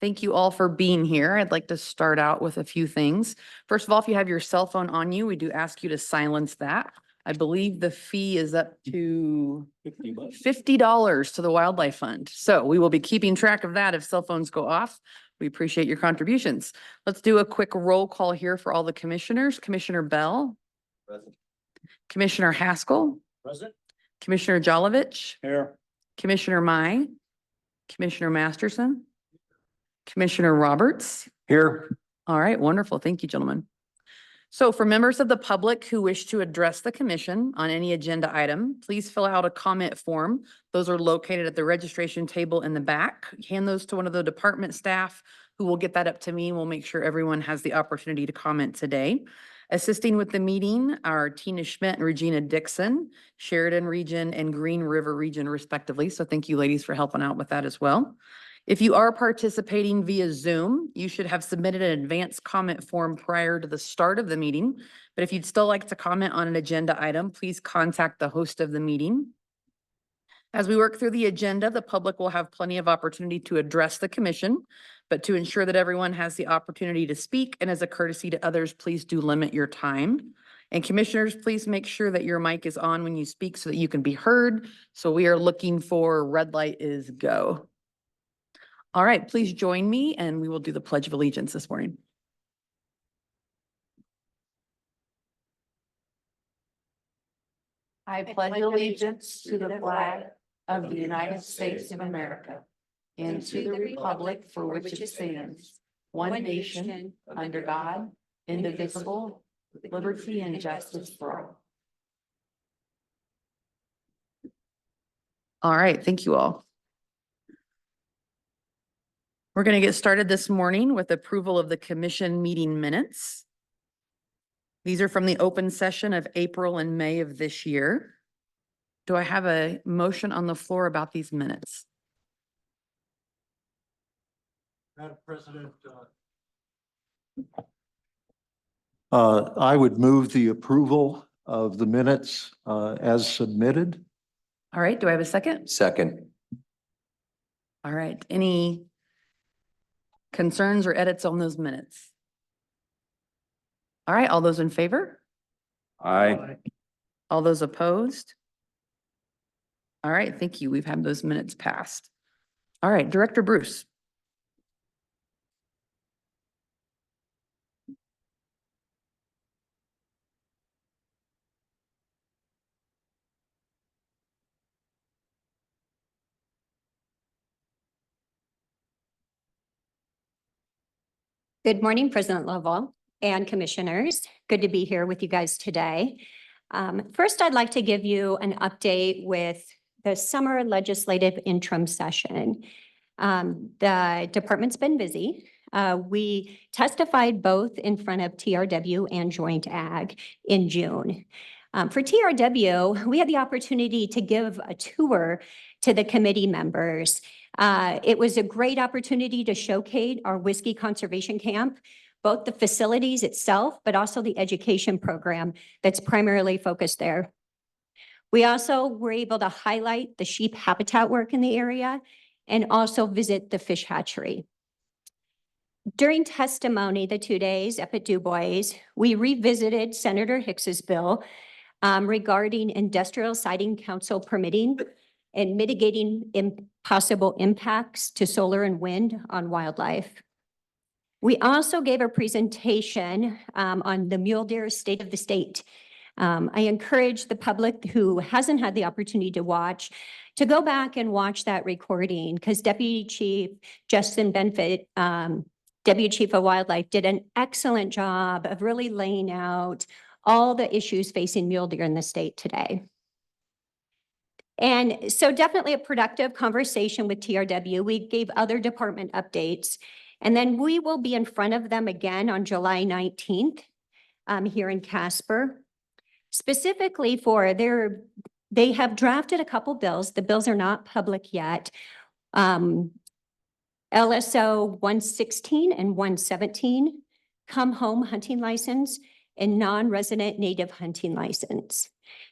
Thank you all for being here. I'd like to start out with a few things. First of all, if you have your cell phone on you, we do ask you to silence that. I believe the fee is up to $50 to the Wildlife Fund. So we will be keeping track of that if cell phones go off. We appreciate your contributions. Let's do a quick roll call here for all the commissioners. Commissioner Bell. Present. Commissioner Haskell. Present. Commissioner Jolovich. Here. Commissioner Mai. Commissioner Masterson. Commissioner Roberts. Here. All right, wonderful. Thank you, gentlemen. So for members of the public who wish to address the commission on any agenda item, please fill out a comment form. Those are located at the registration table in the back. Hand those to one of the department staff who will get that up to me, and we'll make sure everyone has the opportunity to comment today. Assisting with the meeting are Tina Schmidt and Regina Dixon, Sheridan Region and Green River Region respectively. So thank you ladies for helping out with that as well. If you are participating via Zoom, you should have submitted an advanced comment form prior to the start of the meeting. But if you'd still like to comment on an agenda item, please contact the host of the meeting. As we work through the agenda, the public will have plenty of opportunity to address the commission, but to ensure that everyone has the opportunity to speak and as a courtesy to others, please do limit your time. And commissioners, please make sure that your mic is on when you speak so that you can be heard. So we are looking for red light is go. All right, please join me and we will do the Pledge of Allegiance this morning. I pledge allegiance to the flag of the United States of America and to the republic for which it stands, one nation, under God, indivisible, with liberty and justice for all. All right, thank you all. We're going to get started this morning with approval of the commission meeting minutes. These are from the open session of April and May of this year. Do I have a motion on the floor about these minutes? Madam President, I would move the approval of the minutes as submitted. All right, do I have a second? Second. All right, any concerns or edits on those minutes? All right, all those in favor? Aye. All those opposed? All right, thank you. We've had those minutes passed. All right, Director Bruce. Good morning, President Lovell and commissioners. Good to be here with you guys today. First, I'd like to give you an update with the summer legislative interim session. The department's been busy. We testified both in front of TRW and Joint Ag in June. For TRW, we had the opportunity to give a tour to the committee members. It was a great opportunity to showcase our whiskey conservation camp, both the facilities itself, but also the education program that's primarily focused there. We also were able to highlight the sheep habitat work in the area and also visit the fish hatchery. During testimony, the 2 days up at Du Bois, we revisited Senator Hicks's bill regarding industrial siting council permitting and mitigating possible impacts to solar and wind on wildlife. We also gave a presentation on the mule deer state of the state. I encourage the public who hasn't had the opportunity to watch to go back and watch that recording, because Deputy Chief Justin Benfit, Deputy Chief of Wildlife, did an excellent job of really laying out all the issues facing mule deer in the state today. And so definitely a productive conversation with TRW. We gave other department updates, and then we will be in front of them again on July 19th here in Casper. Specifically for they have drafted a couple bills. The bills are not public yet. LSO 116 and 117, come home hunting license, and non-resident native hunting license.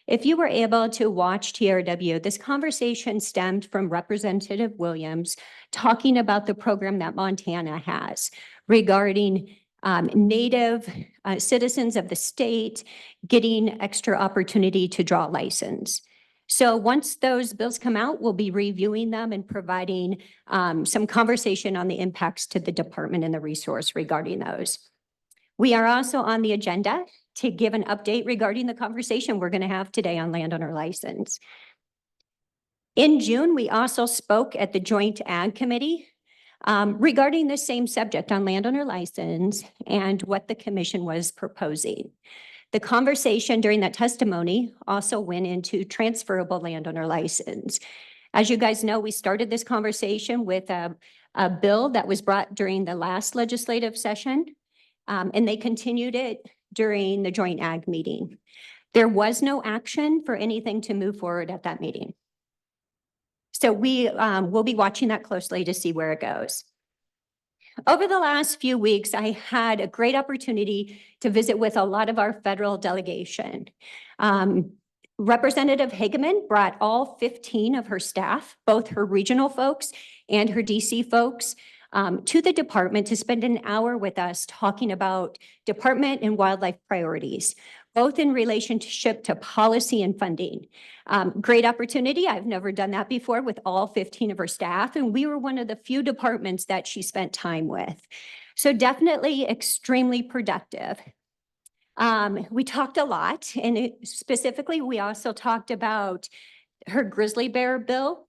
If you were able to watch TRW, this conversation stemmed from Representative Williams talking about the program that Montana has regarding Native citizens of the state getting extra opportunity to draw a license. So once those bills come out, we'll be reviewing them and providing some conversation on the impacts to the department and the resource regarding those. We are also on the agenda to give an update regarding the conversation we're going to have today on landowner license. In June, we also spoke at the Joint Ag Committee regarding the same subject on landowner license and what the commission was proposing. The conversation during that testimony also went into transferable landowner license. As you guys know, we started this conversation with a bill that was brought during the last legislative session, and they continued it during the joint ag meeting. There was no action for anything to move forward at that meeting. So we will be watching that closely to see where it goes. Over the last few weeks, I had a great opportunity to visit with a lot of our federal delegation. Representative Hageman brought all 15 of her staff, both her regional folks and her DC folks, to the department to spend an hour with us talking about department and wildlife priorities, both in relationship to policy and funding. Great opportunity. I've never done that before with all 15 of her staff, and we were one of the few departments that she spent time with. So definitely extremely productive. We talked a lot, and specifically, we also talked about her grizzly bear bill.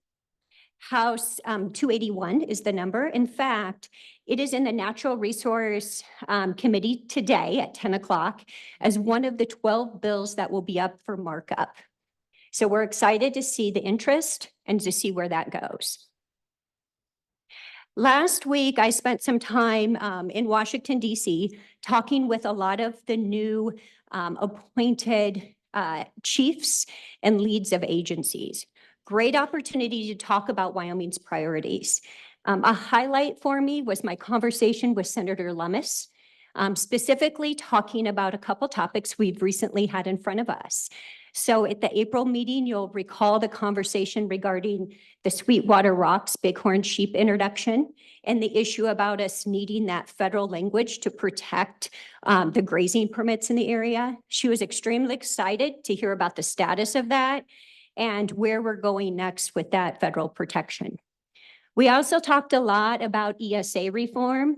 House 281 is the number. In fact, it is in the Natural Resource Committee today at 10 o'clock as one of the 12 bills that will be up for markup. So we're excited to see the interest and to see where that goes. Last week, I spent some time in Washington, D.C., talking with a lot of the new appointed chiefs and leads of agencies. Great opportunity to talk about Wyoming's priorities. A highlight for me was my conversation with Senator Lummis, specifically talking about a couple topics we've recently had in front of us. So at the April meeting, you'll recall the conversation regarding the Sweetwater Rocks bighorn sheep introduction and the issue about us needing that federal language to protect the grazing permits in the area. She was extremely excited to hear about the status of that and where we're going next with that federal protection. We also talked a lot about ESA reform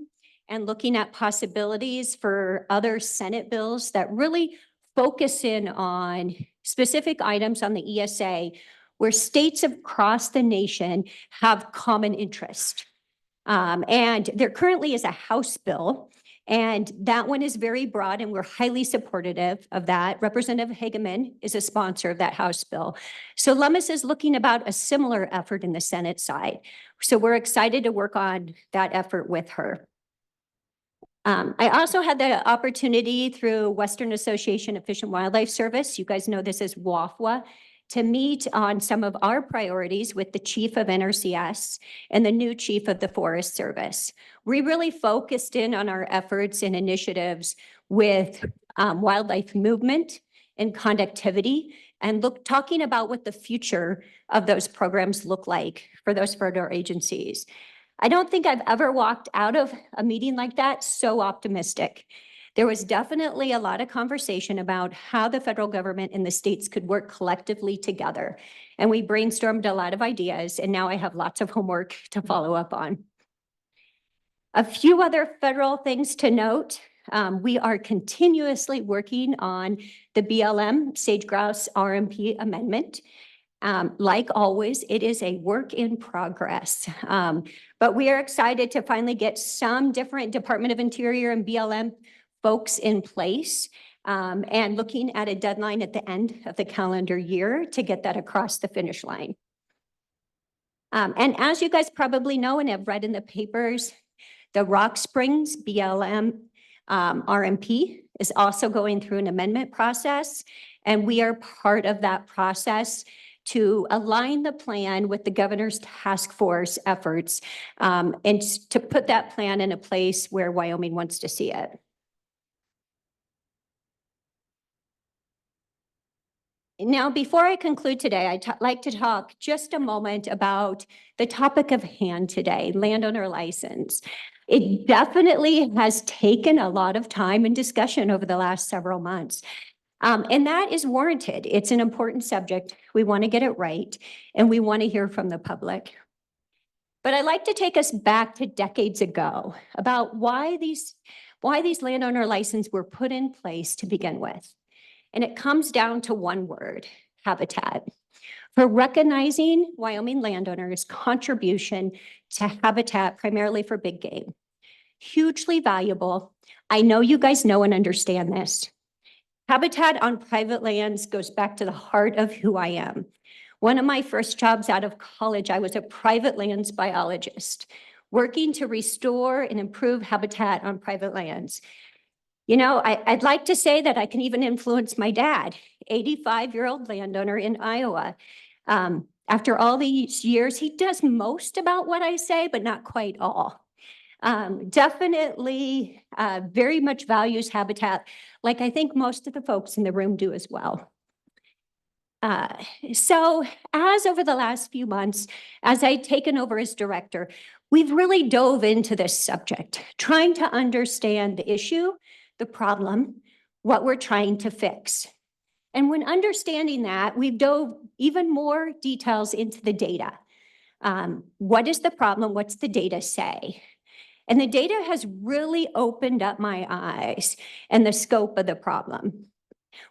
and looking at possibilities for other Senate bills that really focus in on specific items on the ESA where states across the nation have common interest. And there currently is a House bill, and that one is very broad, and we're highly supportive of that. Representative Hageman is a sponsor of that House bill. So Lummis is looking about a similar effort in the Senate side. So we're excited to work on that effort with her. I also had the opportunity through Western Association of Fish and Wildlife Service, you guys know this as WAFWA, to meet on some of our priorities with the chief of NRCS and the new chief of the Forest Service. We really focused in on our efforts and initiatives with wildlife movement and conductivity and talking about what the future of those programs look like for those federal agencies. I don't think I've ever walked out of a meeting like that so optimistic. There was definitely a lot of conversation about how the federal government and the states could work collectively together. And we brainstormed a lot of ideas, and now I have lots of homework to follow up on. A few other federal things to note. We are continuously working on the BLM sage grouse RMP amendment. Like always, it is a work in progress. But we are excited to finally get some different Department of Interior and BLM folks in place and looking at a deadline at the end of the calendar year to get that across the finish line. And as you guys probably know and have read in the papers, the Rock Springs BLM RMP is also going through an amendment process, and we are part of that process to align the plan with the governor's task force efforts and to put that plan in a place where Wyoming wants to see it. Now, before I conclude today, I'd like to talk just a moment about the topic of hand today, landowner license. It definitely has taken a lot of time and discussion over the last several months. And that is warranted. It's an important subject. We want to get it right, and we want to hear from the public. But I'd like to take us back to decades ago about why these landowner licenses were put in place to begin with. And it comes down to one word: habitat. For recognizing Wyoming landowners' contribution to habitat, primarily for big game. Hugely valuable. I know you guys know and understand this. Habitat on private lands goes back to the heart of who I am. One of my first jobs out of college, I was a private lands biologist, working to restore and improve habitat on private lands. You know, I'd like to say that I can even influence my dad, 85-year-old landowner in Iowa. After all these years, he does most about what I say, but not quite all. Definitely very much values habitat, like I think most of the folks in the room do as well. So as over the last few months, as I've taken over as director, we've really dove into this subject, trying to understand the issue, the problem, what we're trying to fix. And when understanding that, we've dove even more details into the data. What is the problem? What's the data say? And the data has really opened up my eyes and the scope of the problem.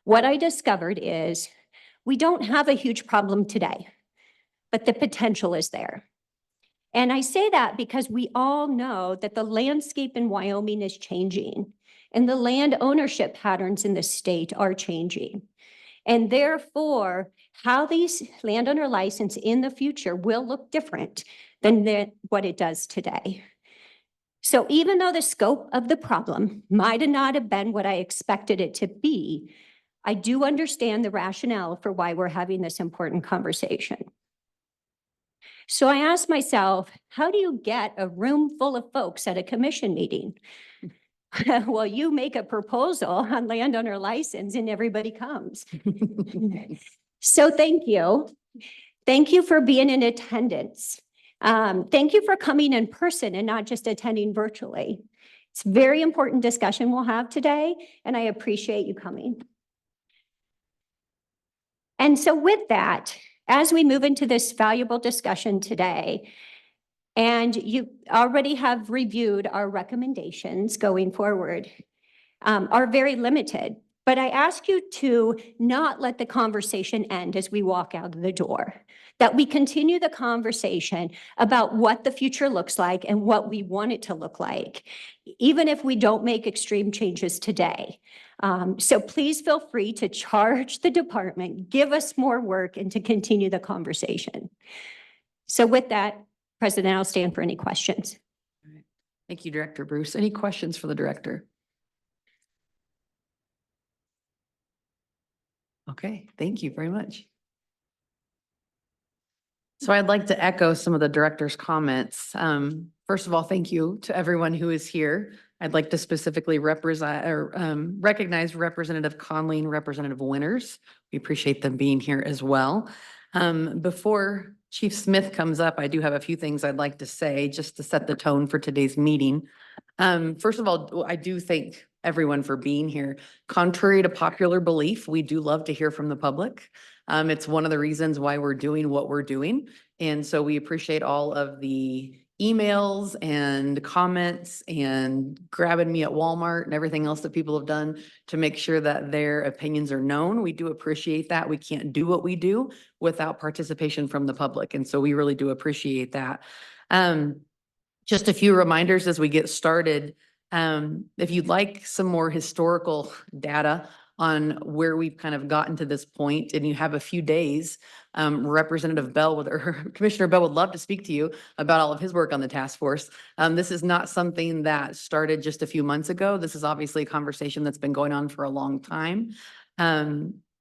What I discovered is we don't have a huge problem today, but the potential is there. And I say that because we all know that the landscape in Wyoming is changing and the land ownership patterns in the state are changing. And therefore, how these landowner license in the future will look different than what it does today. So even though the scope of the problem might not have been what I expected it to be, I do understand the rationale for why we're having this important conversation. So I asked myself, how do you get a room full of folks at a commission meeting? Well, you make a proposal on landowner license and everybody comes. So thank you. Thank you for being in attendance. Thank you for coming in person and not just attending virtually. It's a very important discussion we'll have today, and I appreciate you coming. And so with that, as we move into this valuable discussion today, and you already have reviewed our recommendations going forward, are very limited. But I ask you to not let the conversation end as we walk out of the door, that we continue the conversation about what the future looks like and what we want it to look like, even if we don't make extreme changes today. So please feel free to charge the department, give us more work, and to continue the conversation. So with that, President, I'll stand for any questions. All right. Thank you, Director Bruce. Any questions for the director? Okay, thank you very much. So I'd like to echo some of the director's comments. First of all, thank you to everyone who is here. I'd like to specifically recognize Representative Conley and Representative Winters. We appreciate them being here as well. Before Chief Smith comes up, I do have a few things I'd like to say just to set the tone for today's meeting. First of all, I do thank everyone for being here. Contrary to popular belief, we do love to hear from the public. It's one of the reasons why we're doing what we're doing. And so we appreciate all of the emails and comments and grabbing me at Walmart and everything else that people have done to make sure that their opinions are known. We do appreciate that. We can't do what we do without participation from the public. And so we really do appreciate that. Just a few reminders as we get started. If you'd like some more historical data on where we've kind of gotten to this point, and you have a few days, Representative Bell or Commissioner Bell would love to speak to you about all of his work on the task force. This is not something that started just a few months ago. This is obviously a conversation that's been going on for a long time.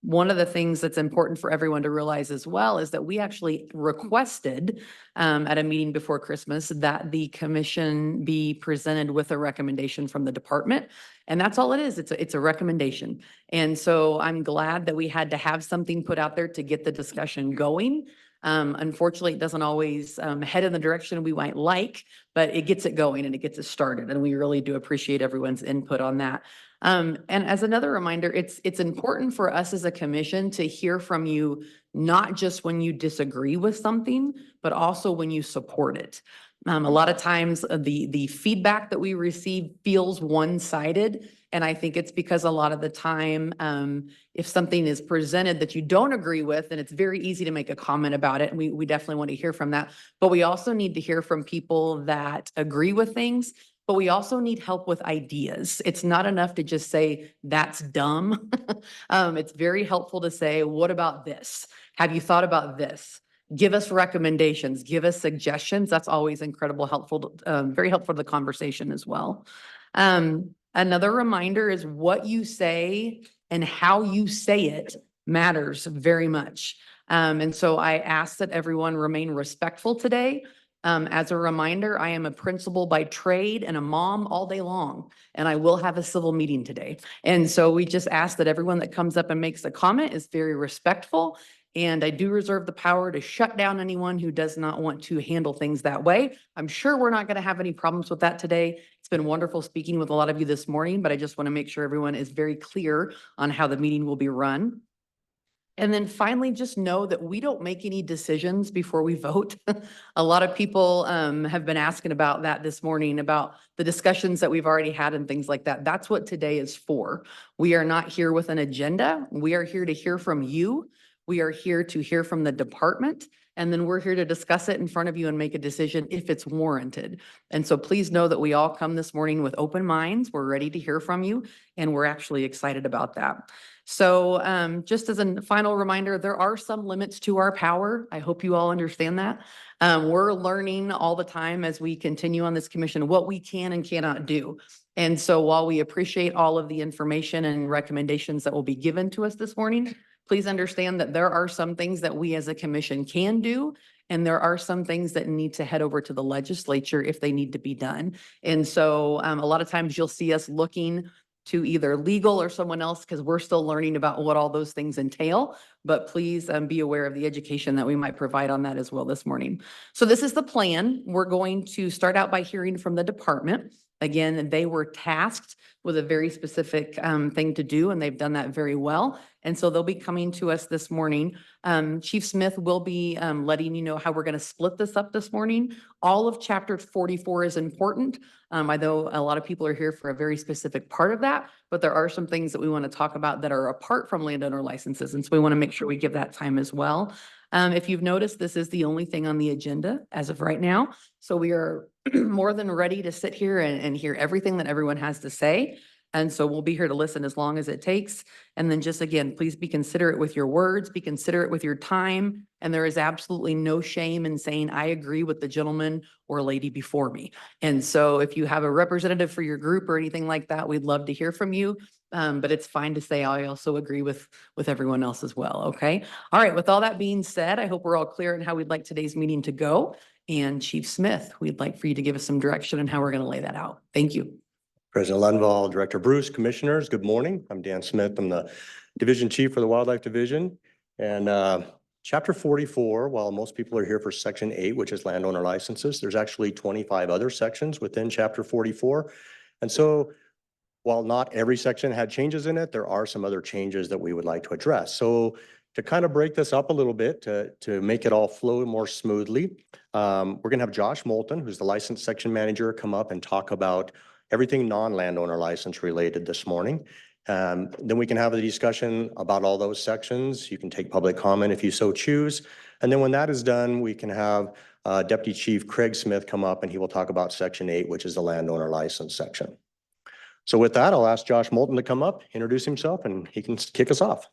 One of the things that's important for everyone to realize as well is that we actually requested at a meeting before Christmas that the commission be presented with a recommendation from the department. And that's all it is. It's a recommendation. And so I'm glad that we had to have something put out there to get the discussion going. Unfortunately, it doesn't always head in the direction we might like, but it gets it going and it gets it started. And we really do appreciate everyone's input on that. And as another reminder, it's important for us as a commission to hear from you, not just when you disagree with something, but also when you support it. A lot of times the feedback that we receive feels one-sided. And I think it's because a lot of the time, if something is presented that you don't agree with, then it's very easy to make a comment about it. And we definitely want to hear from that. But we also need to hear from people that agree with things, but we also need help with ideas. It's not enough to just say, that's dumb. It's very helpful to say, what about this? Have you thought about this? Give us recommendations, give us suggestions. That's always incredible, helpful, very helpful to the conversation as well. Another reminder is what you say and how you say it matters very much. And so I ask that everyone remain respectful today. As a reminder, I am a principal by trade and a mom all day long, and I will have a civil meeting today. And so we just ask that everyone that comes up and makes a comment is very respectful. And I do reserve the power to shut down anyone who does not want to handle things that way. I'm sure we're not going to have any problems with that today. It's been wonderful speaking with a lot of you this morning, but I just want to make sure everyone is very clear on how the meeting will be run. And then finally, just know that we don't make any decisions before we vote. A lot of people have been asking about that this morning, about the discussions that we've already had and things like that. That's what today is for. We are not here with an agenda. We are here to hear from you. We are here to hear from the department. And then we're here to discuss it in front of you and make a decision if it's warranted. And so please know that we all come this morning with open minds. We're ready to hear from you, and we're actually excited about that. So just as a final reminder, there are some limits to our power. I hope you all understand that. We're learning all the time as we continue on this commission what we can and cannot do. And so while we appreciate all of the information and recommendations that will be given to us this morning, please understand that there are some things that we as a commission can do, and there are some things that need to head over to the legislature if they need to be done. And so a lot of times you'll see us looking to either legal or someone else because we're still learning about what all those things entail. But please be aware of the education that we might provide on that as well this morning. So this is the plan. We're going to start out by hearing from the department. Again, they were tasked with a very specific thing to do, and they've done that very well. And so they'll be coming to us this morning. Chief Smith will be letting you know how we're going to split this up this morning. All of chapter 44 is important. I know a lot of people are here for a very specific part of that, but there are some things that we want to talk about that are apart from landowner licenses. And so we want to make sure we give that time as well. If you've noticed, this is the only thing on the agenda as of right now. So we are more than ready to sit here and hear everything that everyone has to say. And so we'll be here to listen as long as it takes. And then just again, please be considerate with your words, be considerate with your time. And there is absolutely no shame in saying, I agree with the gentleman or lady before me. And so if you have a representative for your group or anything like that, we'd love to hear from you. But it's fine to say, I also agree with everyone else as well. Okay. All right. With all that being said, I hope we're all clear on how we'd like today's meeting to go. And Chief Smith, we'd like for you to give us some direction on how we're going to lay that out. Thank you. President Lundvall, Director Bruce, Commissioners, good morning. I'm Dan Smith. I'm the Division Chief for the Wildlife Division. And Chapter 44, while most people are here for Section 8, which is landowner licenses, there's actually 25 other sections within Chapter 44. And so while not every section had changes in it, there are some other changes that we would like to address. So to kind of break this up a little bit, to make it all flow more smoothly, we're going to have Josh Moulton, who's the License Section Manager, come up and talk about everything non-landowner license related this morning. Then we can have a discussion about all those sections. You can take public comment if you so choose. And then when that is done, we can have Deputy Chief Craig Smith come up and he will talk about Section 8, which is the landowner license section. So with that, I'll ask Josh Moulton to come up, introduce himself, and he can kick us off.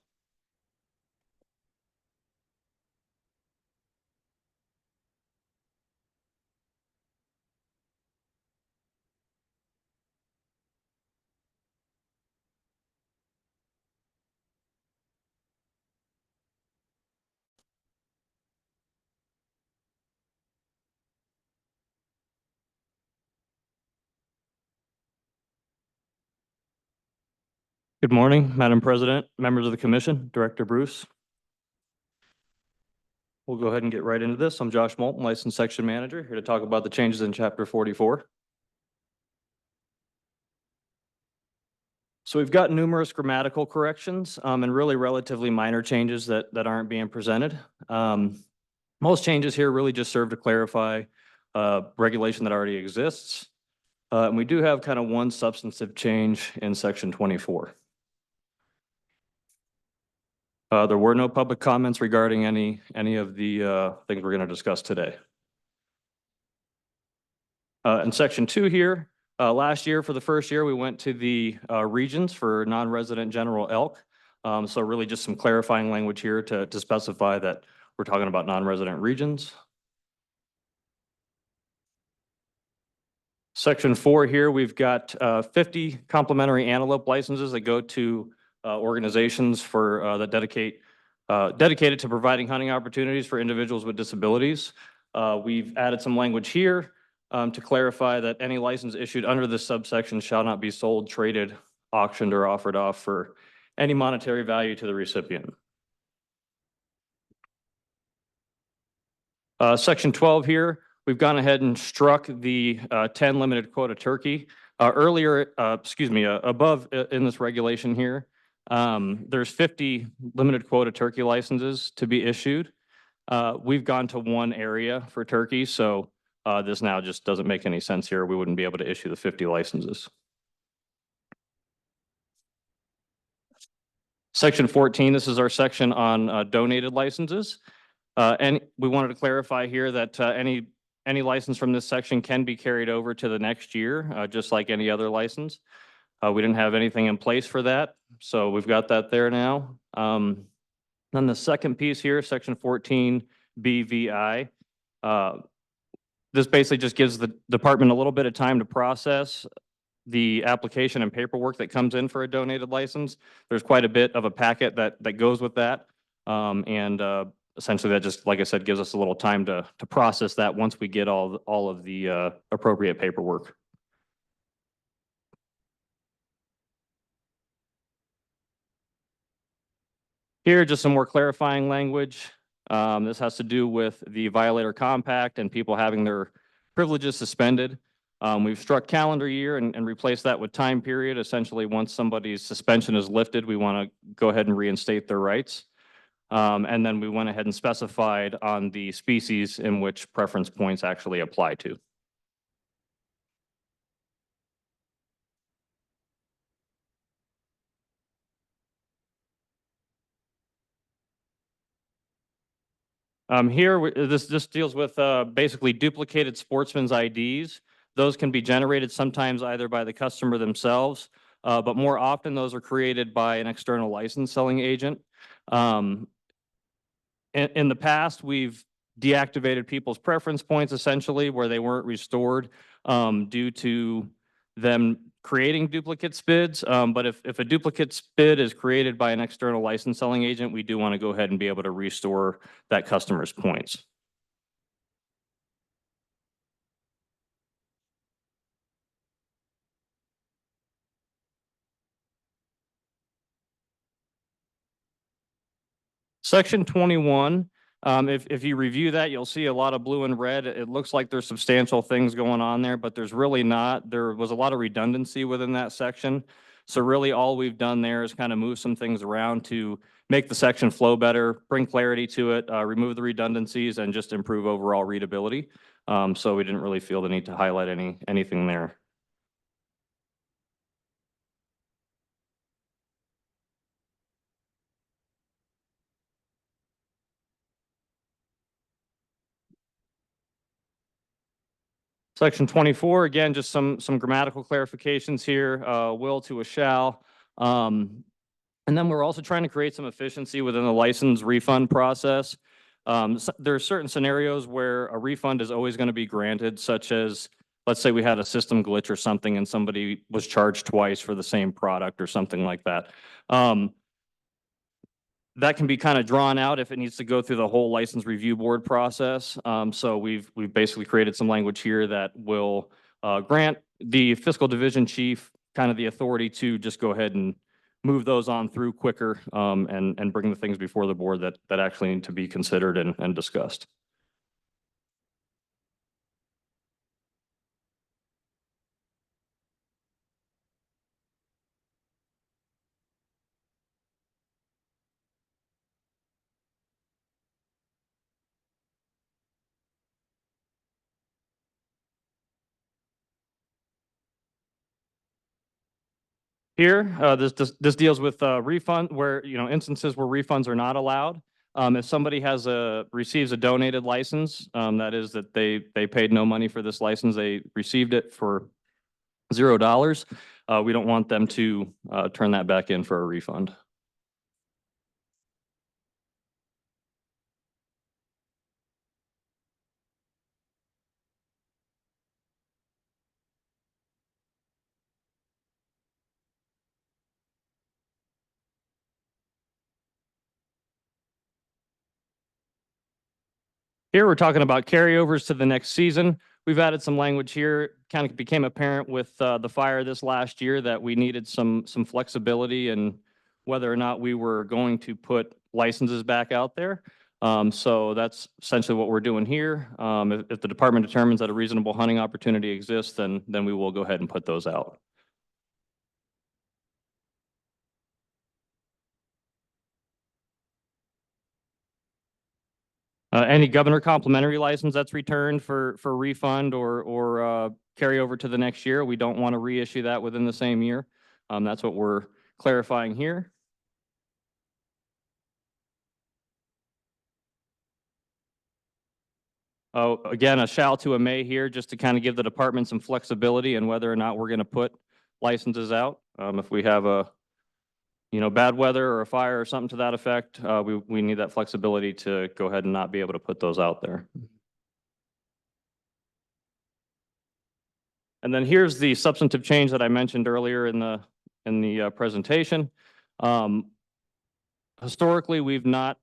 Good morning, Madam President, members of the commission, Director Bruce. We'll go ahead and get right into this. I'm Josh Moulton, Licensed Section Manager, here to talk about the changes in Chapter 44. So we've got numerous grammatical corrections and really relatively minor changes that aren't being presented. Most changes here really just serve to clarify regulation that already exists. And we do have kind of one substantive change in Section 24. There were no public comments regarding any of the things we're going to discuss today. In Section 2 here, last year for the first year, we went to the regions for non-resident general elk. So really just some clarifying language here to specify that we're talking about non-resident regions. Section 4 here, we've got 50 complementary antelope licenses that go to organizations for that dedicated to providing hunting opportunities for individuals with disabilities. We've added some language here to clarify that any license issued under this subsection shall not be sold, traded, auctioned, or offered off for any monetary value to the recipient. Section 12 here, we've gone ahead and struck the 10 limited quota turkey. Above in this regulation here, there's 50 limited quota turkey licenses to be issued. We've gone to one area for turkey, so this now just doesn't make any sense here. We wouldn't be able to issue the 50 licenses. Section 14, this is our section on donated licenses. And we wanted to clarify here that any license from this section can be carried over to the next year, just like any other license. We didn't have anything in place for that, so we've got that there now. Then the second piece here, Section 14 BVI. This basically just gives the department a little bit of time to process the application and paperwork that comes in for a donated license. There's quite a bit of a packet that goes with that. Essentially that just, like I said, gives us a little time to process that once we get all of the appropriate paperwork. Here, just some more clarifying language. This has to do with the violator compact and people having their privileges suspended. We've struck calendar year and replaced that with time period. Essentially, once somebody's suspension is lifted, we want to go ahead and reinstate their rights. And then we went ahead and specified on the species in which preference points actually apply to. Here, this deals with basically duplicated sportsman's IDs. Those can be generated sometimes either by the customer themselves, but more often those are created by an external license selling agent. In the past, we've deactivated people's preference points essentially where they weren't restored due to them creating duplicate SPIDs. But if a duplicate SPID is created by an external license selling agent, we do want to go ahead and be able to restore that customer's points. Section 21, if you review that, you'll see a lot of blue and red. It looks like there's substantial things going on there, but there's really not. There was a lot of redundancy within that section. So really all we've done there is kind of move some things around to make the section flow better, bring clarity to it, remove the redundancies, and just improve overall readability. So we didn't really feel the need to highlight anything there. Section 24, again, just some grammatical clarifications here, will to a shall. And then we're also trying to create some efficiency within the license refund process. There are certain scenarios where a refund is always going to be granted, such as, let's say we had a system glitch or something and somebody was charged twice for the same product or something like that. That can be kind of drawn out if it needs to go through the whole license review board process. So we've basically created some language here that will grant the fiscal division chief kind of the authority to just go ahead and move those on through quicker, and bring the things before the board that actually need to be considered and discussed. Here, this deals with refund where, instances where refunds are not allowed. If somebody receives a donated license, that is that they paid no money for this license, they received it for $0. We don't want them to turn that back in for a refund. Here, we're talking about carryovers to the next season. We've added some language here. Kind of became apparent with the fire this last year that we needed some flexibility in whether or not we were going to put licenses back out there. So that's essentially what we're doing here. If the department determines that a reasonable hunting opportunity exists, then we will go ahead and put those out. Any governor complimentary license that's returned for refund or carry over to the next year, we don't want to reissue that within the same year. That's what we're clarifying here. Oh, again, a shall to a may here, just to kind of give the department some flexibility in whether or not we're going to put licenses out. If we have bad weather or a fire or something to that effect, we need that flexibility to go ahead and not be able to put those out there. And then here's the substantive change that I mentioned earlier in the presentation. Historically, we've not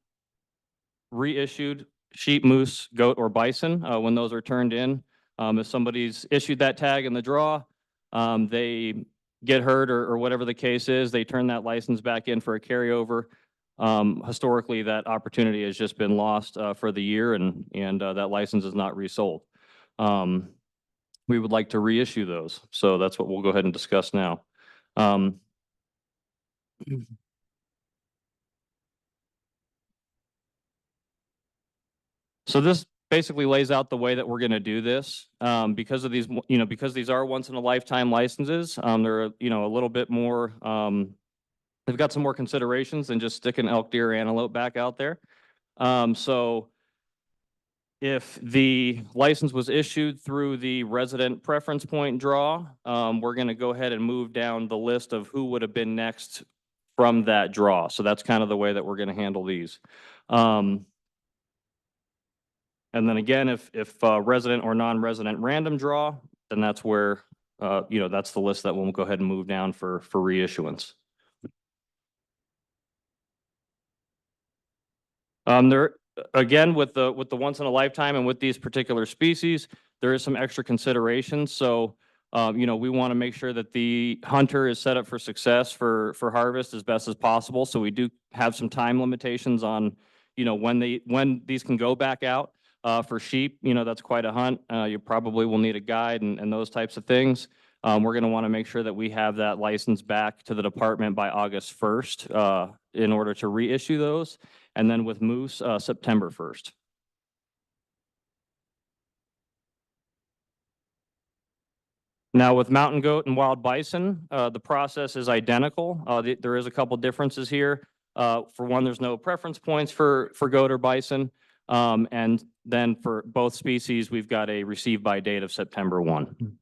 reissued sheep, moose, goat, or bison when those are turned in. If somebody's issued that tag in the draw, they get hurt or whatever the case is, they turn that license back in for a carryover. Historically, that opportunity has just been lost for the year, and that license is not resold. We would like to reissue those, so that's what we'll go ahead and discuss now. So this basically lays out the way that we're going to do this. Because of these, because these are once in a lifetime licenses, they're, a little bit more, they've got some more considerations than just sticking elk, deer, antelope back out there. So if the license was issued through the resident preference point draw, we're going to go ahead and move down the list of who would have been next from that draw. So that's kind of the way that we're going to handle these. And then again, if resident or non-resident random draw, then that's where, that's the list that we'll go ahead and move down for reissuance. There, again, with the once in a lifetime and with these particular species, there is some extra considerations. So, we want to make sure that the hunter is set up for success for harvest as best as possible. So we do have some time limitations on, when these can go back out. For sheep, that's quite a hunt. You probably will need a guide and those types of things. We're going to want to make sure that we have that license back to the department by August 1st in order to reissue those. And then with moose, September 1st. Now with mountain goat and wild bison, the process is identical. There is a couple differences here. For one, there's no preference points for goat or bison. And then for both species, we've got a receive by date of September 1.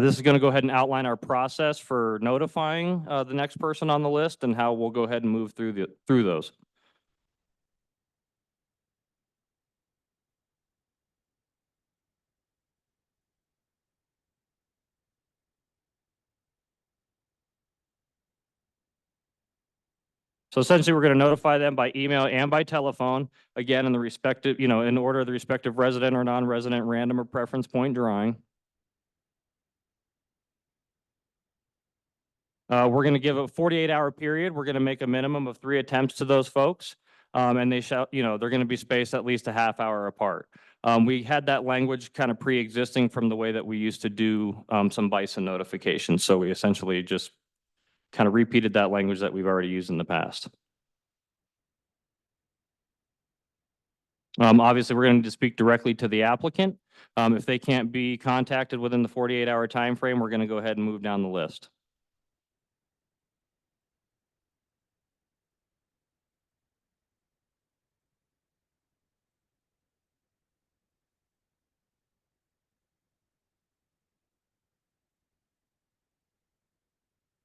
This is going to go ahead and outline our process for notifying the next person on the list and how we'll go ahead and move through those. So essentially, we're going to notify them by email and by telephone, again, in the respective, in order of the respective resident or non-resident random or preference point drawing. We're going to give a 48-hour period. We're going to make a minimum of 3 attempts to those folks. And they shall, they're going to be spaced at least a half hour apart. We had that language kind of pre-existing from the way that we used to do some bison notifications. So we essentially just kind of repeated that language that we've already used in the past. Obviously, we're going to speak directly to the applicant. If they can't be contacted within the 48-hour time frame, we're going to go ahead and move down the list.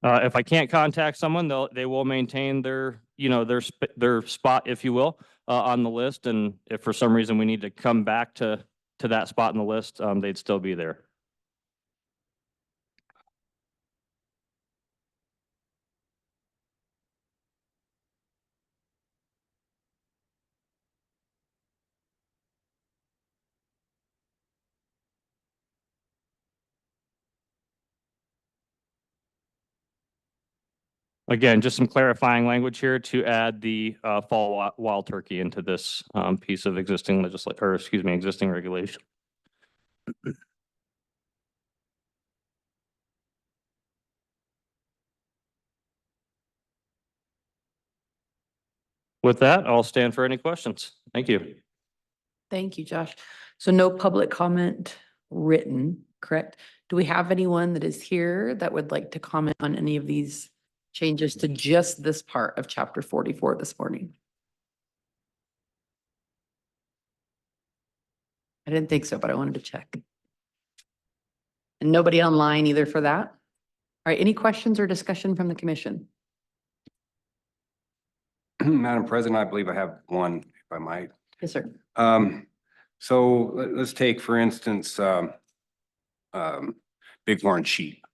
If I can't contact someone, they will maintain their, their spot, if you will, on the list. And if for some reason we need to come back to that spot in the list, they'd still be there. Again, just some clarifying language here to add the fall wild turkey into this piece of existing existing regulation. With that, I'll stand for any questions. Thank you. Thank you, Josh. So no public comment written, correct? Do we have anyone that is here that would like to comment on any of these changes to just this part of chapter 44 this morning? I didn't think so, but I wanted to check. And nobody online either for that? All right, any questions or discussion from the commission? Madam President, I believe I have one, if I might. Yes, sir. So let's take, for instance, bighorn sheep.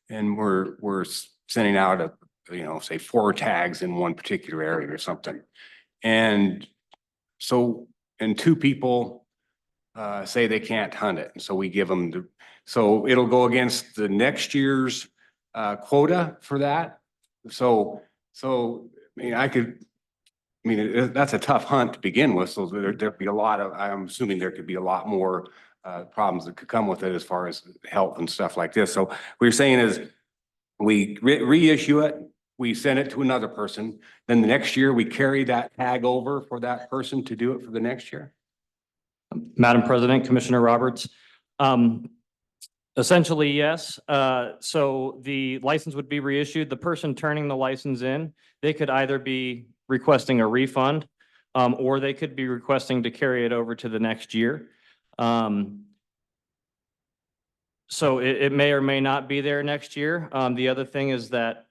And we're sending out say 4 tags in one particular area or something. And so, and 2 people say they can't hunt it. And so we give them so it'll go against the next year's quota for that. So, that's a tough hunt to begin with. So there'd be a lot of, I'm assuming there could be a lot more problems that could come with it as far as health and stuff like this. So what you're saying is we reissue it, we send it to another person, then the next year we carry that tag over for that person to do it for the next year? Madam President, Commissioner Roberts. Essentially, yes. So the license would be reissued. The person turning the license in, they could either be requesting a refund, or they could be requesting to carry it over to the next year. So it may or may not be there next year. The other thing is that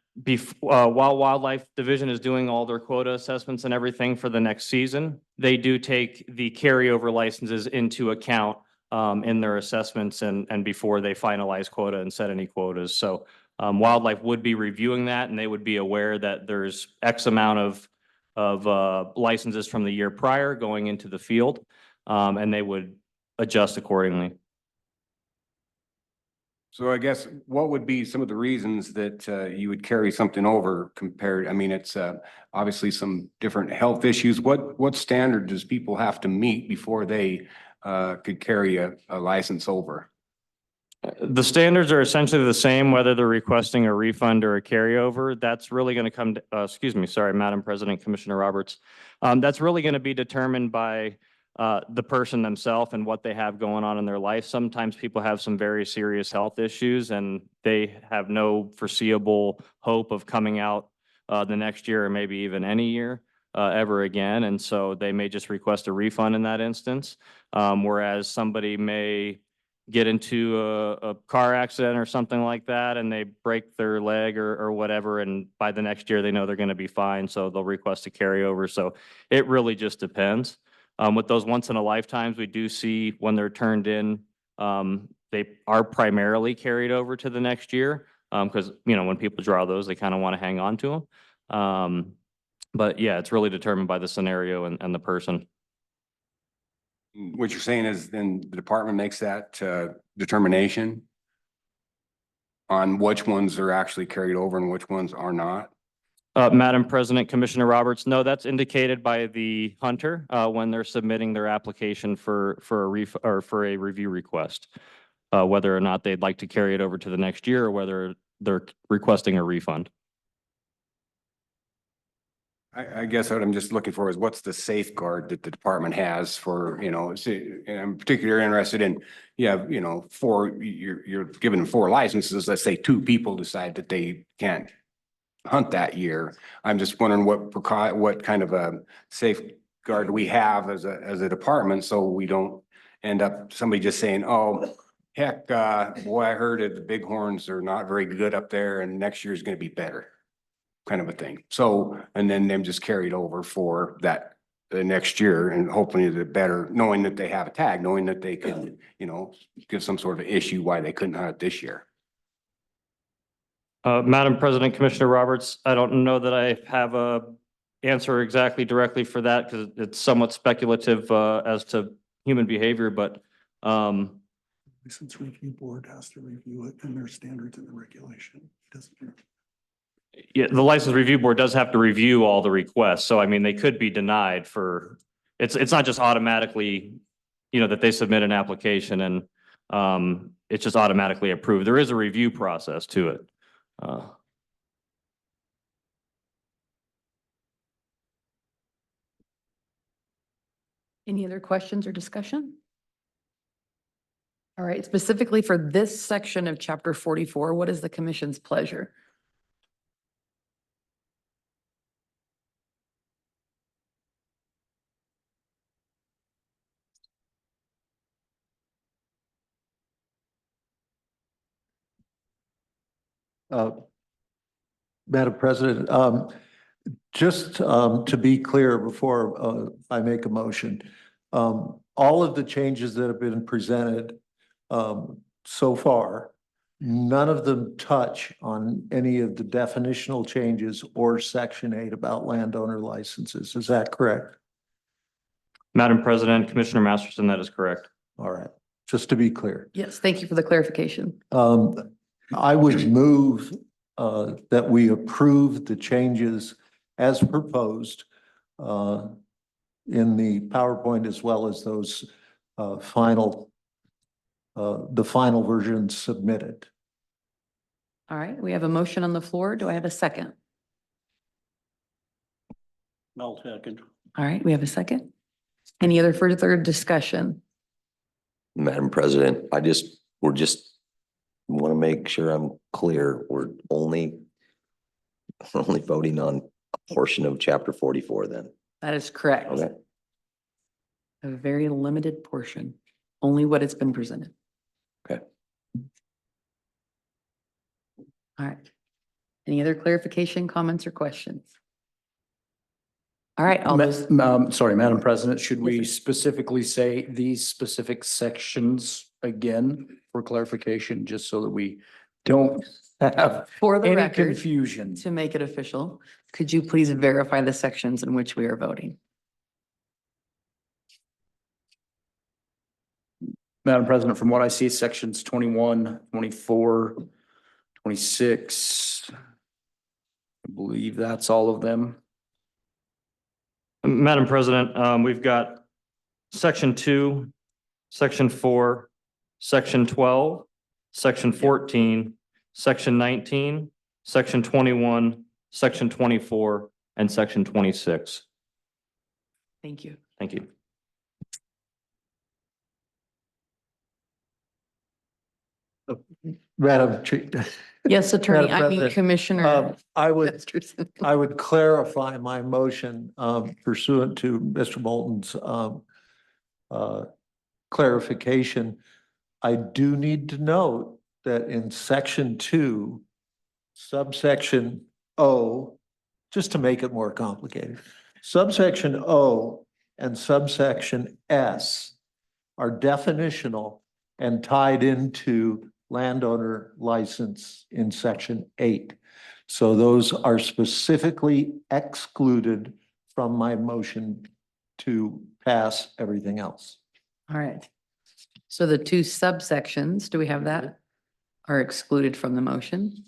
while Wildlife Division is doing all their quota assessments and everything for the next season, they do take the carryover licenses into account in their assessments and before they finalize quota and set any quotas. So Wildlife would be reviewing that, and they would be aware that there's X amount of licenses from the year prior going into the field, and they would adjust accordingly. So I guess what would be some of the reasons that you would carry something over compared? I mean, it's obviously some different health issues. What standard does people have to meet before they could carry a license over? The standards are essentially the same, whether they're requesting a refund or a carryover. That's really going to come to, Madam President, Commissioner Roberts. That's really going to be determined by the person themselves and what they have going on in their life. Sometimes people have some very serious health issues and they have no foreseeable hope of coming out the next year or maybe even any year ever again. And so they may just request a refund in that instance. Whereas somebody may get into a car accident or something like that and they break their leg or whatever, and by the next year they know they're going to be fine, so they'll request a carryover. So it really just depends. With those once in a lifetimes, we do see when they're turned in, they are primarily carried over to the next year because when people draw those, they kind of want to hang on to them. But yeah, it's really determined by the scenario and the person. What you're saying is then the department makes that determination? on which ones are actually carried over and which ones are not? Madam President, Commissioner Roberts, no, that's indicated by the hunter when they're submitting their application for a review request. Whether or not they'd like to carry it over to the next year or whether they're requesting a refund. I guess what I'm just looking for is what's the safeguard that the department has for, you know, and I'm particularly interested in, you have, you know, you're given 4 licenses, let's say 2 people decide that they can't hunt that year. I'm just wondering what kind of a safeguard we have as a department, so we don't end up somebody just saying, oh, heck, boy, I heard that the bighorns are not very good up there and next year's gonna be better, kind of a thing. So, and then them just carried over for that, the next year and hoping that better, knowing that they have a tag, knowing that they can, you know, give some sort of issue why they couldn't hunt it this year. Madam President, Commissioner Roberts, I don't know that I have a answer exactly directly for that because it's somewhat speculative as to human behavior, but License Review Board has to review it and their standards and the regulation. It doesn't. yeah, the License Review Board does have to review all the requests. So I mean, they could be denied for, it's not just automatically, you know, that they submit an application and it's just automatically approved. There is a review process to it. Any other questions or discussion? All right, specifically for this section of chapter 44, what is the commission's pleasure? Madam President, just to be clear before I make a motion, all of the changes that have been presented so far, none of them touch on any of the definitional changes or Section 8 about landowner licenses. Is that correct? Madam President, Commissioner Masterson, that is correct. All right, just to be clear. Yes, thank you for the clarification. I would move that we approve the changes as proposed in the PowerPoint as well as those the final version submitted. All right, we have a motion on the floor. Do I have a second? I'll second. All right, we have a second. Any other further discussion? Madam President, we're just want to make sure I'm clear. We're only voting on a portion of chapter 44 then. That is correct. Okay. A very limited portion, only what it's been presented. Okay. All right. Any other clarification, comments, or questions? All right, all those, Sorry, Madam President, should we Yes, sir. specifically say these specific sections again for clarification, just so that we don't have for the any record, confusion? to make it official, could you please verify the sections in which we are voting? Madam President, from what I see, sections 21, 24, 26, I believe that's all of them. Madam President, we've got section 2, section 4, section 12, section 14, section 19, section 21, section 24, and section 26. Thank you. Thank you. Madam Chair. Yes, Attorney, Madam I mean President, Commissioner. I would Masterson. clarify my motion pursuant to Mr. Bolton's clarification. I do need to note that in section 2, subsection O, just to make it more complicated, subsection O and subsection S are definitional and tied into landowner license in section 8. So those are specifically excluded from my motion to pass everything else. All right. So the 2 subsections, do we have that? are excluded from the motion.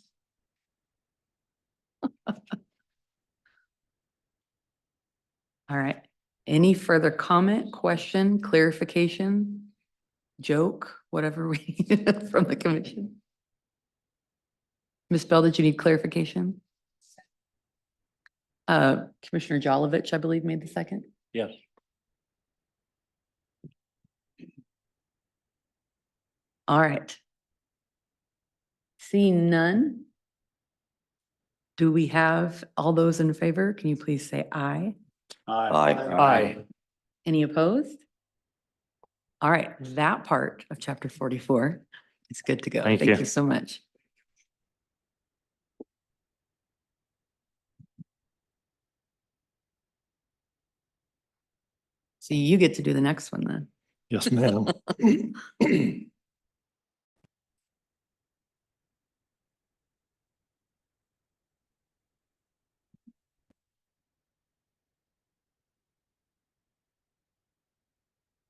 All right. Any further comment, question, clarification, joke, whatever we need from the commission? Ms. Bell, did you need clarification? Commissioner Jolovich, I believe, made the second. Yes. All right. Seeing none. Do we have all those in favor? Can you please say aye? Aye. Aye. Any opposed? All right, that part of chapter 44 is good to go. Thank Thank you. you so much. See, you get to do the next one then. Yes, ma'am.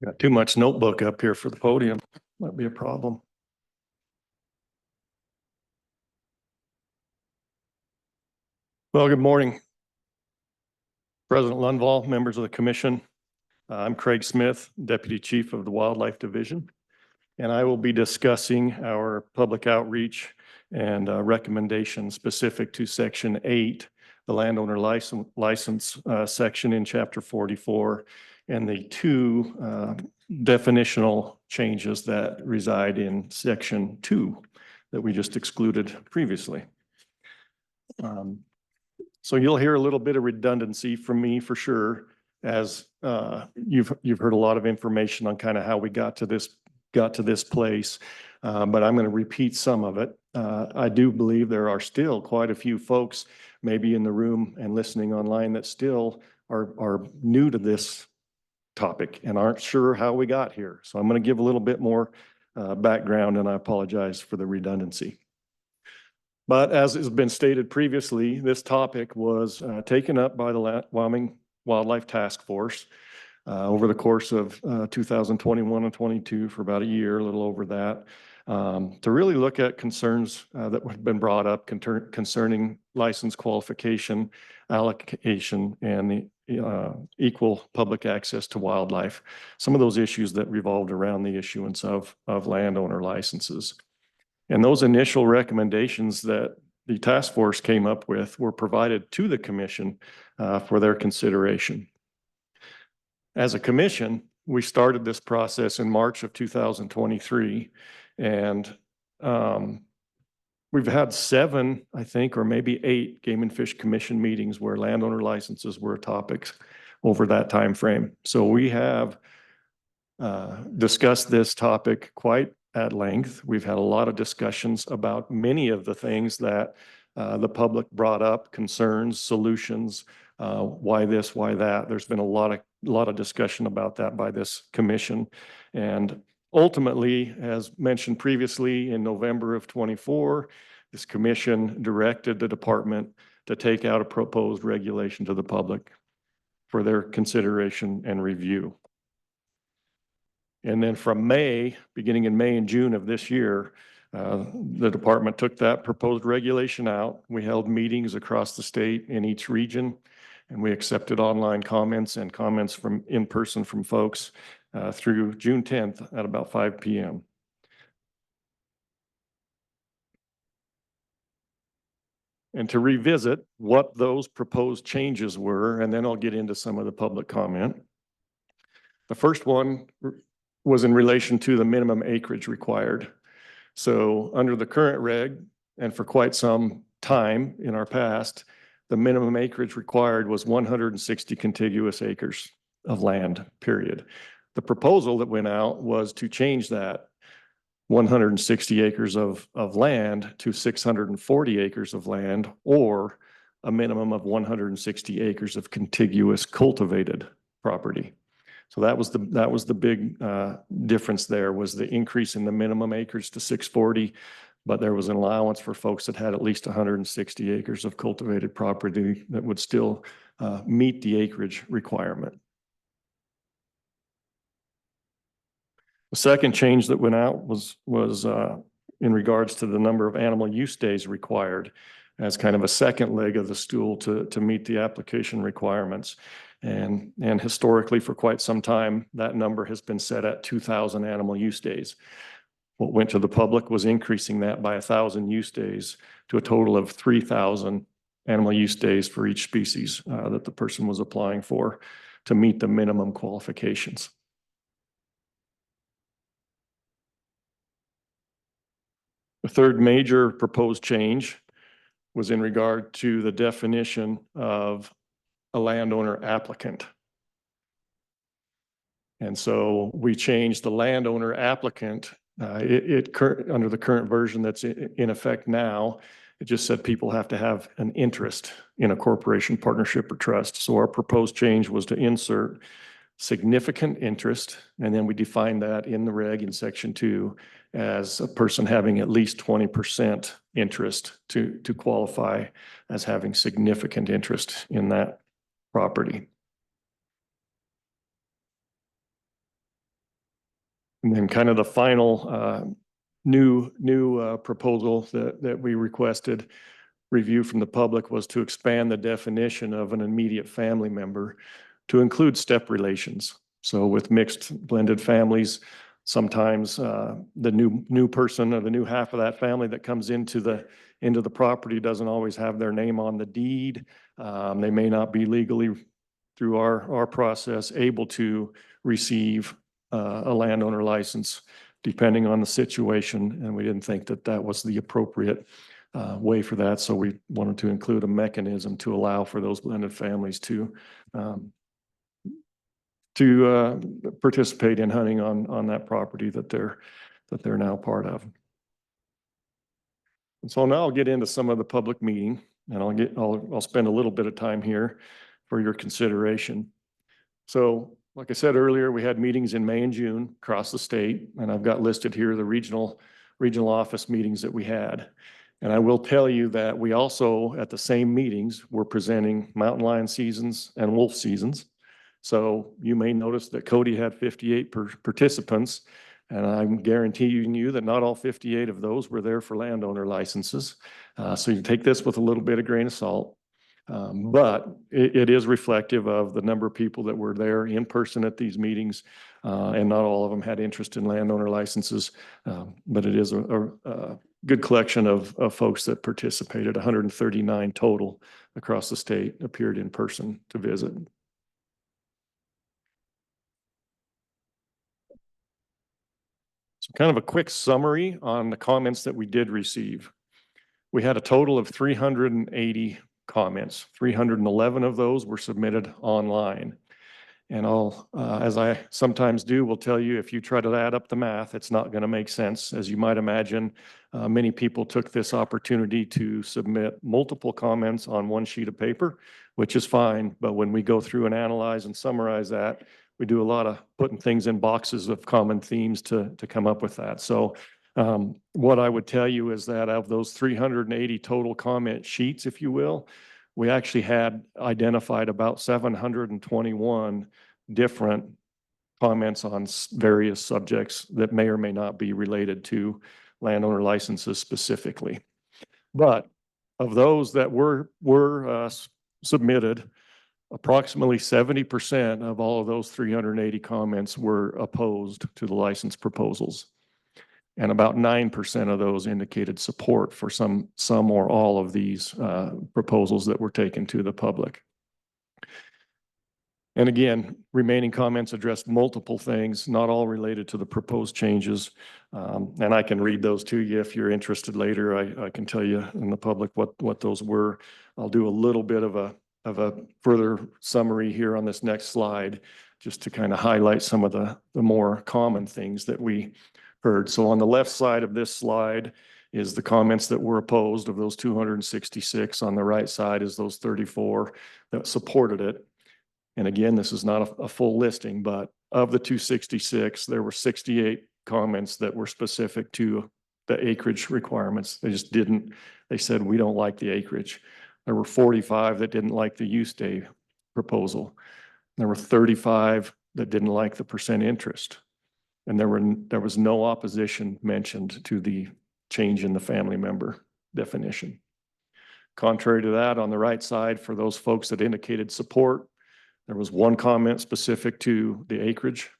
Got too much notebook up here for the podium. Might be a problem. Well, good morning. President Lundvall, members of the commission. I'm Craig Smith, Deputy Chief of the Wildlife Division, and I will be discussing our public outreach and recommendations specific to Section 8, the landowner license section in Chapter 44, and the two definitional changes that reside in Section 2 that we just excluded previously. So you'll hear a little bit of redundancy from me for sure, as you've heard a lot of information on kind of how we got to this place, but I'm going to repeat some of it. I do believe there are still quite a few folks maybe in the room and listening online that still are new to this topic and aren't sure how we got here. So I'm going to give a little bit more background, and I apologize for the redundancy. But as has been stated previously, this topic was taken up by the Wyoming Wildlife Task Force over the course of 2021 and 22 for about a year, a little over that, to really look at concerns that have been brought up concerning license qualification, allocation, and the equal public access to wildlife. Some of those issues that revolved around the issuance of landowner licenses. And those initial recommendations that the task force came up with were provided to the commission for their consideration. As a commission, we started this process in March of 2023, and we've had 7, I think, or maybe 8 Game and Fish Commission meetings where landowner licenses were topics over that time frame. So we have discussed this topic quite at length. We've had a lot of discussions about many of the things that the public brought up, concerns, solutions, why this, why that. There's been a lot of discussion about that by this commission. And ultimately, as mentioned previously, in November of 24, this commission directed the department to take out a proposed regulation to the public for their consideration and review. And then from beginning in May and June of this year, the department took that proposed regulation out. We held meetings across the state in each region, and we accepted online comments and comments from in person from folks through June 10th at about 5 p.m. And to revisit what those proposed changes were, and then I'll get into some of the public comment. The first one was in relation to the minimum acreage required. So under the current reg, and for quite some time in our past, the minimum acreage required was 160 contiguous acres of land, period. The proposal that went out was to change that 160 acres of land to 640 acres of land, or a minimum of 160 acres of contiguous cultivated property. So that was the big difference there, was the increase in the minimum acres to 640, but there was an allowance for folks that had at least 160 acres of cultivated property that would still meet the acreage requirement. The second change that went out was in regards to the number of animal use days required as kind of a second leg of the stool to meet the application requirements. And historically, for quite some time, that number has been set at 2,000 animal use days. What went to the public was increasing that by 1,000 use days to a total of 3,000 animal use days for each species that the person was applying for to meet the minimum qualifications. The third major proposed change was in regard to the definition of a landowner applicant. And so we changed the landowner applicant. Under the current version that's in effect now, it just said people have to have an interest in a corporation, partnership, or trust. So our proposed change was to insert significant interest, and then we define that in the reg in section 2 as a person having at least 20% interest to qualify as having significant interest in that property. And then kind of the final new proposal that we requested review from the public was to expand the definition of an immediate family member to include step relations. So with mixed blended families, sometimes the new person or the new half of that family that comes into the property doesn't always have their name on the deed. They may not be legally, through our process, able to receive a landowner license depending on the situation. And we didn't think that that was the appropriate way for that. So we wanted to include a mechanism to allow for those blended families to participate in hunting on that property that they're now part of. And so now I'll get into some of the public meeting, and I'll spend a little bit of time here for your consideration. So like I said earlier, we had meetings in May and June across the state, and I've got listed here the regional office meetings that we had. And I will tell you that we also, at the same meetings, were presenting mountain lion seasons and wolf seasons. So you may notice that Cody had 58 participants, and I'm guaranteeing you that not all 58 of those were there for landowner licenses. So you take this with a little bit of grain of salt. But it is reflective of the number of people that were there in person at these meetings, and not all of them had interest in landowner licenses. But it is a good collection of folks that participated. 139 total across the state appeared in person to visit. So kind of a quick summary on the comments that we did receive. We had a total of 380 comments. 311 of those were submitted online. And I'll, as I sometimes do, will tell you, if you try to add up the math, it's not going to make sense. As you might imagine, many people took this opportunity to submit multiple comments on one sheet of paper, which is fine. But when we go through and analyze and summarize that, we do a lot of putting things in boxes of common themes to come up with that. So what I would tell you is that of those 380 total comment sheets, if you will, we actually had identified about 721 different comments on various subjects that may or may not be related to landowner licenses specifically. But of those that were submitted, approximately 70% of all of those 380 comments were opposed to the license proposals. And about 9% of those indicated support for some or all of these proposals that were taken to the public. And again, remaining comments addressed multiple things, not all related to the proposed changes. And I can read those to you if you're interested later. I can tell you in the public what those were. I'll do a little bit of a further summary here on this next slide, just to kind of highlight some of the more common things that we heard. So on the left side of this slide is the comments that were opposed. Of those 266. On the right side is those 34 that supported it. And again, this is not a full listing, but of the 266, there were 68 comments that were specific to the acreage requirements. They said, we don't like the acreage. There were 45 that didn't like the use day proposal. There were 35 that didn't like the percent interest. And there was no opposition mentioned to the change in the family member definition. Contrary to that, on the right side, for those folks that indicated support, there was one comment specific to the acreage.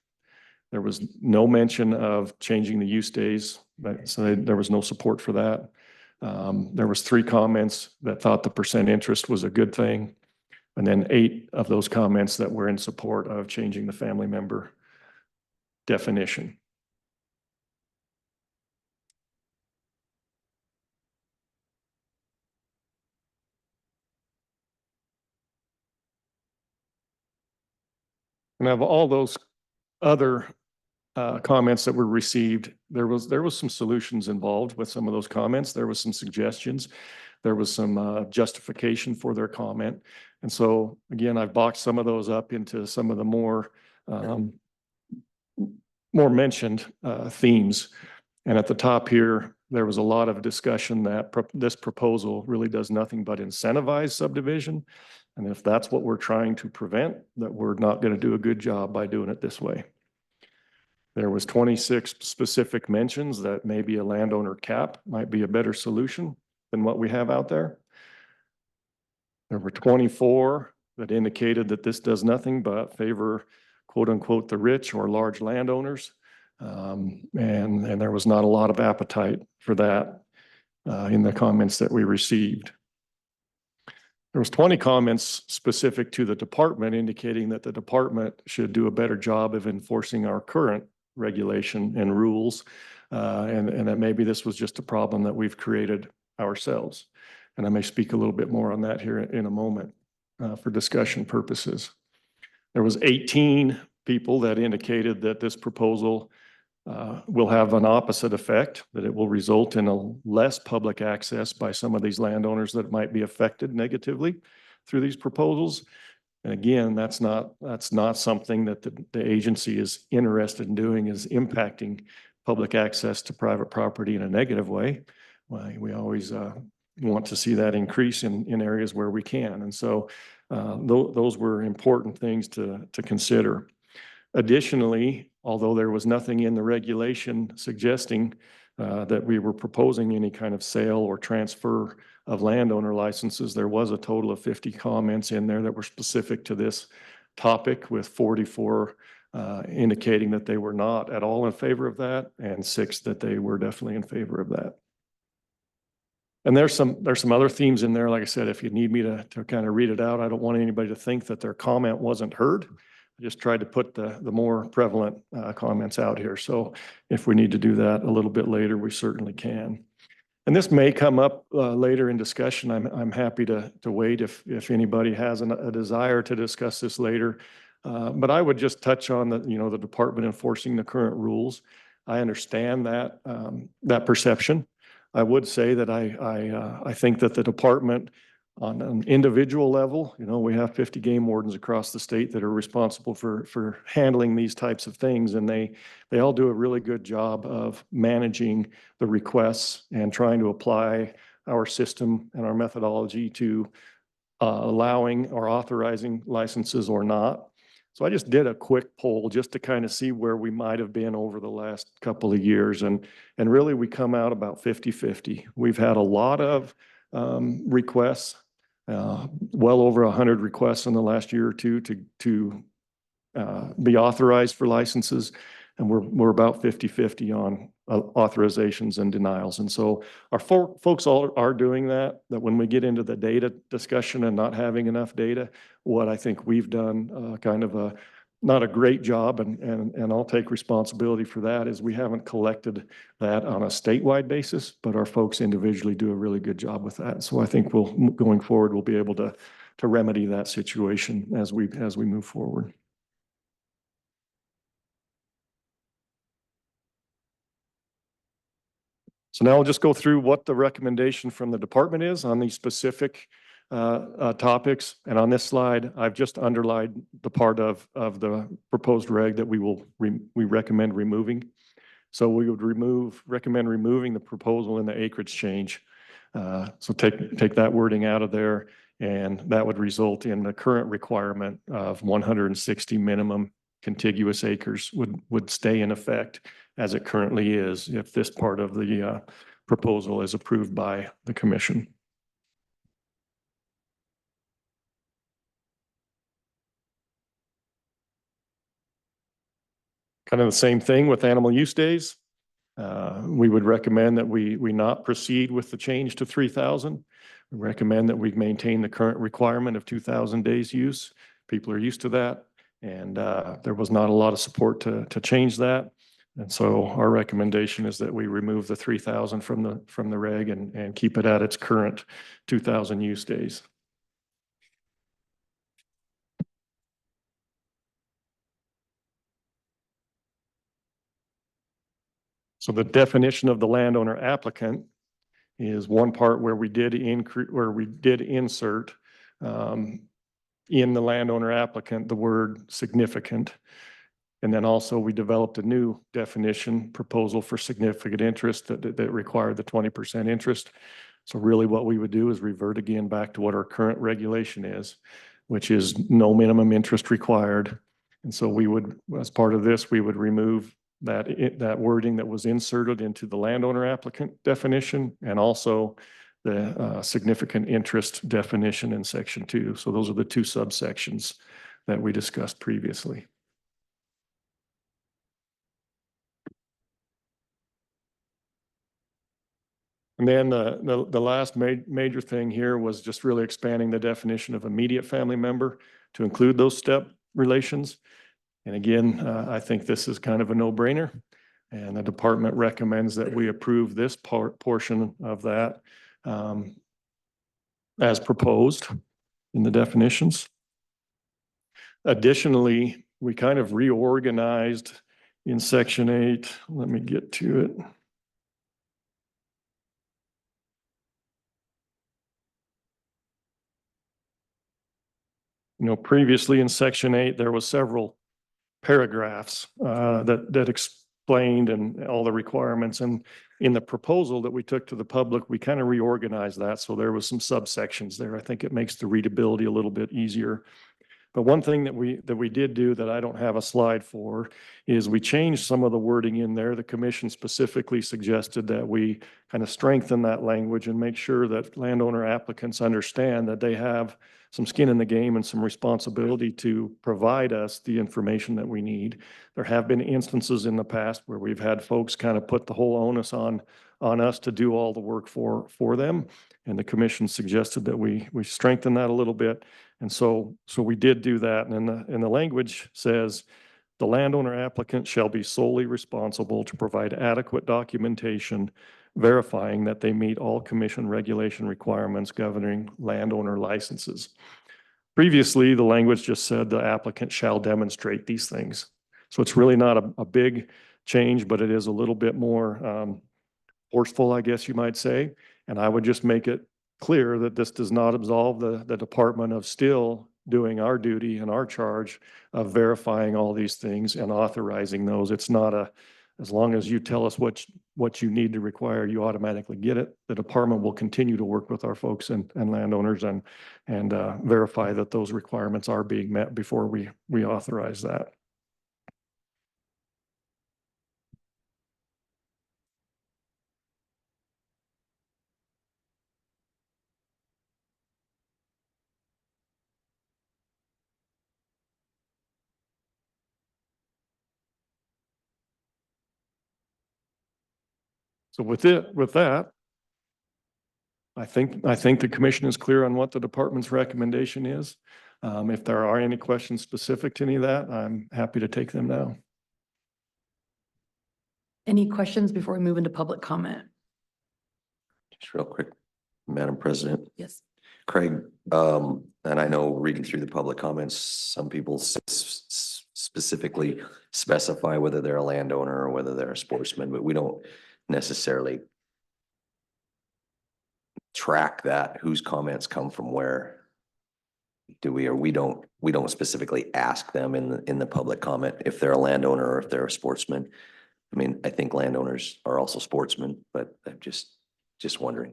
There was no mention of changing the use days, so there was no support for that. There was 3 comments that thought the percent interest was a good thing. And then 8 of those comments that were in support of changing the family member definition. And of all those other comments that were received, there was some solutions involved with some of those comments. There was some suggestions. There was some justification for their comment. And so again, I've boxed some of those up into some of the more mentioned themes. And at the top here, there was a lot of discussion that this proposal really does nothing but incentivize subdivision. And if that's what we're trying to prevent, that we're not going to do a good job by doing it this way. There was 26 specific mentions that maybe a landowner cap might be a better solution than what we have out there. There were 24 that indicated that this does nothing but favor, quote unquote, the rich or large landowners. And there was not a lot of appetite for that in the comments that we received. There was 20 comments specific to the department indicating that the department should do a better job of enforcing our current regulation and rules, and that maybe this was just a problem that we've created ourselves. And I may speak a little bit more on that here in a moment for discussion purposes. There was 18 people that indicated that this proposal will have an opposite effect, that it will result in a less public access by some of these landowners that might be affected negatively through these proposals. And again, that's not something that the agency is interested in doing, is impacting public access to private property in a negative way. We always want to see that increase in areas where we can. And so those were important things to consider. Additionally, although there was nothing in the regulation suggesting that we were proposing any kind of sale or transfer of landowner licenses, there was a total of 50 comments in there that were specific to this topic, with 44 indicating that they were not at all in favor of that, and 6 that they were definitely in favor of that. And there's some other themes in there. Like I said, if you need me to kind of read it out, I don't want anybody to think that their comment wasn't heard. I just tried to put the more prevalent comments out here. So if we need to do that a little bit later, we certainly can. And this may come up later in discussion. I'm happy to wait if anybody has a desire to discuss this later. But I would just touch on the department enforcing the current rules. I understand that that perception. I would say that I think that the department, on an individual level, we have 50 game wardens across the state that are responsible for handling these types of things, and they all do a really good job of managing the requests and trying to apply our system and our methodology to allowing or authorizing licenses or not. So I just did a quick poll just to kind of see where we might have been over the last couple of years, and really we come out about 50-50. We've had a lot of requests. Well over 100 requests in the last year or two to be authorized for licenses, and we're about 50-50 on authorizations and denials. And so our folks all are doing that when we get into the data discussion and not having enough data, what I think we've done kind of not a great job, and I'll take responsibility for that, is we haven't collected that on a statewide basis, but our folks individually do a really good job with that. So I think going forward, we'll be able to remedy that situation as we move forward. So now I'll just go through what the recommendation from the department is on these specific topics. And on this slide, I've just underlined the part of the proposed reg that we recommend removing. So we would recommend removing the proposal in the acreage change. So take that wording out of there, and that would result in the current requirement of 160 minimum contiguous acres would stay in effect as it currently is if this part of the proposal as approved by the commission. Kind of the same thing with animal use days. We would recommend that we not proceed with the change to 3,000. We recommend that we maintain the current requirement of 2,000 days use. People are used to that, and there was not a lot of support to change that. And so our recommendation is that we remove the 3,000 from the reg and keep it at its current 2,000 use days. So the definition of the landowner applicant is one part where we did insert in the landowner applicant the word significant. And then also we developed a new definition proposal for significant interest that required the 20% interest. So really what we would do is revert again back to what our current regulation is, which is no minimum interest required. And so we would, as part of this, we would remove that wording that was inserted into the landowner applicant definition, and also the significant interest definition in section 2. So those are the two subsections that we discussed previously. And then the last major thing here was just really expanding the definition of immediate family member to include those step relations. And again, I think this is kind of a no-brainer, and the department recommends that we approve this portion of that as proposed in the definitions. Additionally, we kind of reorganized in section 8. Let me get to it. You know, previously in section 8, there was several paragraphs that explained and all the requirements. And in the proposal that we took to the public, we kind of reorganized that. So there was some subsections there. I think it makes the readability a little bit easier. But one thing that we did do that I don't have a slide for is we changed some of the wording in there. The commission specifically suggested that we kind of strengthen that language and make sure that landowner applicants understand that they have some skin in the game and some responsibility to provide us the information that we need. There have been instances in the past where we've had folks kind of put the whole onus on us to do all the work for them. And the commission suggested that we strengthen that a little bit. And so we did do that. And the language says, the landowner applicant shall be solely responsible to provide adequate documentation verifying that they meet all commission regulation requirements governing landowner licenses. Previously, the language just said the applicant shall demonstrate these things. So it's really not a big change, but it is a little bit more forceful, I guess you might say. And I would just make it clear that this does not absolve the department of still doing our duty and our charge of verifying all these things and authorizing those. It's not as long as you tell us what you need to require, you automatically get it. The department will continue to work with our folks and landowners and verify that those requirements are being met before we authorize that. So with that, I think the commission is clear on what the department's recommendation is. If there are any questions specific to any of that, I'm happy to take them now. Any questions before we move into public comment? Just real quick, Madam President. Yes. Craig, and I know reading through the public comments, some people specifically specify whether they're a landowner or whether they're a sportsman, but we don't necessarily track that, whose comments come from where. Do we, or we don't specifically ask them in the public comment if they're a landowner or if they're a sportsman. I mean, I think landowners are also sportsmen, but I'm just wondering.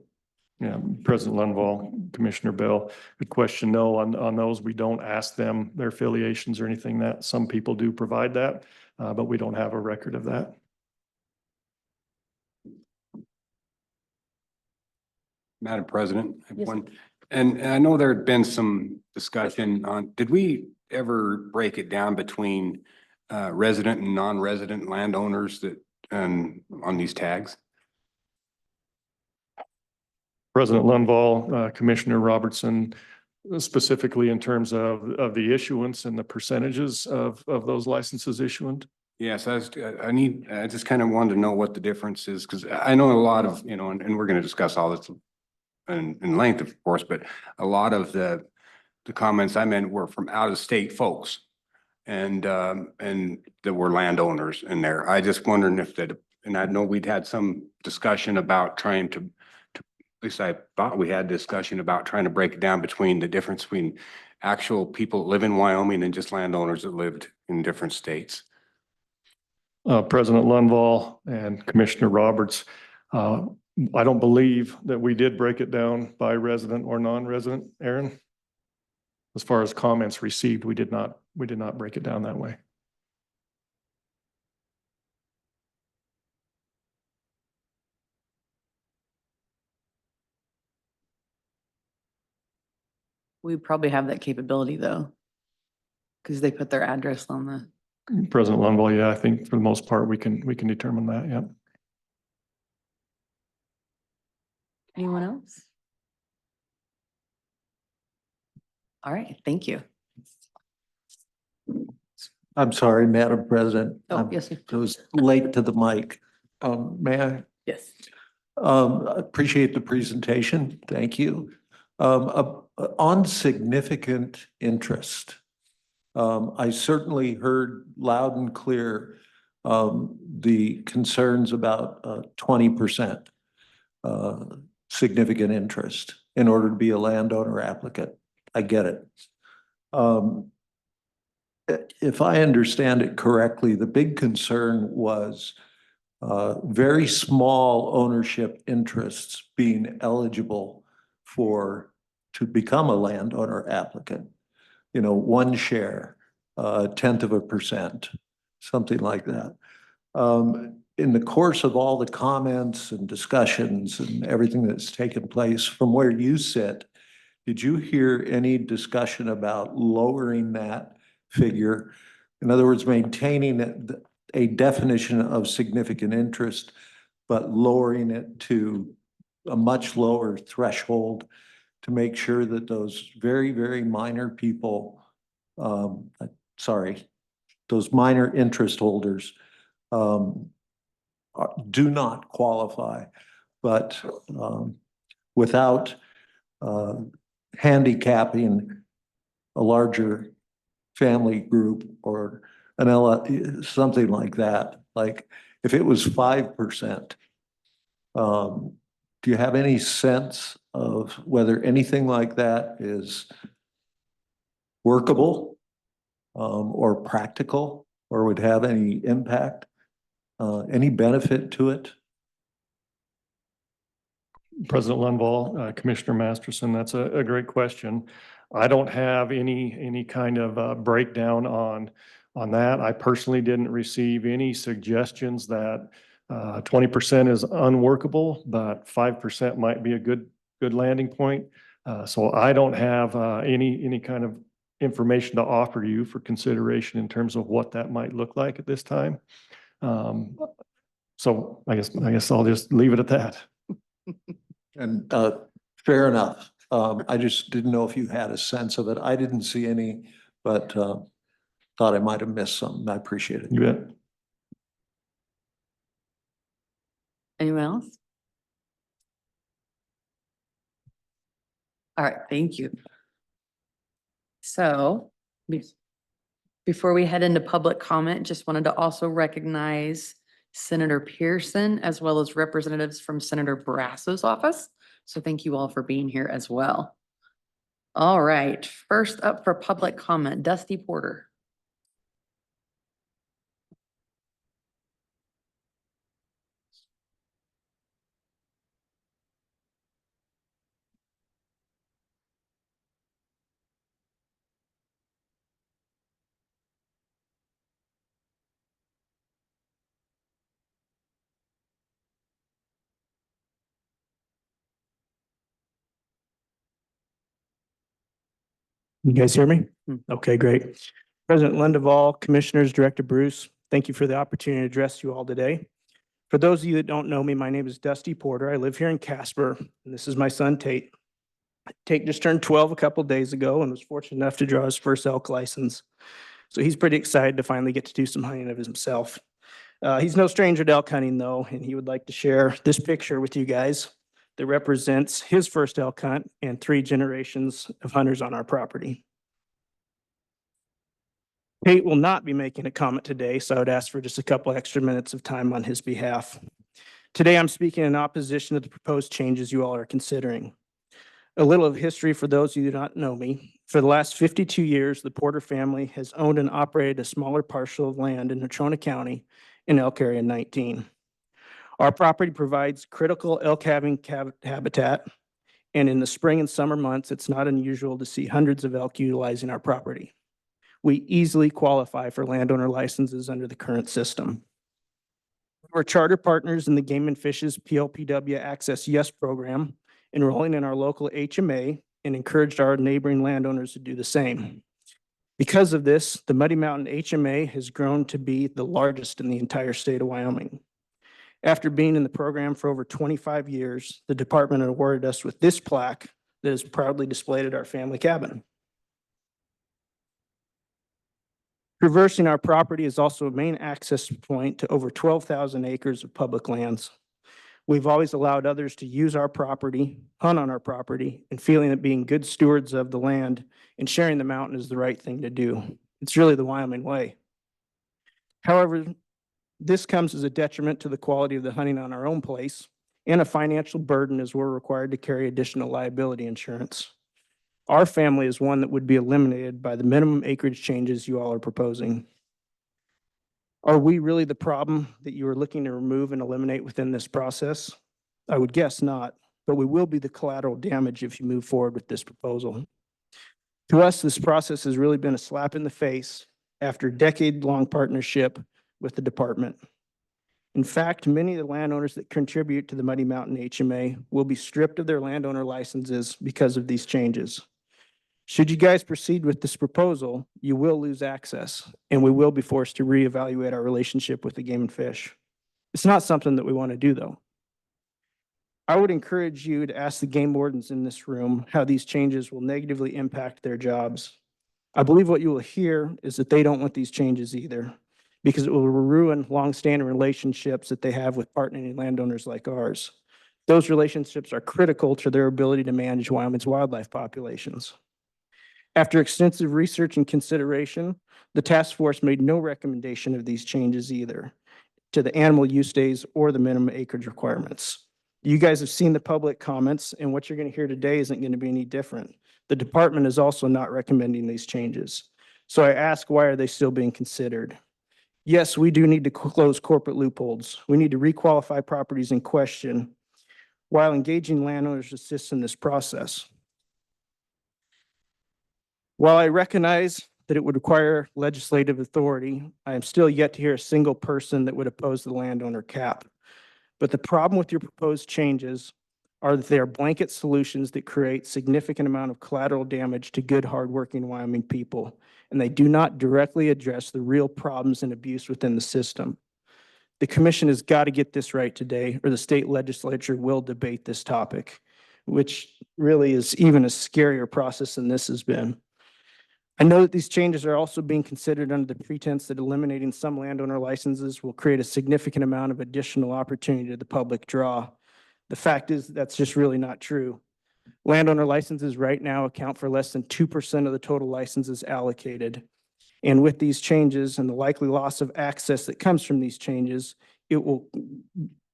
Yeah, President Lundvall, Commissioner Bell, good question. No, on those, we don't ask them their affiliations or anything. That some people do provide that, but we don't have a record of that. Madam President, I have Yes. one, and I know there had been some discussion on, did we ever break it down between resident and non-resident landowners that, on these tags? President Lundvall, Commissioner Robertson, specifically in terms of the issuance and the percentages of those licenses issuant. Yes, I just kind of wanted to know what the difference is, because I know a lot of, and we're going to discuss all this in length, of course, but a lot of the comments I meant were from out of state folks and that were landowners in there. I just wondering if that, and I know we'd had some discussion about trying to, at least I thought we had discussion about trying to break it down between the difference between actual people that live in Wyoming and just landowners that lived in different states. President Lundvall and Commissioner Roberts, I don't believe that we did break it down by resident or non-resident, Aaron. As far as comments received, we did not break it down that way. We probably have that capability though. Because they put their address on the, President Lundvall, yeah, I think for the most part, we can determine that, yeah. anyone else? All right, thank you. I'm sorry, Madam President. Oh, yes, sir. I was late to the mic. May I? Yes. Appreciate the presentation. Thank you. On significant interest, I certainly heard loud and clear the concerns about 20% significant interest in order to be a landowner applicant. I get it. If I understand it correctly, the big concern was very small ownership interests being eligible to become a landowner applicant. One share, 1/10%, something like that. In the course of all the comments and discussions and everything that's taken place from where you sit, did you hear any discussion about lowering that figure? In other words, maintaining a definition of significant interest, but lowering it to a much lower threshold to make sure that those very, very minor people, those minor interest holders do not qualify, but without handicapping a larger family group or something like that. Like if it was 5%, do you have any sense of whether anything like that is workable or practical or would have any impact, any benefit to it? President Lundvall, Commissioner Masterson, that's a great question. I don't have any kind of breakdown on that. I personally didn't receive any suggestions that 20% is unworkable, but 5% might be a good landing point. So I don't have any kind of information to offer you for consideration in terms of what that might look like at this time. So I guess I'll just leave it at that. And fair enough. I just didn't know if you had a sense of it. I didn't see any, but thought I might have missed something. I appreciate it. You bet. Anyone else? All right, thank you. So before we head into public comment, just wanted to also recognize Senator Pearson as well as representatives from Senator Barrasso's office. So thank you all for being here as well. All right, first up for public comment, Dusty Porter. You guys hear me? Hmm. Okay, great. President Lindaval, Commissioners, Director Bruce, thank you for the opportunity to address you all today. For those of you that don't know me, my name is Dusty Porter. I live here in Casper, and this is my son Tate. Tate just turned 12 a couple days ago and was fortunate enough to draw his first elk license. So he's pretty excited to finally get to do some hunting of himself. He's no stranger to elk hunting though, and he would like to share this picture with you guys that represents his first elk hunt and 3 generations of hunters on our property. Tate will not be making a comment today, so I would ask for just a couple extra minutes of time on his behalf. Today, I'm speaking in opposition to the proposed changes you all are considering. A little of history for those of you who do not know me. For the last 52 years, the Porter family has owned and operated a smaller parcel of land in Natrona County in Elk Area 19. Our property provides critical elk having habitat, and in the spring and summer months, it's not unusual to see hundreds of elk utilizing our property. We easily qualify for landowner licenses under the current system. We're charter partners in the Game and Fish's PLPW Access Yes program, enrolling in our local HMA, and encouraged our neighboring landowners to do the same. Because of this, the Muddy Mountain HMA has grown to be the largest in the entire state of Wyoming. After being in the program for over 25 years, the department awarded us with this plaque that is proudly displayed at our family cabin. Traversing our property is also a main access point to over 12,000 acres of public lands. We've always allowed others to use our property, hunt on our property, and feeling that being good stewards of the land and sharing the mountain is the right thing to do. It's really the Wyoming way. However, this comes as a detriment to the quality of the hunting on our own place and a financial burden as we're required to carry additional liability insurance. Our family is one that would be eliminated by the minimum acreage changes you all are proposing. Are we really the problem that you are looking to remove and eliminate within this process? I would guess not, but we will be the collateral damage if you move forward with this proposal. To us, this process has really been a slap in the face after decade-long partnership with the department. In fact, many of the landowners that contribute to the Muddy Mountain HMA will be stripped of their landowner licenses because of these changes. Should you guys proceed with this proposal, you will lose access, and we will be forced to reevaluate our relationship with the Game and Fish. It's not something that we want to do, though. I would encourage you to ask the game wardens in this room how these changes will negatively impact their jobs. I believe what you will hear is that they don't want these changes either, because it will ruin longstanding relationships that they have with partnering landowners like ours. Those relationships are critical to their ability to manage Wyoming's wildlife populations. After extensive research and consideration, the task force made no recommendation of these changes either to the animal use days or the minimum acreage requirements. You guys have seen the public comments, and what you're going to hear today isn't going to be any different. The department is also not recommending these changes. So I ask, why are they still being considered? Yes, we do need to close corporate loopholes. We need to requalify properties in question while engaging landowners to assist in this process. While I recognize that it would require legislative authority, I am still yet to hear a single person that would oppose the landowner cap. But the problem with your proposed changes are that they are blanket solutions that create significant amount of collateral damage to good, hardworking Wyoming people, and they do not directly address the real problems and abuse within the system. The commission has got to get this right today, or the state legislature will debate this topic, which really is even a scarier process than this has been. I know that these changes are also being considered under the pretense that eliminating some landowner licenses will create a significant amount of additional opportunity to the public draw. The fact is that's just really not true. Landowner licenses right now account for less than 2% of the total licenses allocated. And with these changes and the likely loss of access that comes from these changes, it will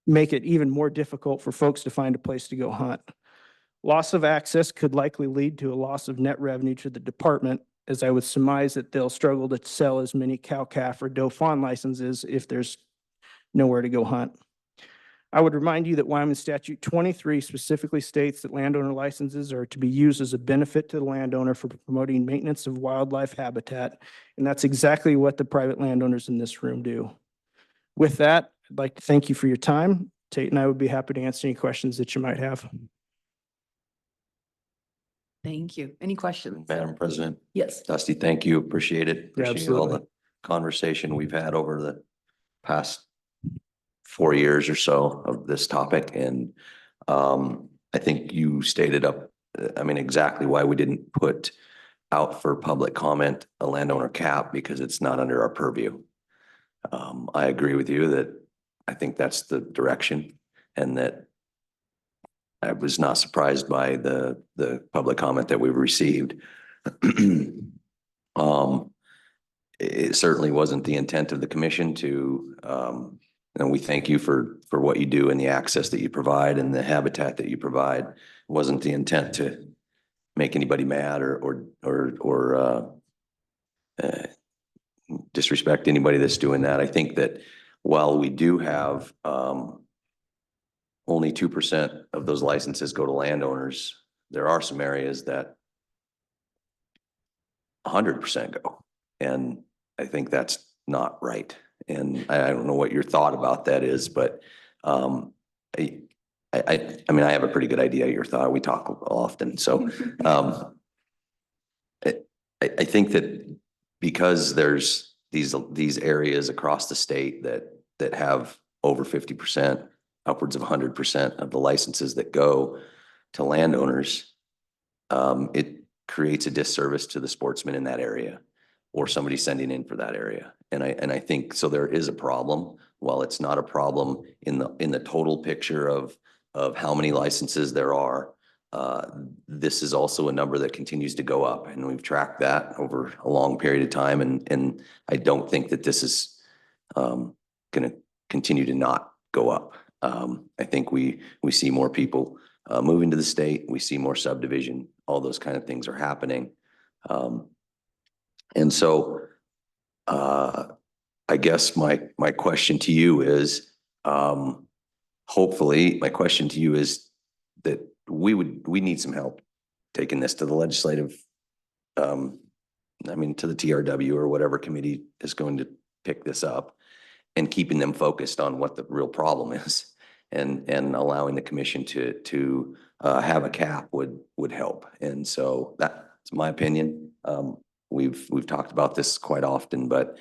make it even more difficult for folks to find a place to go hunt. Loss of access could likely lead to a loss of net revenue to the department, as I would surmise that they'll struggle to sell as many cow calf or doe fawn licenses if there's nowhere to go hunt. I would remind you that Wyoming Statute 23 specifically states that landowner licenses are to be used as a benefit to the landowner for promoting maintenance of wildlife habitat, and that's exactly what the private landowners in this room do. With that, I'd like to thank you for your time. Tate and I would be happy to answer any questions that you might have. Thank you. Any questions? Madam President, Yes. Dusty, thank you. Appreciate it. Appreciate all absolutely. the conversation we've had over the past 4 years or so of this topic. And I think you stated exactly why we didn't put out for public comment a landowner cap, because it's not under our purview. I agree with you that I think that's the direction, and that I was not surprised by the public comment that we received. It certainly wasn't the intent of the commission to, and we thank you for what you do and the access that you provide and the habitat that you provide. It wasn't the intent to make anybody mad or disrespect anybody that's doing that. I think that while we do have only 2% of those licenses go to landowners, there are some areas that 100% go. And I think that's not right. And I don't know what your thought about that is, but I have a pretty good idea of your thought. We talk often. So I think that because there's these areas across the state that have over 50%, upwards of 100% of the licenses that go to landowners, it creates a disservice to the sportsmen in that area, or somebody sending in for that area. And I think so there is a problem. While it's not a problem in the total picture of how many licenses there are, this is also a number that continues to go up, and we've tracked that over a long period of time. And I don't think that this is going to continue to not go up. I think we see more people moving to the state. We see more subdivision. All those kind of things are happening. And so I guess my question to you is, hopefully my question to you is that we need some help taking this to the legislative, to the TRW or whatever committee is going to pick this up, and keeping them focused on what the real problem is, and allowing the commission to have a cap would help. And so that's my opinion. We've talked about this quite often, but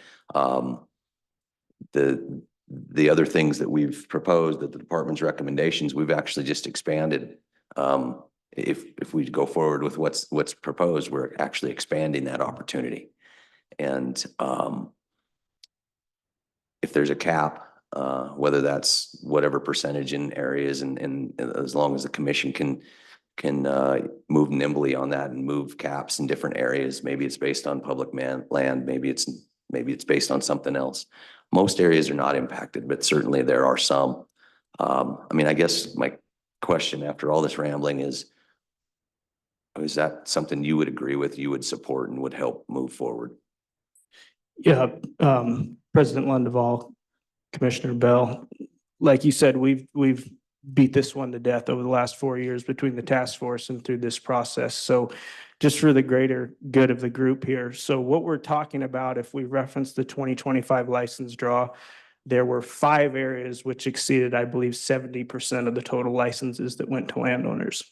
the other things that we've proposed, that the department's recommendations, we've actually just expanded. If we go forward with what's proposed, we're actually expanding that opportunity. And if there's a cap, whether that's whatever percentage in areas, and as long as the commission can move nimbly on that and move caps in different areas, maybe it's based on public land, maybe it's based on something else. Most areas are not impacted, but certainly there are some. I guess my question after all this rambling is that something you would agree with, you would support, and would help move forward? Yeah, President Lundeval, Commissioner Bell, like you said, we've beat this one to death over the last 4 years between the task force and through this process. So just for the greater good of the group here. So what we're talking about, if we reference the 2025 license draw, there were 5 areas which exceeded, I believe, 70% of the total licenses that went to landowners.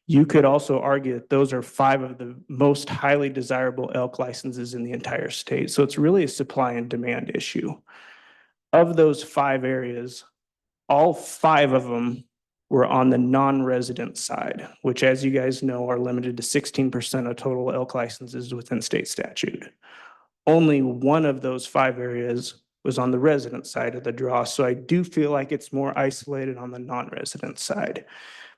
You could also argue that those are 5 of the most highly desirable elk licenses in the entire state. So it's really a supply and demand issue. Of those 5 areas, all 5 of them were on the non-resident side, which, as you guys know, are limited to 16% of total elk licenses within state statute. Only 1 of those 5 areas was on the resident side of the draw. So I do feel like it's more isolated on the non-resident side.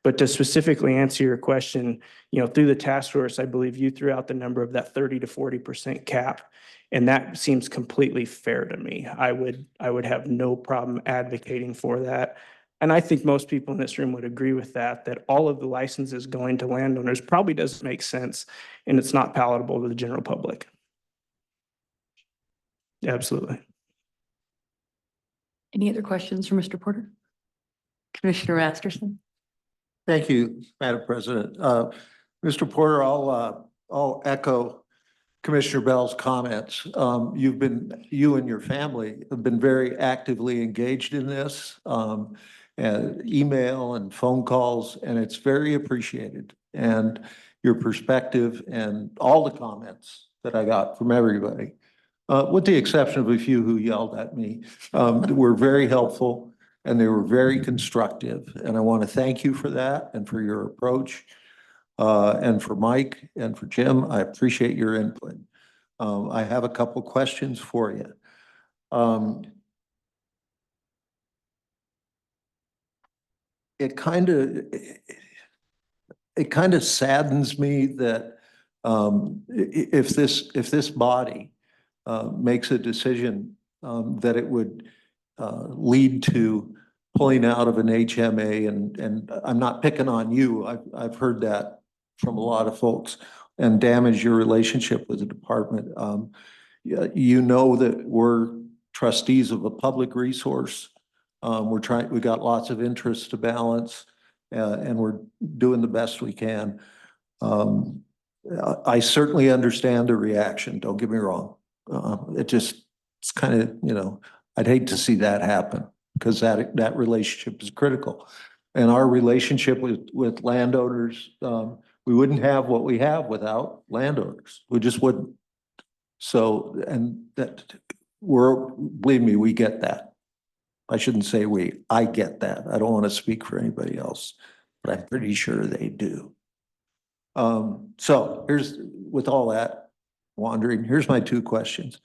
But to specifically answer your question, through the task force, I believe you threw out the number of that 30 to 40% cap. And that seems completely fair to me. I would have no problem advocating for that. And I think most people in this room would agree with that all of the licenses going to landowners probably doesn't make sense, and it's not palatable to the general public. Absolutely. Any other questions for Mr. Porter? Commissioner Masterson? Thank you, Madam President. Mr. Porter, I'll echo Commissioner Bell's comments. You and your family have been very actively engaged in this, and email and phone calls, and it's very appreciated. And your perspective and all the comments that I got from everybody, with the exception of a few who yelled at me, were very helpful and they were very constructive. And I want to thank you for that and for your approach. And for Mike and for Jim, I appreciate your input. I have a couple questions for you. It kind of saddens me that if this body makes a decision that it would lead to pulling out of an HMA, and I'm not picking on you. I've heard that from a lot of folks, and damage your relationship with the department. You know that we're trustees of a public resource. We got lots of interests to balance, and we're doing the best we can. I certainly understand the reaction, don't get me wrong. It's kind of, I'd hate to see that happen because that relationship is critical. And our relationship with landowners, we wouldn't have what we have without landowners. We just wouldn't. So, and believe me, we get that. I shouldn't say we, I get that. I don't want to speak for anybody else, but I'm pretty sure they do. So with all that wandering, here's my two questions.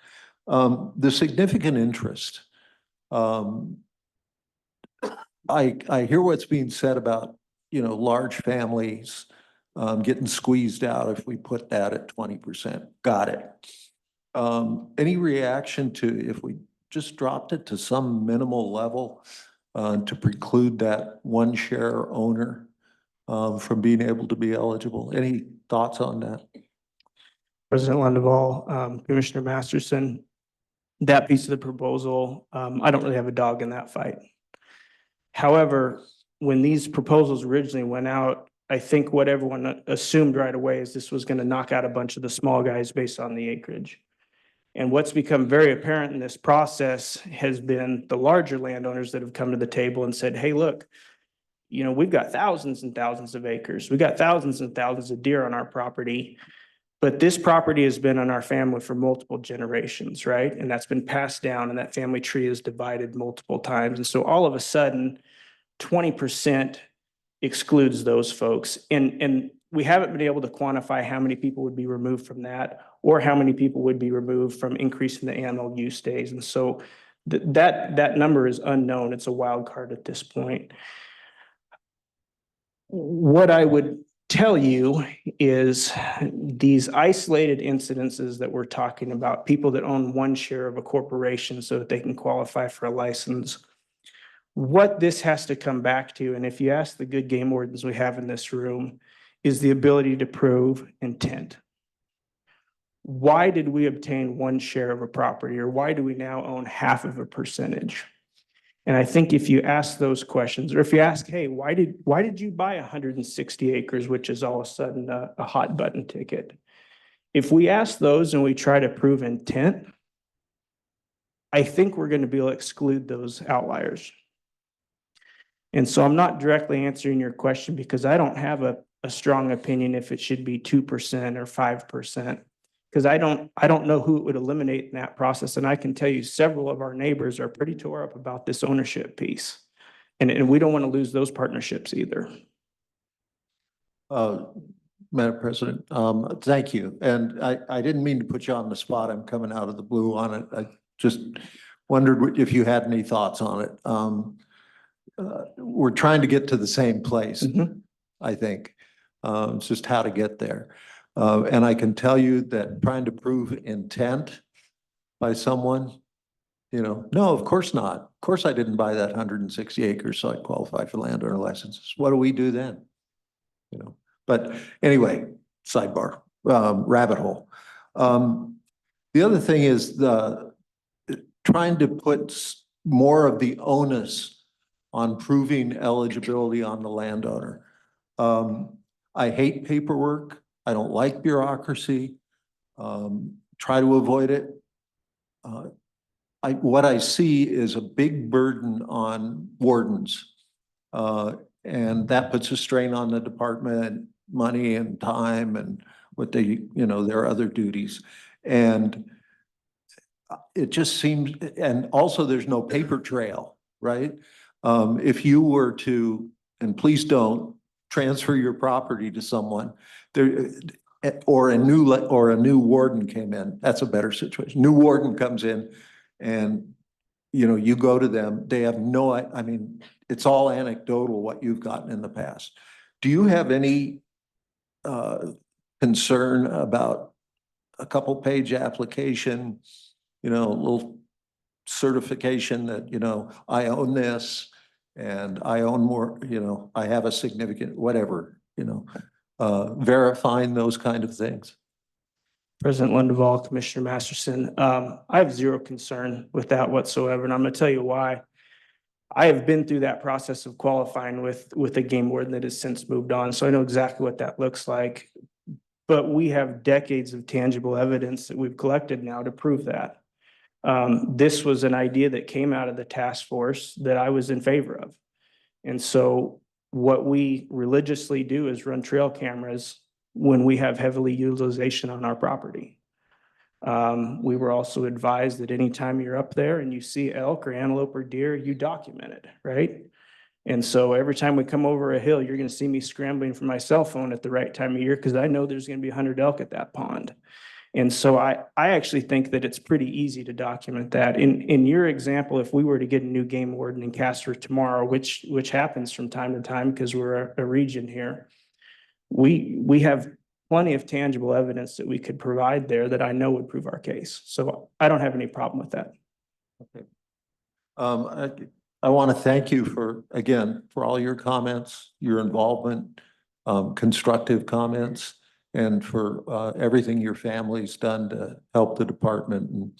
The significant interest. I hear what's being said about, large families getting squeezed out if we put that at 20%. Got it. Any reaction to if we just dropped it to some minimal level to preclude that one share owner from being able to be eligible? Any thoughts on that? President Lindahl, Commissioner Masterson, that piece of the proposal, I don't really have a dog in that fight. However, when these proposals originally went out, I think what everyone assumed right away is this was going to knock out a bunch of the small guys based on the acreage. And what's become very apparent in this process has been the larger landowners that have come to the table and said, hey, look, we've got thousands and thousands of acres. We got thousands and thousands of deer on our property. But this property has been on our family for multiple generations, right? And that's been passed down, and that family tree is divided multiple times. And so all of a sudden, 20% excludes those folks. And we haven't been able to quantify how many people would be removed from that or how many people would be removed from increasing the animal use days. And so that number is unknown. It's a wild card at this point. What I would tell you is these isolated incidences that we're talking about, people that own one share of a corporation so that they can qualify for a license. What this has to come back to, and if you ask the good game wardens we have in this room, is the ability to prove intent. Why did we obtain one share of a property, or why do we now own half of a percentage? And I think if you ask those questions, or if you ask, hey, why did you buy 160 acres, which is all of a sudden a hot button ticket? If we ask those and we try to prove intent, I think we're going to be able to exclude those outliers. And so I'm not directly answering your question because I don't have a strong opinion if it should be 2% or 5%. Because I don't know who it would eliminate in that process. And I can tell you several of our neighbors are pretty tore up about this ownership piece. And we don't want to lose those partnerships either. Madam President, thank you. And I didn't mean to put you on the spot. I'm coming out of the blue on it. I just wondered if you had any thoughts on it. We're trying to get to the same place, I think. It's just how to get there. And I can tell you that trying to prove intent by someone, no, of course not. Of course, I didn't buy that 160 acres, so I qualify for landowner licenses. What do we do then? But anyway, sidebar, rabbit hole. The other thing is trying to put more of the onus on proving eligibility on the landowner. I hate paperwork. I don't like bureaucracy. Try to avoid it. What I see is a big burden on wardens. And that puts a strain on the department. money and time and what they, you know, their other duties. And it just seems, and also there's no paper trail, right? If you were to, and please don't transfer your property to someone, there, or a new warden came in, that's a better situation. New warden comes in and, you know, you go to them, they have no, I mean, it's all anecdotal what you've gotten in the past. Do you have any concern about a couple page application, you know, a little certification that, you know, I own this and I own more, you know, I have a significant, whatever, you know, verifying those kind of things? President Lindahl, Commissioner Masterson, I have zero concern with that whatsoever, and I'm gonna tell you why. I have been through that process of qualifying with a game warden that has since moved on, so I know exactly what that looks like. But we have decades of tangible evidence that we've collected now to prove that. This was an idea that came out of the task force that I was in favor of. And so what we religiously do is run trail cameras when we have heavily utilization on our property. We were also advised that anytime you're up there and you see elk or antelope or deer, you document it, right? And so every time we come over a hill, you're gonna see me scrambling for my cell phone at the right time of year because I know there's gonna be 100 elk at that pond. And so I actually think that it's pretty easy to document that. In your example, if we were to get a new game warden in Casper tomorrow, which happens from time to time because we're a region here, we have plenty of tangible evidence that we could provide there that I know would prove our case. So I don't have any problem with that. Okay. I want to thank you for, again, for all your comments, your involvement, constructive comments, and for everything your family's done to help the department and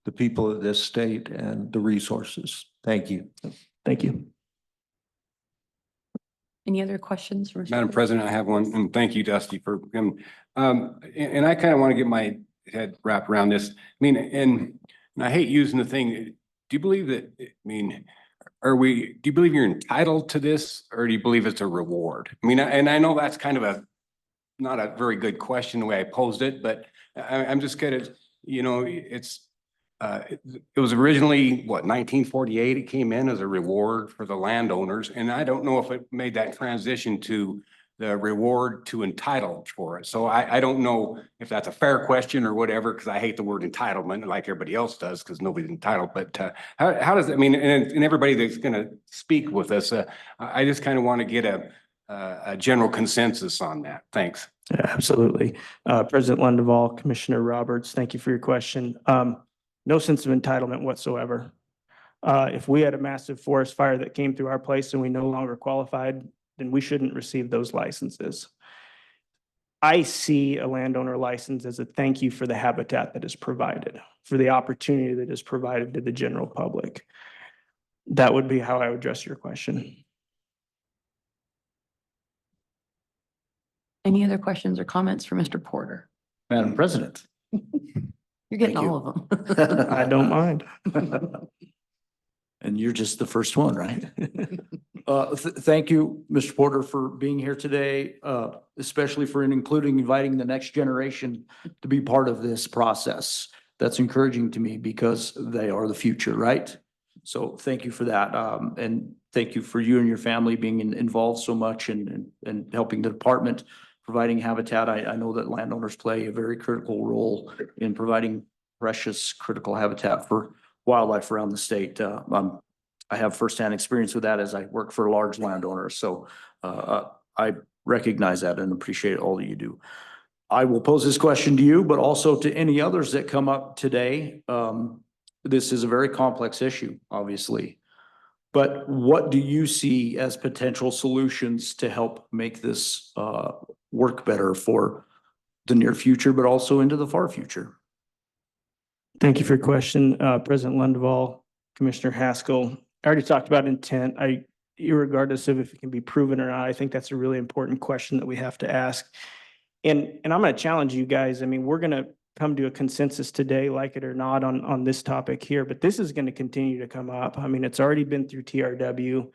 the people of this state and the resources. Thank you. Thank you. Any other questions? for Mr. Madam Porter? President, I have one, and thank you, Dusty, for, and I kind of want to get my head wrapped around this. I mean, and I hate using the thing, do you believe that, I mean, do you believe you're entitled to this, or do you believe it's a reward? I mean, and I know that's kind of not a very good question the way I posed it, but I'm just kind of, you know, it was originally, what, 1948, it came in as a reward for the landowners, and I don't know if it made that transition to the reward to entitled for it. So I don't know if that's a fair question or whatever, because I hate the word entitlement like everybody else does, because nobody's entitled. But how does it, I mean, and everybody that's gonna speak with us, I just kind of want to get a general consensus on that. Thanks. Yeah, absolutely. President Lindahl, Commissioner Roberts, thank you for your question. No sense of entitlement whatsoever. If we had a massive forest fire that came through our place and we no longer qualified, then we shouldn't receive those licenses. I see a landowner license as a thank you for the habitat that is provided, for the opportunity that is provided to the general public. That would be how I would address your question. Any other questions or comments for Mr. Porter? Madam President. You're getting Thank you. all of them. I don't mind. And you're just the first one, right? Thank you, Mr. Porter, for being here today, especially for inviting the next generation to be part of this process. That's encouraging to me because they are the future, right? So thank you for that. And thank you for you and your family being involved so much and helping the department providing habitat. I know that landowners play a very critical role in providing precious critical habitat for wildlife around the state. I have firsthand experience with that as I work for a large landowner. So I recognize that and appreciate all that you do. I will pose this question to you, but also to any others that come up today. This is a very complex issue, obviously. But what do you see as potential solutions to help make this work better for the near future, but also into the far future? Thank you for your question, President Lindahl, Commissioner Haskell. I already talked about intent. Irregardless of if it can be proven or not, I think that's a really important question that we have to ask. And I'm going to challenge you guys. I mean, we're going to come to a consensus today, like it or not, on this topic here, but this is going to continue to come up. I mean, it's already been through TRW.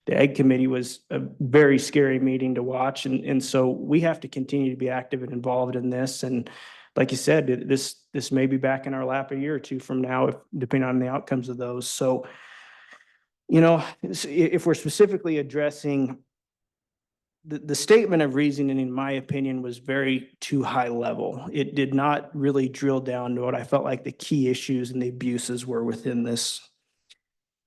The Ag Committee was a very scary meeting to watch. And so we have to continue to be active and involved in this. And like you said, this may be back in our lap a year or two from now, depending on the outcomes of those. So, you know, if we're specifically addressing the statement of reasoning, in my opinion, was very too high level. It did not really drill down to what I felt like the key issues and the abuses were within this.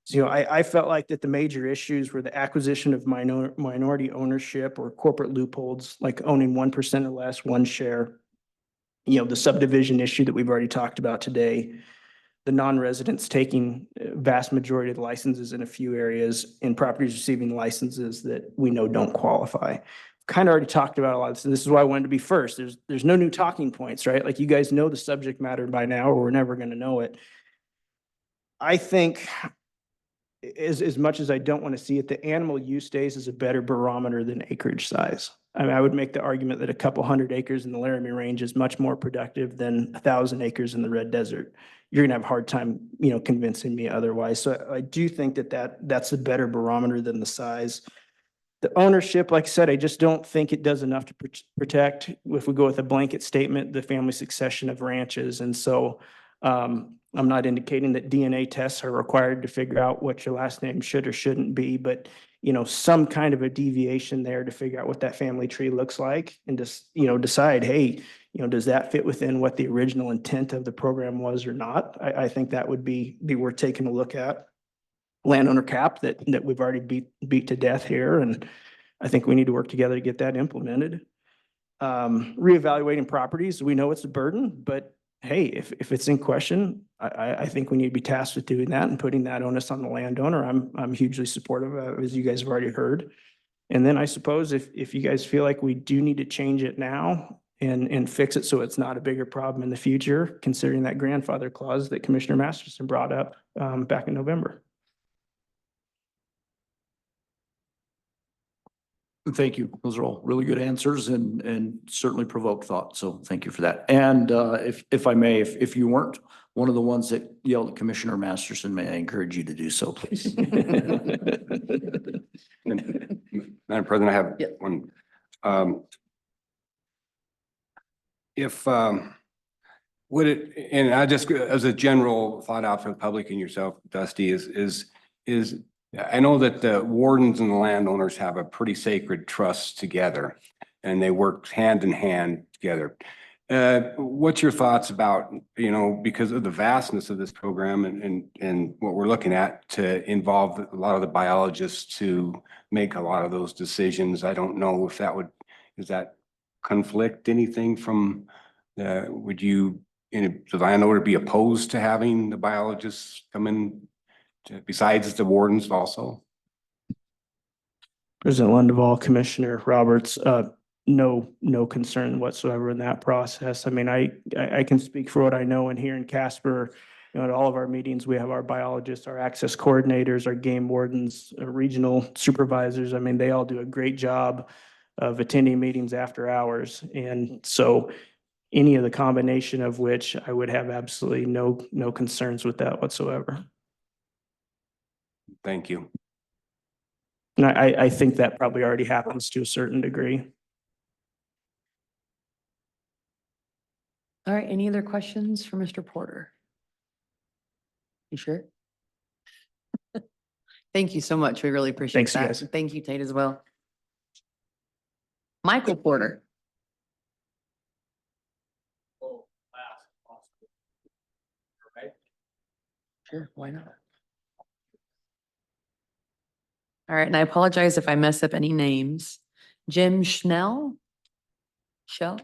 So, you know, I felt like that the major issues were the acquisition of minority ownership or corporate loopholes, like owning 1% or less, one share. You know, the subdivision issue that we've already talked about today, the non-residents taking vast majority of the licenses in a few areas, and properties receiving licenses that we know don't qualify. Kind of already talked about a lot of this, and this is why I wanted to be first. There's no new talking points, right? Like, you guys know the subject matter by now, or we're never going to know it. I think as much as I don't want to see it, the animal use days is a better barometer than acreage size. I mean, I would make the argument that a couple hundred acres in the Laramie Range is much more productive than 1,000 acres in the Red Desert. You're gonna have a hard time, you know, convincing me otherwise. So I do think that's a better barometer than the size. The ownership, like I said, I just don't think it does enough to protect, if we go with a blanket statement, the family succession of ranches. And so I'm not indicating that DNA tests are required to figure out what your last name should or shouldn't be, but, you know, some kind of a deviation there to figure out what that family tree looks like, and just, you know, decide, hey, you know, does that fit within what the original intent of the program was or not? I think that would be worth taking a look at. Landowner cap that we've already beat to death here, and I think we need to work together to get that implemented. Reevaluating properties, we know it's a burden, but hey, if it's in question, I think we need to be tasked with doing that and putting that onus on the landowner. I'm hugely supportive of, as you guys have already heard. And then I suppose if you guys feel like we do need to change it now and fix it so it's not a bigger problem in the future, considering that grandfather clause that Commissioner Masterson brought up back in November. Thank you. Those are all really good answers and certainly provoked thought. So thank you for that. And if I may, if you weren't one of the ones that yelled at Commissioner Masterson, may I encourage you to do so, please? Madam President, I have Yep. one. Would it, and I just, as a general thought out for the public and yourself, Dusty, is I know that the wardens and the landowners have a pretty sacred trust together, and they work hand in hand together. What's your thoughts about, you know, because of the vastness of this program and what we're looking at, to involve a lot of the biologists to make a lot of those decisions? I don't know if does that conflict anything from, would you, the landowner, be opposed to having the biologists come in besides the wardens also? President Lindeval, Commissioner Roberts, no concern whatsoever in that process. I mean, I can speak for what I know, and here in Casper, you know, at all of our meetings, we have our biologists, our access coordinators, our game wardens, regional supervisors. I mean, they all do a great job of attending meetings after hours. And so any of the combination of which, I would have absolutely no concerns with that whatsoever. Thank you. And I think that probably already happens to a certain degree. All right, any other questions for Mr. Porter? You sure? Thank you so much. We really appreciate Thanks, you that. guys. Thank you, Tate, as well. Michael Porter. Sure, why not? All right, and I apologize if I mess up any names. Jim Schnell? Shell?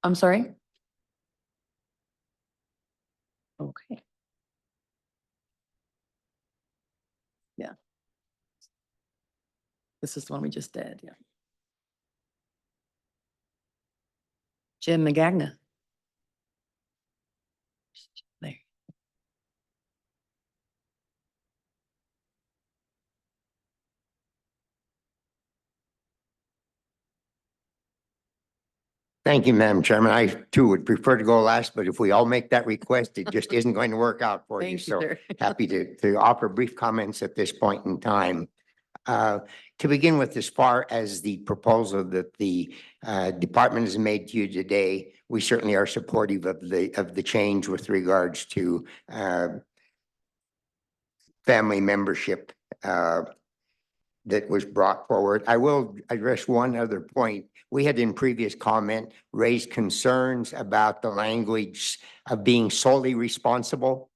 I'm sorry? Okay. Yeah. This is the one we just did, yeah. Jim Magagna. There. Thank you, Madam Chairman. I too would prefer to go last, but if we all make that request, it just isn't going to work out for you. Thank you, So sir. happy to offer brief comments at this point in time. To begin with, as far as the proposal that the department has made to you today, we certainly are supportive of the change with regards to family membership that was brought forward. I will address one other point. We had in previous comment raised concerns about the language of being solely responsible.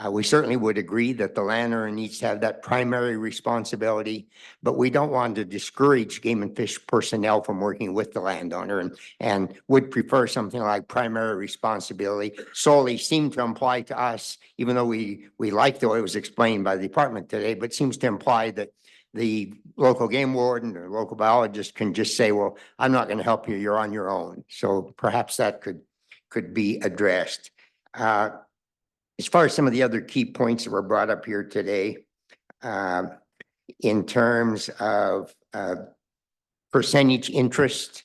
We certainly would agree that the landowner needs to have that primary responsibility, but we don't want to discourage game and fish personnel from working with the landowner and would prefer something like primary responsibility. Solely seemed to imply to us, even though we like the way it was explained by the department today, but seems to imply that the local game warden or local biologist can just say, well, I'm not going to help you, you're on your own. So perhaps that could be addressed. As far as some of the other key points that were brought up here today, in terms of percentage interest,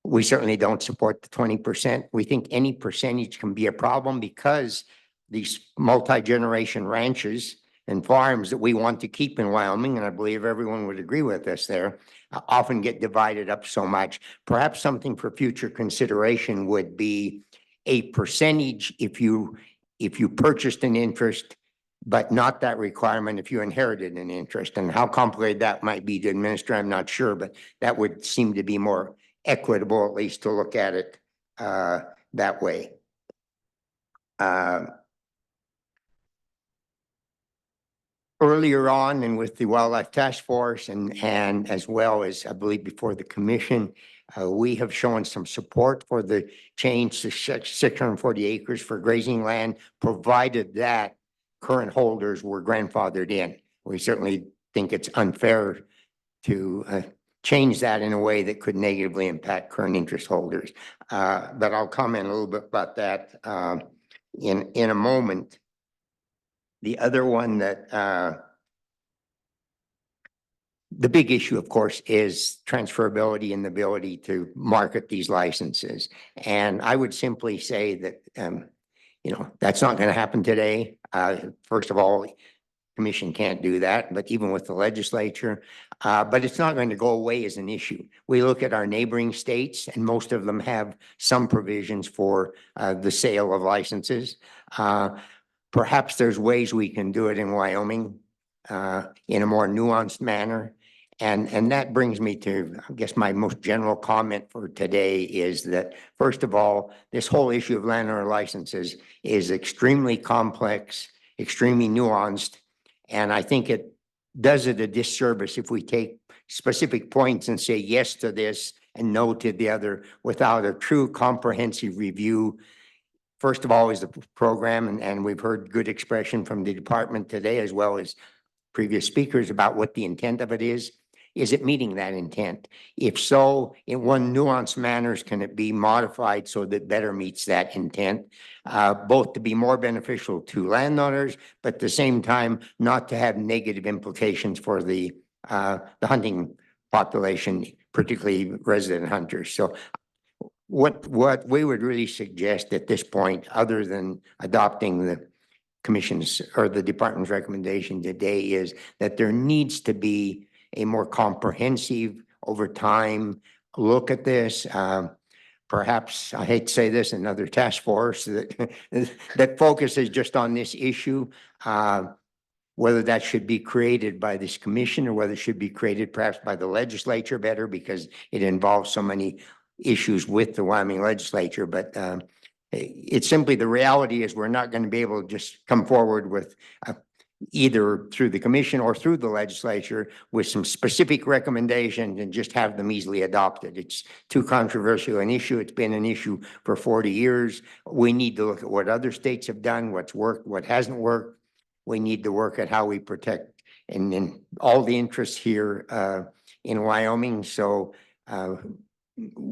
we certainly don't support the 20%. We think any percentage can be a problem because these multi-generation ranches and farms that we want to keep in Wyoming, and I believe everyone would agree with us there, often get divided up so much. Perhaps something for future consideration would be a percentage if you purchased an interest, but not that requirement if you inherited an interest. And how complicated that might be to administer, I'm not sure, but that would seem to be more equitable, at least to look at it that way. Earlier on and with the Wildlife Task Force and as well as I believe before the commission, we have shown some support for the change to 640 acres for grazing land, provided that current holders were grandfathered in. We certainly think it's unfair to change that in a way that could negatively impact current interest holders. But I'll comment a little bit about that in a moment. The other one that the big issue, of course, is transferability and the ability to market these licenses. And I would simply say that, that's not going to happen today. First of all, commission can't do that, but even with the legislature, but it's not going to go away as an issue. We look at our neighboring states and most of them have some provisions for the sale of licenses. Perhaps there's ways we can do it in Wyoming in a more nuanced manner. And that brings me to, I guess, my most general comment for today is that, first of all, this whole issue of landowner licenses is extremely complex, extremely nuanced. And I think it does it a disservice if we take specific points and say yes to this and no to the other without a true comprehensive review. First of all is the program, and we've heard good expression from the department today as well as previous speakers about what the intent of it is. Is it meeting that intent? If so, in one nuanced manners, can it be modified so that better meets that intent? Both to be more beneficial to landowners, but at the same time, not to have negative implications for the hunting population, particularly resident hunters. So what we would really suggest at this point, other than adopting the commission's or the department's recommendation today, is that there needs to be a more comprehensive over time look at this. Perhaps, I hate to say this, another task force that focuses just on this issue, whether that should be created by this commission or whether it should be created perhaps by the legislature better, because it involves so many issues with the Wyoming legislature. But it's simply the reality is we're not going to be able to just come forward with either through the commission or through the legislature with some specific recommendations and just have them easily adopted. It's too controversial an issue. It's been an issue for 40 years. We need to look at what other states have done, what's worked, what hasn't worked. We need to work at how we protect and all the interests here in Wyoming. So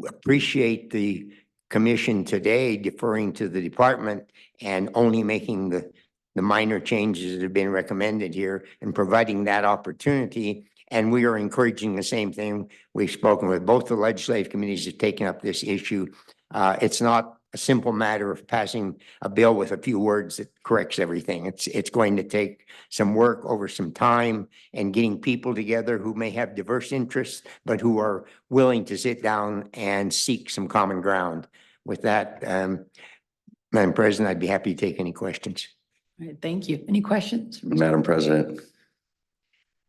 appreciate the commission today deferring to the department and only making the minor changes that have been recommended here and providing that opportunity. And we are encouraging the same thing. We've spoken with both the legislative committees that have taken up this issue. It's not a simple matter of passing a bill with a few words that corrects everything. It's going to take some work over some time and getting people together who may have diverse interests, but who are willing to sit down and seek some common ground. With that, Madam President, I'd be happy to take any questions. All right, thank you. Any questions? Madam President.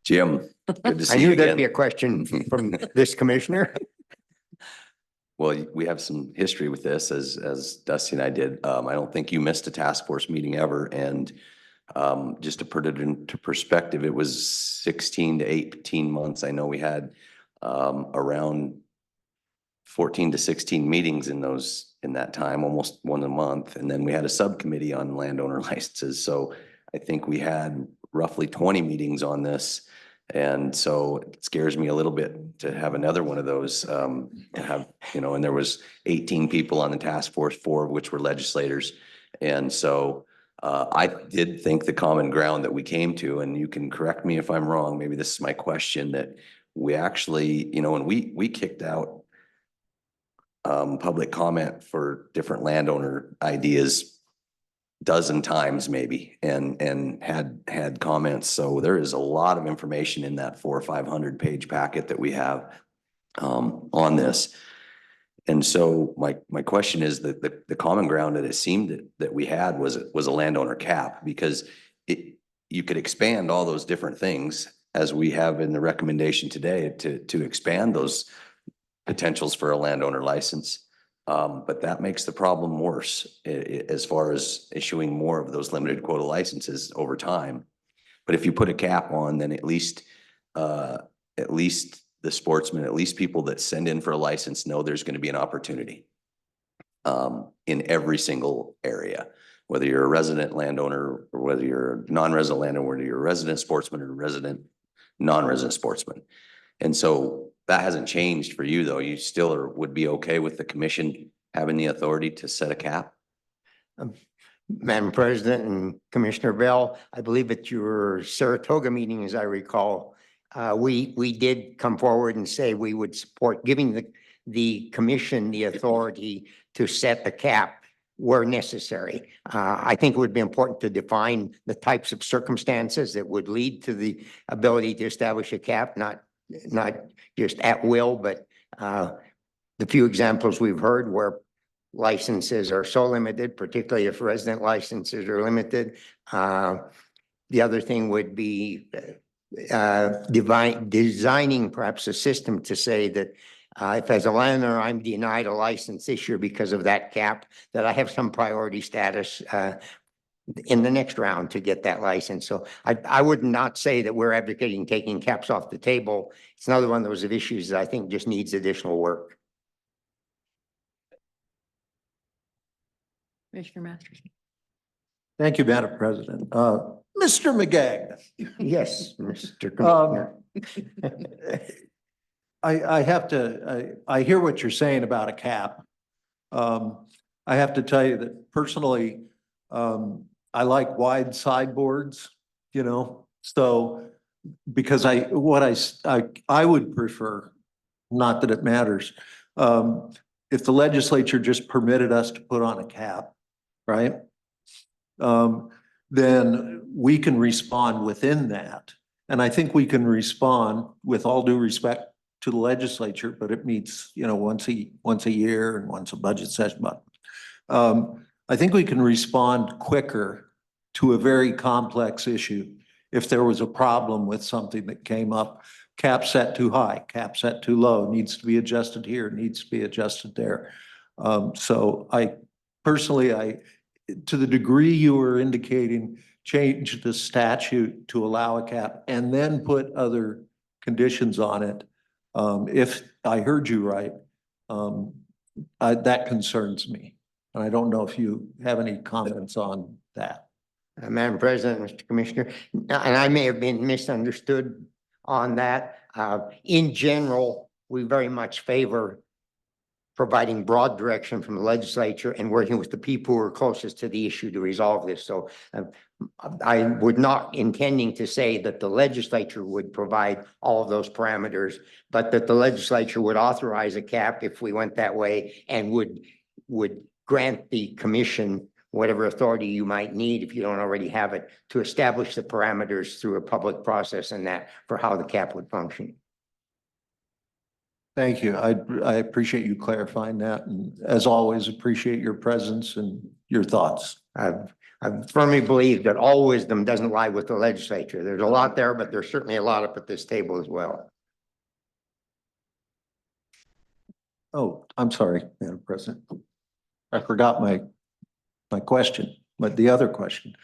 Jim, good to I see knew you there'd be a again. question from this commissioner. Well, we have some history with this as Dusty and I did. I don't think you missed a task force meeting ever. And just to put it into perspective, it was 16 to 18 months. I know we had around 14 to 16 meetings in that time, almost one a month. And then we had a subcommittee on landowner licenses. So I think we had roughly 20 meetings on this. And so it scares me a little bit to have another one of those, and there was 18 people on the task force, 4 of which were legislators. And so I did think the common ground that we came to, and you can correct me if I'm wrong, maybe this is my question, that we actually, and we kicked out public comment for different landowner ideas dozen times maybe, and had comments. So there is a lot of information in that 400 or 500 page packet that we have on this. And so my question is that the common ground that it seemed that we had was a landowner cap, because you could expand all those different things as we have in the recommendation today to expand those potentials for a landowner license. But that makes the problem worse as far as issuing more of those limited quota licenses over time. But if you put a cap on, then at least the sportsmen, at least people that send in for a license know there's going to be an opportunity in every single area, whether you're a resident landowner or whether you're a non-resident landowner, whether you're a resident sportsman or a resident non-resident sportsman. And so that hasn't changed for you, though. You still would be okay with the commission having the authority to set a cap? Madam President and Commissioner Bell, I believe at your Saratoga meeting, as I recall, we did come forward and say we would support giving the commission the authority to set the cap where necessary. I think it would be important to define the types of circumstances that would lead to the ability to establish a cap, not just at will, but the few examples we've heard where licenses are so limited, particularly if resident licenses are limited. The other thing would be designing perhaps a system to say that if as a landowner I'm denied a license this year because of that cap, that I have some priority status in the next round to get that license. So I would not say that we're advocating taking caps off the table. It's another one of those issues that I think just needs additional work. Commissioner Masters. Thank you, Madam President. Mr. McGagn. Yes, Mr. Commissioner. I have to, I hear what you're saying about a cap. I have to tell you that personally, I like wide sideboards, so because I would prefer, not that it matters, if the legislature just permitted us to put on a cap, right? Then we can respond within that. And I think we can respond with all due respect to the legislature, but it meets, once a year and once a budget session. But I think we can respond quicker to a very complex issue if there was a problem with something that came up. Cap set too high, cap set too low, needs to be adjusted here, needs to be adjusted there. So I personally, to the degree you were indicating, change the statute to allow a cap and then put other conditions on it. If I heard you right, that concerns me. And I don't know if you have any comments on that. Madam President, Mr. Commissioner, and I may have been misunderstood on that. In general, we very much favor providing broad direction from the legislature and working with the people who are closest to the issue to resolve this. So I would not intending to say that the legislature would provide all of those parameters, but that the legislature would authorize a cap if we went that way and would grant the commission whatever authority you might need, if you don't already have it, to establish the parameters through a public process and that for how the cap would function. Thank you. I appreciate you clarifying that, and as always, appreciate your presence and your thoughts. I firmly believe that all wisdom doesn't lie with the legislature. There's a lot there, but there's certainly a lot up at this table as well. Oh, I'm sorry, Madam President. I forgot my question, but the other question.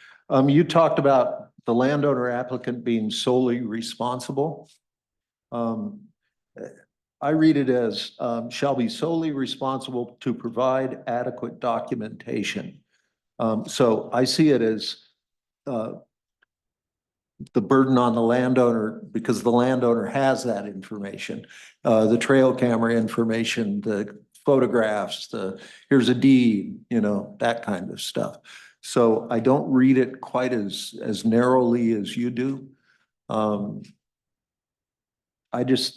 You talked about the landowner applicant being solely responsible. I read it as shall be solely responsible to provide adequate documentation. So I see it as the burden on the landowner because the landowner has that information, the trail camera information, the photographs, here's a deed, that kind of stuff. So I don't read it quite as narrowly as you do. I just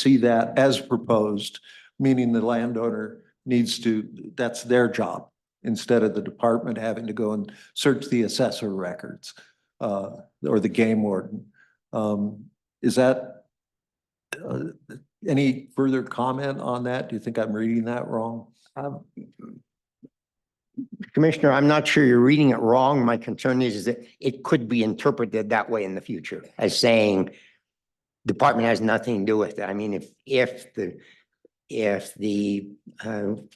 see that as proposed, meaning the landowner needs to, that's their job instead of the department having to go and search the assessor records or the game warden. Is that any further comment on that? Do you think I'm reading that wrong? Commissioner, I'm not sure you're reading it wrong. My concern is that it could be interpreted that way in the future as saying department has nothing to do with it. I mean, if the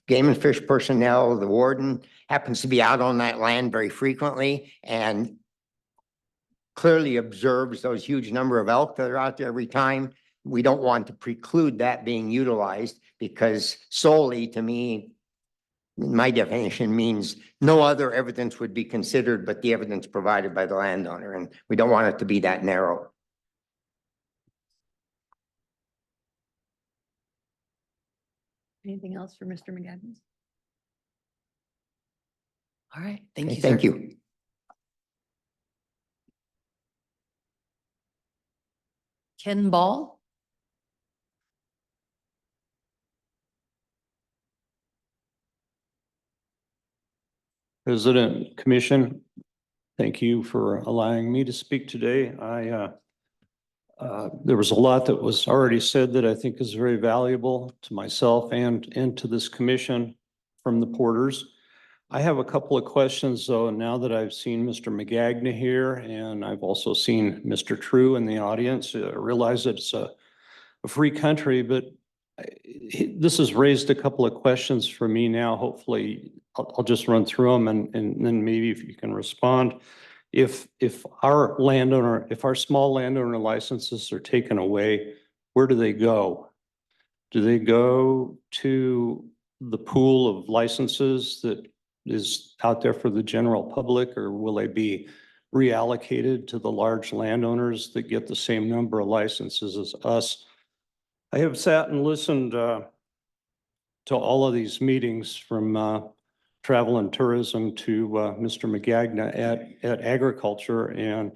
game and fish personnel, the warden happens to be out on that land very frequently and clearly observes those huge number of elk that are out there every time, we don't want to preclude that being utilized because solely to me, my definition means no other evidence would be considered but the evidence provided by the landowner, and we don't want it to be that narrow. Anything else for Mr. McGagnon? All right, thank you, sir. Thank you. Ken Ball? President, Commission, thank you for allowing me to speak today. There was a lot that was already said that I think is very valuable to myself and to this commission from the porters. I have a couple of questions though, now that I've seen Mr. McGagnon here and I've also seen Mr. True in the audience. I realize it's a free country, but this has raised a couple of questions for me now. Hopefully I'll just run through them and then maybe if you can respond. If our small landowner licenses are taken away, where do they go? Do they go to the pool of licenses that is out there for the general public, or will they be reallocated to the large landowners that get the same number of licenses as us? I have sat and listened to all of these meetings from travel and tourism to Mr. McGagnon at agriculture. And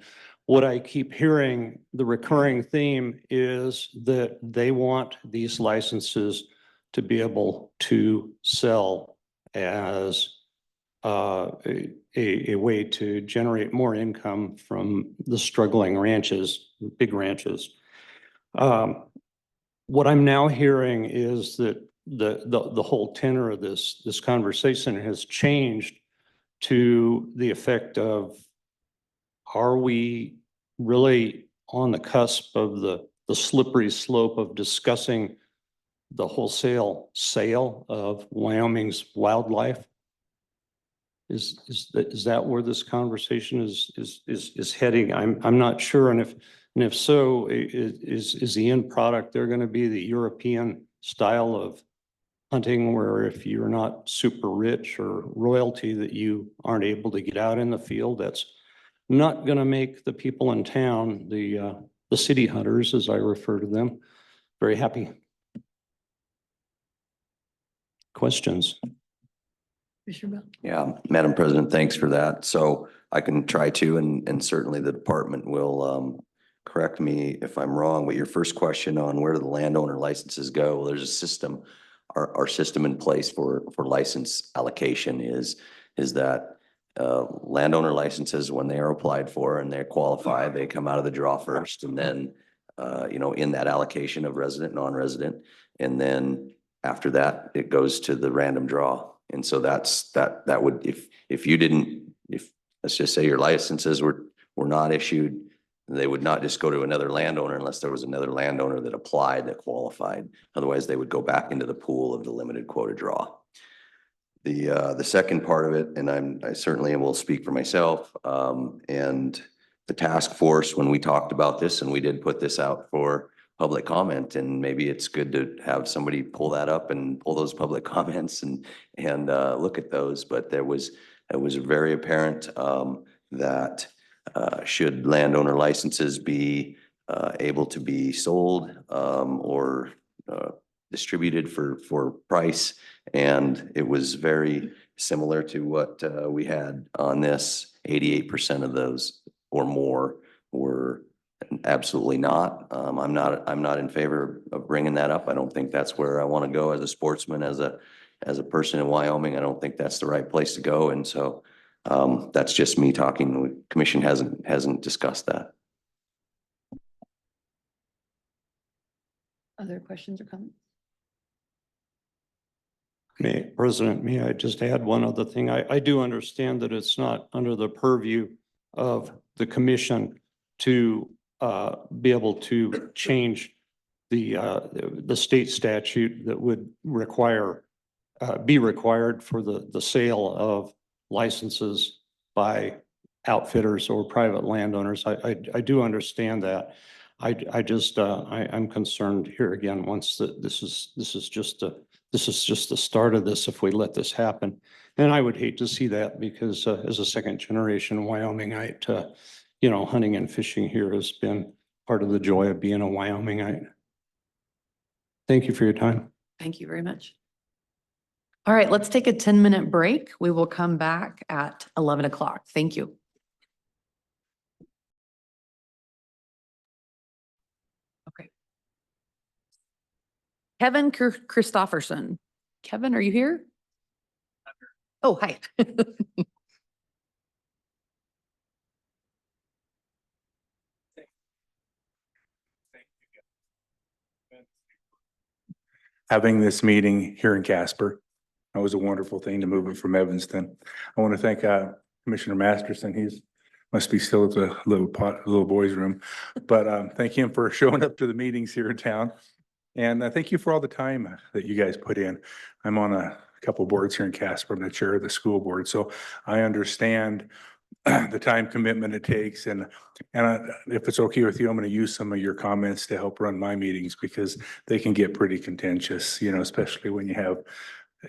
what I keep hearing, the recurring theme is that they want these licenses to be able to sell as a way to generate more income from the struggling ranches, big ranches. What I'm now hearing is that the whole tenor of this conversation has changed to the effect of, are we really on the cusp of the slippery slope of discussing the wholesale sale of Wyoming's wildlife? Is that where this conversation is heading? I'm not sure, and if so, is the end product there going to be the European style of hunting, where if you're not super rich or royalty that you aren't able to get out in the field? That's not going to make the people in town, the city hunters, as I refer to them, very happy. Questions? Yeah, Madam President, thanks for that. So I can try to, and certainly the department will correct me if I'm wrong, but your first question on where do the landowner licenses go? Well, there's a system our system in place for license allocation is that landowner licenses, when they are applied for and they qualify, they come out of the draw first, and then in that allocation of resident, non-resident, and then after that, it goes to the random draw. And so that would, if you didn't, if let's just say your licenses were not issued, they would not just go to another landowner unless there was another landowner that applied that qualified. Otherwise, they would go back into the pool of the limited quota draw. The second part of it, and I certainly will speak for myself, and the task force, when we talked about this, and we did put this out for public comment, and maybe it's good to have somebody pull that up and pull those public comments and look at those. But it was very apparent that should landowner licenses be able to be sold or distributed for price, and it was very similar to what we had on this. 88% of those or more were absolutely not. I'm not in favor of bringing that up. I don't think that's where I want to go as a sportsman, as a person in Wyoming. I don't think that's the right place to go, and so that's just me talking. The commission hasn't discussed that. Other questions or comments? President, may I just add one other thing? I do understand that it's not under the purview of the commission to be able to change the state statute that would be required for the sale of licenses by outfitters or private landowners. I do understand that. I'm concerned here again, once this is just the start of this, if we let this happen. And I would hate to see that, because as a second generation Wyomingite, hunting and fishing here has been part of the joy of being a Wyomingite. Thank you for your time. Thank you very much. All right, let's take a 10-minute break. We will come back at 11 o'clock. Thank you. Okay. Kevin Christofferson. Kevin, are you here? Oh, hi. Having this meeting here in Casper. That was a wonderful thing to move it from Evanston. I want to thank Commissioner Masterson. He's must be still at the little boys room, but thank him for showing up to the meetings here in town. And thank you for all the time that you guys put in. I'm on a couple boards here in Casper. I'm the chair of the school board, so I understand the time commitment it takes. And if it's okay with you, I'm going to use some of your comments to help run my meetings, because they can get pretty contentious, especially when you have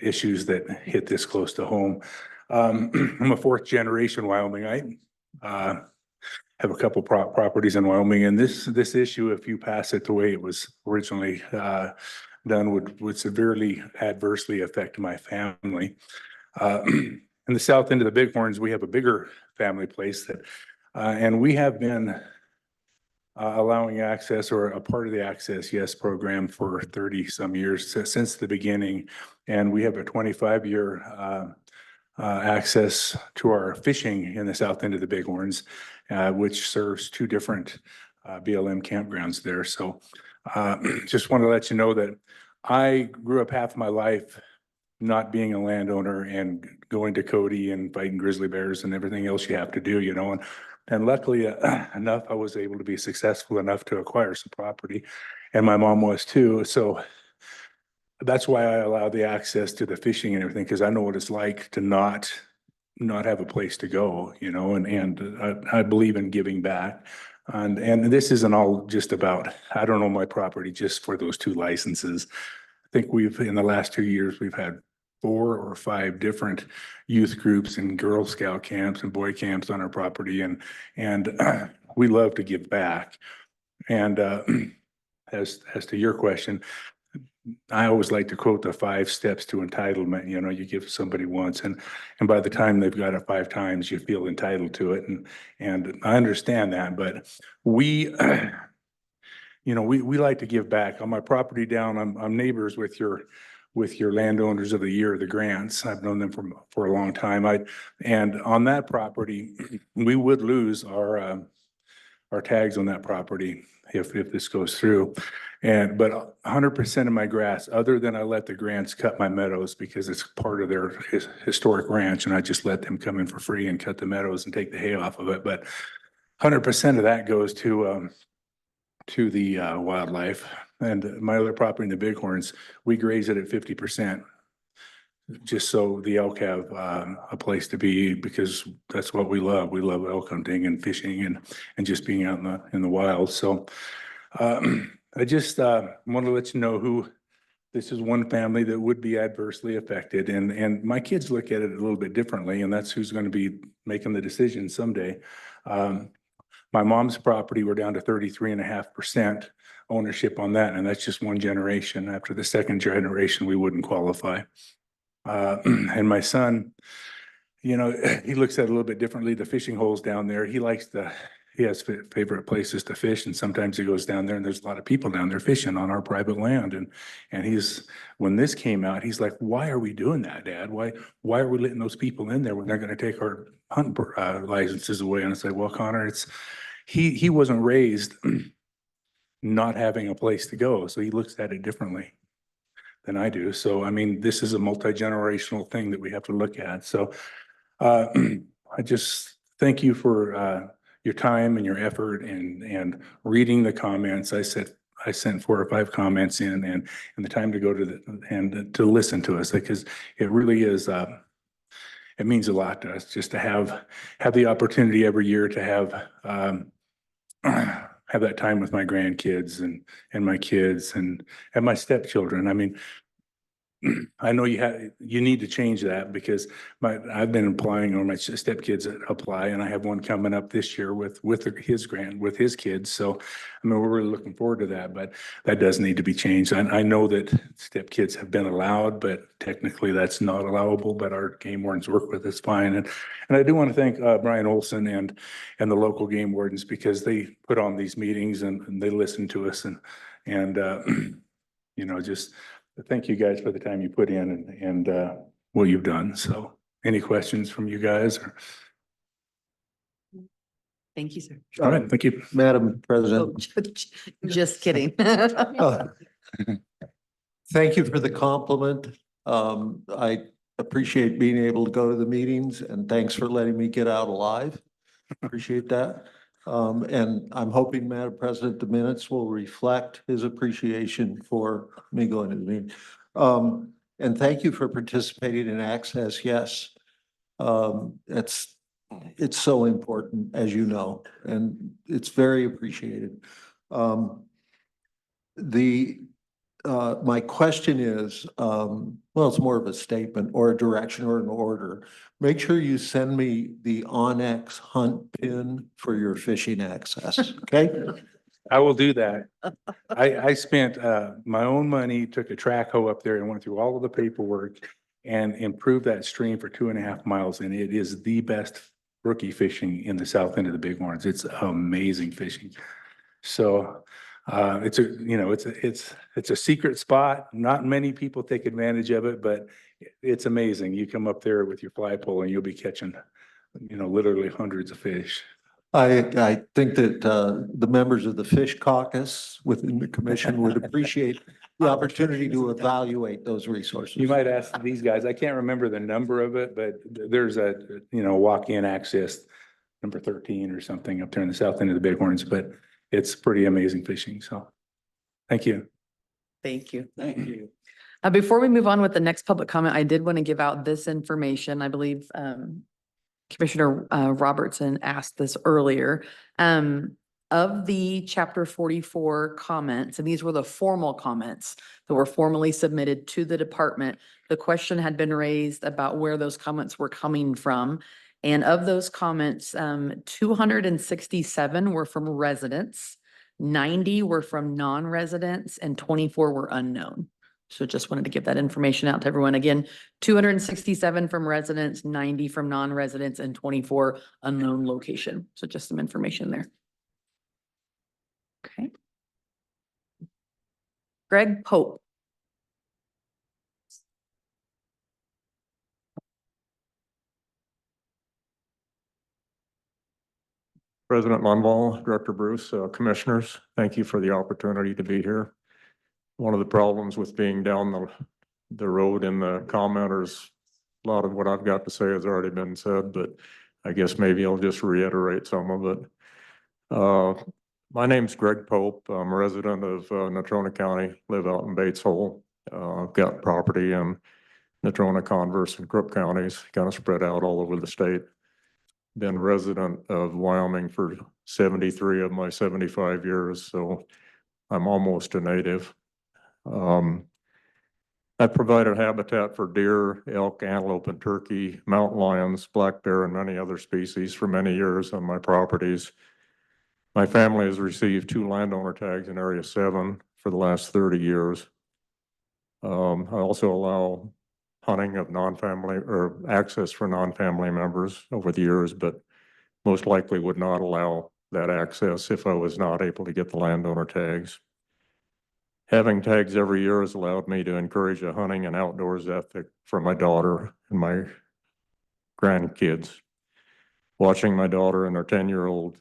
issues that hit this close to home. I'm a fourth generation Wyomingite. Have a couple properties in Wyoming, and this issue, if you pass it the way it was originally done, would severely adversely affect my family. In the south end of the Bighorns, we have a bigger family place that, and we have been allowing access, or a part of the Access Yes program, for 30 some years, since the beginning. And we have a 25-year access to our fishing in the south end of the Bighorns, which serves two different BLM campgrounds there. So just want to let you know that I grew up half my life not being a landowner and going to Cody and fighting grizzly bears and everything else you have to do, and luckily enough, I was able to be successful enough to acquire some property, and my mom was too. So that's why I allow the access to the fishing and everything, because I know what it's like to not have a place to go, and I believe in giving back. And this isn't all just about, I don't own my property just for those two licenses. I think in the last 2 years, we've had 4 or 5 different youth groups and Girl Scout camps and boy camps on our property. And we love to give back. And as to your question, I always like to quote the 5 steps to entitlement. You give somebody once, and by the time they've got it 5 times, you feel entitled to it. And I understand that, but we like to give back. On my property down, I'm neighbors with your with your landowners of the year, the grants. I've known them for a long time. And on that property, we would lose our tags on that property if this goes through. But 100% of my grass, other than I let the grants cut my meadows because it's part of their historic ranch, and I just let them come in for free and cut the meadows and take the hay off of it. But 100% of that goes to the wildlife. And my other property in the Bighorns, we graze it at 50%. Just so the elk have a place to be, because that's what we love. We love elk hunting and fishing and just being out in the wild. So I just want to let you know who this is, one family that would be adversely affected. And my kids look at it a little bit differently, and that's who's going to be making the decision someday. My mom's property, we're down to 33.5% ownership on that, and that's just one generation. After the second generation, we wouldn't qualify. And my son, you know, he looks at it a little bit differently. The fishing holes down there, he has favorite places to fish, and sometimes he goes down there and there's a lot of people down there fishing on our private land. And when this came out, he's like, "Why are we doing that, Dad? Why are we letting those people in there when they're going to take our hunt licenses away?" And I said, "Well, Connor, he wasn't raised not having a place to go, so he looks at it differently than I do." So, I mean, this is a multi-generational thing that we have to look at. So I just thank you for your time and your effort and reading the comments. I sent 4 or 5 comments in, and the time to go to listen to us, because it really is, it means a lot to us just to have the opportunity every year to have that time with my grandkids and my kids and my stepchildren. I mean, I know you need to change that, because I've been applying, or my stepkids apply, and I have one coming up this year with his kids. So, I mean, we're really looking forward to that, but that does need to be changed. I know that stepkids have been allowed, but technically that's not allowable, but our game wardens work with us fine. And I do want to thank Brian Olson and the local game wardens, because they put on these meetings and they listen to us and you know, just thank you guys for the time you put in and what you've done. So any questions from you guys? Thank you, sir. All right, thank you. Madam Oh, President, just kidding. thank you for the compliment. I appreciate being able to go to the meetings, and thanks for letting me get out alive. Appreciate that. And I'm hoping, Madam President, the minutes will reflect his appreciation for me going to the meeting. And thank you for participating in Access Yes. It's so important, as you know, and it's very appreciated. My question is, well, it's more of a statement or a direction or an order. Make sure you send me the Onyx hunt pin for your fishing access, okay? I will do that. I spent my own money, took a track hoe up there and went through all of the paperwork and improved that stream for 2.5 miles. And it is the best rookie fishing in the south end of the Bighorns. It's amazing fishing. So it's a secret spot. Not many people take advantage of it, but it's amazing. You come up there with your fly pole and you'll be catching, literally hundreds of fish. I think that the members of the Fish Caucus within the commission would appreciate the opportunity to evaluate those resources. You might ask these guys, I can't remember the number of it, but there's a, walk-in access number 13 or something up there in the south end of the Bighorns, but it's pretty amazing fishing. So thank you. Thank you. Thank you. Before we move on with the next public comment, I did want to give out this information. I believe Commissioner Robertson asked this earlier. Of the Chapter 44 comments, and these were the formal comments that were formally submitted to the department, the question had been raised about where those comments were coming from. And of those comments, 267 were from residents, 90 were from non-residents, and 24 were unknown. So just wanted to give that information out to everyone. Again, 267 from residents, 90 from non-residents, and 24 unknown location. So just some information there. Okay. Greg Pope. President Lunvall, Director Bruce, Commissioners, thank you for the opportunity to be here. One of the problems with being down the road in the commenters, a lot of what I've got to say has already been said, but I guess maybe I'll just reiterate some of it. My name's Greg Pope. I'm a resident of Natrona County, live out in Bates Hole. I've got property in Natrona, Converse, and Crook counties, kind of spread out all over the state. Been resident of Wyoming for 73 of my 75 years, so I'm almost a native. I provided habitat for deer, elk, antelope, and turkey, mountain lions, black bear, and many other species for many years on my properties. My family has received 2 landowner tags in Area 7 for the last 30 years. I also allow hunting of non-family or access for non-family members over the years, but most likely would not allow that access if I was not able to get the landowner tags. Having tags every year has allowed me to encourage a hunting and outdoors ethic for my daughter and my grandkids. Watching my daughter and her 10-year-old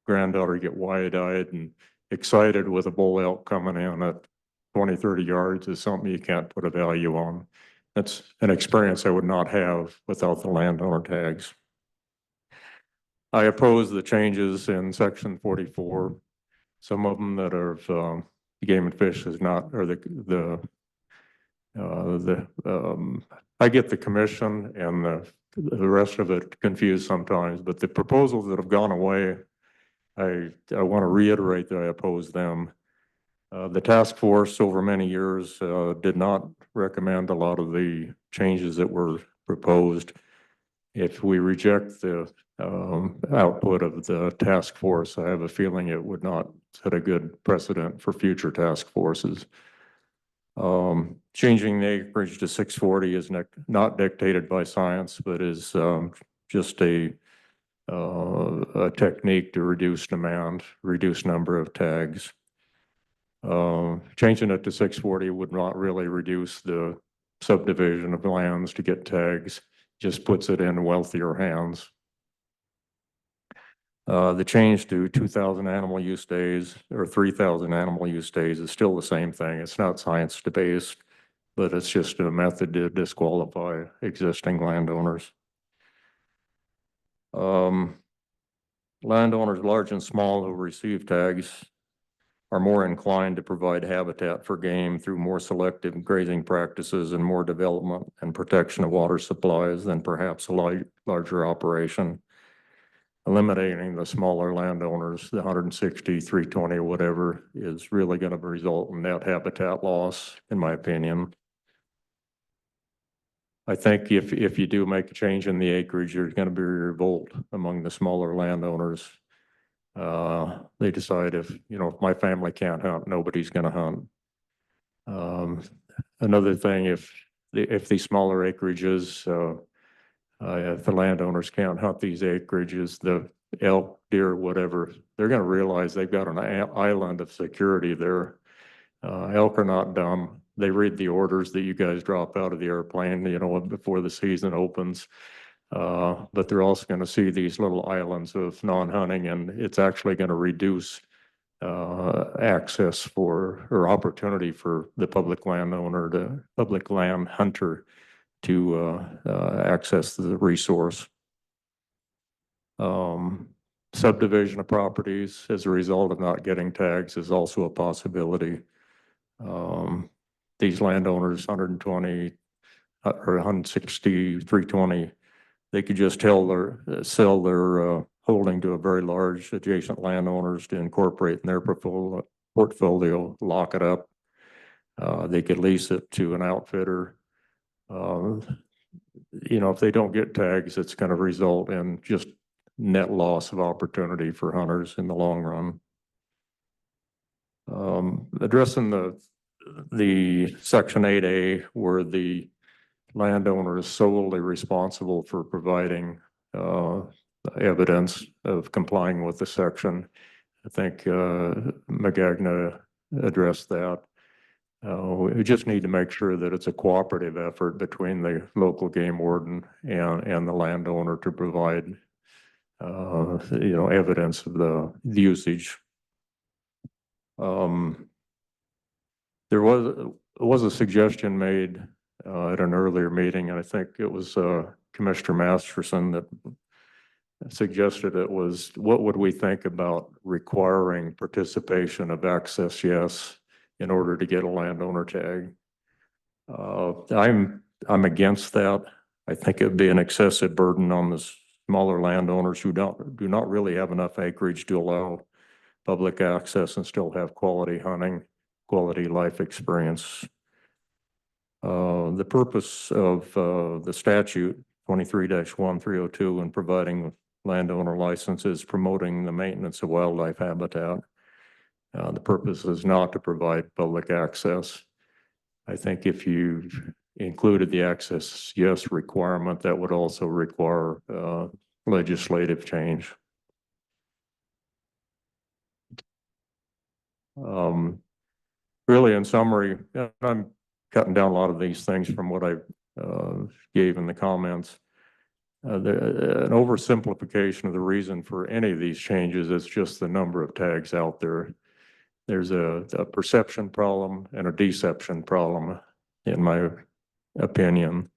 granddaughter get wide-eyed and excited with a bull elk coming in at 20, 30 yards is something you can't put a value on. That's an experience I would not have without the landowner tags. I oppose the changes in section 44. Some of them that are Game and Fish is not, or I get the commission and the rest of it confused sometimes, but the proposals that have gone away, I want to reiterate that I oppose them. The task force over many years did not recommend a lot of the changes that were proposed. If we reject the output of the task force, I have a feeling it would not set a good precedent for future task forces. Changing the acreage to 640 is not dictated by science, but is just a technique to reduce demand, reduce number of tags. Changing it to 640 would not really reduce the subdivision of lands to get tags, just puts it in wealthier hands. The change to 2,000 animal use days or 3,000 animal use days is still the same thing. It's not science-based, but it's just a method to disqualify existing landowners. Landowners large and small who receive tags are more inclined to provide habitat for game through more selective grazing practices and more development and protection of water supplies than perhaps a larger operation. Eliminating the smaller landowners, the 160, 320, or whatever, is really going to result in net habitat loss, in my opinion. I think if you do make a change in the acreage, there's going to be a revolt among the smaller landowners. They decide if my family can't hunt, nobody's going to hunt. Another thing, if these smaller acreages, if the landowners can't hunt these acreages, the elk, deer, whatever, they're going to realize they've got an island of security there. Elk are not dumb. They read the orders that you guys drop out of the airplane, before the season opens. But they're also going to see these little islands of non-hunting, and it's actually going to reduce access for or opportunity for the public landowner, the public land hunter to access the resource. Subdivision of properties as a result of not getting tags is also a possibility. These landowners, 120 or 160, 320, they could just sell their holding to a very large adjacent landowners to incorporate in their portfolio, lock it up. They could lease it to an outfitter. If they don't get tags, it's going to result in just net loss of opportunity for hunters in the long run. Addressing the Section 8A, where the landowner is solely responsible for providing evidence of complying with the section. I think Magagna addressed that. We just need to make sure that it's a cooperative effort between the local game warden and the landowner to provide evidence of the usage. There was a suggestion made at an earlier meeting, and I think it was Commissioner Masterson that suggested it was, what would we think about requiring participation of access yes in order to get a landowner tag? I'm against that. I think it'd be an excessive burden on the smaller landowners who do not really have enough acreage to allow public access and still have quality hunting, quality life experience. The purpose of the statute 23-1302 and providing landowner licenses promoting the maintenance of wildlife habitat. The purpose is not to provide public access. I think if you included the access yes requirement, that would also require legislative change. Really, in summary, I'm cutting down a lot of these things from what I gave in the comments. An oversimplification of the reason for any of these changes is just the number of tags out there. There's a perception problem and a deception problem, in my opinion.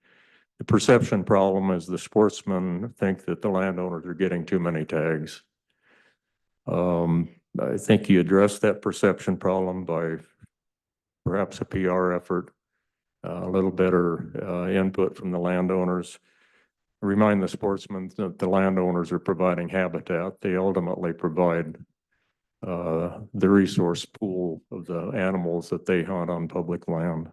The perception problem is the sportsmen think that the landowners are getting too many tags. I think you address that perception problem by perhaps a PR effort, a little better input from the landowners. Remind the sportsmen that the landowners are providing habitat. They ultimately provide the resource pool of the animals that they hunt on public land.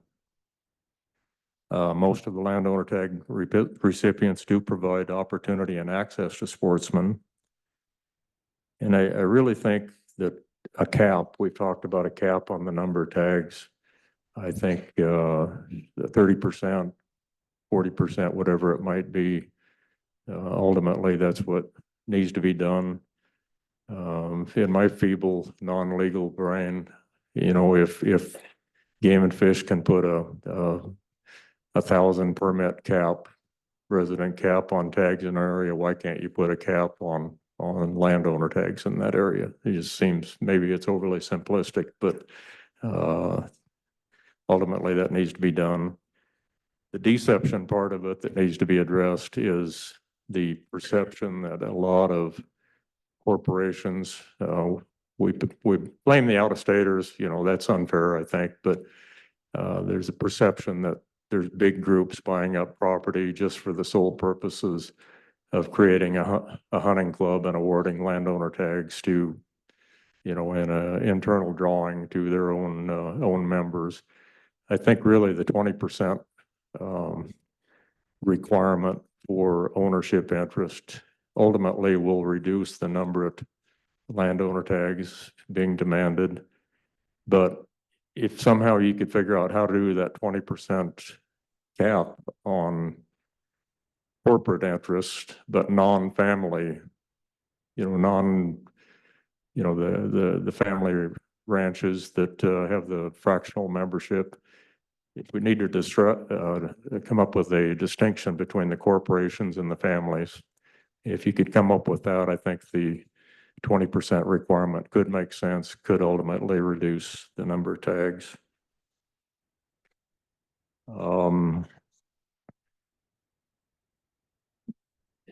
Most of the landowner tag recipients do provide opportunity and access to sportsmen. And I really think that a cap, we've talked about a cap on the number of tags. I think 30%, 40%, whatever it might be, ultimately that's what needs to be done. In my feeble, non-legal brain, if Game and Fish can put a 1,000 permit cap, resident cap on tags in an area, why can't you put a cap on landowner tags in that area? It just seems, maybe it's overly simplistic, but ultimately that needs to be done. The deception part of it that needs to be addressed is the perception that a lot of corporations, we blame the out-of-staters, that's unfair, I think, but there's a perception that there's big groups buying up property just for the sole purposes of creating a hunting club and awarding landowner tags to, in an internal drawing to their own members. I think really the 20% requirement for ownership interest ultimately will reduce the number of landowner tags being demanded. But if somehow you could figure out how to do that 20% cap on corporate interest, but non-family, the family ranches that have the fractional membership, if we need to come up with a distinction between the corporations and the families. If you could come up with that, I think the 20% requirement could make sense, could ultimately reduce the number of tags.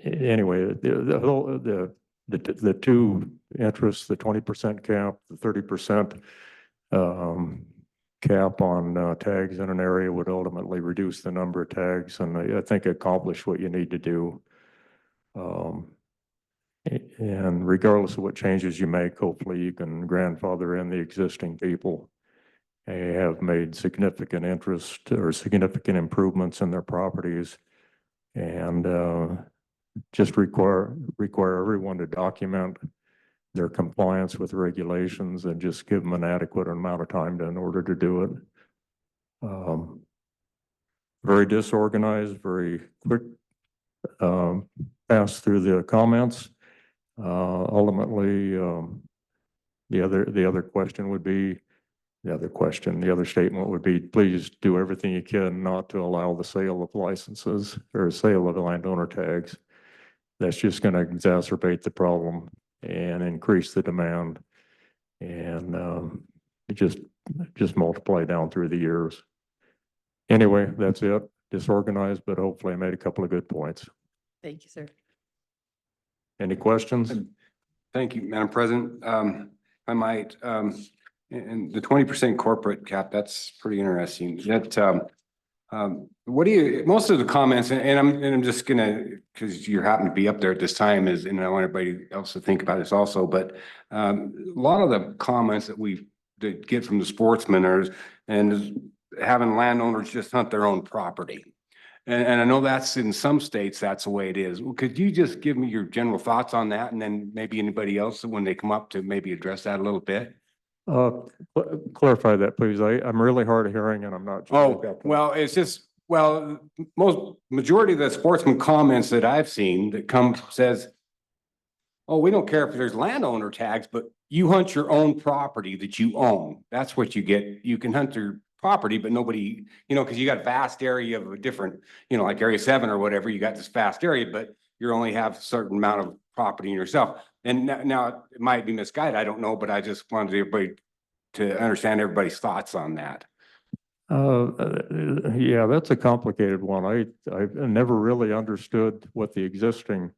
Anyway, the two interests, the 20% cap, the 30% cap on tags in an area would ultimately reduce the number of tags, and I think accomplish what you need to do. And regardless of what changes you make, hopefully you can grandfather in the existing people. They have made significant interest or significant improvements in their properties, and just require everyone to document their compliance with regulations and just give them an adequate amount of time in order to do it. Very disorganized, very quick pass through the comments. Ultimately, the other statement would be, please do everything you can not to allow the sale of licenses or sale of the landowner tags. that's just gonna exacerbate the problem and increase the demand. And, it just multiply down through the years. Anyway, that's it. Disorganized, but hopefully I made a couple of good points. Thank you, sir. Any questions? Thank you, Madam President. I might, and the 20% corporate cap, that's pretty interesting. That, what do you, most of the comments, and I'm just gonna, because you happen to be up there at this time is, and I want everybody else to think about this also, but a lot of the comments that get from the sportsmen are, and having landowners just hunt their own property. And I know that's in some states, that's the way it is. Could you just give me your general thoughts on that? And then maybe anybody else, when they come up, to maybe address that a little bit? Clarify that, please. I'm really hard of hearing and I'm not. sure Oh, about that. well, it's just, well, majority of the sportsman comments that I've seen that says, oh, we don't care if there's landowner tags, but you hunt your own property that you own. That's what you get. You can hunt your property, but nobody, because you got a vast area of a different, like Area 7 or whatever, you got this vast area, but you only have a certain amount of property in yourself. And now it might be misguided, I don't know, but I just wanted everybody to understand everybody's thoughts on that. Yeah, that's a complicated one. I've never really understood what the existing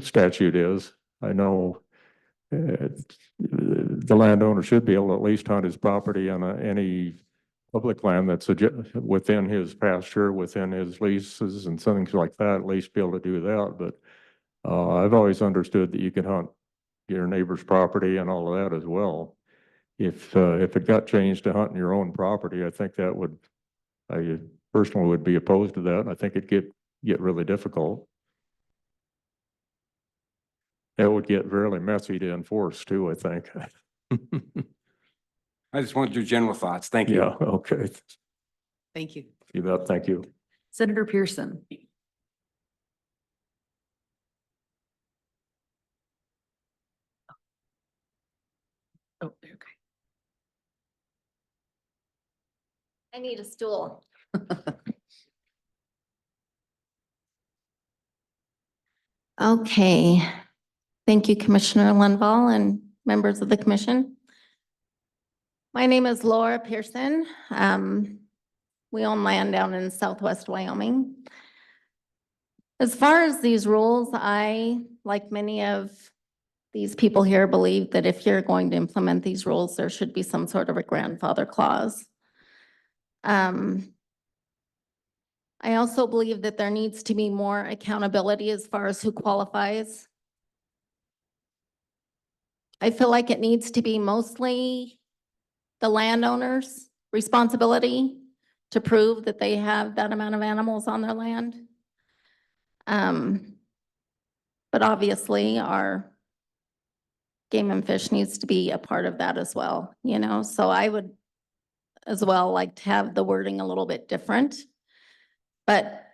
statute is. I know the landowner should be able to at least hunt his property on any public land that's within his pasture, within his leases and things like that, at least be able to do that. But I've always understood that you can hunt your neighbor's property and all of that as well. If it got changed to hunting your own property, I think I personally would be opposed to that. I think it'd get really difficult. It would get really messy to enforce too, I think. I just wanted your general thoughts. Thank you. Yeah, okay. Thank you. You bet, thank you. Senator Pearson. Oh, okay. I need a stool. Okay. Thank you, Commissioner Linval and members of the commission. My name is Laura Pearson. We own land down in Southwest Wyoming. As far as these rules, I, like many of these people here, believe that if you're going to implement these rules, there should be some sort of a grandfather clause. I also believe that there needs to be more accountability as far as who qualifies. I feel like it needs to be mostly the landowner's responsibility to prove that they have that amount of animals on their land. But obviously our game and fish needs to be a part of that as well, so I would as well like to have the wording a little bit different. But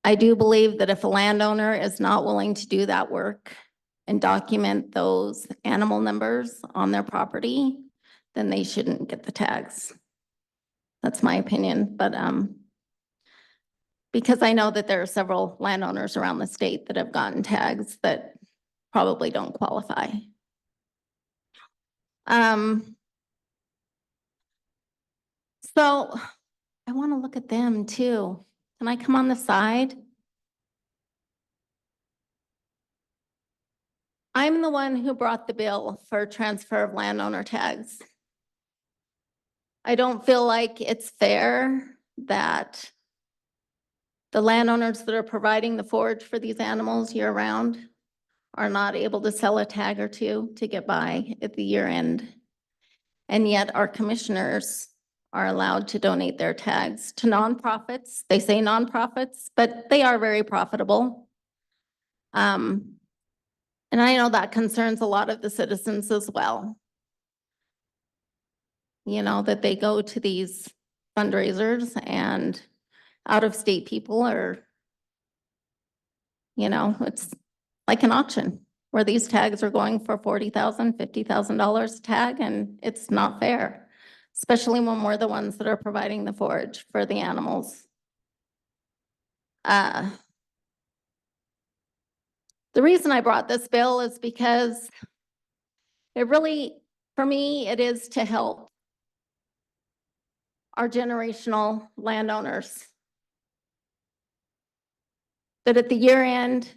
I do believe that if a landowner is not willing to do that work and document those animal numbers on their property, then they shouldn't get the tags. That's my opinion, but because I know that there are several landowners around the state that have gotten tags that probably don't qualify. So I want to look at them too. Can I come on the side? I'm the one who brought the bill for transfer of landowner tags. I don't feel like it's fair that the landowners that are providing the forage for these animals year round are not able to sell a tag or two to get by at the year end. And yet our commissioners are allowed to donate their tags to nonprofits. They say nonprofits, but they are very profitable. And I know that concerns a lot of the citizens as well. That they go to these fundraisers and out-of-state people are, it's like an auction where these tags are going for $40,000, $50,000 a tag, and it's not fair, especially when we're the ones that are providing the forage for the animals. The reason I brought this bill is because it really, for me, it is to help our generational landowners. That at the year end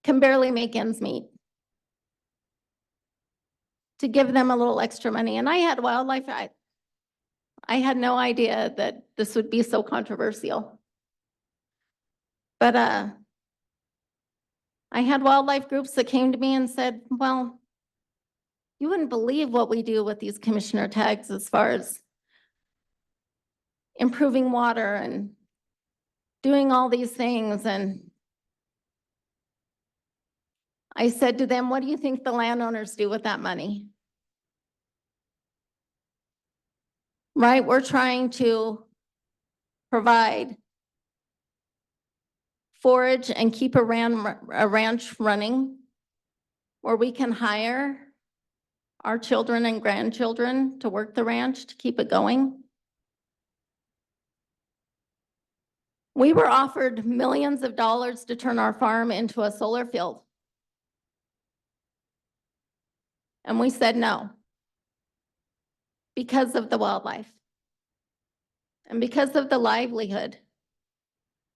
can barely make ends meet. To give them a little extra money. And I had wildlife, I had no idea that this would be so controversial. But I had wildlife groups that came to me and said, well, you wouldn't believe what we do with these commissioner tags as far as improving water and doing all these things. And I said to them, what do you think the landowners do with that money? Right? We're trying to provide forage and keep a ranch running where we can hire our children and grandchildren to work the ranch to keep it going. We were offered millions of dollars to turn our farm into a solar field. And we said no because of the wildlife and because of the livelihood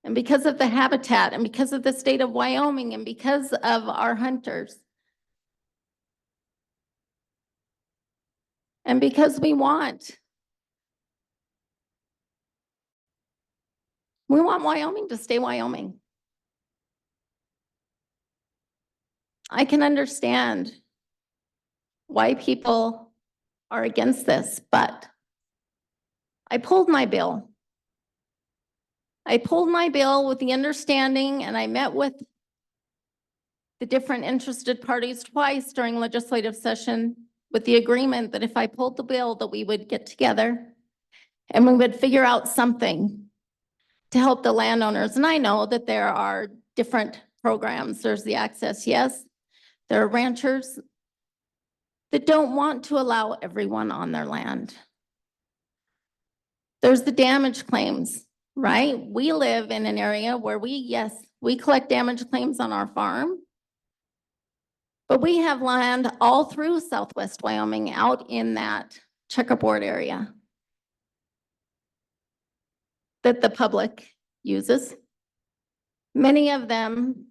and because of the habitat and because of the state of Wyoming and because of our hunters. And because we want Wyoming to stay Wyoming. I can understand why people are against this, but I pulled my bill. I pulled my bill with the understanding, and I met with the different interested parties twice during legislative session with the agreement that if I pulled the bill, that we would get together and we would figure out something to help the landowners. And I know that there are different programs. There's the Access Yes. There are ranchers that don't want to allow everyone on their land. There's the damage claims, right? We live in an area where we collect damage claims on our farm. But we have land all through Southwest Wyoming out in that checkerboard area that the public uses. Many of them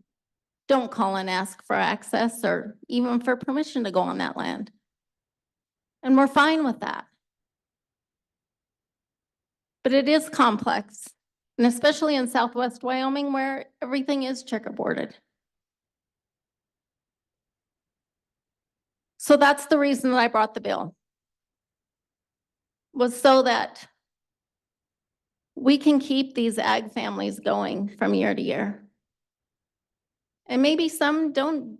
don't call and ask for access or even for permission to go on that land. And we're fine with that. But it is complex, and especially in Southwest Wyoming where everything is checkerboarded. So that's the reason that I brought the bill, was so that we can keep these ag families going from year to year. And maybe some don't,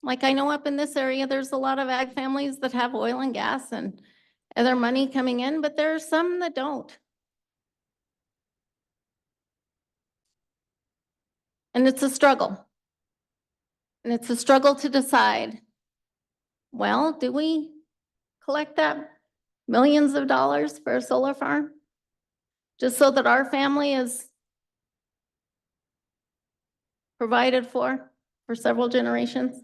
like I know up in this area, there's a lot of ag families that have oil and gas and other money coming in, but there are some that don't. And it's a struggle. And it's a struggle to decide, well, do we collect that millions of dollars for a solar farm? Just so that our family is provided for several generations?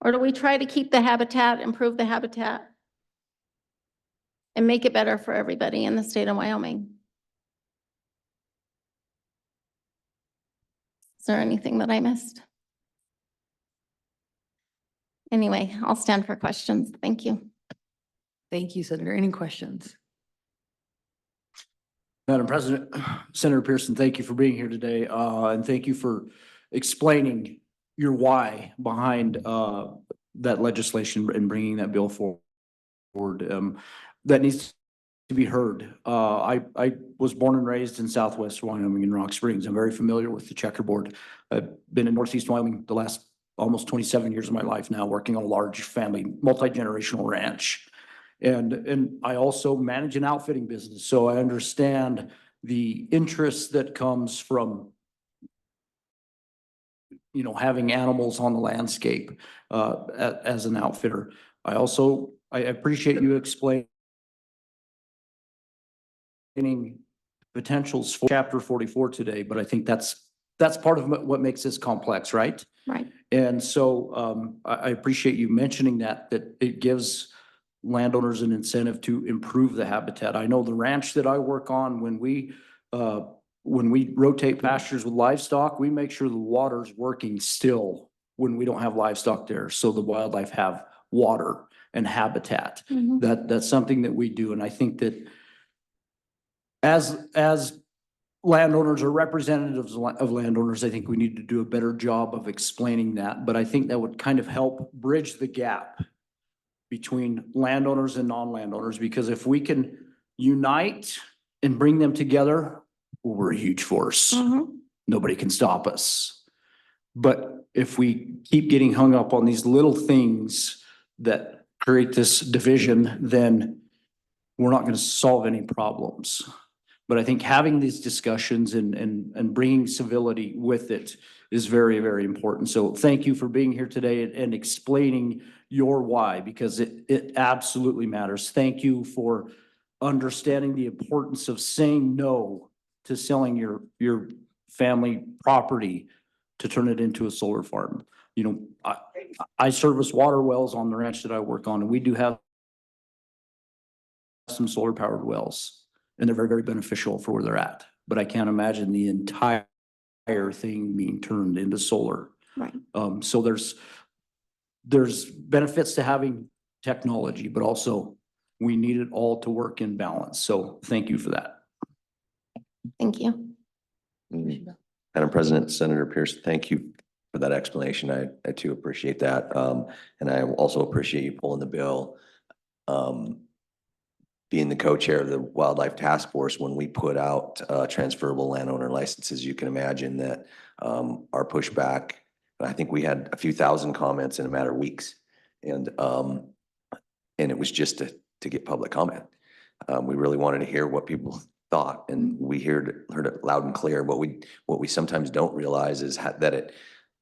Or do we try to keep the habitat, improve the habitat, and make it better for everybody in the state of Wyoming? Is there anything that I missed? Anyway, I'll stand for questions. Thank you. Thank you, Senator. Any questions? Madam President, Senator Pearson, thank you for being here today, and thank you for explaining your why behind that legislation and bringing that bill forward. That needs to be heard. I was born and raised in Southwest Wyoming in Rock Springs. I'm very familiar with the checkerboard. I've been in Northeast Wyoming the last almost 27 years of my life now, working on a large family, multi-generational ranch. And I also manage an outfitting business, so I understand the interest that comes from, you know, having animals on the landscape as an outfitter. I appreciate you explaining potentials for chapter 44 today, but I think that's part of what makes this complex, right? Right. And so I appreciate you mentioning that it gives landowners an incentive to improve the habitat. I know the ranch that I work on, when we rotate pastures with livestock, we make sure the water's working still when we don't have livestock there. So the wildlife have water and habitat. That's something that we do. And I think that as landowners or representatives of landowners, I think we need to do a better job of explaining that. But I think that would kind of help bridge the gap between landowners and non-landowners, because if we can unite and bring them together, we're a huge force. Nobody can stop us. But if we keep getting hung up on these little things that create this division, then we're not going to solve any problems. But I think having these discussions and bringing civility with it is very, very important. So thank you for being here today and explaining your why, because it absolutely matters. Thank you for understanding the importance of saying no to selling your family property to turn it into a solar farm. You know, I service water wells on the ranch that I work on, and we do have some solar powered wells. And they're very, very beneficial for where they're at. But I can't imagine the entire thing being turned into solar. Right. So there's benefits to having technology, but also we need it all to work in balance. So thank you for that. Thank you. Madam President, Senator Pierce, thank you for that explanation. I too appreciate that. And I also appreciate you pulling the bill. Being the co-chair of the Wildlife Task Force, when we put out transferable landowner licenses, you can imagine that our pushback, I think we had a few thousand comments in a matter of weeks. And it was just to get public comment. We really wanted to hear what people thought, and we heard it loud and clear. What we sometimes don't realize is that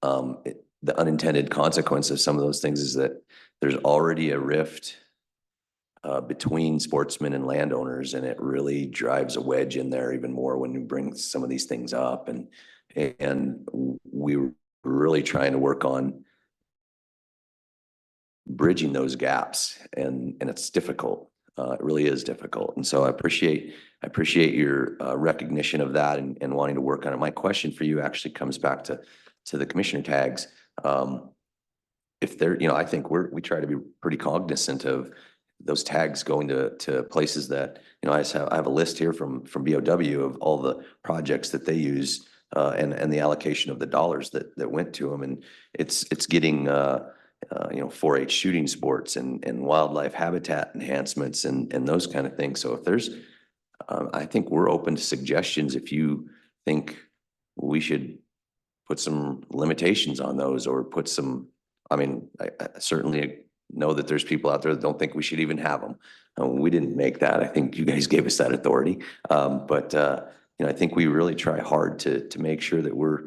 the unintended consequence of some of those things is that there's already a rift between sportsmen and landowners, and it really drives a wedge in there even more when you bring some of these things up. And we were really trying to work on bridging those gaps, and it's difficult. It really is difficult. And so I appreciate your recognition of that and wanting to work on it. My question for you actually comes back to the commissioner tags. If they're, I think we try to be pretty cognizant of those tags going to places that, I have a list here from BOW of all the projects that they use and the allocation of the dollars that went to them. And it's getting, 4-H shooting sports and wildlife habitat enhancements and those kind of things. So if there's, I think we're open to suggestions if you think we should put some limitations on those or put some, I certainly know that there's people out there that don't think we should even have them. We didn't make that. I think you guys gave us that authority. But I think we really try hard to make sure that we're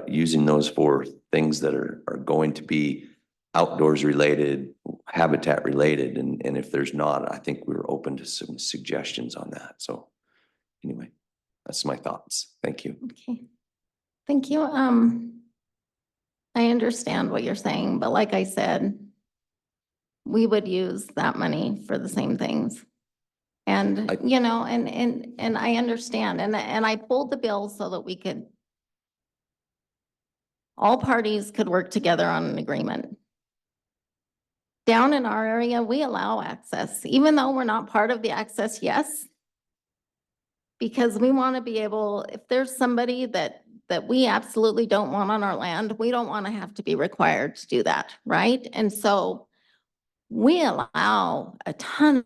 using those for things that are going to be outdoors related, habitat related. And if there's not, I think we're open to some suggestions on that. So anyway, that's my thoughts. Thank you. Okay. Thank you. I understand what you're saying, but like I said, we would use that money for the same things. And, and I understand. And I pulled the bill so that all parties could work together on an agreement. Down in our area, we allow access, even though we're not part of the access, yes. Because we want to be able, if there's somebody that we absolutely don't want on our land, we don't want to have to be required to do that, right? And so we allow a ton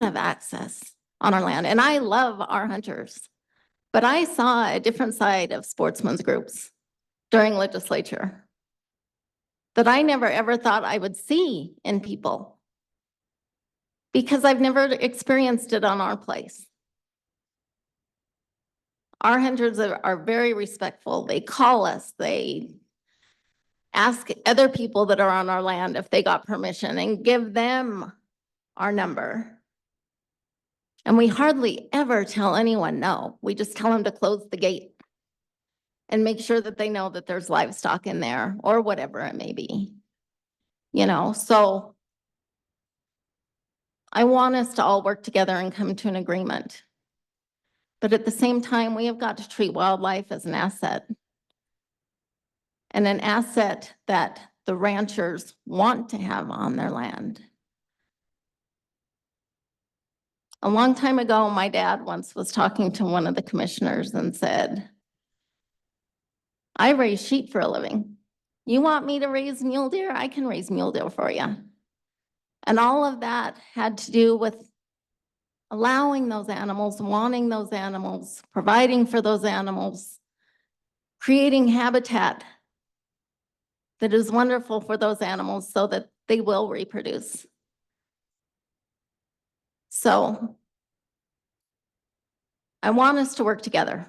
of access on our land. And I love our hunters, but I saw a different side of sportsmen's groups during legislature that I never ever thought I would see in people because I've never experienced it on our place. Our hunters are very respectful. They call us, they ask other people that are on our land if they got permission and give them our number And we hardly ever tell anyone no. We just tell them to close the gate and make sure that they know that there's livestock in there or whatever it may be. You know, so I want us to all work together and come to an agreement. But at the same time, we have got to treat wildlife as an asset. And an asset that the ranchers want to have on their land. A long time ago, my dad once was talking to one of the commissioners and said, I raise sheep for a living. You want me to raise mule deer? I can raise mule deer for you. And all of that had to do with allowing those animals, wanting those animals, providing for those animals, creating habitat that is wonderful for those animals so that they will reproduce. So I want us to work together.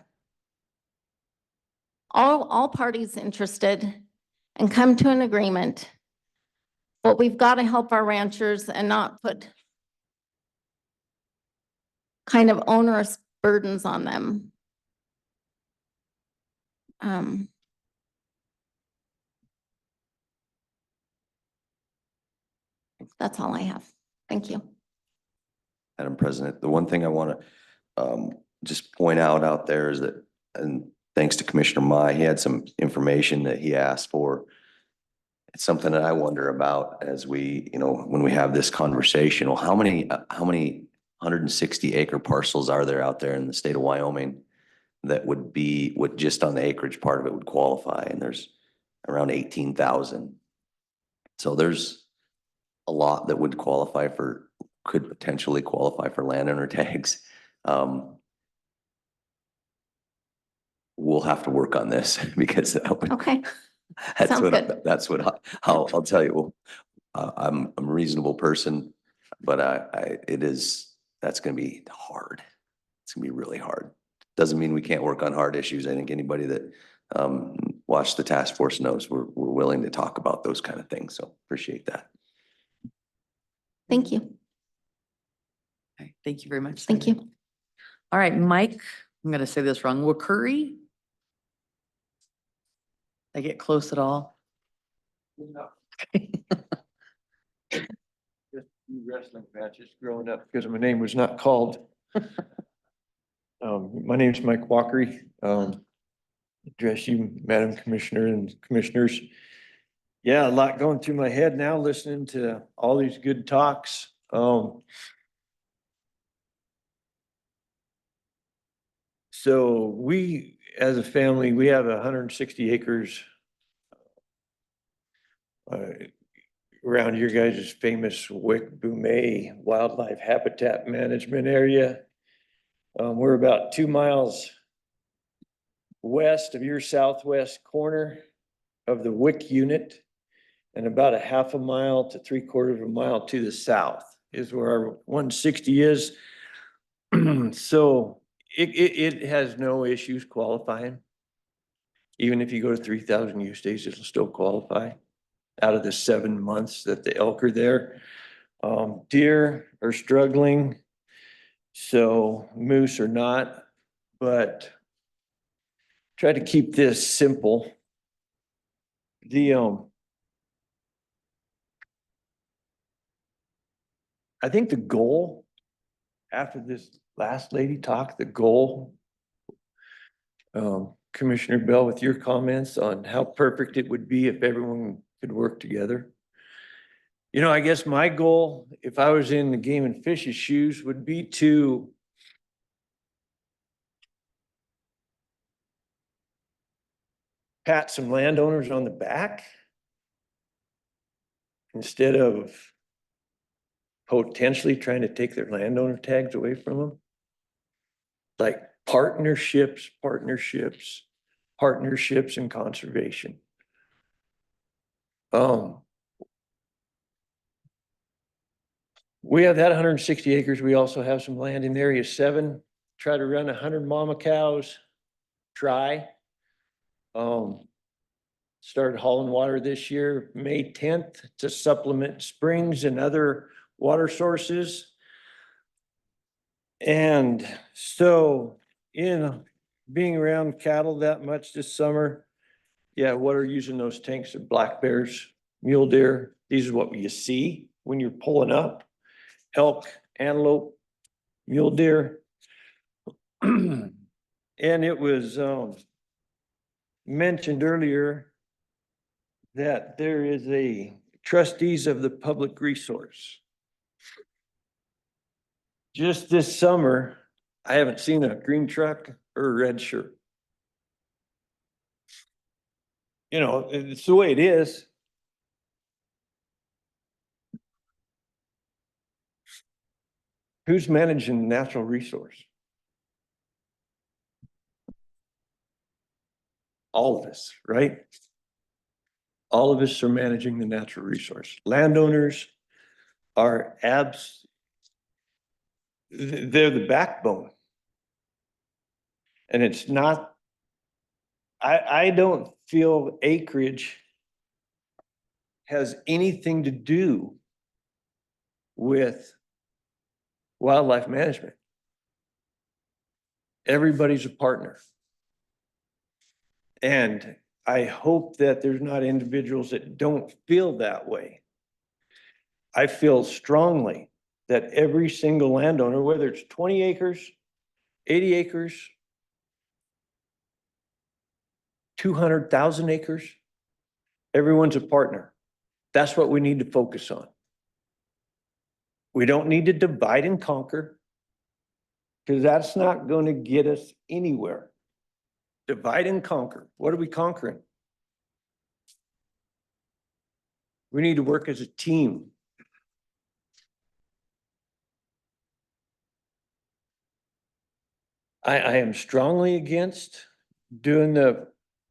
All parties interested and come to an agreement. But we've got to help our ranchers and not put kind of onerous burdens on them. That's all I have. Thank you. Madam President, the one thing I want to just point out there is that, and thanks to Commissioner Mai, he had some information that he asked for. It's something that I wonder about as we, you know, when we have this conversation. Well, how many 160 acre parcels are there out there in the state of Wyoming that would just on the acreage part of it would qualify? And there's around 18,000. So there's a lot that would qualify for, could potentially qualify for landowner tags. We'll have to work on this because Okay. Sounds good. That's what I'll tell you. I'm a reasonable person, but that's going to be hard. It's going to be really hard. Doesn't mean we can't work on hard issues. I think anybody that watched the task force knows we're willing to talk about those kind of things. So appreciate that. Thank you. Okay, thank you very much. Thank you. All right, Mike, I'm gonna say this wrong. Wakuri? I get close at all? Just wrestling matches growing up because my name was not called. My name is Mike Walkery. Address you, Madam Commissioner and Commissioners. Yeah, a lot going through my head now, listening to all these good talks. So we, as a family, we have 160 acres around your guys' famous Wick-Boumé Wildlife Habitat Management Area. We're about 2 miles west of your southwest corner of the Wick unit, and about a half a mile to 3/4 of a mile to the south is where our 160 is. So it has no issues qualifying. Even if you go to 3,000 use days, it'll still qualify out of the 7 months that the elk are there. Deer are struggling, so moose are not, but try to keep this simple. I think the goal after this last lady talked, the goal, Commissioner Bell, with your comments on how perfect it would be if everyone could work together. You know, I guess my goal, if I was in the game and fish's shoes, would be to pat some landowners on the back instead of potentially trying to take their landowner tags away from them. Like partnerships and conservation. We have that 160 acres. We also have some land in area 7. Try to run 100 mama cows. Started hauling water this year, May 10th, to supplement springs and other water sources. And so in being around cattle that much this summer, yeah, what are using those tanks are black bears, mule deer. These are what you see when you're pulling up. Elk, antelope, mule deer. And it was mentioned earlier that there is a trustees of the public resource. Just this summer, I haven't seen a green truck or a red shirt. You know, it's the way it is. Who's managing the natural resource? All of us, right? All of us are managing the natural resource. Landowners are they're the backbone. And it's not, I don't feel acreage has anything to do with wildlife management. Everybody's a partner. And I hope that there's not individuals that don't feel that way. I feel strongly that every single landowner, whether it's 20 acres, 80 acres, 200,000 acres, everyone's a partner. That's what we need to focus on. We don't need to divide and conquer, because that's not going to get us anywhere. Divide and conquer. What are we conquering? We need to work as a team. I am strongly against doing the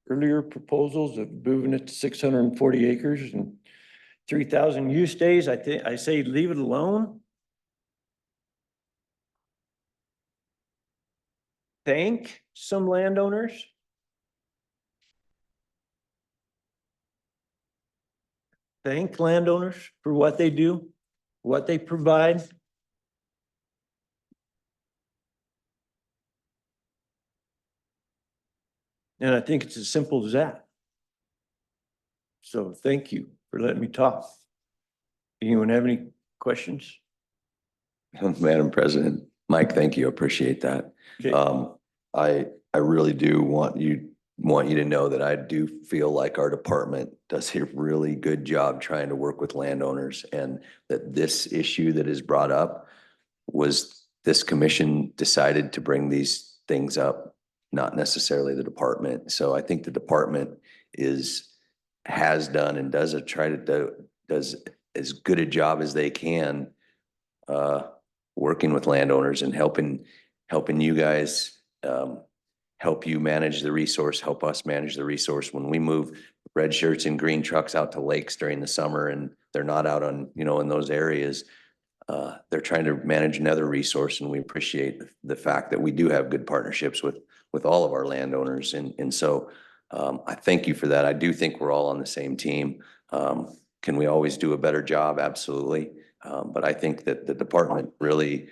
earlier proposals of moving it to 640 acres and 3,000 use days. I say leave it alone. Thank some landowners. Thank landowners for what they do, what they provide. And I think it's as simple as that. So thank you for letting me talk. Anyone have any questions? Madam President, Mike, thank you. Appreciate that. Okay. I really do want you to know that I do feel like our department does a really good job trying to work with landowners, and that this issue that is brought up was this commission decided to bring these things up, not necessarily the department. So I think the department has done and does as good a job as they can working with landowners and helping you guys help you manage the resource, help us manage the resource. When we move red shirts and green trucks out to lakes during the summer and they're not out on, in those areas, they're trying to manage another resource, and we appreciate the fact that we do have good partnerships with all of our landowners. And so I thank you for that. I do think we're all on the same team. Can we always do a better job? Absolutely. But I think that the department really,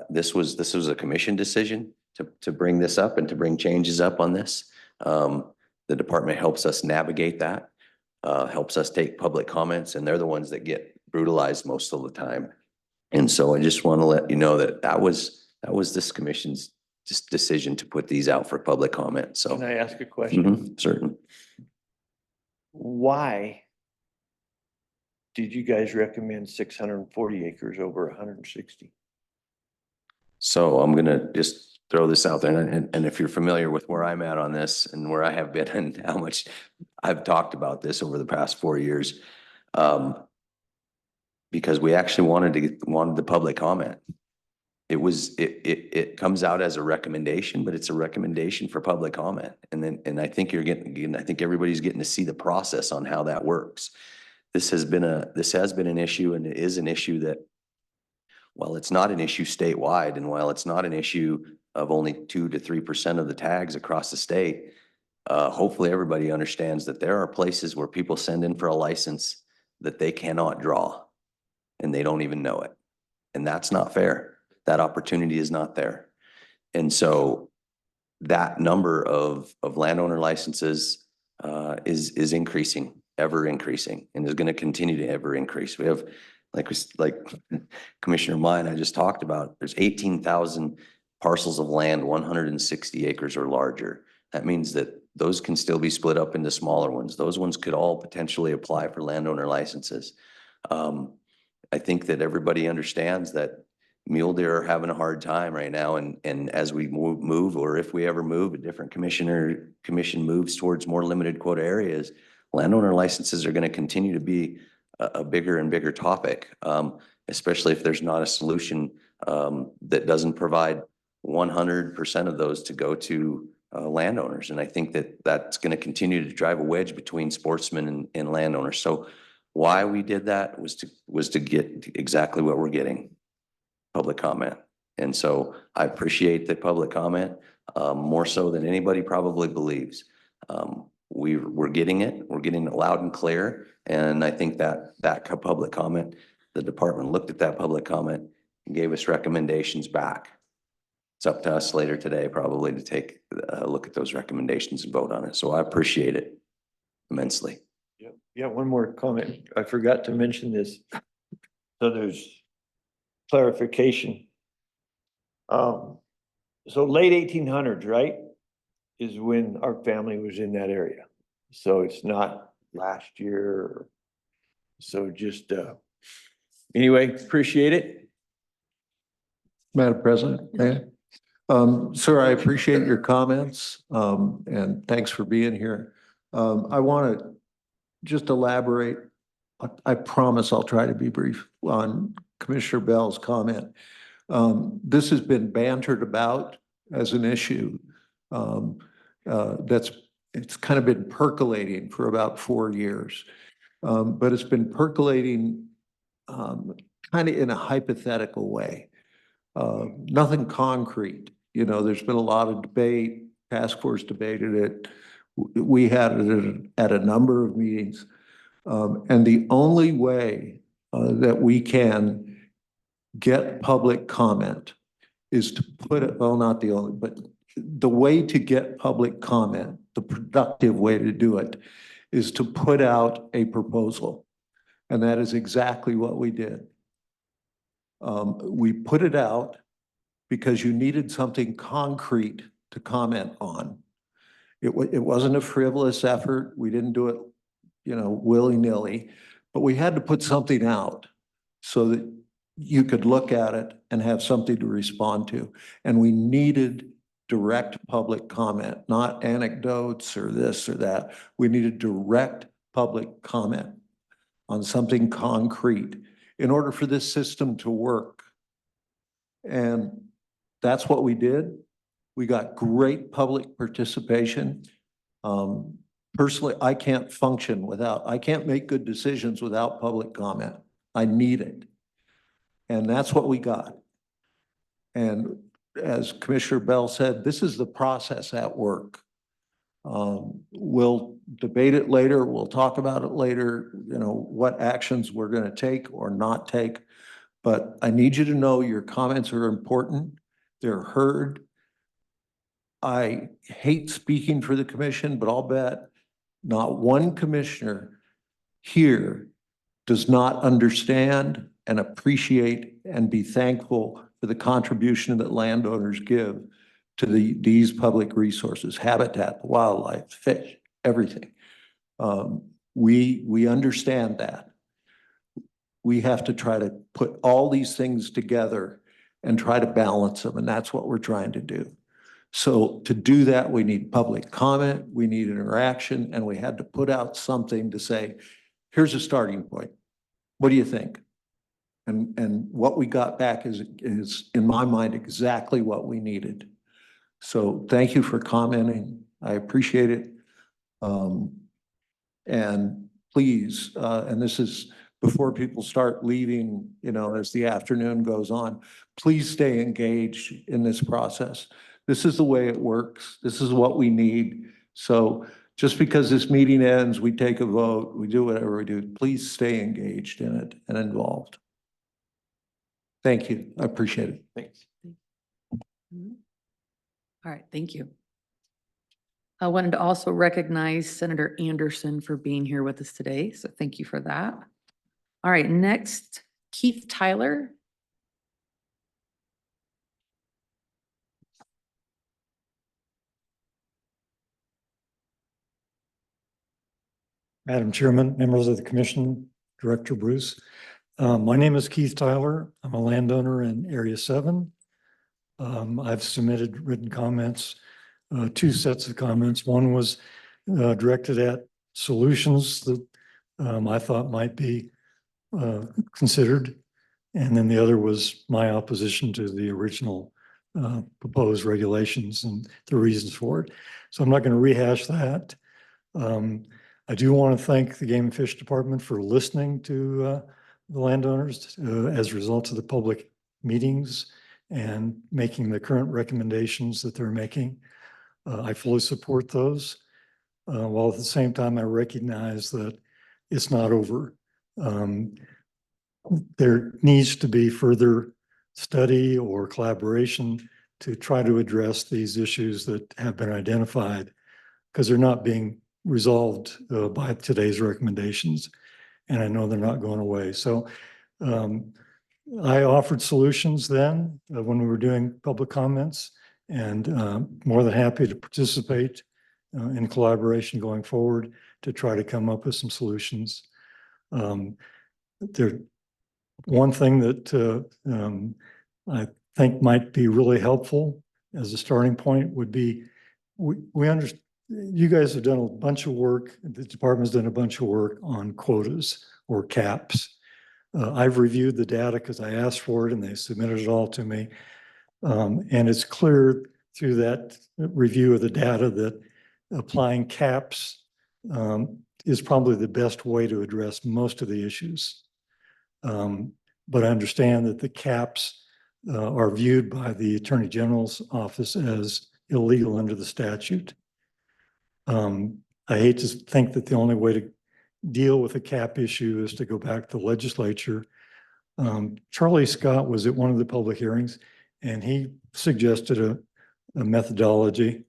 this was a commission decision to bring this up and to bring changes up on this. The department helps us navigate that, helps us take public comments, and they're the ones that get brutalized most of the time. And so I just want to let you know that was this commission's decision to put these out for public comment. So Can I ask a question? Certain. Why did you guys recommend 640 acres over 160? So I'm gonna just throw this out there, and if you're familiar with where I'm at on this and where I have been and how much I've talked about this over the past 4 years, because we actually wanted the public comment. It comes out as a recommendation, but it's a recommendation for public comment. And I think I think everybody's getting to see the process on how that works. This has been an issue, and it is an issue that, while it's not an issue statewide, and while it's not an issue of only 2 to 3% of the tags across the state, hopefully everybody understands that there are places where people send in for a license that they cannot draw, and they don't even know it. And that's not fair. That opportunity is not there. And so that number of landowner licenses is increasing, ever increasing, and is going to continue to ever increase. We have, like Commissioner Mine, I just talked about, there's 18,000 parcels of land, 160 acres or larger. That means that those can still be split up into smaller ones. Those ones could all potentially apply for landowner licenses. I think that everybody understands that mule deer are having a hard time right now. And as we move, or if we ever move, a different commission moves towards more limited quota areas, landowner licenses are going to continue to be a bigger and bigger topic, especially if there's not a solution that doesn't provide 100% of those to go to landowners. And I think that that's going to continue to drive a wedge between sportsmen and landowners. So why we did that was to get exactly what we're getting, public comment. And so I appreciate the public comment more so than anybody probably believes. We're getting it. We're getting it loud and clear. And I think that public comment, the department looked at that public comment and gave us recommendations back. It's up to us later today probably to take a look at those recommendations and vote on it. So I appreciate it immensely. Yeah, one more comment. I forgot to mention this. So there's clarification. So late 1800s, right, is when our family was in that area. So it's not last year. So just, anyway, appreciate it. Madam President, sir, I appreciate your comments, and thanks for being here. I want to just elaborate. I promise I'll try to be brief on Commissioner Bell's comment. This has been bantered about as an issue. It's kind of been percolating for about 4 years, but it's been percolating kind of in a hypothetical way. Nothing concrete. You know, there's been a lot of debate. Task force debated it. We had it at a number of meetings. And the only way that we can get public comment is to put it, well, not the only, but the way to get public comment, the productive way to do it, is to put out a proposal. And that is exactly what we did. We put it out because you needed something concrete to comment on. It wasn't a frivolous effort. We didn't do it, you know, willy-nilly, but we had to put something out so that you could look at it and have something to respond to. And we needed direct public comment, not anecdotes or this or that. We needed direct public comment on something concrete in order for this system to work. And that's what we did. We got great public participation. Personally, I can't function without, I can't make good decisions without public comment. I need it. And that's what we got. And as Commissioner Bell said, this is the process at work. We'll debate it later. We'll talk about it later, you know, what actions we're going to take or not take. But I need you to know your comments are important. They're heard. I hate speaking for the commission, but I'll bet not one commissioner here does not understand and appreciate and be thankful for the contribution that landowners give to these public resources, habitat, wildlife, fish, everything. We understand that. We have to try to put all these things together and try to balance them, and that's what we're trying to do. So to do that, we need public comment, we need interaction, and we had to put out something to say, here's a starting point. What do you think? And what we got back is in my mind exactly what we needed. So thank you for commenting. I appreciate it. And please, and this is before people start leaving, you know, as the afternoon goes on, please stay engaged in this process. This is the way it works. This is what we need. So just because this meeting ends, we take a vote, we do whatever we do, please stay engaged in it and involved. Thank you. I appreciate it. Thanks. All right, thank you. I wanted to also recognize Senator Anderson for being here with us today, so thank you for that. All right, next, Keith Tyler. Madam Chairman, members of the commission, Director Bruce. My name is Keith Tyler. I'm a landowner in Area 7. I've submitted written comments, two sets of comments. One was directed at solutions that I thought might be considered. And then the other was my opposition to the original proposed regulations and the reasons for it. So I'm not going to rehash that. I do want to thank the Game and Fish Department for listening to the landowners as a result of the public meetings and making the current recommendations that they're making. I fully support those, while at the same time I recognize that it's not over. There needs to be further study or collaboration to try to address these issues that have been identified, because they're not being resolved by today's recommendations. And I know they're not going away. So I offered solutions then when we were doing public comments, and more than happy to participate in collaboration going forward to try to come up with some solutions. One thing that I think might be really helpful as a starting point would be, we understand, you guys have done a bunch of work, the department's done a bunch of work on quotas or caps. I've reviewed the data because I asked for it and they submitted it all to me. And it's clear through that review of the data that applying caps is probably the best way to address most of the issues. But I understand that the caps are viewed by the Attorney General's office as illegal under the statute. I hate to think that the only way to deal with a cap issue is to go back to the legislature. Charlie Scott was at one of the public hearings and he suggested a methodology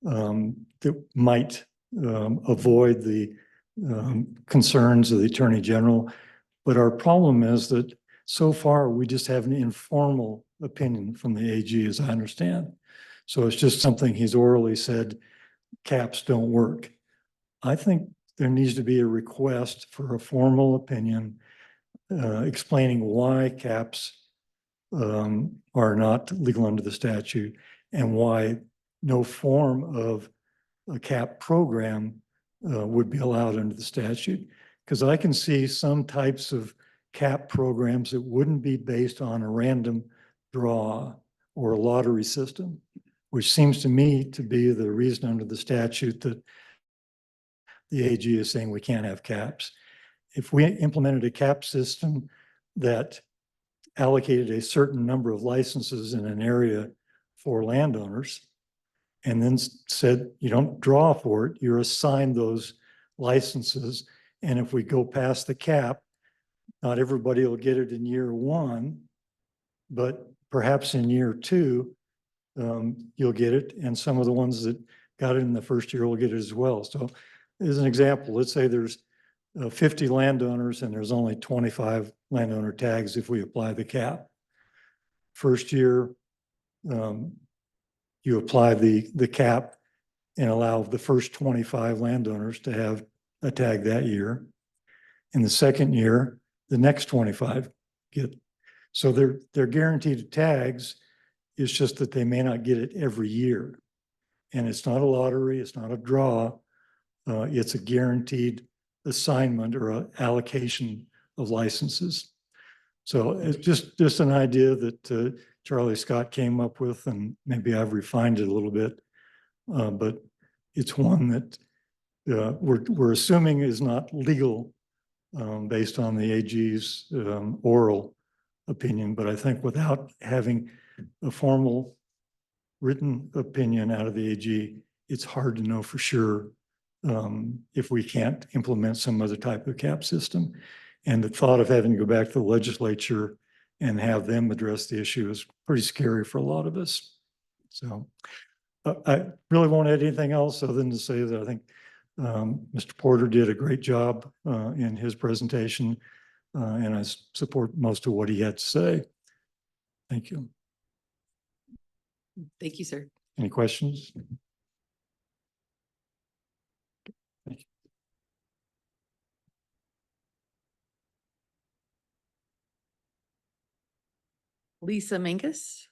that might avoid the concerns of the Attorney General. But our problem is that so far we just have an informal opinion from the AG, as I understand. So it's just something he's orally said, caps don't work. I think there needs to be a request for a formal opinion explaining why caps are not legal under the statute and why no form of a cap program would be allowed under the statute. Because I can see some types of cap programs that wouldn't be based on a random draw or a lottery system, which seems to me to be the reason under the statute that the AG is saying we can't have caps. If we implemented a cap system that allocated a certain number of licenses in an area for landowners and then said you don't draw for it, you're assigned those licenses. And if we go past the cap, not everybody will get it in year one, but perhaps in year two, you'll get it. And some of the ones that got it in the first year will get it as well. So as an example, let's say there's 50 landowners and there's only 25 landowner tags if we apply the cap. First year, you apply the cap and allow the first 25 landowners to have a tag that year. In the second year, the next 25 get. So they're guaranteed tags. It's just that they may not get it every year. And it's not a lottery, it's not a draw. It's a guaranteed assignment or an allocation of licenses. So it's just an idea that Charlie Scott came up with, and maybe I've refined it a little bit. But it's one that we're assuming is not legal based on the AG's oral opinion. But I think without having a formal written opinion out of the AG, it's hard to know for sure if we can't implement some other type of cap system. And the thought of having to go back to the legislature and have them address the issue is pretty scary for a lot of us. So I really won't add anything else other than to say that I think Mr. Porter did a great job in his presentation, and I support most of what he had to say. Thank you. Thank you, sir. Any questions? Lisa Minkus.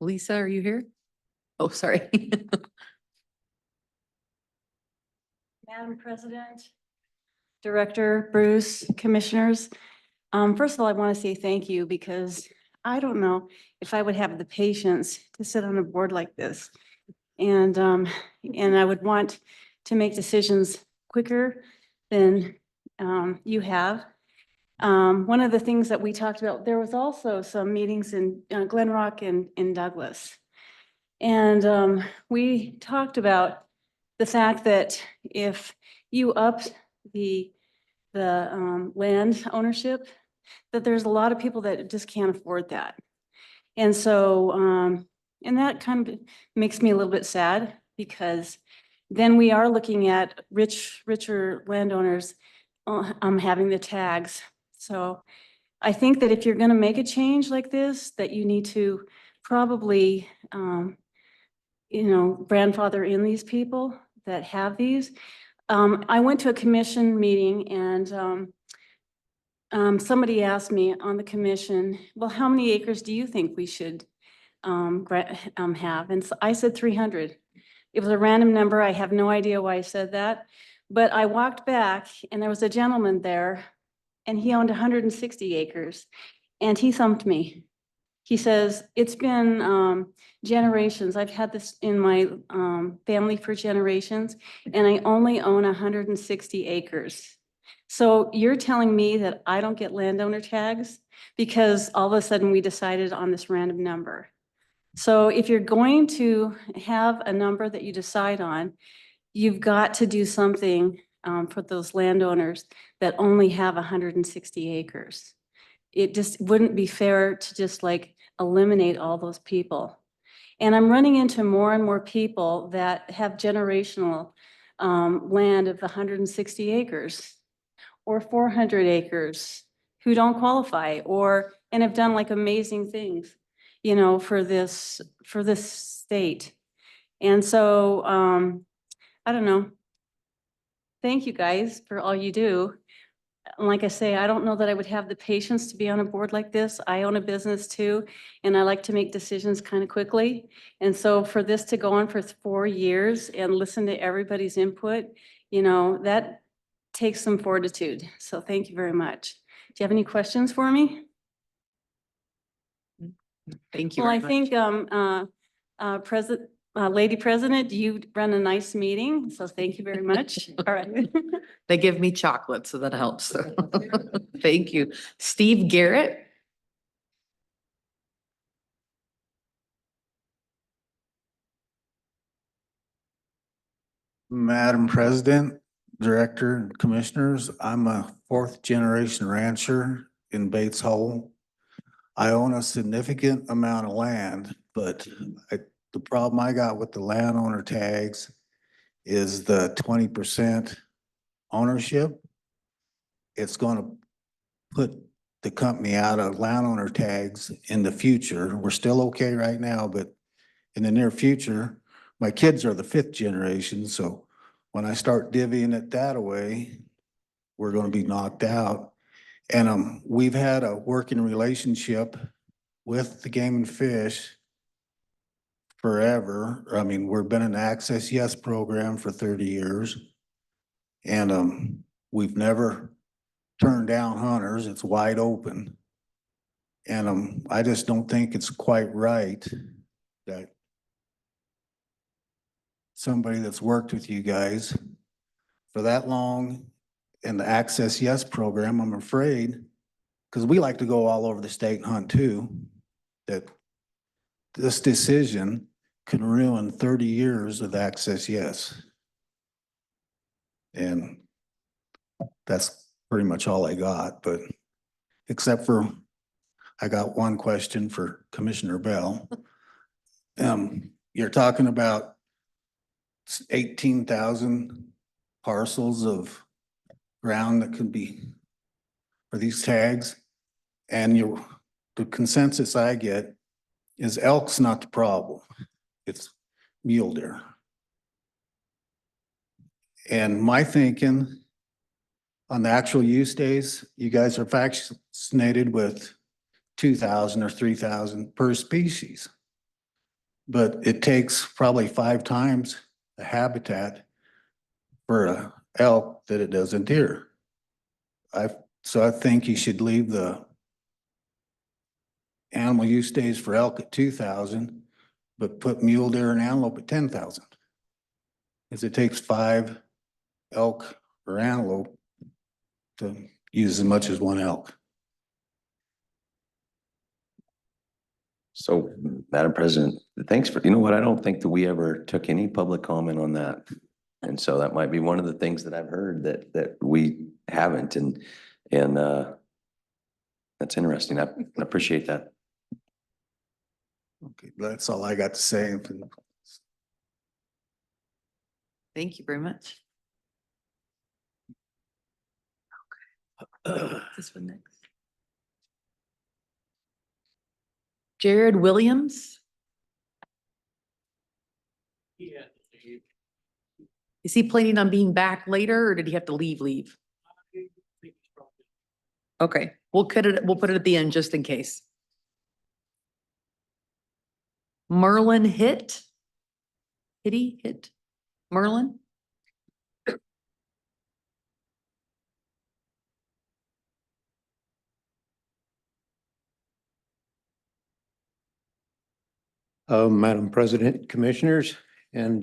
Lisa, are you here? Oh, sorry. Madam President, Director, Bruce, Commissioners. First of all, I want to say thank you because I don't know if I would have the patience to sit on a board like this. And I would want to make decisions quicker than you have. One of the things that we talked about, there was also some meetings in Glen Rock and in Douglas. And we talked about the fact that if you up the land ownership, that there's a lot of people that just can't afford that. And so, and that kind of makes me a little bit sad because then we are looking at richer landowners having the tags. So I think that if you're going to make a change like this, that you need to probably, grandfather in these people that have these. I went to a commission meeting and somebody asked me on the commission, well, how many acres do you think we should have? And so I said 300. It was a random number. I have no idea why I said that. But I walked back and there was a gentleman there and he owned 160 acres and he thumped me. He says, it's been generations. I've had this in my family for generations and I only own 160 acres. So you're telling me that I don't get landowner tags because all of a sudden we decided on this random number. So if you're going to have a number that you decide on, you've got to do something for those landowners that only have 160 acres. It just wouldn't be fair to just like eliminate all those people. And I'm running into more and more people that have generational land of 160 acres or 400 acres who don't qualify and have done like amazing things, for this state. And so, I don't know. Thank you guys for all you do. And like I say, I don't know that I would have the patience to be on a board like this. I own a business too, and I like to make decisions kind of quickly. And so for this to go on for 4 years and listen to everybody's input, that takes some fortitude. So thank you very much. Do you have any questions for me? Thank you Well, very I much. think, Lady President, you run a nice meeting, so thank you very much. All right. They give me chocolate, so that helps. Thank you. Steve Garrett. Madam President, Director, and Commissioners, I'm a 4th-generation rancher in Bates Hole. I own a significant amount of land, but the problem I got with the landowner tags is the 20% ownership. It's going to put the company out of landowner tags in the future. We're still okay right now, but in the near future, my kids are the 5th generation, so when I start divvying it that away, we're going to be knocked out. And we've had a working relationship with the Game and Fish forever. I mean, we've been in the Access Yes program for 30 years. And we've never turned down hunters. It's wide open. And I just don't think it's quite right that somebody that's worked with you guys for that long in the Access Yes program, I'm afraid, because we like to go all over the state and hunt too, that this decision can ruin 30 years of Access Yes. And That's pretty much all I got, but except for, I got one question for Commissioner Bell. You're talking about 18,000 parcels of ground that could be for these tags. And the consensus I get is elk's not the problem. It's mule deer. And my thinking on the actual use days, you guys are vaccinated with 2,000 or 3,000 per species. But it takes probably 5 times the habitat for a elk that it does a deer. So I think you should leave the animal use days for elk at 2,000, but put mule deer and antelope at 10,000. As it takes 5 elk or antelope to use as much as 1 elk. So, Madam President, thanks for, you know what, I don't think that we ever took any public comment on that. And so that might be one of the things that I've heard that we haven't, and that's interesting. I appreciate that. Okay, that's all I got to say. Thank you very much. This one next. Jared Williams. Is he planning on being back later, or did he have to leave? Okay, we'll put it at the end just in case. Merlin Hitt. Merlin? Madam President, Commissioners, and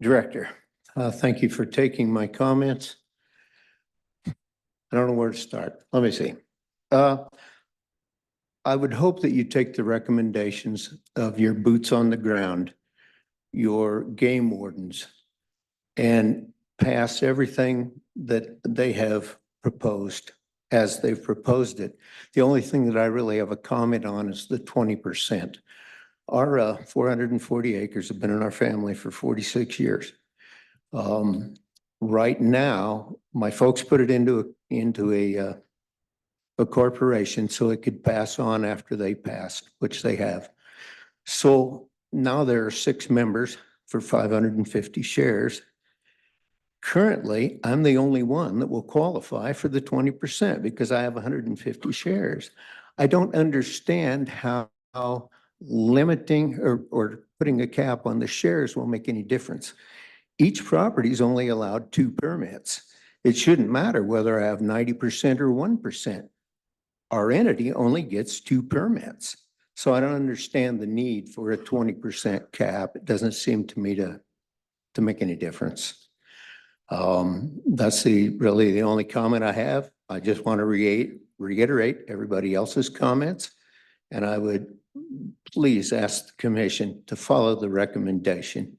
Director, thank you for taking my comments. I don't know where to start. Let me see. I would hope that you take the recommendations of your boots on the ground, your game wardens, and pass everything that they have proposed as they've proposed it. The only thing that I really have a comment on is the 20%. Our 440 acres have been in our family for 46 years. Right now, my folks put it into a corporation so it could pass on after they passed, which they have. So now there are 6 members for 550 shares. Currently, I'm the only one that will qualify for the 20% because I have 150 shares. I don't understand how limiting or putting a cap on the shares will make any difference. Each property is only allowed 2 permits. It shouldn't matter whether I have 90% or 1%. Our entity only gets 2 permits. So I don't understand the need for a 20% cap. It doesn't seem to me to make any difference. That's really the only comment I have. I just want to reiterate everybody else's comments. And I would please ask the commission to follow the recommendation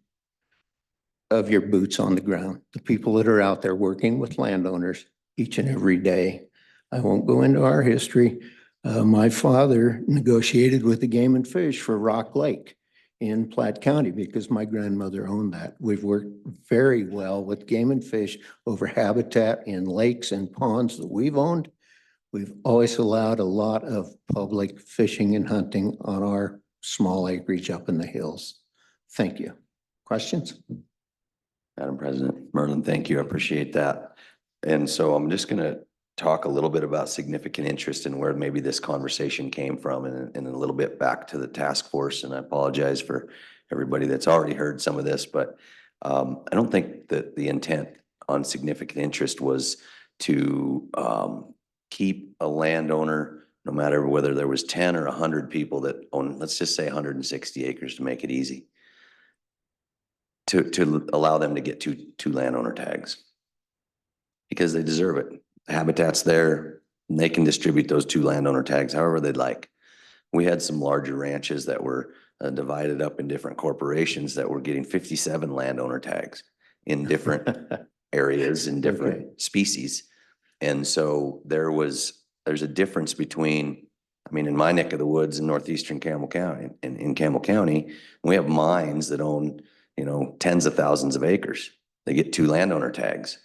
of your boots on the ground, the people that are out there working with landowners each and every day. I won't go into our history. My father negotiated with the Game and Fish for Rock Lake in Platte County because my grandmother owned that. We've worked very well with Game and Fish over habitat in lakes and ponds that we've owned. We've always allowed a lot of public fishing and hunting on our small acreage up in the hills. Thank you. Questions? Madam President, Merlin, thank you. I appreciate that. And so I'm just going to talk a little bit about significant interest and where maybe this conversation came from, and a little bit back to the task force. And I apologize for everybody that's already heard some of this, but I don't think that the intent on significant interest was to keep a landowner, no matter whether there was 10 or 100 people that own, let's just say 160 acres to make it easy, to allow them to get two landowner tags because they deserve it. The habitat's there, and they can distribute those 2 landowner tags however they'd like. We had some larger ranches that were divided up in different corporations that were getting 57 landowner tags in different areas and different species. And so there's a difference between, I mean, in my neck of the woods in northeastern Campbell County, in Campbell County, we have mines that own, tens of thousands of acres. They get 2 landowner tags.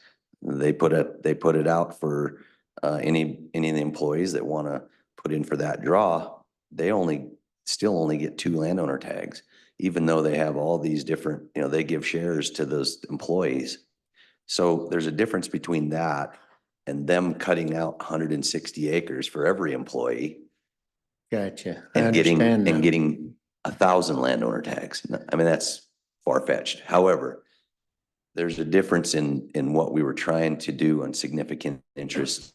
They put it out for any of the employees that want to put in for that draw. They still only get 2 landowner tags, even though they have all these different, they give shares to those employees. So there's a difference between that and them cutting out 160 acres for every employee Gotcha. and getting 1,000 landowner tags. I mean, that's far-fetched. However, there's a difference in what we were trying to do on significant interest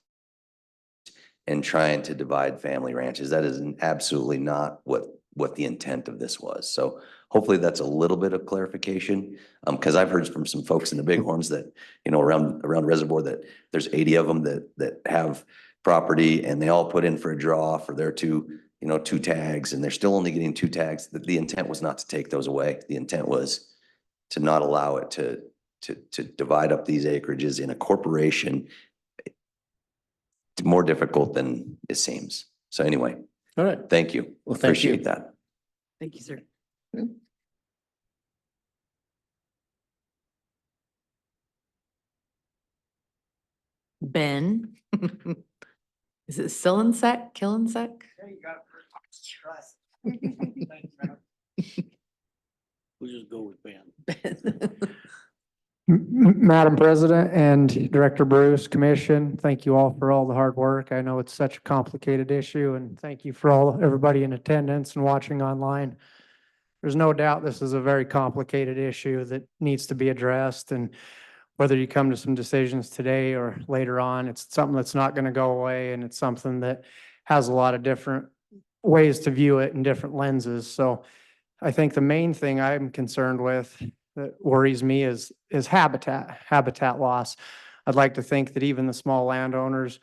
and trying to divide family ranches. That is absolutely not what the intent of this was. So hopefully that's a little bit of clarification. Because I've heard from some folks in the Bighorns that, around Reservoir, that there's 80 of them that have property and they all put in for a draw for their 2 tags, and they're still only getting 2 tags. The intent was not to take those away. The intent was to not allow it to divide up these acreages in a corporation. It's more difficult than it seems. So anyway, All right. thank you. Well, thank you. Appreciate that. Thank you, sir. Ben? Is it Killinsek? We'll just go with Ben. Madam President and Director Bruce, Commission, thank you all for all the hard work. I know it's such a complicated issue, and thank you for everybody in attendance and watching online. There's no doubt this is a very complicated issue that needs to be addressed, and whether you come to some decisions today or later on, it's something that's not going to go away, and it's something that has a lot of different ways to view it in different lenses. So I think the main thing I'm concerned with that worries me is habitat loss. I'd like to think that even the small landowners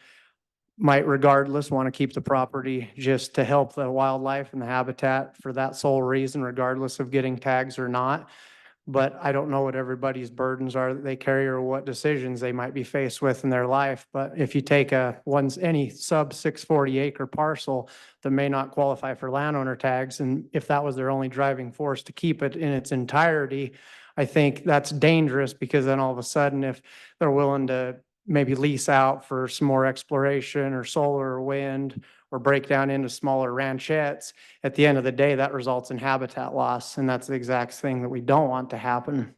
might regardless want to keep the property just to help the wildlife and the habitat for that sole reason, regardless of getting tags or not. But I don't know what everybody's burdens are that they carry or what decisions they might be faced with in their life. But if you take any sub 640 acre parcel that may not qualify for landowner tags, and if that was their only driving force to keep it in its entirety, I think that's dangerous, because then all of a sudden, if they're willing to maybe lease out for some more exploration or solar or wind, or break down into smaller ranchettes, at the end of the day, that results in habitat loss. And that's the exact thing that we don't want to happen.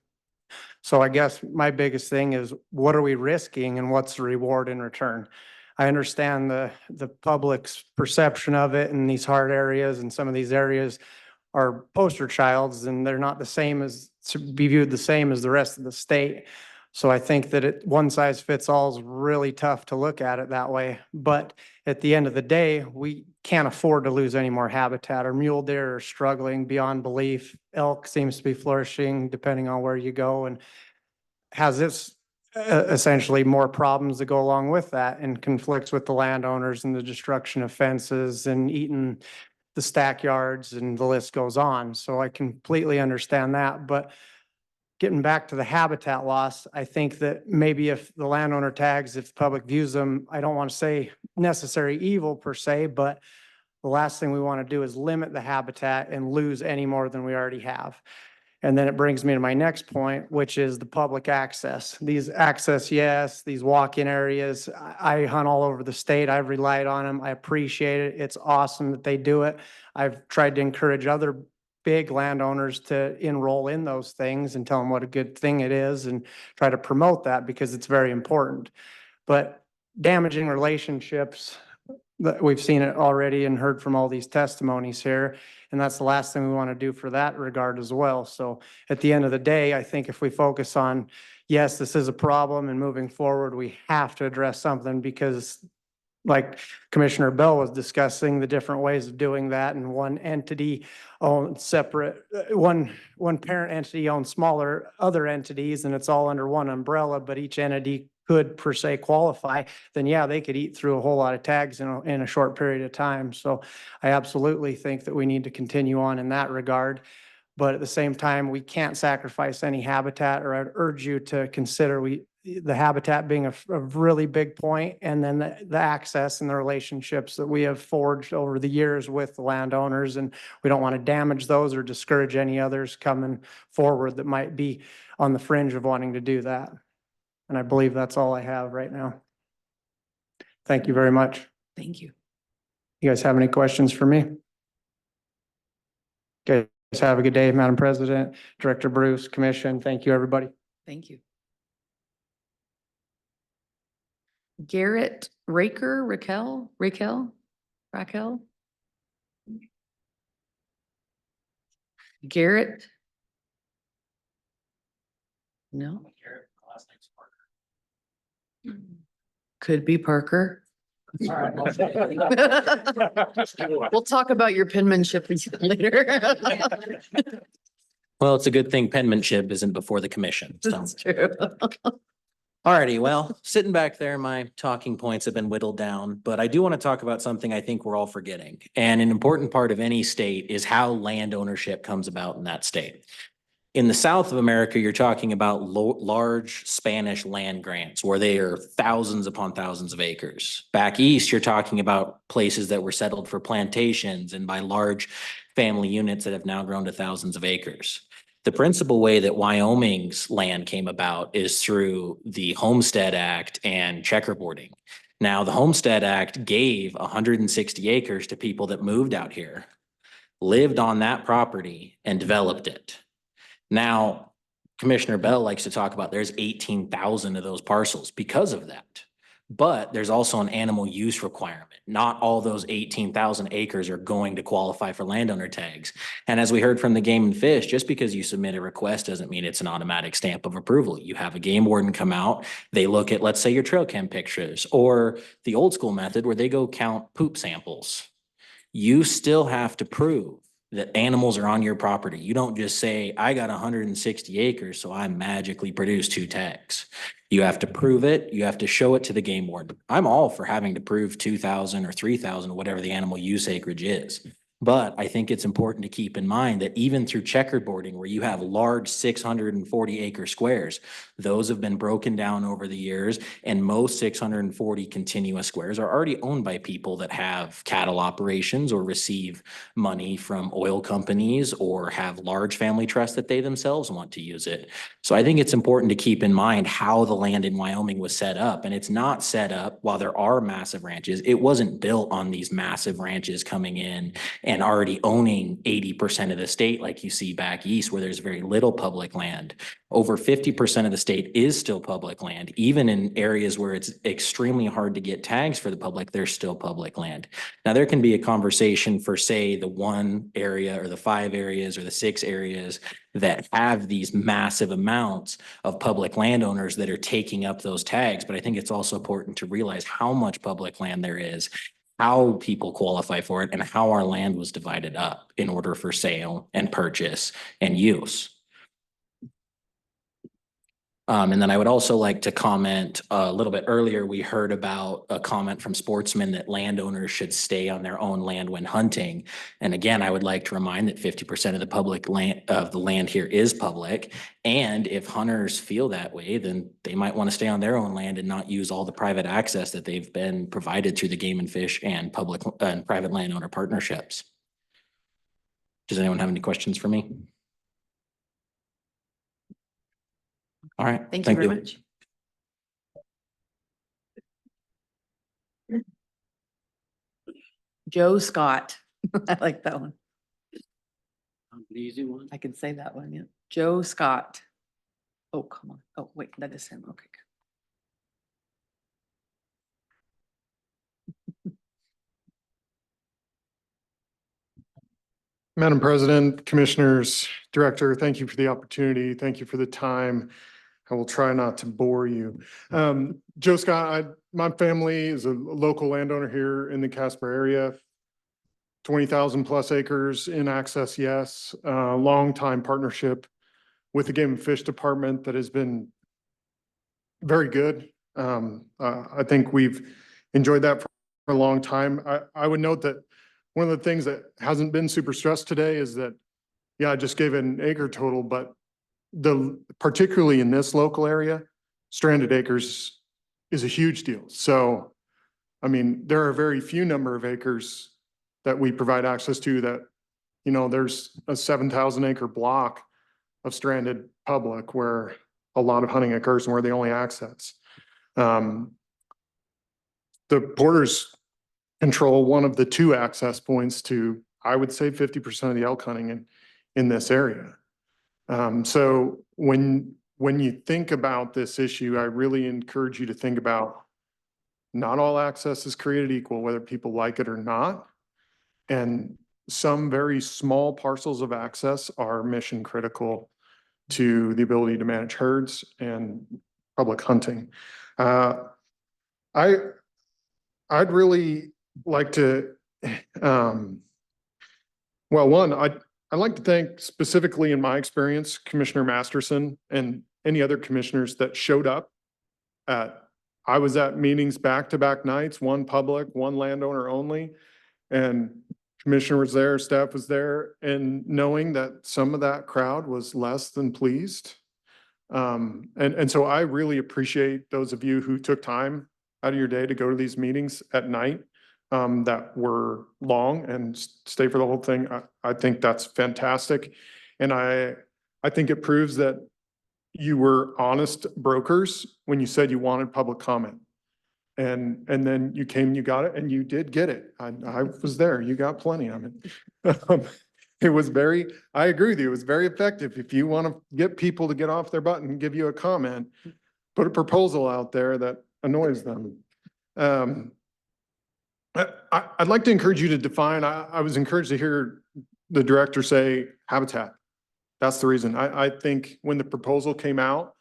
So I guess my biggest thing is, what are we risking and what's the reward in return? I understand the public's perception of it in these hard areas, and some of these areas are poster childs, and they're not to be viewed the same as the rest of the state. So I think that one size fits all is really tough to look at it that way. But at the end of the day, we can't afford to lose any more habitat. Our mule deer are struggling beyond belief. Elk seems to be flourishing depending on where you go, and has this essentially more problems that go along with that, and conflicts with the landowners and the destruction of fences and eating the stack yards, and the list goes on. So I completely understand that. But getting back to the habitat loss, I think that maybe if the landowner tags, if the public views them, I don't want to say necessary evil per se, but the last thing we want to do is limit the habitat and lose any more than we already have. And then it brings me to my next point, which is the public access. These access, yes, these walk-in areas. I hunt all over the state. I've relied on them. I appreciate it. It's awesome that they do it. I've tried to encourage other big landowners to enroll in those things and tell them what a good thing it is, and try to promote that, because it's very important. But damaging relationships, we've seen it already and heard from all these testimonies here, and that's the last thing we want to do for that regard as well. So at the end of the day, I think if we focus on, yes, this is a problem, and moving forward, we have to address something, because like Commissioner Bell was discussing, the different ways of doing that, and one entity owns separate, one parent entity owns smaller other entities, and it's all under one umbrella, but each entity could per se qualify, then yeah, they could eat through a whole lot of tags in a short period of time. So I absolutely think that we need to continue on in that regard. But at the same time, we can't sacrifice any habitat, or I'd urge you to consider, the habitat being a really big point, and then the access and the relationships that we have forged over the years with the landowners. And we don't want to damage those or discourage any others coming forward that might be on the fringe of wanting to do that. And I believe that's all I have right now. Thank you very much. Thank you. You guys have any questions for me? Okay, guys have a good day, Madam President, Director Bruce, Commission. Thank you, everybody. Thank you. Garrett Raker, Raquel? Garrett? No? Could be Parker. We'll talk about your penmanship later. Well, it's a good thing penmanship isn't before the commission. So. That's true. Alrighty, well, sitting back there, my talking points have been whittled down, but I do want to talk about something I think we're all forgetting. And an important part of any state is how land ownership comes about in that state. In the South of America, you're talking about large Spanish land grants where they are thousands upon thousands of acres. Back east, you're talking about places that were settled for plantations and by large family units that have now grown to thousands of acres. The principal way that Wyoming's land came about is through the Homestead Act and checkerboarding. Now, the Homestead Act gave 160 acres to people that moved out here, lived on that property, and developed it. Now, Commissioner Bell likes to talk about there's 18,000 of those parcels because of that. But there's also an animal use requirement. Not all those 18,000 acres are going to qualify for landowner tags. And as we heard from the Game and Fish, just because you submit a request doesn't mean it's an automatic stamp of approval. You have a game warden come out, they look at, let's say, your trail cam pictures, or the old school method where they go count poop samples. You still have to prove that animals are on your property. You don't just say, I got 160 acres, so I magically produce 2 tags. You have to prove it. You have to show it to the game warden. I'm all for having to prove 2,000 or 3,000, whatever the animal use acreage is. But I think it's important to keep in mind that even through checkerboarding, where you have large 640 acre squares, those have been broken down over the years, and most 640 continuous squares are already owned by people that have cattle operations or receive money from oil companies or have large family trusts that they themselves want to use it. So I think it's important to keep in mind how the land in Wyoming was set up. And it's not set up while there are massive ranches. It wasn't built on these massive ranches coming in and already owning 80% of the state like you see back east where there's very little public land. Over 50% of the state is still public land. Even in areas where it's extremely hard to get tags for the public, there's still public land. Now, there can be a conversation for, say, the 1 area or the 5 areas or the 6 areas that have these massive amounts of public landowners that are taking up those tags. But I think it's also important to realize how much public land there is, how people qualify for it, and how our land was divided up in order for sale and purchase and use. And then I would also like to comment a little bit earlier, we heard about a comment from sportsmen that landowners should stay on their own land when hunting. And again, I would like to remind that 50% of the public land of the land here is public. And if hunters feel that way, then they might want to stay on their own land and not use all the private access that they've been provided through the Game and Fish and public and private landowner partnerships. Does anyone have any questions for me? All right. Thank you very much. Joe Scott. I like that one. An easy one. I can say that one, yeah. Joe Scott. Oh, come on. Oh, wait, that is him. Okay. Madam President, Commissioners, Director, thank you for the opportunity. Thank you for the time. I will try not to bore you. Joe Scott, my family is a local landowner here in the Casper area. 20,000 plus acres in access, yes. Long-time partnership with the Game and Fish Department that has been very good. I think we've enjoyed that for a long time. I would note that one of the things that hasn't been super stressed today is that, yeah, I just gave an acre total, but particularly in this local area, stranded acres is a huge deal. So, I mean, there are very few number of acres that we provide access to that, you know, there's a 7,000 acre block of stranded public where a lot of hunting occurs and where they only access. The porters control one of the two access points to, I would say, 50% of the elk hunting in this area. So when you think about this issue, I really encourage you to think about not all access is created equal, whether people like it or not. And some very small parcels of access are mission critical to the ability to manage herds and public hunting. I'd really like to, well, one, I'd like to thank specifically in my experience, Commissioner Masterson and any other commissioners that showed up I was at meetings back-to-back nights, one public, one landowner only. And commissioner was there, staff was there, and knowing that some of that crowd was less than pleased. And so I really appreciate those of you who took time out of your day to go to these meetings at night that were long and stay for the whole thing. I think that's fantastic. And I think it proves that you were honest brokers when you said you wanted public comment. And then you came, you got it, and you did get it. I was there, you got plenty of it. It was I agree with you, it was very effective. If you want to get people to get off their butt and give you a comment, put a proposal out there that annoys them. I'd like to encourage you to define, I was encouraged to hear the director say habitat. That's the reason. I think when the proposal came out,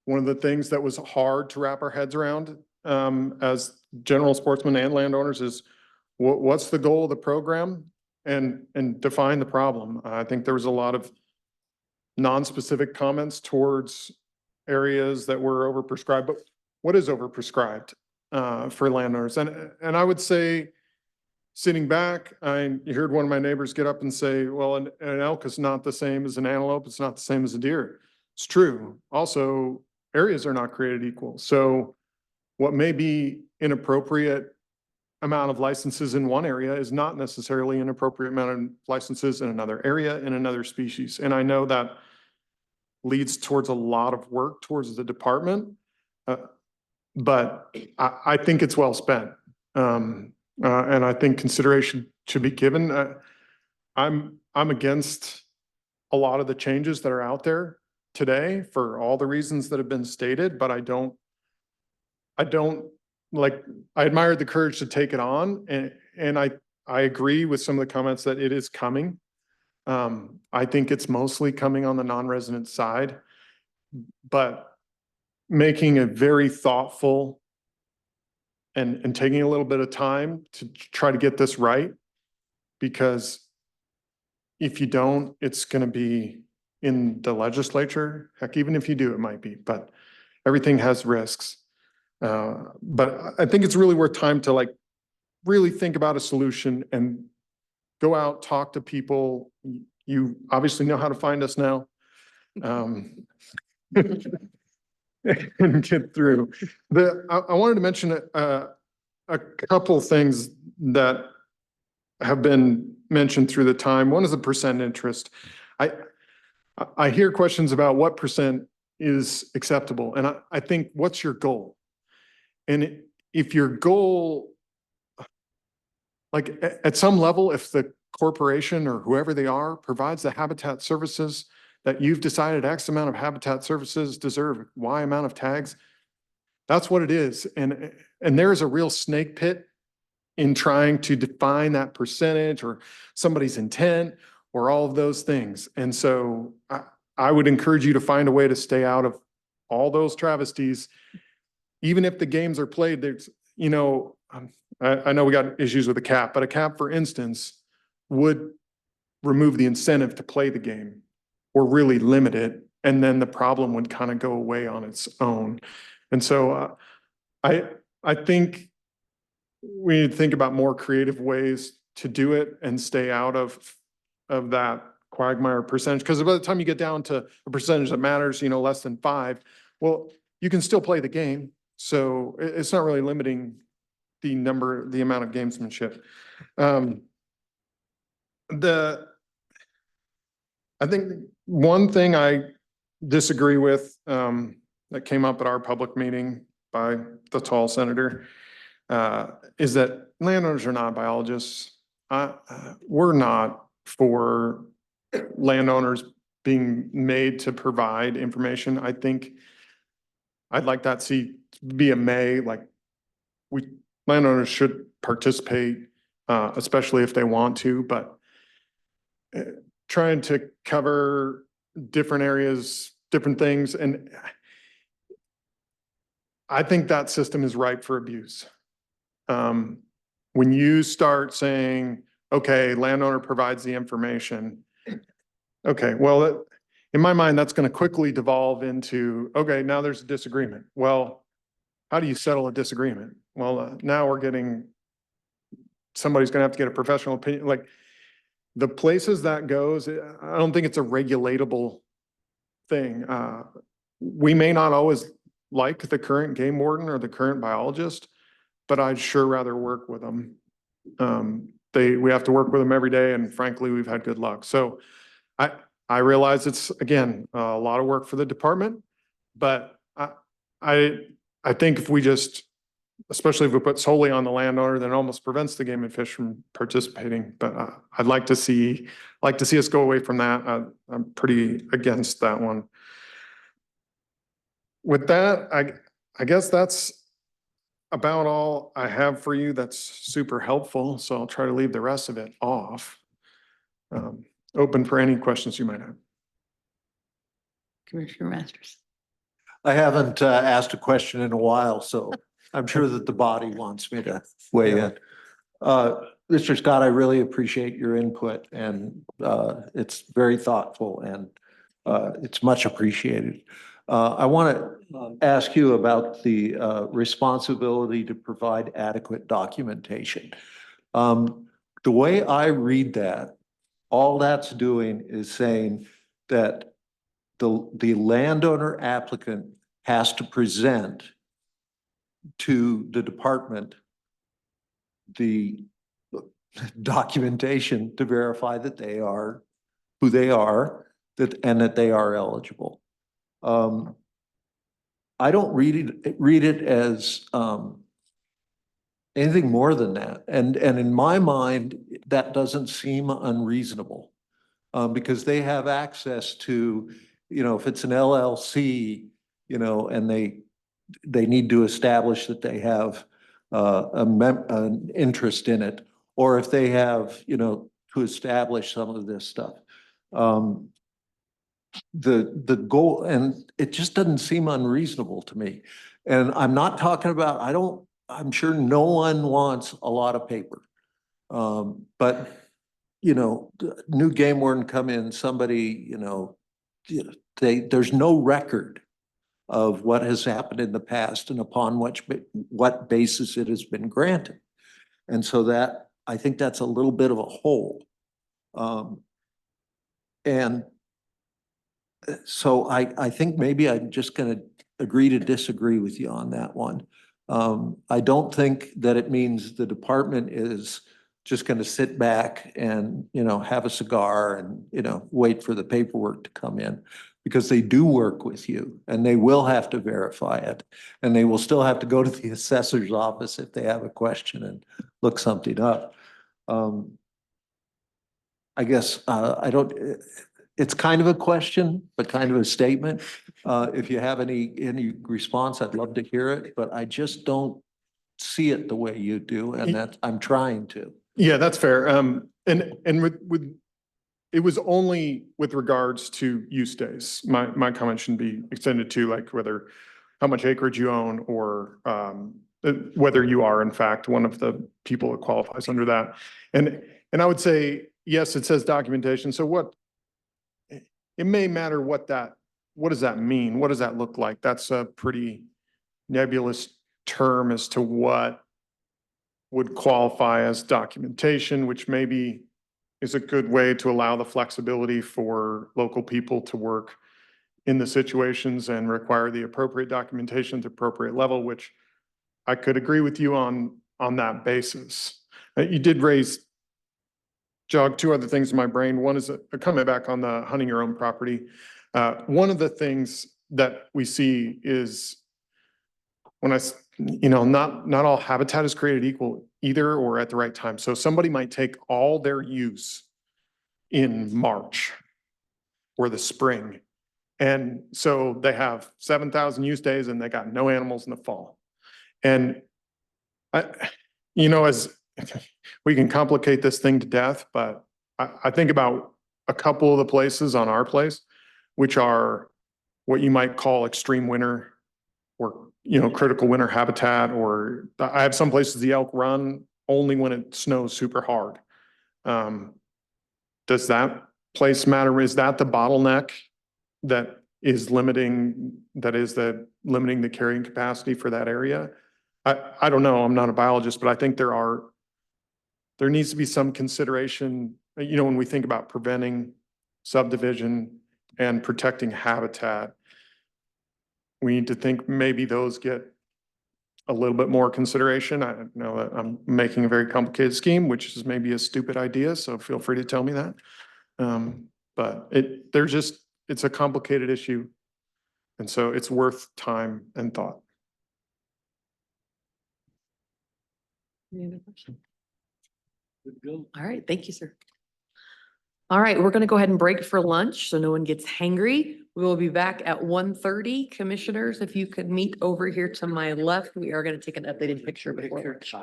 one of the things that was hard to wrap our heads around as general sportsmen and landowners is what's the goal of the program and define the problem. I think there was a lot of non-specific comments towards areas that were overprescribed, but what is overprescribed for landowners? And I would say, sitting back, I heard one of my neighbors get up and say, well, an elk is not the same as an antelope. It's not the same as a deer. It's true. Also, areas are not created equal. So what may be inappropriate amount of licenses in one area is not necessarily an appropriate amount of licenses in another area, in another species. And I know that leads towards a lot of work towards the department, but I think it's well spent. And I think consideration should be given. I'm against a lot of the changes that are out there today for all the reasons that have been stated, but I admired the courage to take it on, and I agree with some of the comments that it is coming. I think it's mostly coming on the non-resident side, but making a very thoughtful and taking a little bit of time to try to get this right, because if you don't, it's going to be in the legislature. Heck, even if you do, it might be, but everything has risks. But I think it's really worth time to really think about a solution and go out, talk to people. You obviously know how to find us now. And get through. I wanted to mention a couple things that have been mentioned through the time. One is the percent interest. I hear questions about what percent is acceptable, and I think, what's your goal? And if your goal, at some level, if the corporation or whoever they are provides the habitat services that you've decided X amount of habitat services deserve Y amount of tags, that's what it is. And there is a real snake pit in trying to define that percentage or somebody's intent or all of those things. And so I would encourage you to find a way to stay out of all those travesties. Even if the games are played, there's, I know we got issues with a cap, but a cap, for instance, would remove the incentive to play the game or really limit it. And then the problem would kind of go away on its own. And so I think we need to think about more creative ways to do it and stay out of that quagmire percentage. Because by the time you get down to a percentage that matters, less than 5, well, you can still play the game. So it's not really limiting the amount of gamesmanship. I think one thing I disagree with, that came up at our public meeting by the tall senator, is that landowners are not biologists. We're not for landowners being made to provide information. I think I'd like that be a may, like landowners should participate, especially if they want to, but trying to cover different areas, different things. And I think that system is ripe for abuse. When you start saying, okay, landowner provides the information. Okay, well, in my mind, that's going to quickly devolve into, okay, now there's a disagreement. Well, how do you settle a disagreement? Well, now somebody's going to have to get a professional opinion. Like the places that goes, I don't think it's a regulatable thing. We may not always like the current game warden or the current biologist, but I'd sure rather work with them. We have to work with them every day, and frankly, we've had good luck. So I realize it's, again, a lot of work for the department, but I think if we just, especially if we put solely on the landowner, then it almost prevents the game and fish from participating. But I'd like to see us go away from that. I'm pretty against that one. With that, I guess that's about all I have for you. That's super helpful. So I'll try to leave the rest of it off. Open for any questions you might have. Commissioner Masters. I haven't asked a question in a while, so I'm sure that the body wants me to weigh in. Mr. Scott, I really appreciate your input, and it's very thoughtful, and it's much appreciated. I want to ask you about the responsibility to provide adequate documentation. The way I read that, all that's doing is saying that the landowner applicant has to present to the department the documentation to verify that they are who they are, and that they are eligible. I don't read it as anything more than that. And in my mind, that doesn't seem unreasonable, because they have access to, if it's an LLC, and they need to establish that they have an interest in it, or if they have, to establish some of this stuff. The goal, and it just doesn't seem unreasonable to me. And I'm not talking about, I'm sure no one wants a lot of paper. But, new game warden come in, somebody, there's no record of what has happened in the past and upon what basis it has been granted. And so I think that's a little bit of a hole. And so I think maybe I'm just going to agree to disagree with you on that one. I don't think that it means the department is just going to sit back and, have a cigar and, wait for the paperwork to come in, because they do work with you and they will have to verify it, and they will still have to go to the assessor's office if they have a question and look something up. I guess it's kind of a question, but kind of a statement. If you have any response, I'd love to hear it, but I just don't see it the way you do, and I'm trying to. Yeah, that's fair. And it was only with regards to use days. My comment shouldn't be extended to like how much acreage you own, or whether you are in fact one of the people that qualifies under that. And I would say, yes, it says documentation. So it may matter what does that mean? What does that look like? That's a pretty nebulous term as to what would qualify as documentation, which maybe is a good way to allow the flexibility for local people to work in the situations and require the appropriate documentation at the appropriate level, which I could agree with you on that basis. You did jog two other things in my brain. One is coming back on the hunting your own property. One of the things that we see is when not all habitat is created equal either or at the right time. So somebody might take all their use in March or the spring. And so they have 7,000 use days and they got no animals in the fall. And as we can complicate this thing to death, but I think about a couple of the places on our place, which are what you might call extreme winter or, critical winter habitat, or I have some places the elk run only when it snows super hard. Does that place matter? Is that the bottleneck that is limiting the carrying capacity for that area? I don't know. I'm not a biologist, but I think there needs to be some consideration, when we think about preventing subdivision and protecting habitat. We need to think maybe those get a little bit more consideration. I know that I'm making a very complicated scheme, which is maybe a stupid idea, so feel free to tell me that. But it's a complicated issue. And so it's worth time and thought. Any other questions? All right, thank you, sir. All right, we're gonna go ahead and break for lunch so no one gets hangry. We will be back at 1:30. Commissioners, if you could meet over here to my left, we are gonna take an updated picture before lunch.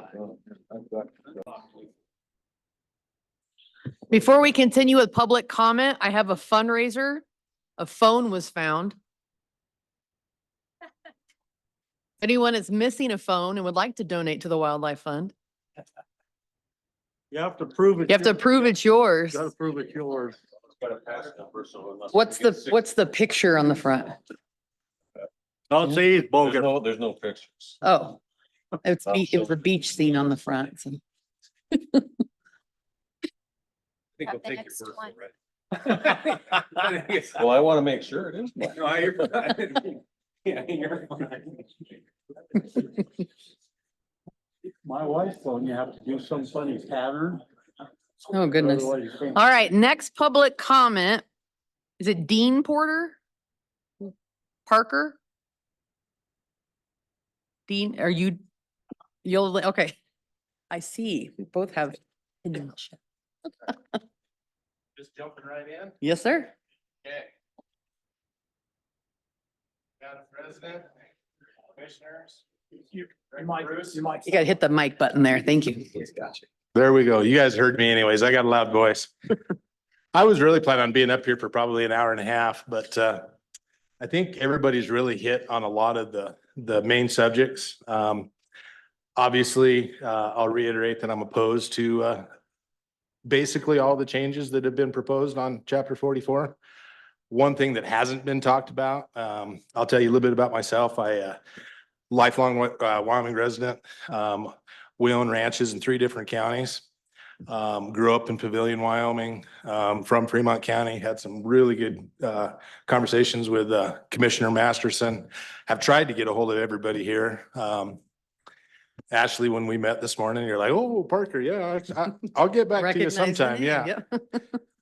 Before we continue with public comment, I have a fundraiser. A phone was found. Anyone is missing a phone and would like to donate to the Wildlife Fund, You have to prove it. you have to prove it's yours. Gotta prove it's yours. What's the picture on the front? Don't say it's bogus. There's no pictures. Oh, it was a beach scene on the front. So. Got the next one. Well, I want to make sure it is. My wife's phone, you have to do some funny pattern. Oh, goodness. Otherwise you can't. All right, next public comment. Is it Dean Porter? Parker? Dean, okay. I see. We both have. Just jumping right in. Yes, sir. Okay. Madam President, commissioners. You gotta hit the mic button there. Thank you. There we go. You guys heard me anyways. I got a loud voice. I was really planning on being up here for probably an hour and a half, but I think everybody's really hit on a lot of the main subjects. Obviously, I'll reiterate that I'm opposed to basically all the changes that have been proposed on chapter 44. One thing that hasn't been talked about, I'll tell you a little bit about myself. Lifelong Wyoming resident. We own ranches in 3 different counties. Grew up in Pavilion, Wyoming, from Fremont County. Had some really good conversations with Commissioner Masterson. Have tried to get a hold of everybody here. Ashley, when we met this morning, you're like, oh, Parker, yeah, I'll get back to you Recognize the sometime. name, Yeah.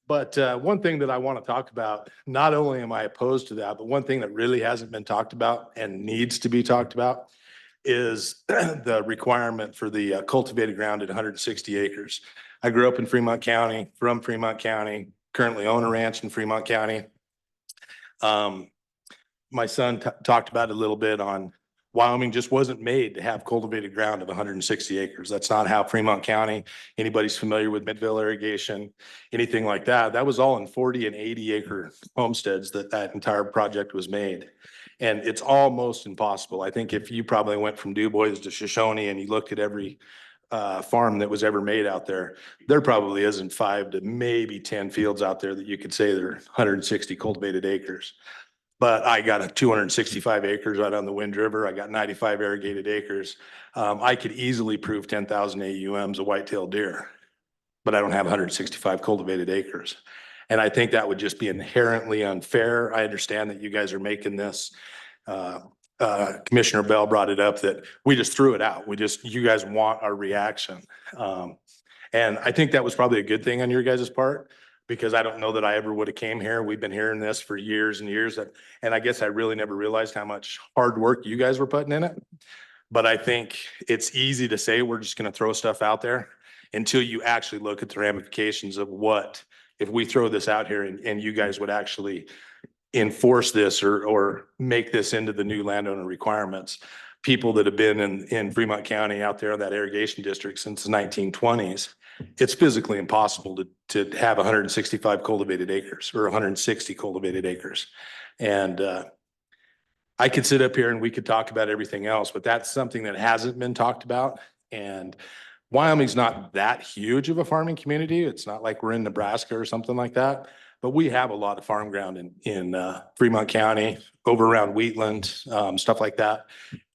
But one thing that I want to talk about, not only am I opposed to that, but one thing that really hasn't been talked about and needs to be talked about is the requirement for the cultivated ground at 160 acres. I grew up in Fremont County, from Fremont County, currently own a ranch in Fremont County. My son talked about it a little bit on Wyoming just wasn't made to have cultivated ground of 160 acres. That's not how Fremont County, anybody's familiar with Midville irrigation, anything like that. That was all in 40 and 80 acre homesteads that entire project was made. And it's almost impossible. I think if you probably went from Du Bois to Shoshone and you looked at every farm that was ever made out there, there probably isn't 5 to maybe 10 fields out there that you could say they're 160 cultivated acres. But I got a 265 acres right on the Wind River. I got 95 irrigated acres. I could easily prove 10,000 AUMs of white-tailed deer, but I don't have 165 cultivated acres. And I think that would just be inherently unfair. I understand that you guys are making this. Commissioner Bell brought it up that we just threw it out. You guys want our reaction. And I think that was probably a good thing on your guys' part, because I don't know that I ever would have came here. We've been hearing this for years and years. And I guess I really never realized how much hard work you guys were putting in it. But I think it's easy to say we're just going to throw stuff out there until you actually look at the ramifications of what, if we throw this out here and you guys would actually enforce this or make this into the new landowner requirements. People that have been in Fremont County out there in that irrigation district since the 1920s, it's physically impossible to have 165 cultivated acres or 160 cultivated acres. And I could sit up here and we could talk about everything else, but that's something that hasn't been talked about. And Wyoming's not that huge of a farming community. It's not like we're in Nebraska or something like that, but we have a lot of farm ground in Fremont County, over around Wheatland, stuff like that.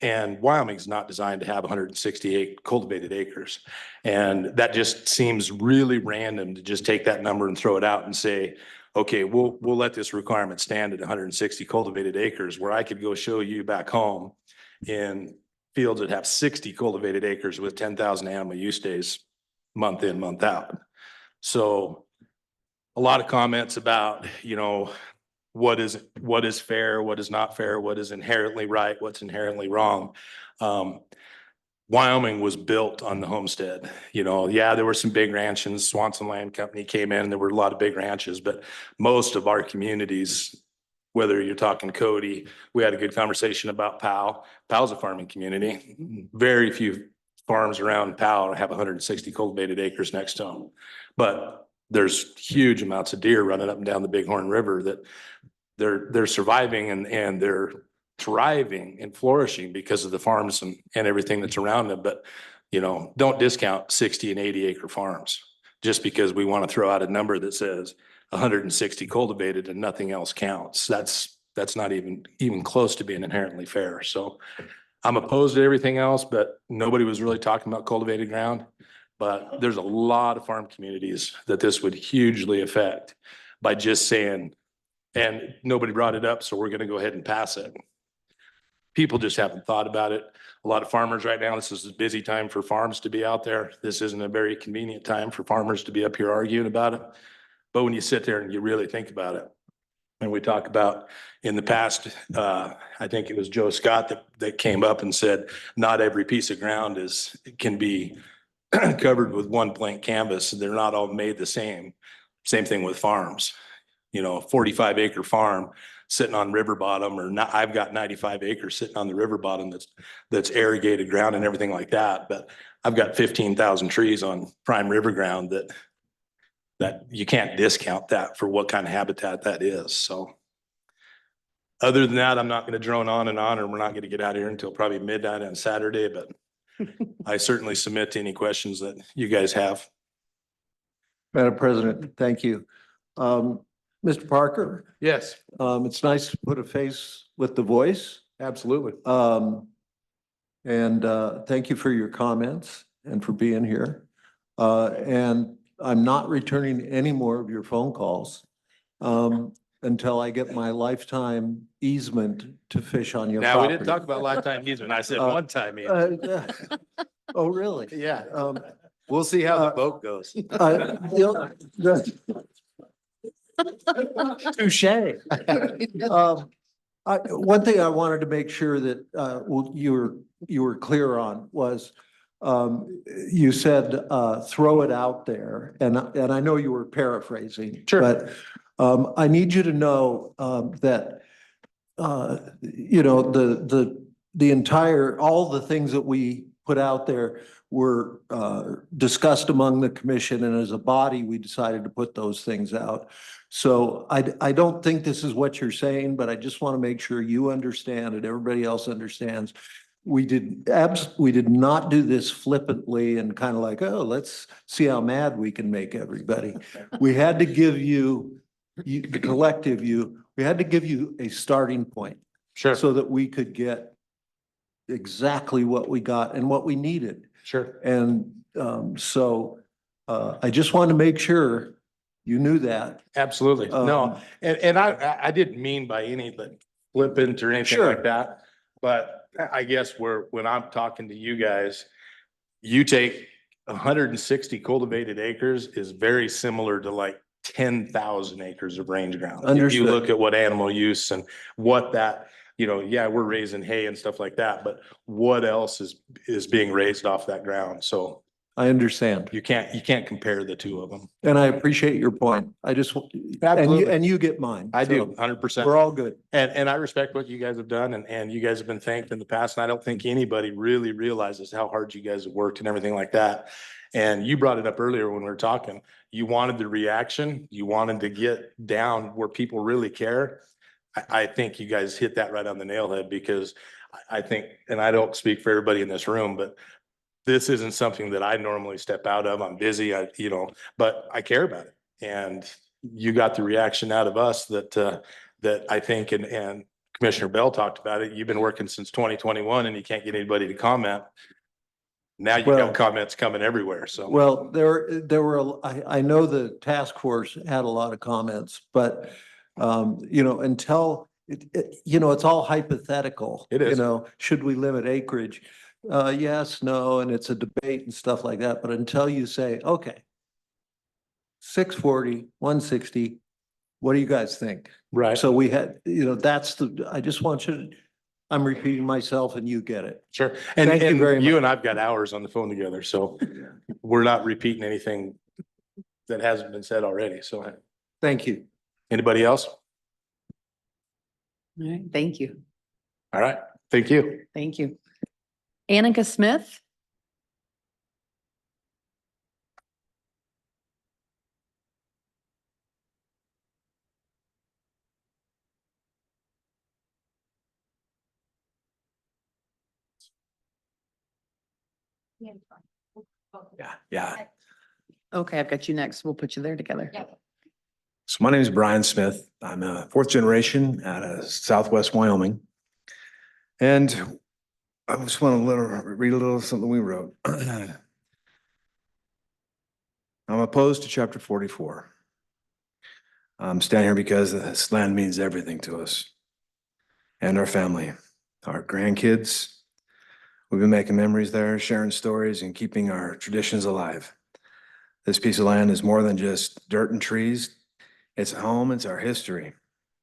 And Wyoming's not designed to have 168 cultivated acres. And that just seems really random to just take that number and throw it out and say, okay, we'll let this requirement stand at 160 cultivated acres, where I could go show you back home in fields that have 60 cultivated acres with 10,000 animal use days, month in, month out. So a lot of comments about, what is fair, what is not fair, what is inherently right, what's inherently wrong. Wyoming was built on the homestead. Yeah, there were some big ranches. Swanson Land Company came in, there were a lot of big ranches, but most of our communities, whether you're talking Cody, we had a good conversation about Powell. Powell's a farming community. Very few farms around Powell have 160 cultivated acres next to them. But there's huge amounts of deer running up and down the Bighorn River that they're surviving and they're thriving and flourishing because of the farms and everything that's around them. But, don't discount 60 and 80 acre farms just because we want to throw out a number that says 160 cultivated and nothing else counts. That's not even close to being inherently fair. So I'm opposed to everything else, but nobody was really talking about cultivated ground. But there's a lot of farm communities that this would hugely affect by just saying, and nobody brought it up, so we're going to go ahead and pass it. People just haven't thought about it. A lot of farmers right now, this is a busy time for farms to be out there. This isn't a very convenient time for farmers to be up here arguing about it. But when you sit there and you really think about it, and we talk about in the past, I think it was Joe Scott that came up and said, not every piece of ground can be covered with one blank canvas. They're not all made the same. Same thing with farms. 45 acre farm sitting on river bottom, or not, I've got 95 acres sitting on the river bottom that's irrigated ground and everything like that. But I've got 15,000 trees on prime river ground that you can't discount that for what kind of habitat that is. So other than that, I'm not going to drone on, and we're not going to get out of here until probably midnight on Saturday, but I certainly submit to any questions that you guys have. Madam President, thank you. Mr. Parker? Yes. It's nice to put a face with the voice. Absolutely. And thank you for your comments and for being here. And I'm not returning any more of your phone calls until I get my lifetime easement to fish on your Now, property. we didn't talk about lifetime easement. I said one time easement. Oh, really? Yeah. We'll see how the boat goes. Touche. One thing I wanted to make sure that you were clear on was you said throw it out there, and I know you were paraphrasing. Sure. But I need you to know that all the things that we put out there were discussed among the commission, and as a body, we decided to put those things out. So I don't think this is what you're saying, but I just want to make sure you understand and everybody else understands. We did not do this flippantly and kind of like, oh, let's see how mad we can make everybody. We had to give you, the collective we had to give you a starting point. Sure. So that we could get exactly what we got and what we needed. Sure. And so I just want to make sure You knew that. Absolutely. No, Um, and I didn't mean by anything flippant or anything Sure. like that. But I guess when I'm talking to you guys, you take 160 cultivated acres is very similar to like 10,000 acres of range ground. If Understood. you look at what animal use and what that, yeah, we're raising hay and stuff like that, but what else is being raised off that ground? So I understand. you can't compare the two of them. And I appreciate your point. I just, Absolutely. and you get mine. I do, So 100%. We're all good. And I respect what you guys have done and you guys have been thanked in the past. And I don't think anybody really realizes how hard you guys have worked and everything like that. And you brought it up earlier when we were talking, you wanted the reaction, you wanted to get down where people really care. I think you guys hit that right on the nail head because I think, and I don't speak for everybody in this room, but this isn't something that I normally step out of. I'm busy, but I care about it. And you got the reaction out of us that I think, and Commissioner Bell talked about it. You've been working since 2021 and you can't get anybody to comment. Now you Well- got comments coming everywhere. So. Well, I know the task force had a lot of comments, but, until, it's all hypothetical. It is. Should we limit acreage? Yes, no, and it's a debate and stuff like that, but until you say, okay, 640, 160, what do you guys think? Right. So we had, I just want you to, I'm repeating myself and you get it. Sure. And Thank you very you much. and I've got hours on the phone together, so we're not repeating anything that hasn't been said already. So Thank you. anybody else? All right, thank you. All right. Thank you. Thank you. Annika Smith? Yeah. Okay, I've got you next. We'll put you there together. So my name is Brian Smith. I'm a fourth generation out of Southwest Wyoming. And I just want to read a little something we wrote. I'm opposed to chapter 44. I'm standing here because this land means everything to us and our family, our grandkids. We've been making memories there, sharing stories and keeping our traditions alive. This piece of land is more than just dirt and trees. It's a home, it's our history.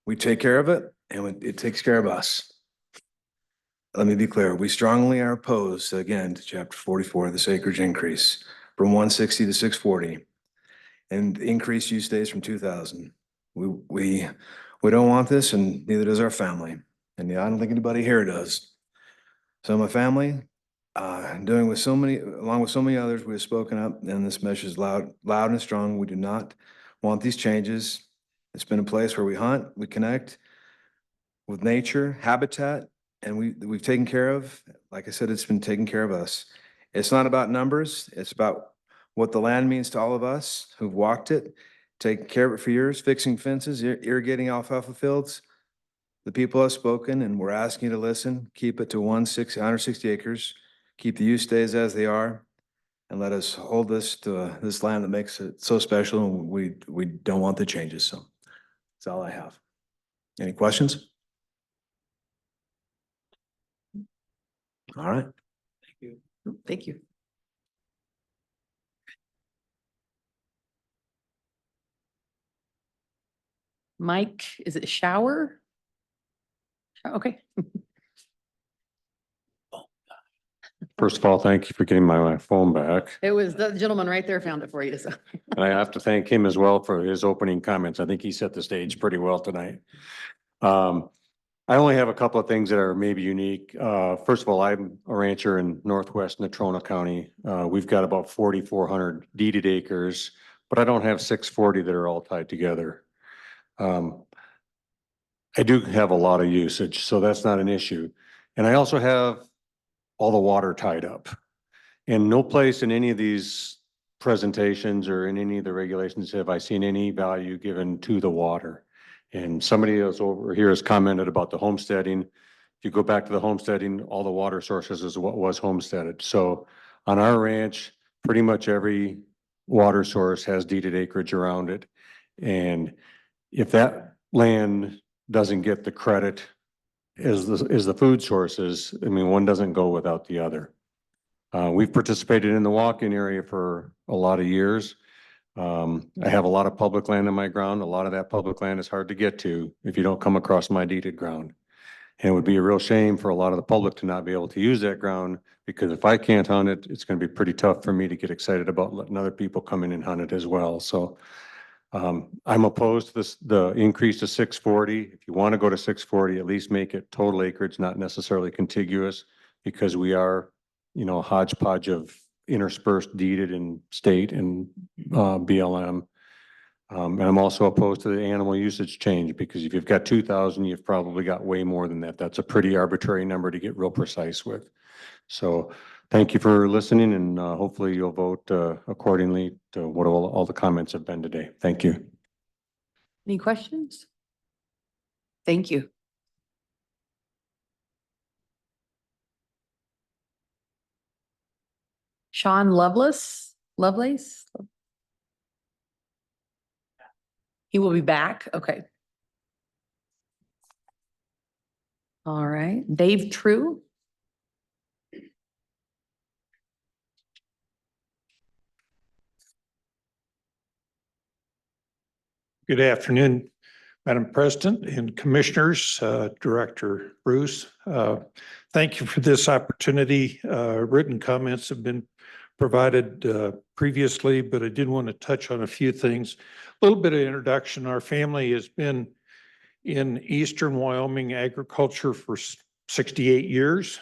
We take care of it and it takes care of us. Let me be clear, we strongly are opposed, again, to chapter 44, this acreage increase from 160 to 640 and increased use days from 2,000. We don't want this and neither does our family. And yeah, I don't think anybody here does. So my family, along with so many others, we have spoken up and this message is loud and strong. We do not want these changes. It's been a place where we hunt, we connect with nature, habitat, and we've taken care of, like I said, it's been taking care of us. It's not about numbers. It's about what the land means to all of us who've walked it, taken care of it for years, fixing fences, irrigating alfalfa fields. The people have spoken and we're asking you to listen, keep it to 160 acres, keep the use days as they are, and let us hold this to this land that makes it so special. And we don't want the changes. So that's all I have. Any questions? All right. Thank you. Mike, is it shower? Okay. First of all, thank you for getting my phone back. It was the gentleman right there found it for you. So. And I have to thank him as well for his opening comments. I think he set the stage pretty well tonight. I only have a couple of things that are maybe unique. First of all, I'm a rancher in northwest Natrona County. We've got about 4,400 deeded acres, but I don't have 640 that are all tied together. I do have a lot of usage, so that's not an issue. And I also have all the water tied up. And no place in any of these presentations or in any of the regulations have I seen any value given to the water. And somebody else over here has commented about the homesteading. If you go back to the homesteading, all the water sources is what was homesteaded. So on our ranch, pretty much every water source has deeded acreage around it. And if that land doesn't get the credit as the food sources, I mean, one doesn't go without the other. We've participated in the walk-in area for a lot of years. I have a lot of public land on my ground. A lot of that public land is hard to get to if you don't come across my deeded ground. And it would be a real shame for a lot of the public to not be able to use that ground, because if I can't hunt it, it's going to be pretty tough for me to get excited about letting other people come in and hunt it as well. So I'm opposed to this, the increase to 640. If you want to go to 640, at least make it total acreage, not necessarily contiguous, because we are, you know, a hodgepodge of interspersed deeded and state and BLM. And I'm also opposed to the animal usage change, because if you've got 2,000, you've probably got way more than that. That's a pretty arbitrary number to get real precise with. So thank you for listening, and hopefully you'll vote accordingly to what all the comments have been today. Thank you. Any questions? Thank you. Sean Lovelace? He will be back. Okay. All right. Dave True? Good afternoon, Madam President and Commissioners, Director Bruce. Thank you for this opportunity. Written comments have been provided previously, but I did want to touch on a few things. A little bit of introduction. Our family has been in eastern Wyoming agriculture for 68 years.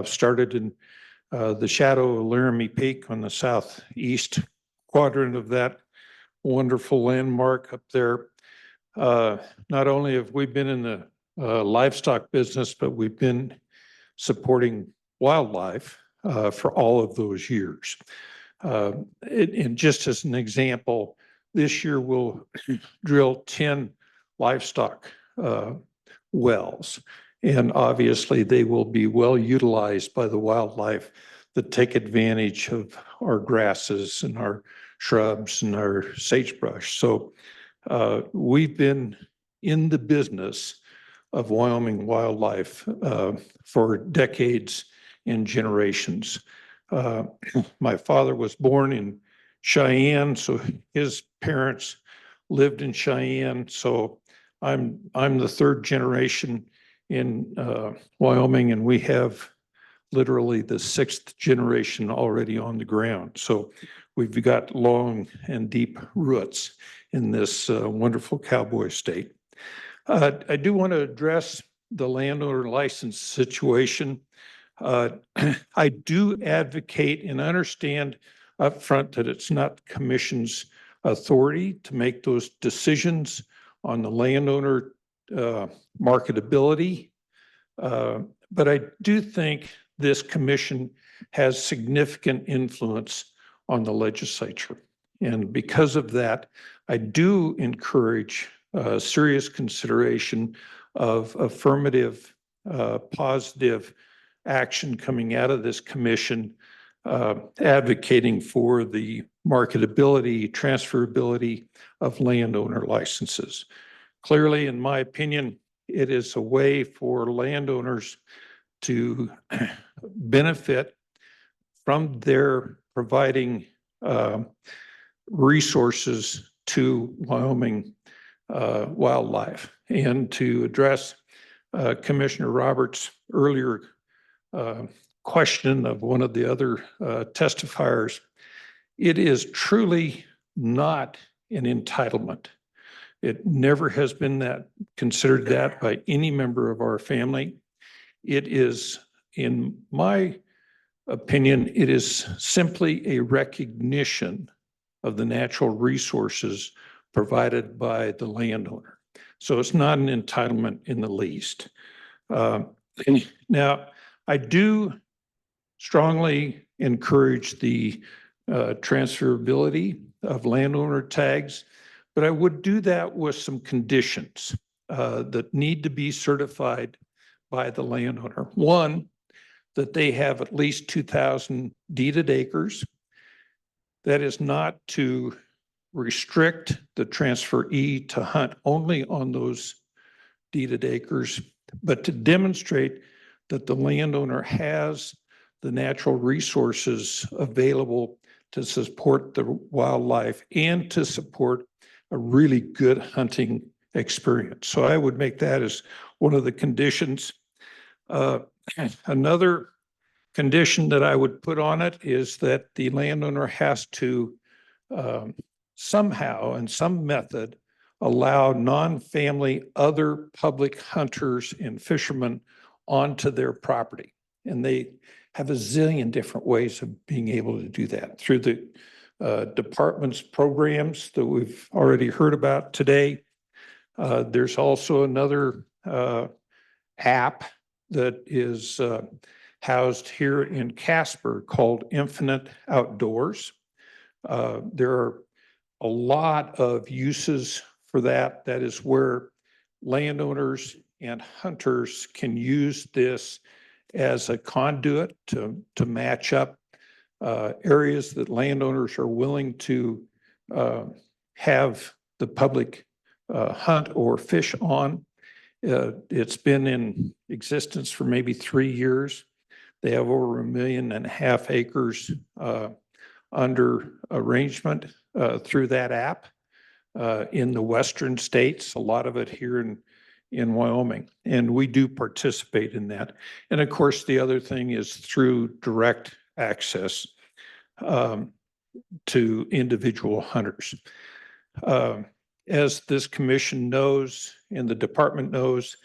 Started in the shadow of Laramie Peak on the southeast quadrant of that wonderful landmark up there. Not only have we been in the livestock business, but we've been supporting wildlife for all of those years. And just as an example, this year we'll drill 10 livestock wells. And obviously they will be well utilized by the wildlife that take advantage of our grasses and our shrubs and our sagebrush. So we've been in the business of Wyoming wildlife for decades and generations. My father was born in Cheyenne, so his parents lived in Cheyenne. So I'm the third generation in Wyoming, and we have literally the sixth generation already on the ground. So we've got long and deep roots in this wonderful cowboy state. I do want to address the landowner license situation. I do advocate and understand upfront that it's not the commission's authority to make those decisions on the landowner marketability. But I do think this commission has significant influence on the legislature. And because of that, I do encourage serious consideration of affirmative, positive action coming out of this commission, advocating for the marketability, transferability of landowner licenses. Clearly, in my opinion, it is a way for landowners to benefit from their providing resources to Wyoming wildlife. And to address Commissioner Roberts' earlier question of one of the other testifiers, it is truly not an entitlement. It never has been that considered that by any member of our family. It is, in my opinion, it is simply a recognition of the natural resources provided by the landowner. So it's not an entitlement in the least. Now, I do strongly encourage the transferability of landowner tags, but I would do that with some conditions that need to be certified by the landowner. One, that they have at least 2,000 deeded acres. That is not to restrict the transferee to hunt only on those deeded acres, but to demonstrate that the landowner has the natural resources available to support the wildlife and to support a really good hunting experience. So I would make that as one of the conditions. Another condition that I would put on it is that the landowner has to somehow, in some method, allow non-family other public hunters and fishermen onto their property. And they have a zillion different ways of being able to do that through the department's programs that we've already heard about today. There's also another app that is housed here in Casper called Infinite Outdoors. There are a lot of uses for that. That is where landowners and hunters can use this as a conduit to match up areas that landowners are willing to have the public hunt or fish on. It's been in existence for maybe 3 years. They have over 1.5 million acres under arrangement through that app in the western states, a lot of it here in Wyoming. And we do participate in that. And of course, the other thing is through direct access to individual hunters. As this commission knows and the department knows,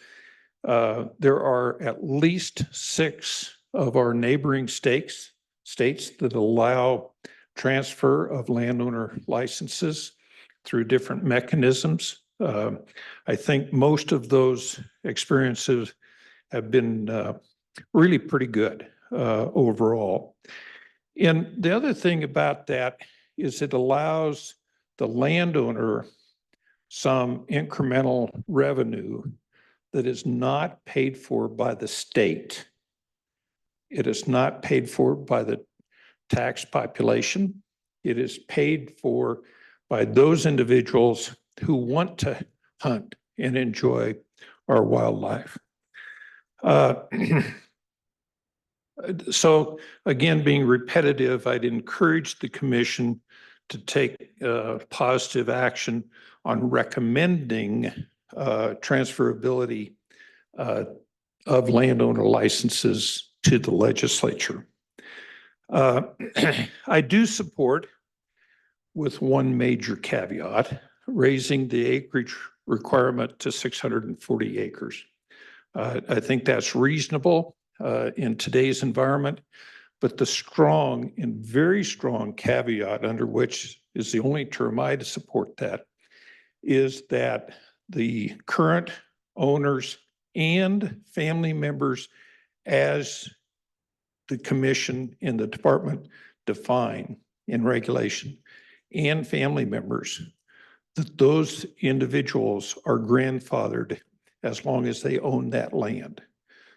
there are at least 6 of our neighboring states that allow transfer of landowner licenses through different mechanisms. I think most of those experiences have been really pretty good overall. And the other thing about that is it allows the landowner some incremental revenue that is not paid for by the state. It is not paid for by the tax population. It is paid for by those individuals who want to hunt and enjoy our wildlife. So again, being repetitive, I'd encourage the commission to take positive action on recommending transferability of landowner licenses to the legislature. I do support, with one major caveat, raising the acreage requirement to 640 acres. I think that's reasonable in today's environment, but the strong and very strong caveat, under which is the only term I'd support that, is that the current owners and family members, as the commission and the department define in regulation, and family members, that those individuals are grandfathered as long as they own that land.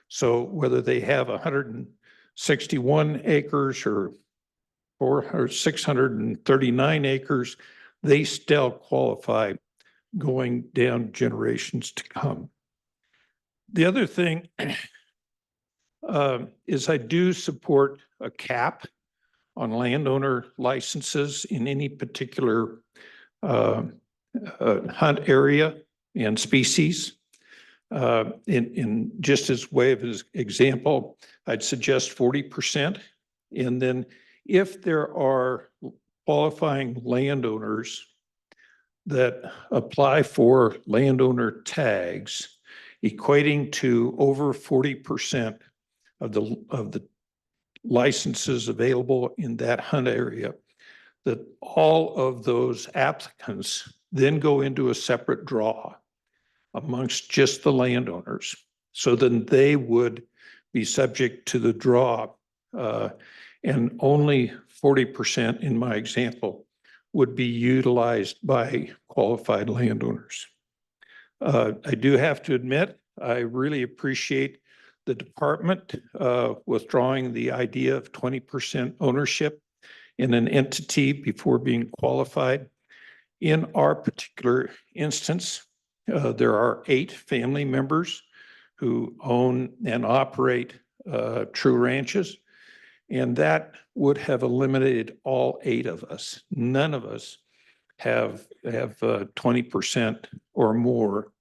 So whether they have 161 acres or 639 acres, they still qualify going down generations to come. The other thing is I do support a cap on landowner licenses in any particular hunt area and species. In just as way of example, I'd suggest 40%. And then if there are qualifying landowners that apply for landowner tags equating to over 40% of the licenses available in that hunt area, that all of those applicants then go into a separate draw amongst just the landowners. So then they would be subject to the draw, and only 40% in my example would be utilized by qualified landowners. I do have to admit, I really appreciate the department withdrawing the idea of 20% ownership in an entity before being qualified. In our particular instance, there are 8 family members who own and operate true ranches. And that would have eliminated all 8 of us. None of us have 20% or more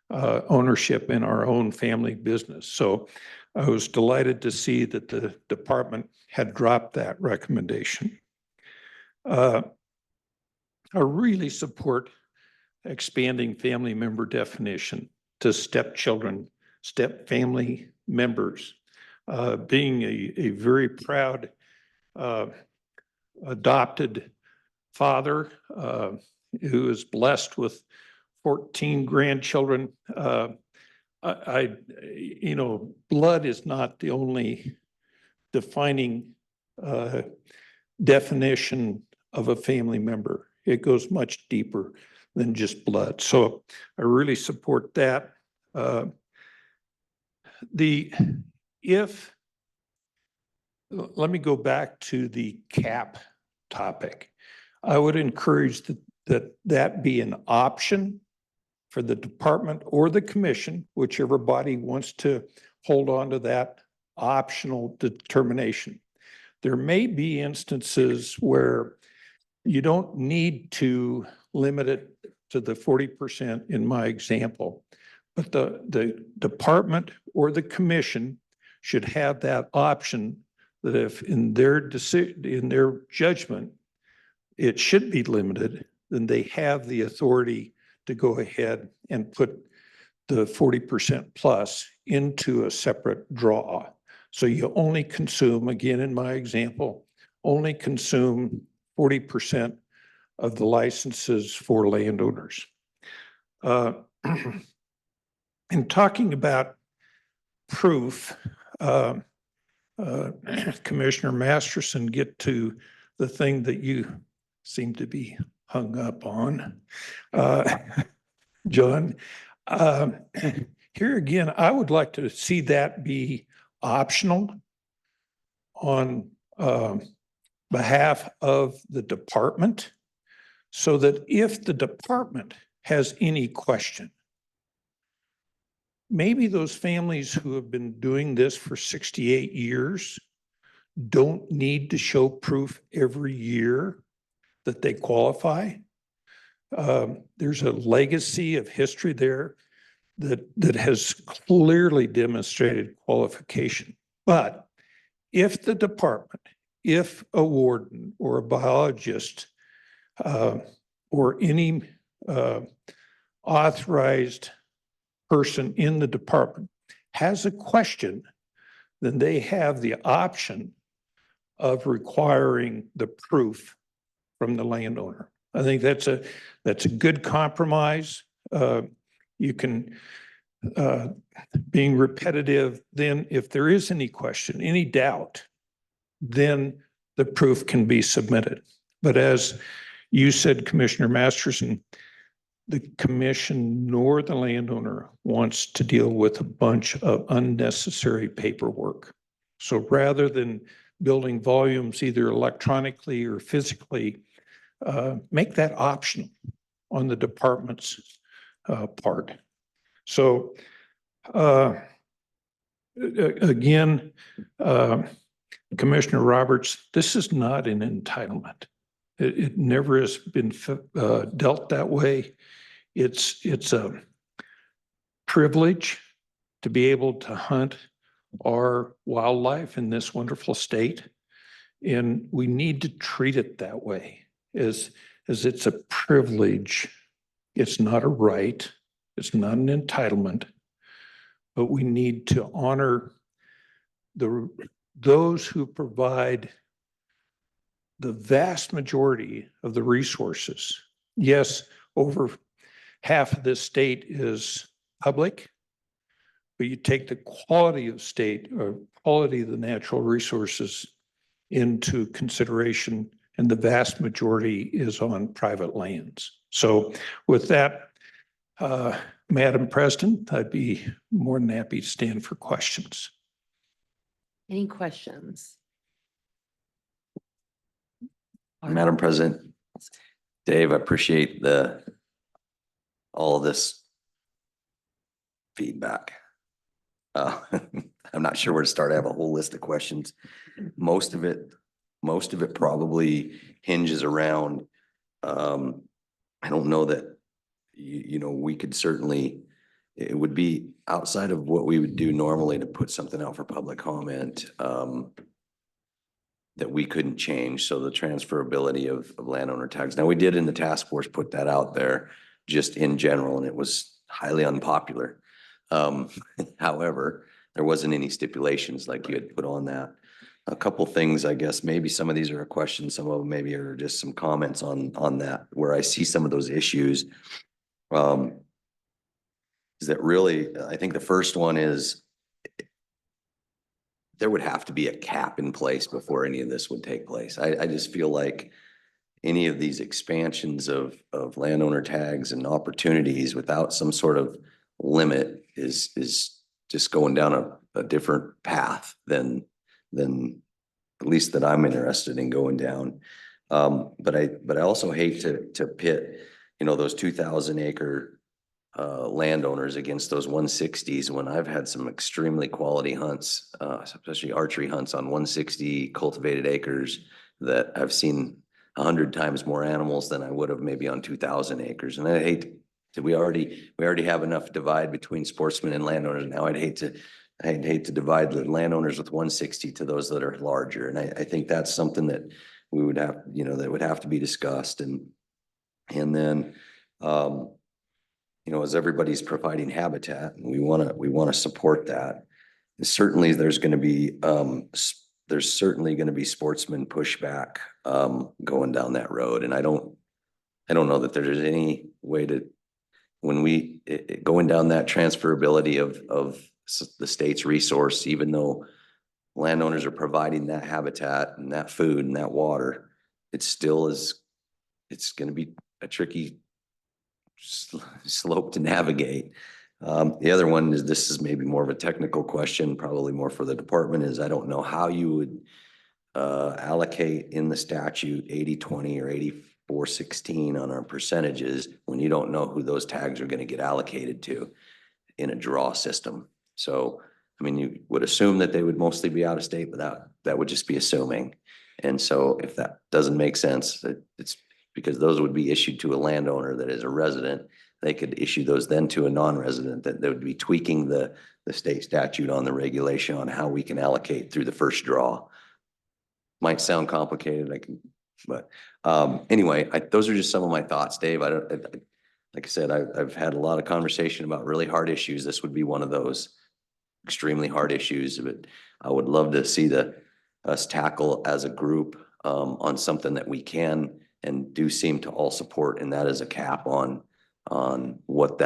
ownership in our own family business. So I was delighted to see that the department had dropped that recommendation. I really support expanding family member definition to stepchildren, step family members. Being a very proud adopted father who is blessed with 14 grandchildren. Blood is not the only defining definition of a family member. It goes much deeper than just blood. So I really support that. Let me go back to the cap topic. I would encourage that be an option for the department or the commission, whichever body wants to hold on to that optional determination. There may be instances where you don't need to limit it to the 40% in my example, but the department or the commission should have that option that if in their decision, in their judgment, it should be limited, then they have the authority to go ahead and put the 40% plus into a separate draw. So you only consume, again, in my example, only consume 40% of the licenses for landowners. In talking about proof, Commissioner Masterson, get to the thing that you seem to be hung up on. John, here again, I would like to see that be optional on behalf of the department, so that if the department has any question, maybe those families who have been doing this for 68 years don't need to show proof every year that they qualify. There's a legacy of history there that has clearly demonstrated qualification. But if the department, if a warden or a biologist or any authorized person in the department has a question, then they have the option of requiring the proof from the landowner. I think that's a good compromise. You can, being repetitive, then if there is any question, any doubt, then the proof can be submitted. But as you said, Commissioner Masterson, the commission nor the landowner wants to deal with a bunch of unnecessary paperwork. So rather than building volumes either electronically or physically, make that optional on the department's part. So again, Commissioner Roberts, this is not an entitlement. It never has been dealt that way. It's a privilege to be able to hunt our wildlife in this wonderful state. And we need to treat it that way, as it's a privilege. It's not a right. It's not an entitlement, but we need to honor those who provide the vast majority of the resources. Yes, over half of this state is public, but you take the quality of state or quality of the natural resources into consideration, and the vast majority is on private lands. So with that, Madam President, I'd be more than happy to stand for questions. Any questions? Madam President, Dave, I appreciate all of this feedback. I'm not sure where to start. I have a whole list of questions. Most of it probably hinges around, I don't know that, we could certainly, it would be outside of what we would do normally to put something out for public comment, that we couldn't change. So the transferability of landowner tags. Now, we did in the task force put that out there just in general, and it was highly unpopular. However, there wasn't any stipulations like you had put on that. A couple things, I guess, maybe some of these are a question, some of them maybe are just some comments on that, where I see some of those issues. Is that really, I think the first one is there would have to be a cap in place before any of this would take place. I just feel like any of these expansions of landowner tags and opportunities without some sort of limit is just going down a different path than at least that I'm interested in going down. But I also hate to pit, those 2,000 acre landowners against those 160s when I've had some extremely quality hunts, especially archery hunts on 160 cultivated acres that I've seen 100 times more animals than I would have maybe on 2,000 acres. And I hate to, we already have enough divide between sportsmen and landowners. Now I'd hate to divide the landowners with 160 to those that are larger. And I think that's something that we would have, that would have to be discussed. And then, as everybody's providing habitat, and we want to support that. Certainly, there's going to be sportsman pushback going down that road, and I don't know that there's any way to, when going down that transferability of the state's resource, even though landowners are providing that habitat and that food and that water, it's going to be a tricky slope to navigate. The other one is, this is maybe more of a technical question, probably more for the department, is I don't know how you would allocate in the statute 80-20 or 84-16 on our percentages when you don't know who those tags are going to get allocated to in a draw system. So, I mean, you would assume that they would mostly be out of state, but that would just be assuming. And so if that doesn't make sense, it's because those would be issued to a landowner that is a resident. They could issue those then to a non-resident, that they would be tweaking the state statute on the regulation on how we can allocate through the first draw. Might sound complicated, but anyway, those are just some of my thoughts, Dave. Like I said, I've had a lot of conversation about really hard issues. This would be one of those extremely hard issues, but I would love to see us tackle as a group on something that we can and do seem to all support, and that is a cap on what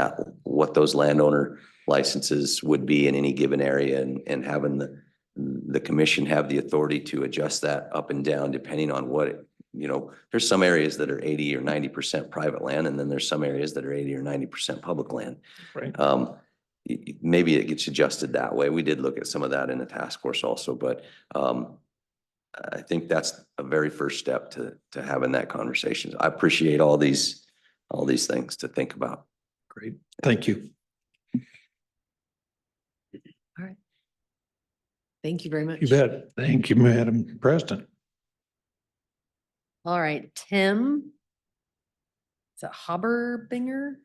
those landowner licenses would be in any given area, and having the commission have the authority to adjust that up and down depending on what there's some areas that are 80 or 90% private land, and then there's some areas that are 80 or 90% public land. Right. Maybe it gets adjusted that way. We did look at some of that in the task force also, but I think that's a very first step to having that conversation. I appreciate all these things to think about. Great. Thank you. All right. Thank you very much. You bet. Thank you, Madam President. All right, Tim. Is it Haberbinger?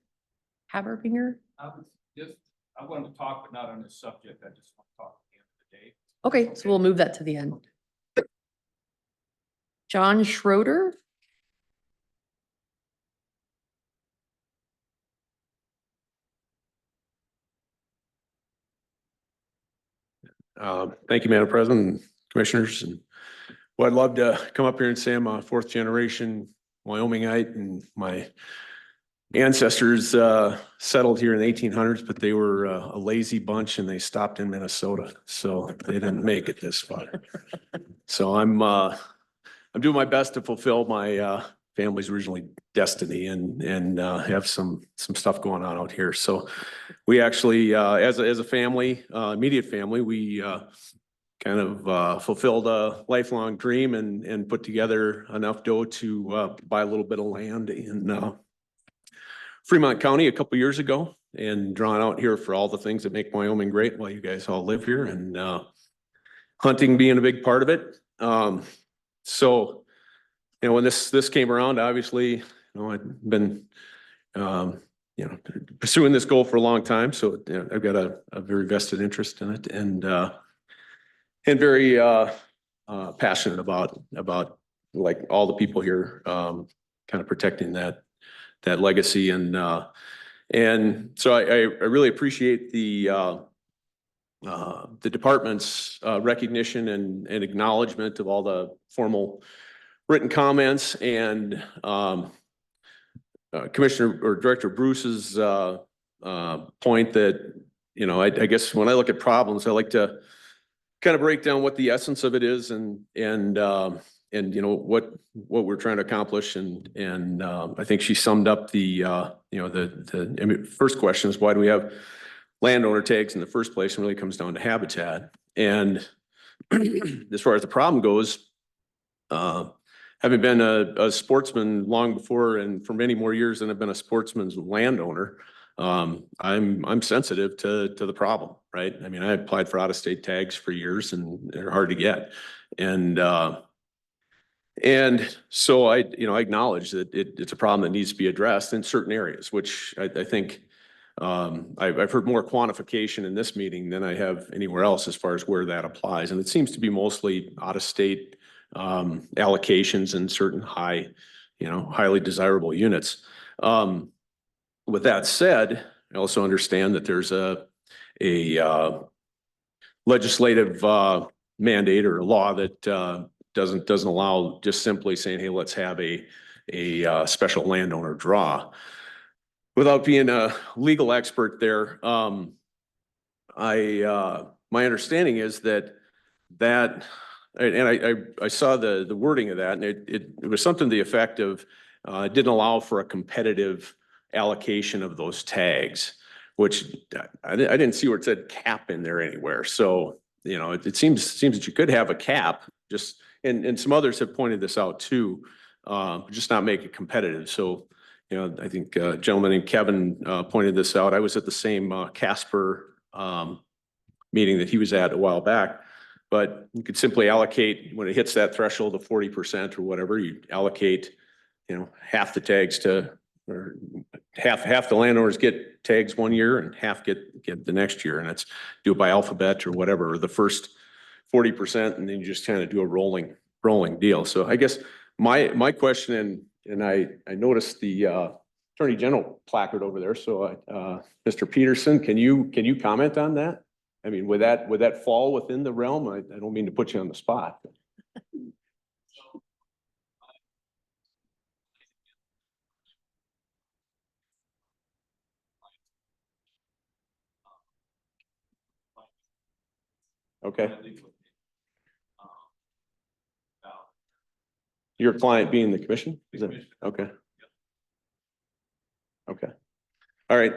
I wanted to talk, but not on this subject. I just want to talk at the end of the day. Okay, so we'll move that to the end. John Schroeder. Thank you, Madam President and Commissioners. And well, I'd love to come up here and say I'm a fourth generation Wyomingite, and my ancestors settled here in the 1800s, but they were a lazy bunch and they stopped in Minnesota, so they didn't make it this far. So I'm doing my best to fulfill my family's originally destiny and have some stuff going on out here. So we actually, as a family, immediate family, we kind of fulfilled a lifelong dream and put together enough dough to buy a little bit of land in Fremont County a couple years ago, and drawn out here for all the things that make Wyoming great while you guys all live here, and hunting being a big part of it. So, you know, when this came around, obviously, you know, I've been you know, pursuing this goal for a long time. So you know, I've got a very vested interest in it, and very passionate about like all the people here, kind of protecting that legacy. And so I really appreciate the department's recognition and acknowledgement of all the formal written comments, and Commissioner or Director Bruce's point that, you know, I guess when I look at problems, I like to kind of break down what the essence of it is, and you know what we're trying to accomplish, and I think she summed up the you know, I mean, first question is, why do we have landowner tags in the first place? And really comes down to habitat. And as far as the problem goes, having been a sportsman long before, and for many more years than I've been a sportsman's landowner, I'm sensitive to the problem, right? I mean, I applied for out-of-state tags for years, and they're hard to get. And so I acknowledge that it's a problem that needs to be addressed in certain areas, which I think I've heard more quantification in this meeting than I have anywhere else as far as where that applies. And it seems to be mostly out-of-state allocations in certain highly desirable units. With that said, I also understand that there's a legislative mandate or a law that doesn't allow just simply saying, hey, let's have a special landowner draw. Without being a legal expert there, my understanding is that and I saw the wording of that, and it was something to the effect of it didn't allow for a competitive allocation of those tags, which I didn't see where it said cap in there anywhere. So, you know, it seems that you could have a cap, just and some others have pointed this out too, just not make it competitive. So, you know, I think a gentleman named Kevin pointed this out. I was at the same Casper meeting that he was at a while back. But you could simply allocate, when it hits that threshold of 40% or whatever, you allocate, you know, half the tags or half the landowners get tags one year and half get the next year, and it's do it by alphabet or whatever, or the first 40%, and then you just kind of do a rolling deal. So I guess my question, and I noticed the Attorney General placard over there. So Mr. Peterson, can you comment on that? I mean, would that fall within the realm? I don't mean to put you on the spot. Okay. Your client being the commission? Is it? Okay. Okay. All right.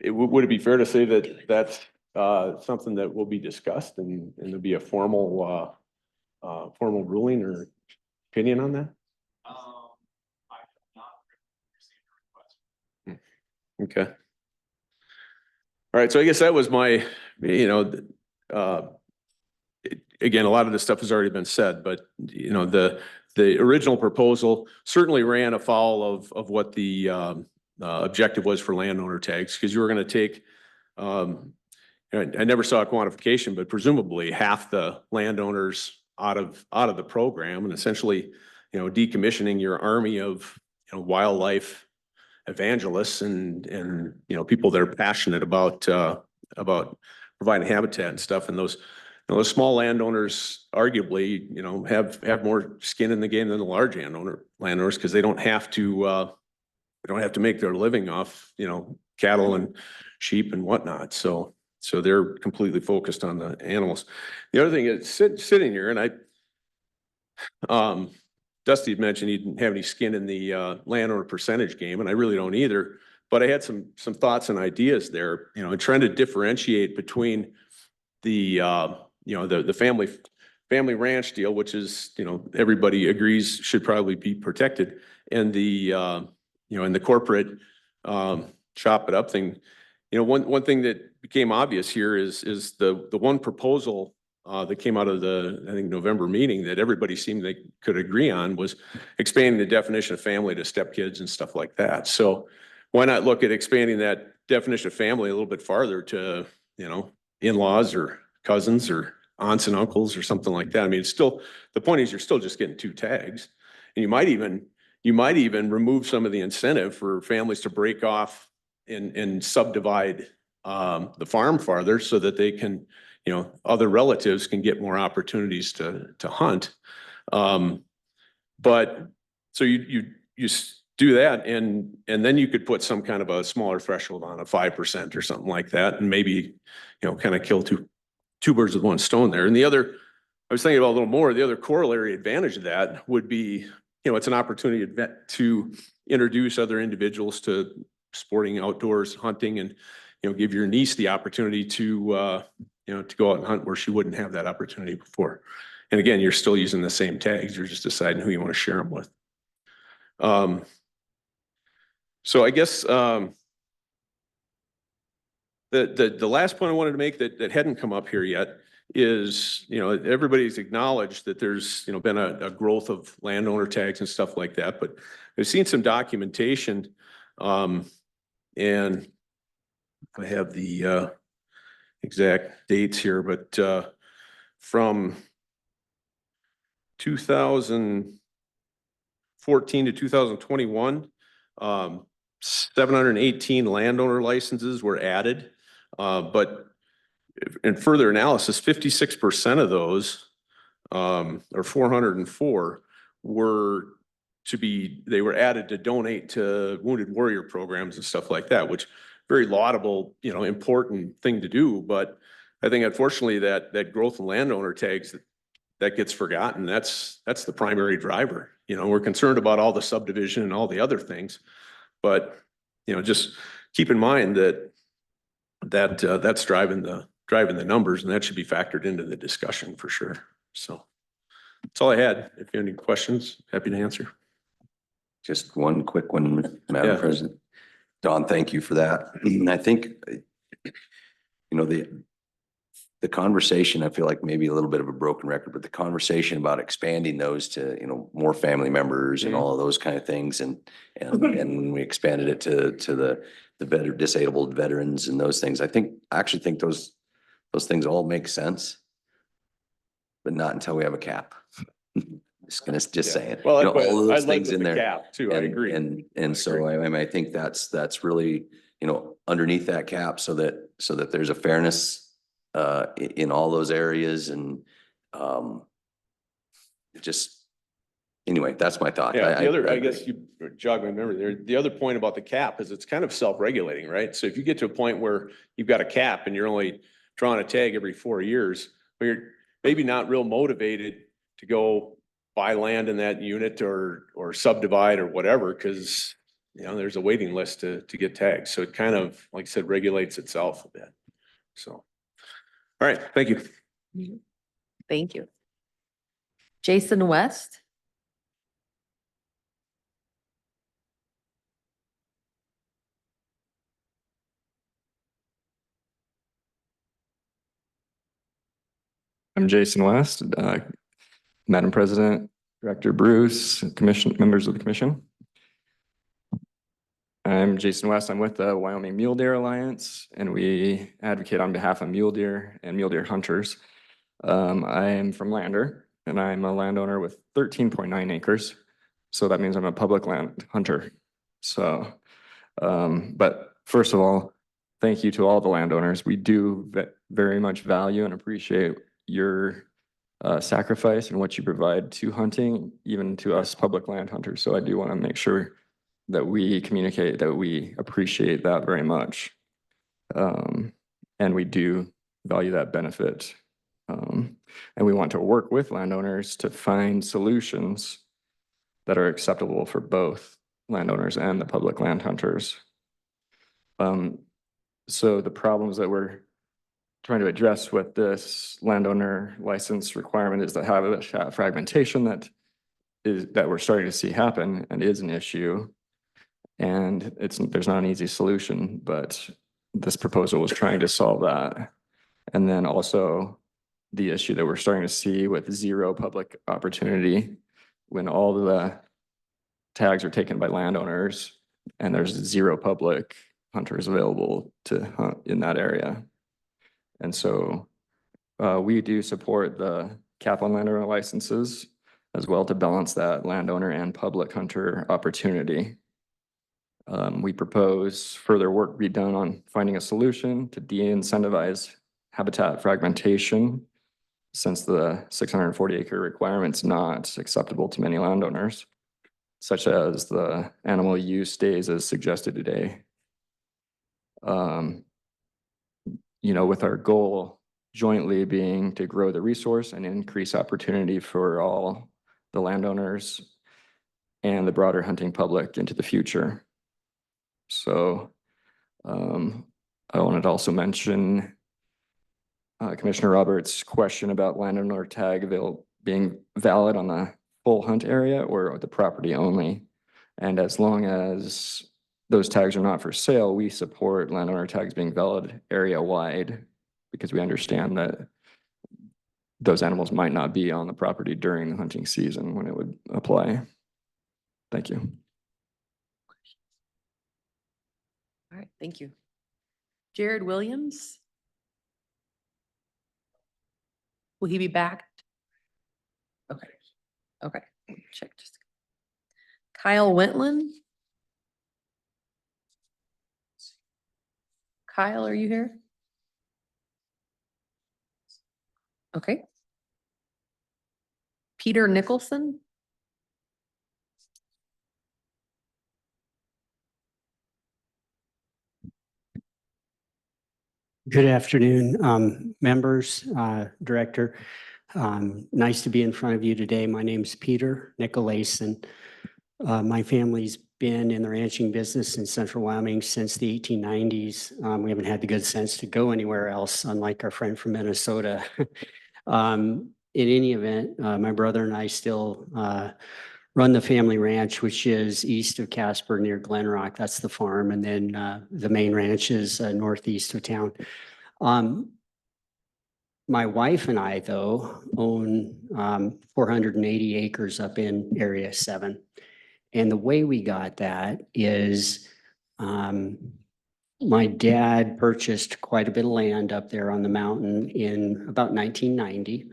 Would it be fair to say that that's something that will be discussed, and there'll be a formal ruling or opinion on that? Okay. All right. So I guess that was my, you know, again, a lot of this stuff has already been said, but you know, the original proposal certainly ran afoul of what the objective was for landowner tags, because you were going to take, I never saw a quantification, but presumably half the landowners out of the program, and essentially, you know, decommissioning your army of, you know, wildlife evangelists and you know, people that are passionate about providing habitat and stuff. And those, you know, those small landowners arguably, you know, have more skin in the game than the large landowners, because they don't have to make their living off, you know, cattle and sheep and whatnot. So they're completely focused on the animals. The other thing is sitting here, and Dusty had mentioned he didn't have any skin in the landowner percentage game, and I really don't either. But I had some thoughts and ideas there, you know, and trying to differentiate between the you know, the family ranch deal, which is, you know, everybody agrees should probably be protected. And the, you know, and the corporate, chop it up thing. You know, one thing that became obvious here is the one proposal that came out of the, I think, November meeting that everybody seemed they could agree on was expanding the definition of family to stepkids and stuff like that. So why not look at expanding that definition of family a little bit farther to, you know, in-laws or cousins or aunts and uncles or something like that. I mean, it's still, the point is you're still just getting 2 tags. And you might even remove some of the incentive for families to break off and subdivide the farm farther so that they can, you know, other relatives can get more opportunities to hunt. But so you do that and then you could put some kind of a smaller threshold on a 5% or something like that, and maybe, you know, kind of kill two birds with one stone there. And the other, I was thinking about a little more, the other corollary advantage of that would be, you know, it's an opportunity to introduce other individuals to sporting outdoors, hunting, and, you know, give your niece the opportunity to, you know, to go out and hunt where she wouldn't have that opportunity before. And again, you're still using the same tags. You're just deciding who you want to share them with. So I guess the last point I wanted to make that hadn't come up here yet is, you know, everybody's acknowledged that there's, you know, been a growth of landowner tags and stuff like that, but I've seen some documentation, and I have the exact dates here, but from 2014 to 2021, 718 landowner licenses were added, but in further analysis, 56% of those, or 404, were they were added to donate to wounded warrior programs and stuff like that, which very laudable, you know, important thing to do. But I think unfortunately that growth in landowner tags, that gets forgotten. That's the primary driver. You know, we're concerned about all the subdivision and all the other things, but, you know, just keep in mind that's driving the numbers, and that should be factored into the discussion for sure. So that's all I had. If you have any questions, happy to answer. Just one quick one, Madam President. Don, thank you for that. I think, you know, the conversation, I feel like maybe a little bit of a broken record, but the conversation about expanding those to, you know, more family members and all of those kind of things. And when we expanded it to the disabled veterans and those things, I actually think those things all make sense, but not until we have a cap. Just saying. Well, you know, all of those I'd like things in the there. cap too. I agree. And so I think that's really, you know, underneath that cap so that there's a fairness in all those areas. And just, anyway, that's my thought. Yeah, I guess you jog my memory there. The other point about the cap is it's kind of self-regulating, right? So if you get to a point where you've got a cap and you're only drawing a tag every 4 years, but you're maybe not real motivated to go buy land in that unit or subdivide or whatever, because, you know, there's a waiting list to get tags. So it kind of, like I said, regulates itself a bit. So, all right, thank you. Thank you. Jason West. I'm Jason West, Madam President, Director Bruce, members of the commission. I'm Jason West. I'm with the Wyoming Mule Deer Alliance, and we advocate on behalf of mule deer and mule deer hunters. I am from Lander, and I'm a landowner with 13.9 acres. So that means I'm a public land hunter. So, but first of all, thank you to all the landowners. We do very much value and appreciate your sacrifice and what you provide to hunting, even to us public land hunters. So I do want to make sure that we communicate that we appreciate that very much. And we do value that benefit. And we want to work with landowners to find solutions that are acceptable for both landowners and the public land hunters. So the problems that we're trying to address with this landowner license requirement is the habitat fragmentation that we're starting to see happen and is an issue. And there's not an easy solution, but this proposal was trying to solve that. And then also the issue that we're starting to see with zero public opportunity when all the tags are taken by landowners and there's zero public hunters available to hunt in that area. And so we do support the cap on landowner licenses as well to balance that landowner and public hunter opportunity. We propose further work be done on finding a solution to de-incentivize habitat fragmentation since the 640 acre requirement is not acceptable to many landowners, such as the animal use days as suggested today. With our goal jointly being to grow the resource and increase opportunity for all the landowners and the broader hunting public into the future. So I wanted to also mention Commissioner Roberts' question about landowner tag being valid on the full hunt area or the property only. And as long as those tags are not for sale, we support landowner tags being valid area wide because we understand that those animals might not be on the property during the hunting season when it would apply. Thank you. All right, thank you. Jared Williams? Will he be back? Okay, okay, check just. Kyle Wentland? Kyle, are you here? Okay. Peter Nicholson? Good afternoon, members, director. Nice to be in front of you today. My name's Peter Nicolason. My family's been in the ranching business in central Wyoming since the 1890s. We haven't had the good sense to go anywhere else, unlike our friend from Minnesota. In any event, my brother and I still run the family ranch, which is east of Casper near Glen Rock. That's the farm. And then the main ranch is northeast of town. My wife and I, though, own 480 acres up in Area 7. And the way we got that is my dad purchased quite a bit of land up there on the mountain in about 1990.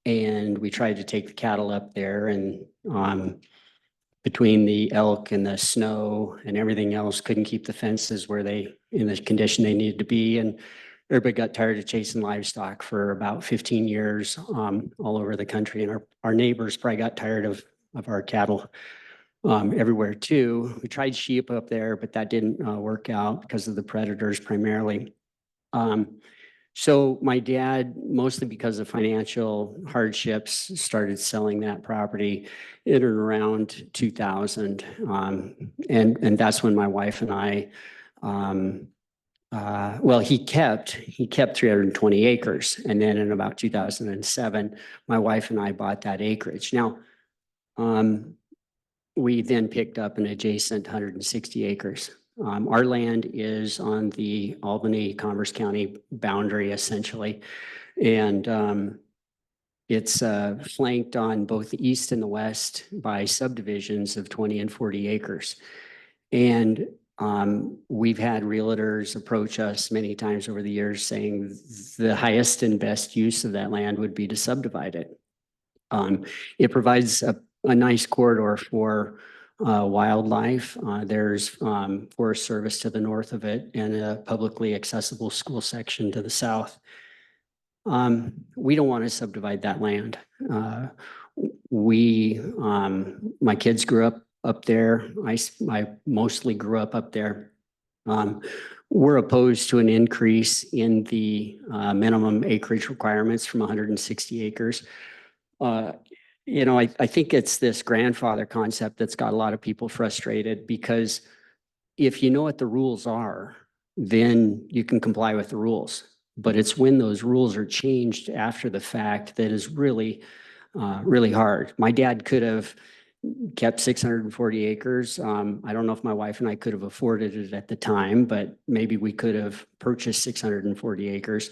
And we tried to take the cattle up there, and between the elk and the snow and everything else, couldn't keep the fences where in the condition they needed to be. And everybody got tired of chasing livestock for about 15 years all over the country. And our neighbors probably got tired of our cattle everywhere too. We tried sheep up there, but that didn't work out because of the predators primarily. So my dad, mostly because of financial hardships, started selling that property in and around 2000. And that's when my wife and I, he kept 320 acres. And then in about 2007, my wife and I bought that acreage. Now, we then picked up an adjacent 160 acres. Our land is on the Albany-Commerce County boundary, essentially. And it's flanked on both the east and the west by subdivisions of 20 and 40 acres. And we've had realtors approach us many times over the years saying the highest and best use of that land would be to subdivide it. It provides a nice corridor for wildlife. There's Forest Service to the north of it and a publicly accessible school section to the south. We don't want to subdivide that land. My kids grew up there. I mostly grew up there. We're opposed to an increase in the minimum acreage requirements from 160 acres. I think it's this grandfather concept that's got a lot of people frustrated, because if you know what the rules are, then you can comply with the rules. But it's when those rules are changed after the fact that is really, really hard. My dad could have kept 640 acres. I don't know if my wife and I could have afforded it at the time, but maybe we could have purchased 640 acres.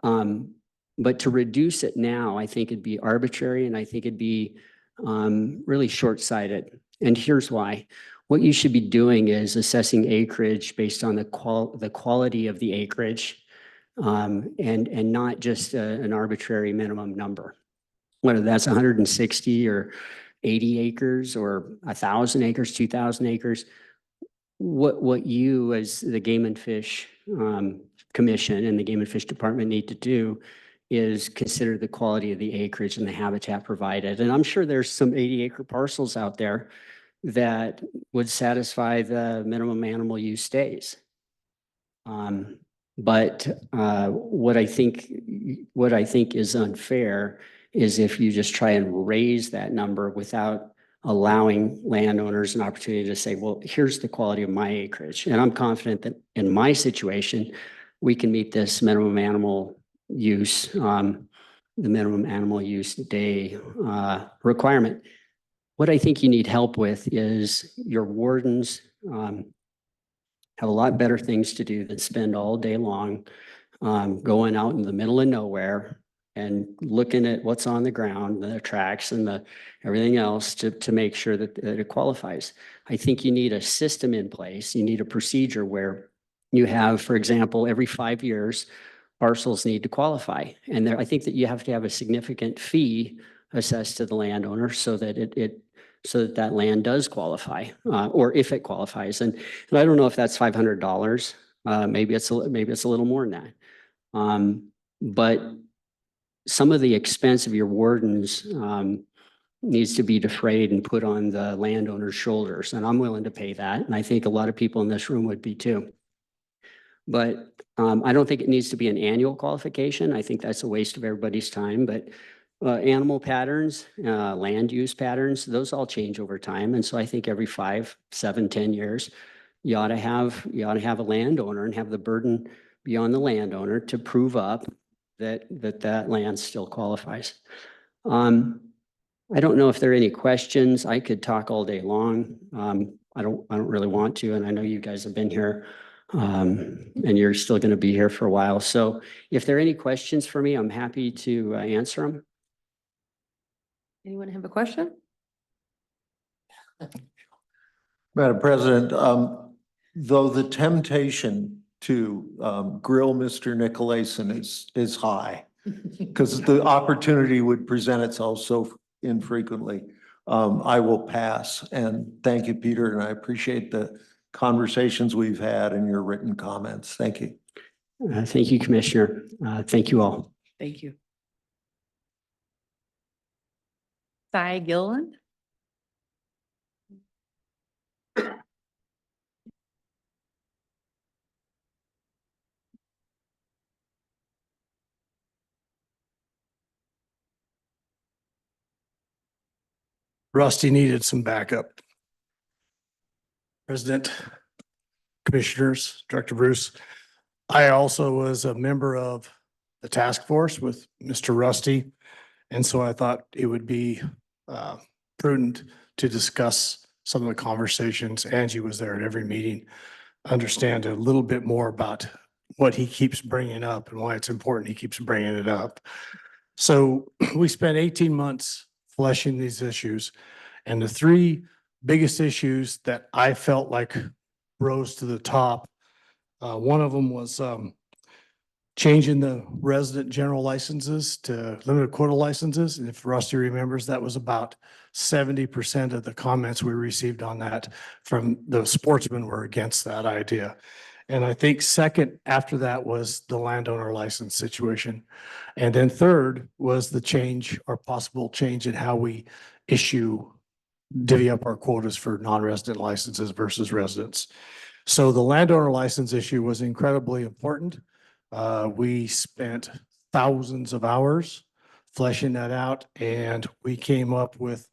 But to reduce it now, I think it'd be arbitrary and I think it'd be really short-sighted. And here's why. What you should be doing is assessing acreage based on the quality of the acreage, and not just an arbitrary minimum number. Whether that's 160 or 80 acres or 1,000 acres, 2,000 acres. What you as the Game and Fish Commission and the Game and Fish Department need to do is consider the quality of the acreage and the habitat provided. And I'm sure there's some 80-acre parcels out there that would satisfy the minimum animal use days. But what I think is unfair is if you just try and raise that number without allowing landowners an opportunity to say, well, here's the quality of my acreage. And I'm confident that in my situation, we can meet this minimum animal use, the minimum animal use day requirement. What I think you need help with is your wardens have a lot better things to do than spend all day long going out in the middle of nowhere and looking at what's on the ground, the tracks and everything else to make sure that it qualifies. I think you need a system in place. You need a procedure where you have, for example, every 5 years, parcels need to qualify. And I think that you have to have a significant fee assessed to the landowner so that that land does qualify, or if it qualifies. And I don't know if that's $500. Maybe it's a little more than that. But some of the expense of your wardens needs to be defrayed and put on the landowner's shoulders. And I'm willing to pay that. And I think a lot of people in this room would be too. But I don't think it needs to be an annual qualification. I think that's a waste of everybody's time. But animal patterns, land use patterns, those all change over time. And so I think every 5, 7, 10 years, you ought to have a landowner and have the burden be on the landowner to prove up that land still qualifies. I don't know if there are any questions. I could talk all day long. I don't really want to, and I know you guys have been here, and you're still going to be here for a while. So if there are any questions for me, I'm happy to answer them. Anyone have a question? Madam President, though the temptation to grill Mr. Nicolason is high, because the opportunity would present itself so infrequently, I will pass. And thank you, Peter, and I appreciate the conversations we've had and your written comments. Thank you. Thank you, Commissioner. Thank you all. Thank you. Cy Gillen. Rusty needed some backup. President, Commissioners, Director Bruce. I also was a member of the task force with Mr. Rusty. And so I thought it would be prudent to discuss some of the conversations. Angie was there at every meeting, understand a little bit more about what he keeps bringing up and why it's important he keeps bringing it up. So we spent 18 months fleshing these issues. And the three biggest issues that I felt like rose to the top, one of them was changing the resident general licenses to limited quota licenses. And if Rusty remembers, that was about 70% of the comments we received on that from the sportsmen were against that idea. And I think second after that was the landowner license situation. And then third was the change or possible change in how we divvy up our quotas for non-resident licenses versus residents. So the landowner license issue was incredibly important. We spent thousands of hours fleshing that out, and we came up with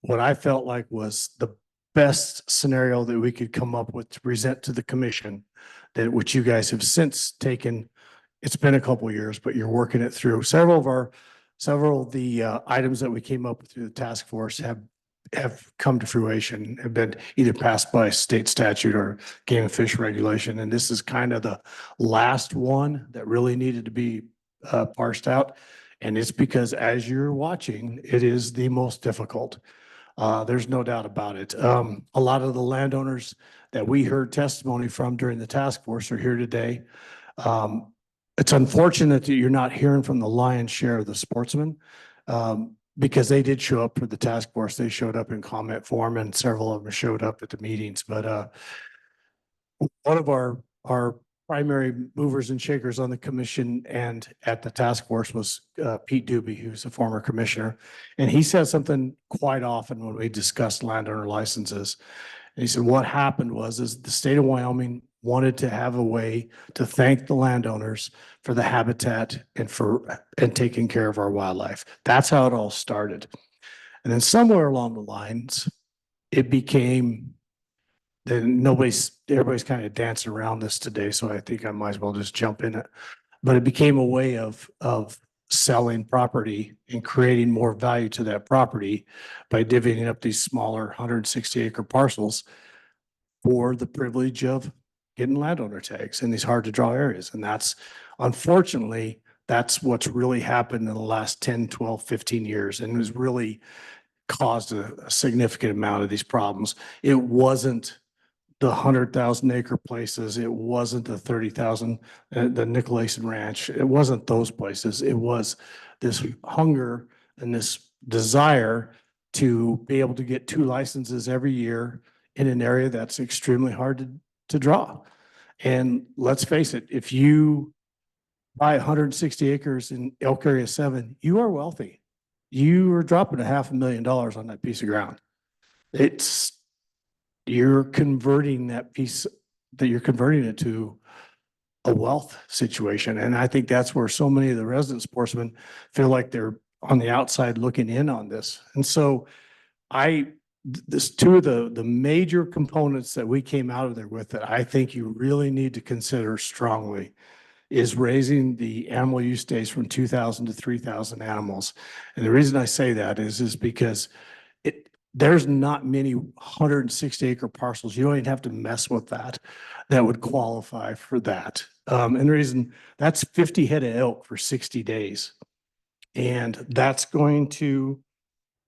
what I felt like was the best scenario that we could come up with to present to the commission, which you guys have since taken it's been a couple of years, but you're working it through. Several of the items that we came up with through the task force have come to fruition, have been either passed by state statute or game and fish regulation. And this is kind of the last one that really needed to be parsed out. And it's because as you're watching, it is the most difficult. There's no doubt about it. A lot of the landowners that we heard testimony from during the task force are here today. It's unfortunate that you're not hearing from the lion's share of the sportsmen, because they did show up for the task force. They showed up in comment form and several of them showed up at the meetings. But one of our primary movers and shakers on the commission and at the task force was Pete Doobie, who's a former commissioner. And he said something quite often when we discussed landowner licenses. And he said, what happened is the state of Wyoming wanted to have a way to thank the landowners for the habitat and taking care of our wildlife. That's how it all started. And then somewhere along the lines, it became then everybody's kind of dancing around this today. So I think I might as well just jump in it. But it became a way of selling property and creating more value to that property by divvying up these smaller 160-acre parcels for the privilege of getting landowner tags in these hard to draw areas. And unfortunately, that's what's really happened in the last 10, 12, 15 years. And it has really caused a significant amount of these problems. It wasn't the 100,000-acre places. It wasn't the 30,000, the Nicolason Ranch. It wasn't those places. It was this hunger and this desire to be able to get 2 licenses every year in an area that's extremely hard to draw. And let's face it, if you buy 160 acres in Elk Area 7, you are wealthy. You are dropping $500,000 on that piece of ground. You're converting it to a wealth situation. And I think that's where so many of the resident sportsmen feel like they're on the outside looking in on this. And so two of the major components that we came out of there with that I think you really need to consider strongly is raising the animal use days from 2,000 to 3,000 animals. And the reason I say that is because there's not many 160-acre parcels. You don't even have to mess with that would qualify for that. And the reason that's 50 head of elk for 60 days. And that's going to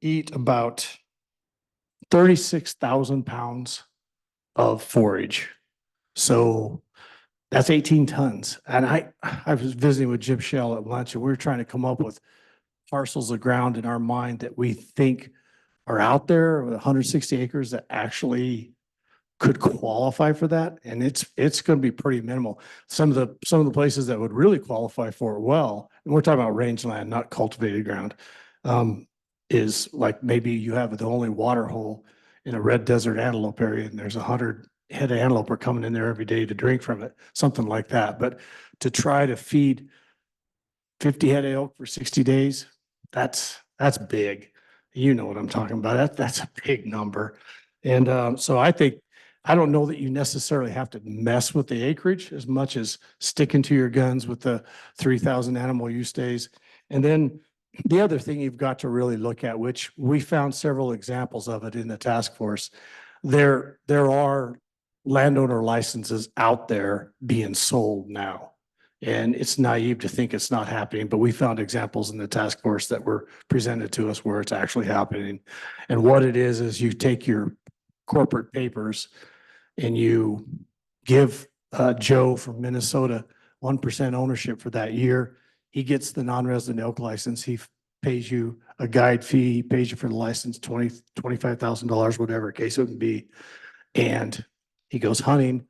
eat about 36,000 pounds of forage. So that's 18 tons. And I was visiting with Jim Shell at lunch, and we were trying to come up with parcels of ground in our mind that we think are out there with 160 acres that actually could qualify for that. And it's going to be pretty minimal. Some of the places that would really qualify for it well, and we're talking about rangeland, not cultivated ground, is like maybe you have the only water hole in a red desert antelope area and there's 100 head of antelope are coming in there every day to drink from it, something like that. But to try to feed 50 head of elk for 60 days, that's big. You know what I'm talking about. That's a big number. And so I don't know that you necessarily have to mess with the acreage as much as sticking to your guns with the 3,000 animal use days. And then the other thing you've got to really look at, which we found several examples of it in the task force, there are landowner licenses out there being sold now. And it's naive to think it's not happening, but we found examples in the task force that were presented to us where it's actually happening. And what it is you take your corporate papers and you give Joe from Minnesota 1% ownership for that year. He gets the non-resident elk license. He pays you a guide fee. He pays you for the license, $25,000, whatever case it would be. And he goes hunting.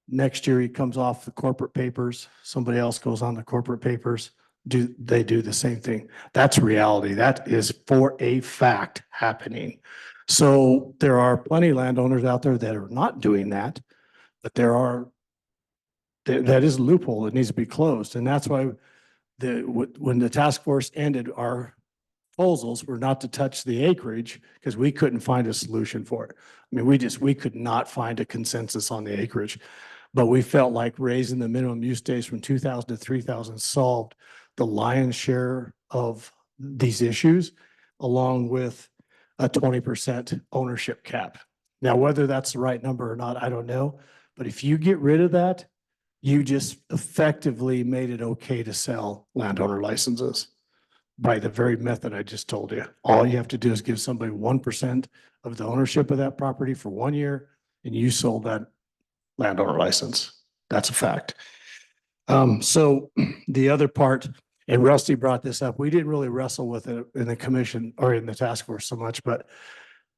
Next year, he comes off the corporate papers. Somebody else goes on the corporate papers. They do the same thing. That's reality. That is for a fact happening. So there are plenty of landowners out there that are not doing that, but that is a loophole that needs to be closed. And that's why when the task force ended, our proposals were not to touch the acreage because we couldn't find a solution for it. I mean, we could not find a consensus on the acreage. But we felt like raising the minimum use days from 2,000 to 3,000 solved the lion's share of these issues, along with a 20% ownership cap. Now, whether that's the right number or not, I don't know. But if you get rid of that, you just effectively made it okay to sell landowner licenses by the very method I just told you. All you have to do is give somebody 1% of the ownership of that property for 1 year, and you sold that landowner license. That's a fact. So the other part, and Rusty brought this up, we didn't really wrestle with it in the commission or in the task force so much, but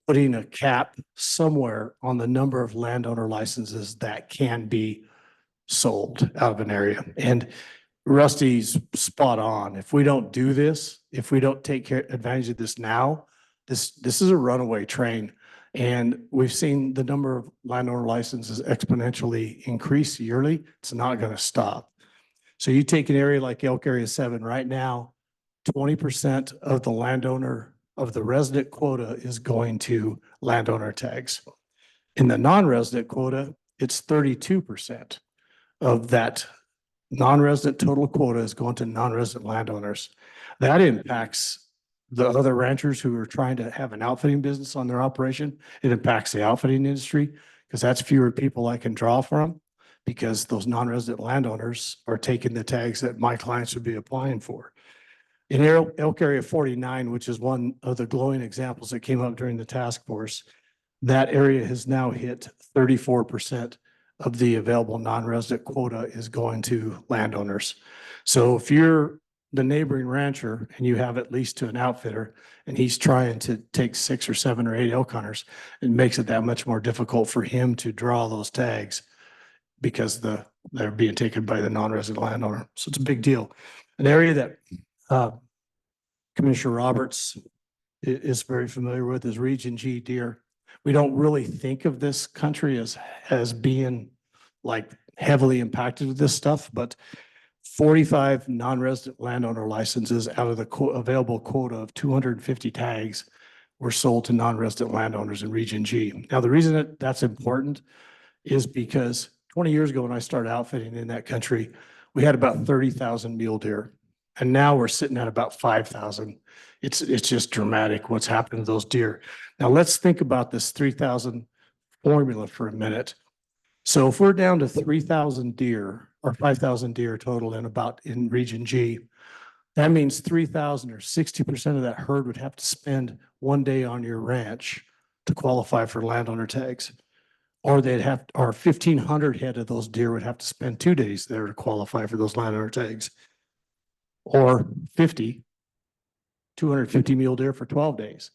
putting a cap somewhere on the number of landowner licenses that can be sold out of an area. And Rusty's spot on. If we don't do this, if we don't take advantage of this now, this is a runaway train. And we've seen the number of landowner licenses exponentially increase yearly. It's not going to stop. So you take an area like Elk Area 7 right now, 20% of the landowner of the resident quota is going to landowner tags. In the non-resident quota, it's 32% of that non-resident total quota is going to non-resident landowners. That impacts the other ranchers who are trying to have an outfitting business on their operation. It impacts the outfitting industry because that's fewer people I can draw from, because those non-resident landowners are taking the tags that my clients would be applying for. In Elk Area 49, which is one of the glowing examples that came up during the task force, that area has now hit 34% of the available non-resident quota is going to landowners. So if you're the neighboring rancher and you have at least to an outfitter and he's trying to take 6 or 7 or 8 elk hunters, it makes it that much more difficult for him to draw those tags because they're being taken by the non-resident landowner. So it's a big deal. An area that Commissioner Roberts is very familiar with is Region G deer. We don't really think of this country as being like heavily impacted with this stuff, but 45 non-resident landowner licenses out of the available quota of 250 tags were sold to non-resident landowners in Region G. Now, the reason that that's important is because 20 years ago when I started outfitting in that country, we had about 30,000 mule deer. And now we're sitting at about 5,000. It's just dramatic what's happened to those deer. Now let's think about this 3,000 formula for a minute. So if we're down to 3,000 deer or 5,000 deer total in Region G, that means 3,000 or 60% of that herd would have to spend 1 day on your ranch to qualify for landowner tags. Or 1,500 head of those deer would have to spend 2 days there to qualify for those landowner tags. Or 250 mule deer for 12 days.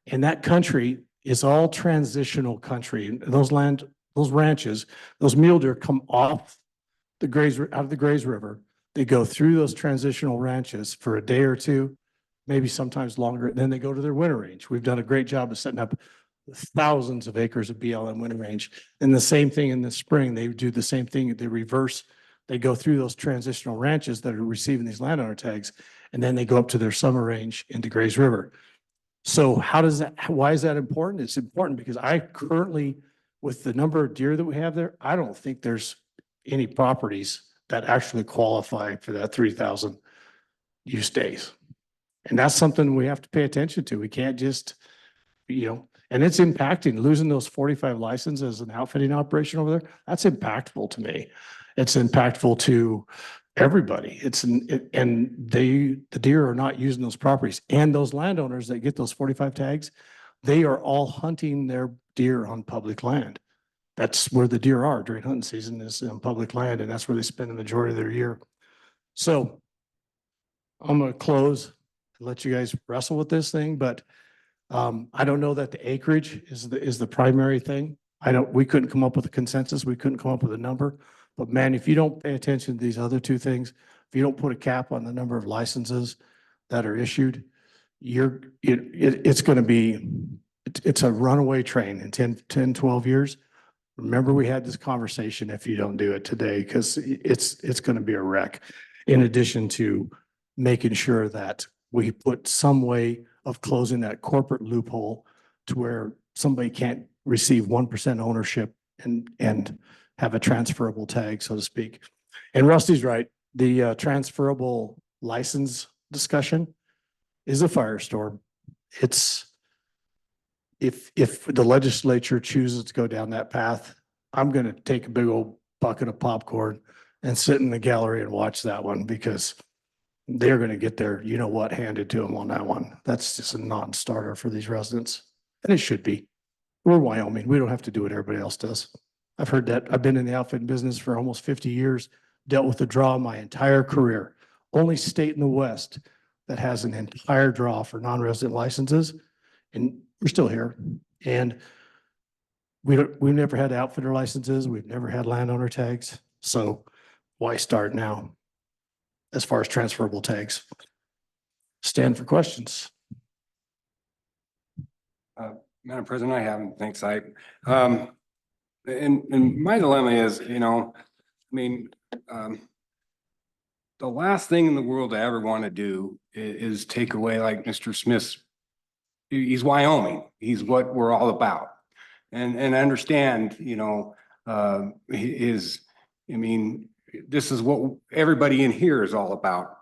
And that country is all transitional country. And those ranches, those mule deer come off out of the Grays River. They go through those transitional ranches for a day or two, maybe sometimes longer. Then they go to their winter range. We've done a great job of setting up thousands of acres of BLM winter range. And the same thing in the spring, they do the same thing. They reverse. They go through those transitional ranches that are receiving these landowner tags, and then they go up to their summer range into Grays River. So why is that important? It's important because I currently, with the number of deer that we have there, I don't think there's any properties that actually qualify for that 3,000 use days. And that's something we have to pay attention to. We can't just, and it's impacting losing those 45 licenses as an outfitting operation over there. That's impactful to me. It's impactful to everybody. And the deer are not using those properties. And those landowners that get those 45 tags, they are all hunting their deer on public land. That's where the deer are during hunting season, is on public land, and that's where they spend the majority of their year. So I'm going to close and let you guys wrestle with this thing, but I don't know that the acreage is the primary thing. We couldn't come up with a consensus. We couldn't come up with a number. But man, if you don't pay attention to these other two things, if you don't put a cap on the number of licenses that are issued, it's going to be, it's a runaway train in 10, 12 years. Remember, we had this conversation if you don't do it today, because it's going to be a wreck. In addition to making sure that we put some way of closing that corporate loophole to where somebody can't receive 1% ownership and have a transferable tag, so to speak. And Rusty's right. The transferable license discussion is a firestorm. It's, if the legislature chooses to go down that path, I'm going to take a big old bucket of popcorn and sit in the gallery and watch that one, because they're going to get their, you know what, handed to them on that one. That's just a non-starter for these residents. And it should be. We're Wyoming. We don't have to do what everybody else does. I've heard that. I've been in the outfit business for almost 50 years, dealt with the draw my entire career. Only state in the West that has an entire draw for non-resident licenses. And we're still here. And we've never had outfitter licenses. We've never had landowner tags. So why start now as far as transferable tags? Stand for questions. Madam President, I haven't, thanks. And my dilemma is, the last thing in the world I ever want to do is take away, like Mr. Smith's, he's Wyoming. He's what we're all about. And I understand, this is what everybody in here is all about.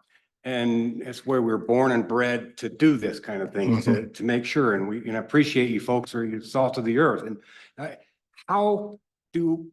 And it's where we're born and bred to do this kind of thing, to make sure. And we appreciate you folks are the salt of the earth. And how do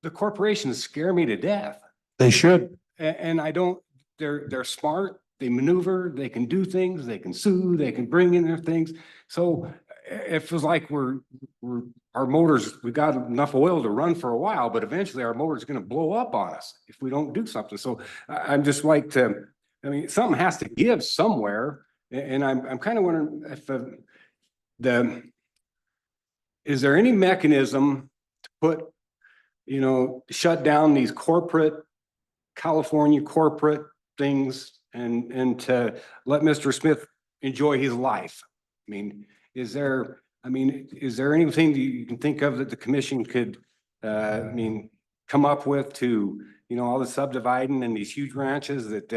the corporations scare me to death? They should. And I don't, they're smart, they maneuver, they can do things, they can sue, they can bring in their things. So it feels like our motors, we got enough oil to run for a while, but eventually our motor is going to blow up on us if we don't do something. So I'm just like something has to give somewhere. And I'm kind of wondering if is there any mechanism to put, shut down these California corporate things and to let Mr. Smith enjoy his life? Is there anything that you can think of that the commission could, come up with to, all the subdividing and these huge ranches that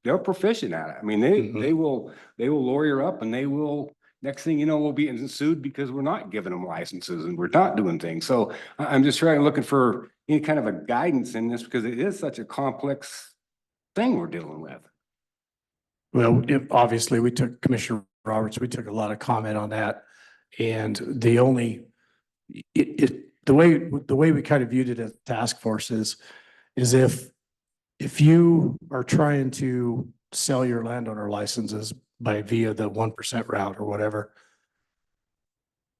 they're proficient at it. They will lawyer up, and they will, next thing you know, we'll be sued because we're not giving them licenses and we're not doing things. So I'm just looking for any kind of a guidance in this, because it is such a complex thing we're dealing with. Well, obviously we took Commissioner Roberts, we took a lot of comment on that. And the only, the way we kind of viewed it as a task force is if you are trying to sell your landowner licenses via the 1% route or whatever,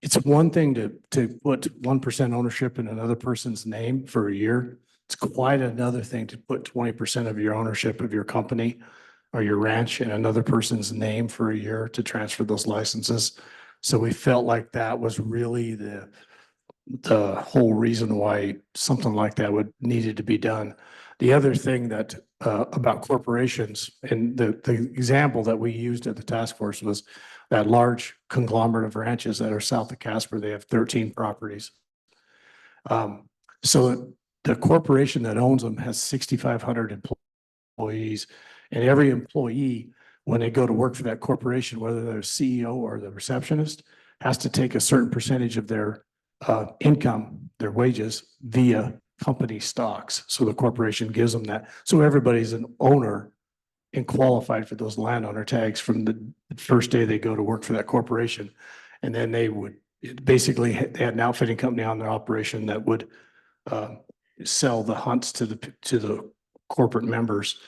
it's one thing to put 1% ownership in another person's name for a year. It's quite another thing to put 20% of your ownership of your company or your ranch in another person's name for a year to transfer those licenses. So we felt like that was really the whole reason why something like that needed to be done. The other thing that about corporations, and the example that we used at the task force was that large conglomerate of ranches that are south of Casper. They have 13 properties. So the corporation that owns them has 6,500 employees, and every employee, when they go to work for that corporation, whether they're CEO or the receptionist, has to take a certain percentage of their income, their wages, via company stocks. So the corporation gives them that. So everybody's an owner and qualified for those landowner tags from the first day they go to work for that corporation. And then they would basically, they had an outfitting company on their operation that would sell the hunts to the corporate members,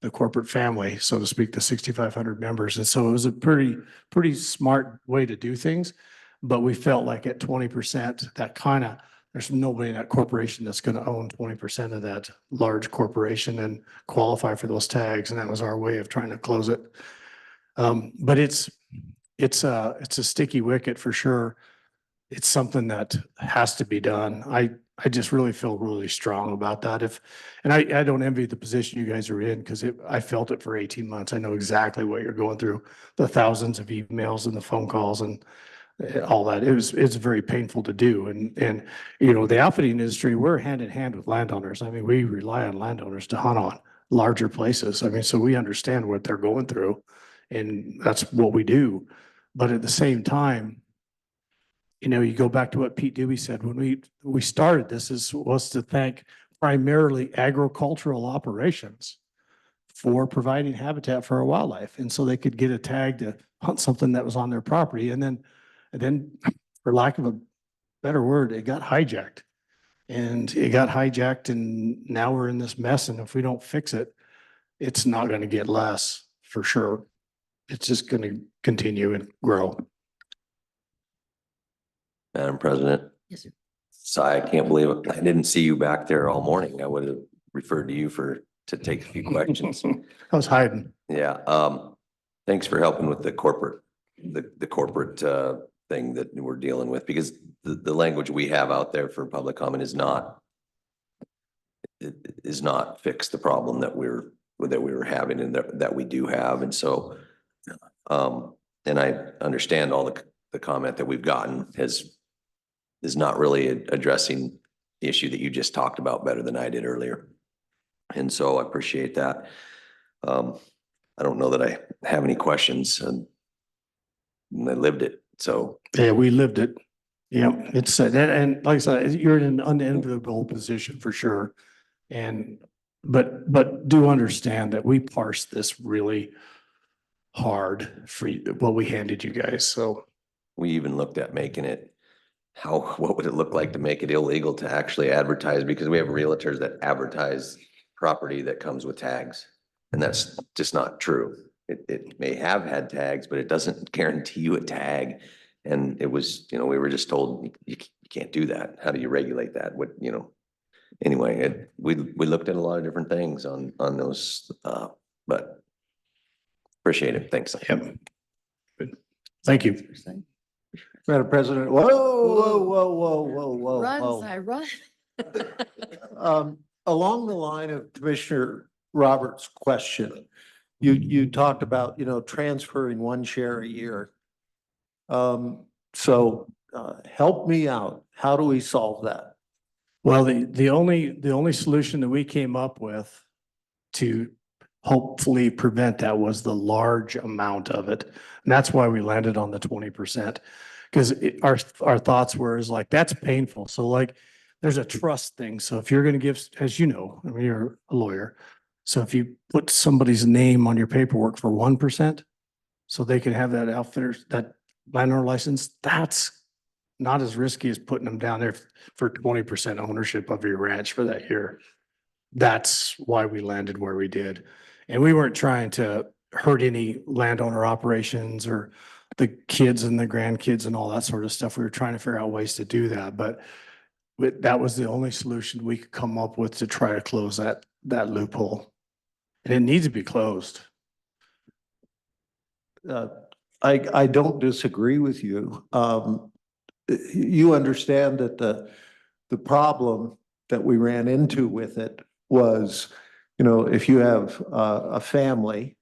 the corporate family, so to speak, the 6,500 members. And so it was a pretty smart way to do things. But we felt like at 20%, there's nobody in that corporation that's going to own 20% of that large corporation and qualify for those tags. And that was our way of trying to close it. But it's a sticky wicket for sure. It's something that has to be done. I just really feel really strong about that. And I don't envy the position you guys are in, because I felt it for 18 months. I know exactly what you're going through, the thousands of emails and the phone calls and all that. It's very painful to do. And the outfitting industry, we're hand in hand with landowners. We rely on landowners to hunt on larger places. So we understand what they're going through, and that's what we do. But at the same time, you know, you go back to what Pete Dewey said, when we started this was to thank primarily agricultural operations for providing habitat for our wildlife. And so they could get a tag to hunt something that was on their property. And then for lack of a better word, it got hijacked. And it got hijacked and now we're in this mess. And if we don't fix it, it's not going to get less for sure. It's just going to continue and grow. Madam President. Yes, sir. So I can't believe it. I didn't see you back there all morning. I would have referred to you to take a few questions. I was hiding. Yeah, thanks for helping with the corporate thing that we're dealing with, because the language we have out there for public comment is not fix the problem that we were having and that we do have. And so, and I understand all the comment that we've gotten is not really addressing the issue that you just talked about better than I did earlier. And so I appreciate that. I don't know that I have any questions, and I lived it. So Yeah, we lived it. Yeah, it's, and like I said, you're in an unenviable position for sure. But do understand that we parsed this really hard for what we handed you guys. So we even looked at making it, what would it look like to make it illegal to actually advertise? Because we have realtors that advertise property that comes with tags. And that's just not true. It may have had tags, but it doesn't guarantee you a tag. And it was, we were just told you can't do that. How do you regulate that? Anyway, we looked at a lot of different things on those, but appreciate it. Thanks. Yep. Good. Thank you. Madam President, whoa. Run, Si, run. Along the line of Commissioner Roberts' question, you talked about, transferring one share a year. So help me out. How do we solve that? Well, the only solution that we came up with to hopefully prevent that was the large amount of it. And that's why we landed on the 20%. Because our thoughts were like, that's painful. So like, there's a trust thing. So if you're going to give, as you know, I mean, you're a lawyer. So if you put somebody's name on your paperwork for 1%, so they can have that that landowner license, that's not as risky as putting them down there for 20% ownership of your ranch for that year. That's why we landed where we did. And we weren't trying to hurt any landowner operations or the kids and the grandkids and all that sort of stuff. We were trying to figure out ways to do that, but that was the only solution we could come up with to try to close that loophole. And it needs to be closed. I don't disagree with you. You understand that the problem that we ran into with it was, if you have a family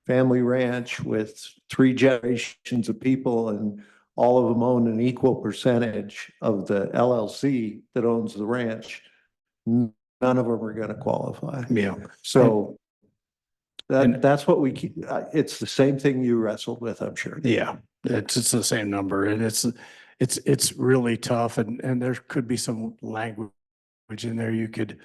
ranch with 3 generations of people and all of them own an equal percentage of the LLC that owns the ranch, none of them are going to qualify. Yeah. So that's what we keep. It's the same thing you wrestled with, I'm sure. Yeah, it's the same number, and it's really tough, and there could be some language in there you could.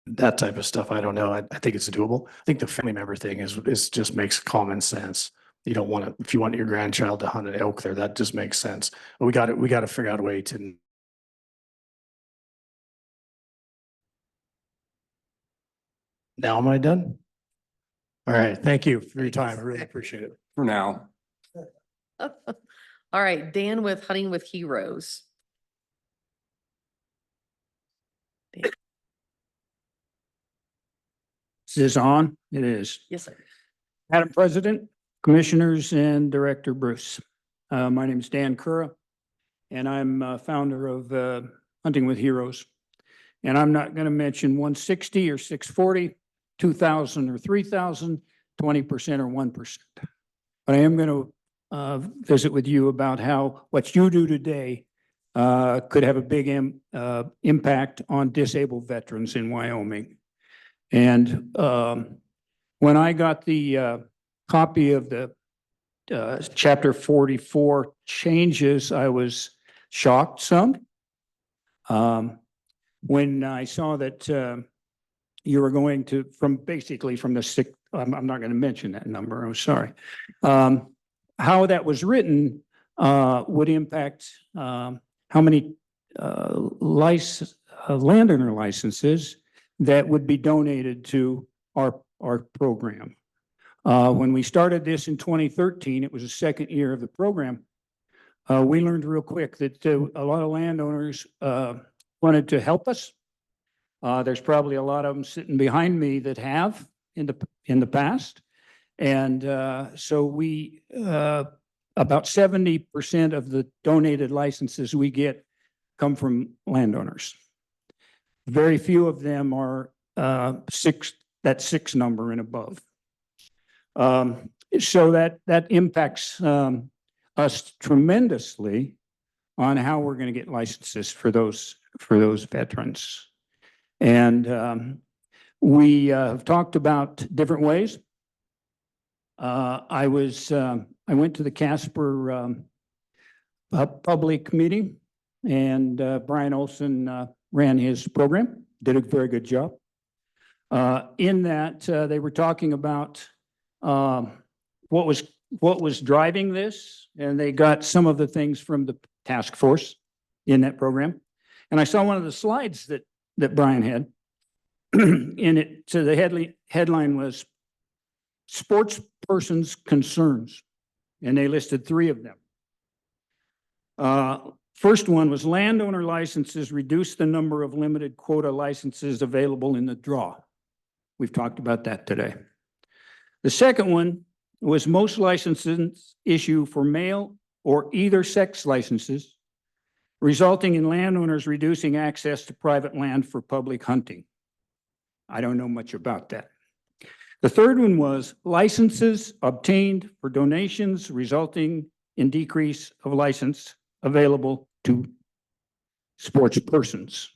That type of stuff, I don't know. I think it's doable. I think the family member thing is just makes common sense. You don't want to, if you want your grandchild to hunt an elk there, that just makes sense. But we got to figure out a way to. Now am I done? All right, thank you for your time. I really appreciate it. For now. All right, Dan with Hunting with Heroes. Is this on? It is. Yes, sir. Madam President, Commissioners, and Director Bruce. My name is Dan Cura, and I'm founder of Hunting with Heroes. And I'm not going to mention 160 or 640, 2,000 or 3,000, 20% or 1%. But I am going to visit with you about how what you do today could have a big impact on disabled veterans in Wyoming. And when I got the copy of the chapter 44 changes, I was shocked some. When I saw that you were going to, basically from the six, I'm not going to mention that number, I'm sorry. How that was written would impact how many landowner licenses that would be donated to our program. When we started this in 2013, it was the second year of the program. We learned real quick that a lot of landowners wanted to help us. There's probably a lot of them sitting behind me that have in the past. And so we, about 70% of the donated licenses we get come from landowners. Very few of them are that six number and above. So that impacts us tremendously on how we're going to get licenses for those veterans. And we have talked about different ways. I went to the Casper public meeting, and Brian Olson ran his program, did a very good job. In that, they were talking about what was driving this, and they got some of the things from the task force in that program. And I saw one of the slides that Brian had in it. So the headline was Sports Persons Concerns, and they listed three of them. First one was landowner licenses reduce the number of limited quota licenses available in the draw. We've talked about that today. The second one was most licenses issue for male or either sex licenses, resulting in landowners reducing access to private land for public hunting. I don't know much about that. The third one was licenses obtained for donations resulting in decrease of license available to sports persons.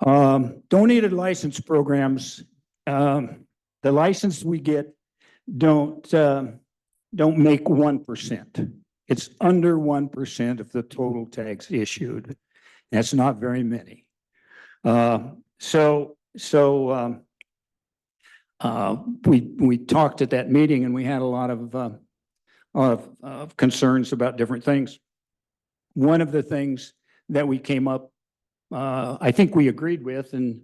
Donated license programs, the license we get don't make 1%. It's under 1% of the total tags issued. That's not very many. We talked at that meeting, and we had a lot of concerns about different things. One of the things that we came up, I think we agreed with, and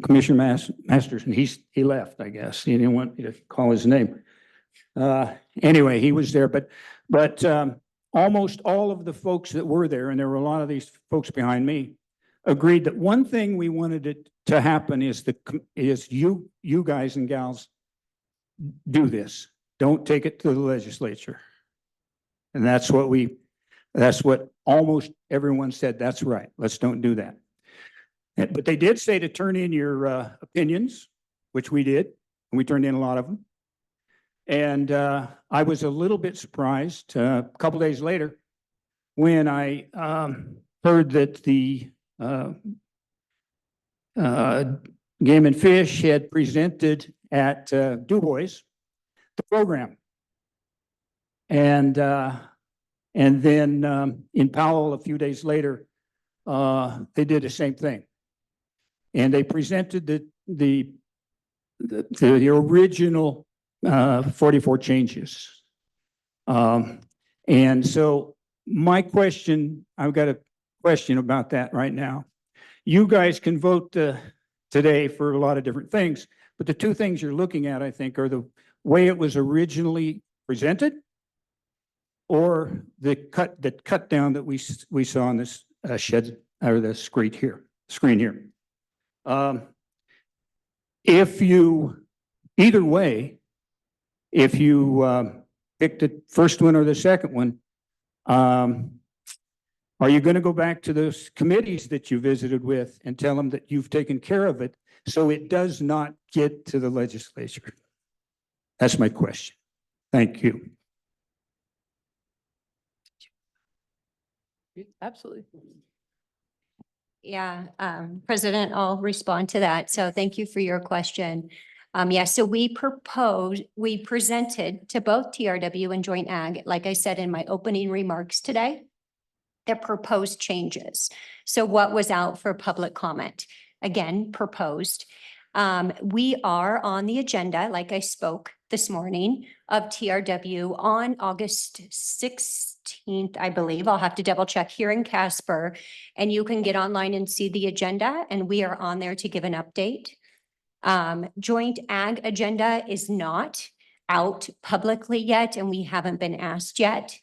Commissioner Masterson, he left, I guess. He didn't want me to call his name. Anyway, he was there, but almost all of the folks that were there, and there were a lot of these folks behind me, agreed that one thing we wanted it to happen is you guys and gals do this. Don't take it to the legislature. And that's what almost everyone said. That's right. Let's don't do that. But they did say to turn in your opinions, which we did, and we turned in a lot of them. And I was a little bit surprised a couple days later when I heard that the Game and Fish had presented at Du Bois the program. And then in Powell a few days later, they did the same thing. And they presented the original 44 changes. And so my question, I've got a question about that right now. You guys can vote today for a lot of different things, but the two things you're looking at, I think, are the way it was originally presented, or the cut down that we saw on this shed or the screen here. Either way, if you pick the first one or the second one, are you going to go back to those committees that you visited with and tell them that you've taken care of it so it does not get to the legislature? That's my question. Thank you. Absolutely. Yeah, President, I'll respond to that. So thank you for your question. Yes, so we presented to both TRW and Joint Ag, like I said in my opening remarks today, the proposed changes. So what was out for public comment? Again, proposed. We are on the agenda, like I spoke this morning, of TRW on August 16th, I believe. I'll have to double check here in Casper. And you can get online and see the agenda, and we are on there to give an update. Joint Ag agenda is not out publicly yet, and we haven't been asked yet.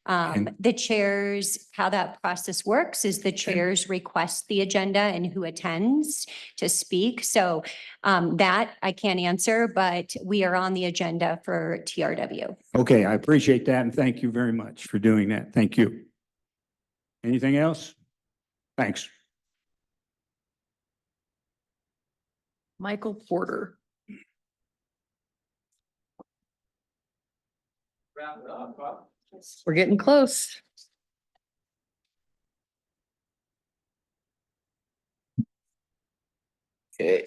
The chairs, how that process works is the chairs request the agenda and who attends to speak. So that I can't answer, but we are on the agenda for TRW. Okay, I appreciate that and thank you very much for doing that. Thank you. Anything else? Thanks. Michael Porter. We're getting close. Okay.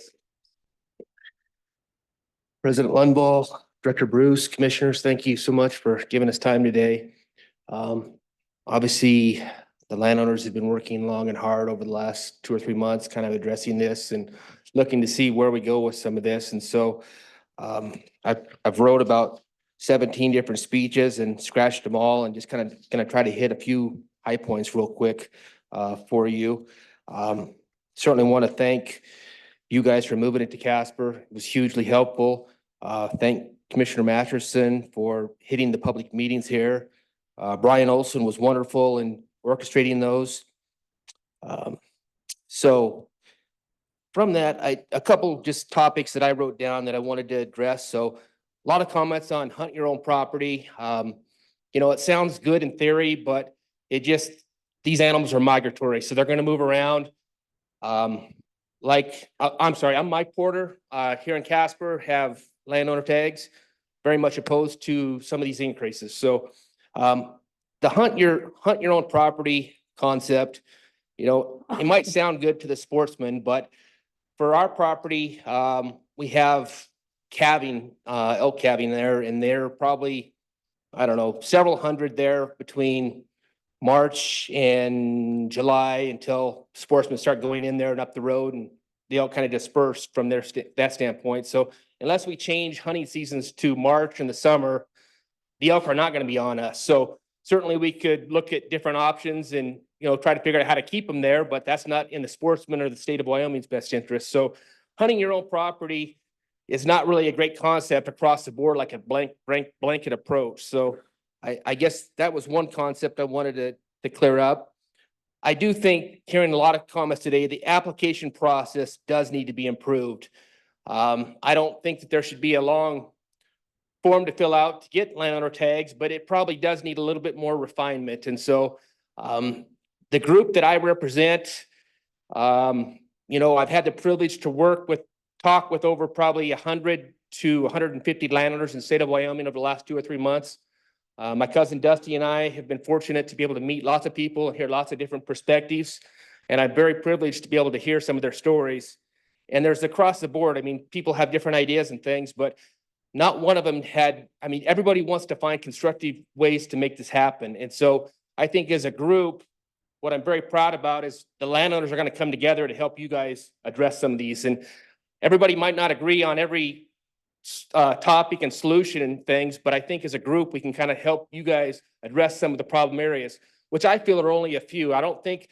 President Lundball, Director Bruce, Commissioners, thank you so much for giving us time today. Obviously, the landowners have been working long and hard over the last 2 or 3 months, kind of addressing this and looking to see where we go with some of this. And so I've wrote about 17 different speeches and scratched them all and just kind of gonna try to hit a few high points real quick for you. Certainly want to thank you guys for moving it to Casper. It was hugely helpful. Thank Commissioner Masterson for hitting the public meetings here. Brian Olson was wonderful in orchestrating those. So from that, a couple just topics that I wrote down that I wanted to address. So a lot of comments on hunt your own property. You know, it sounds good in theory, but these animals are migratory, so they're gonna move around. I'm sorry, I'm Mike Porter, here in Casper, have landowner tags, very much opposed to some of these increases. So, the hunt your own property concept, you know, it might sound good to the sportsman, but for our property, we have calving, elk calving there, and they're probably, I don't know, several hundred there between March and July until sportsmen start going in there and up the road, and they all kind of disperse from that standpoint. So unless we change hunting seasons to March in the summer, the elk are not going to be on us. So certainly we could look at different options and, you know, try to figure out how to keep them there, but that's not in the sportsman or the state of Wyoming's best interest. So hunting your own property is not really a great concept across the board, like a blanket approach. So I guess that was one concept I wanted to clear up. I do think, hearing a lot of comments today, the application process does need to be improved. I don't think that there should be a long form to fill out to get landowner tags, but it probably does need a little bit more refinement. And so the group that I represent, you know, I've had the privilege to talk with over probably 100 to 150 landowners in the state of Wyoming over the last 2 or 3 months. My cousin Dusty and I have been fortunate to be able to meet lots of people and hear lots of different perspectives. And I'm very privileged to be able to hear some of their stories. And there's across the board, I mean, people have different ideas and things, but not one of them everybody wants to find constructive ways to make this happen. And so I think as a group, what I'm very proud about is the landowners are going to come together to help you guys address some of these. And everybody might not agree on every topic and solution and things, but I think as a group, we can kind of help you guys address some of the problem areas, which I feel are only a few. I don't think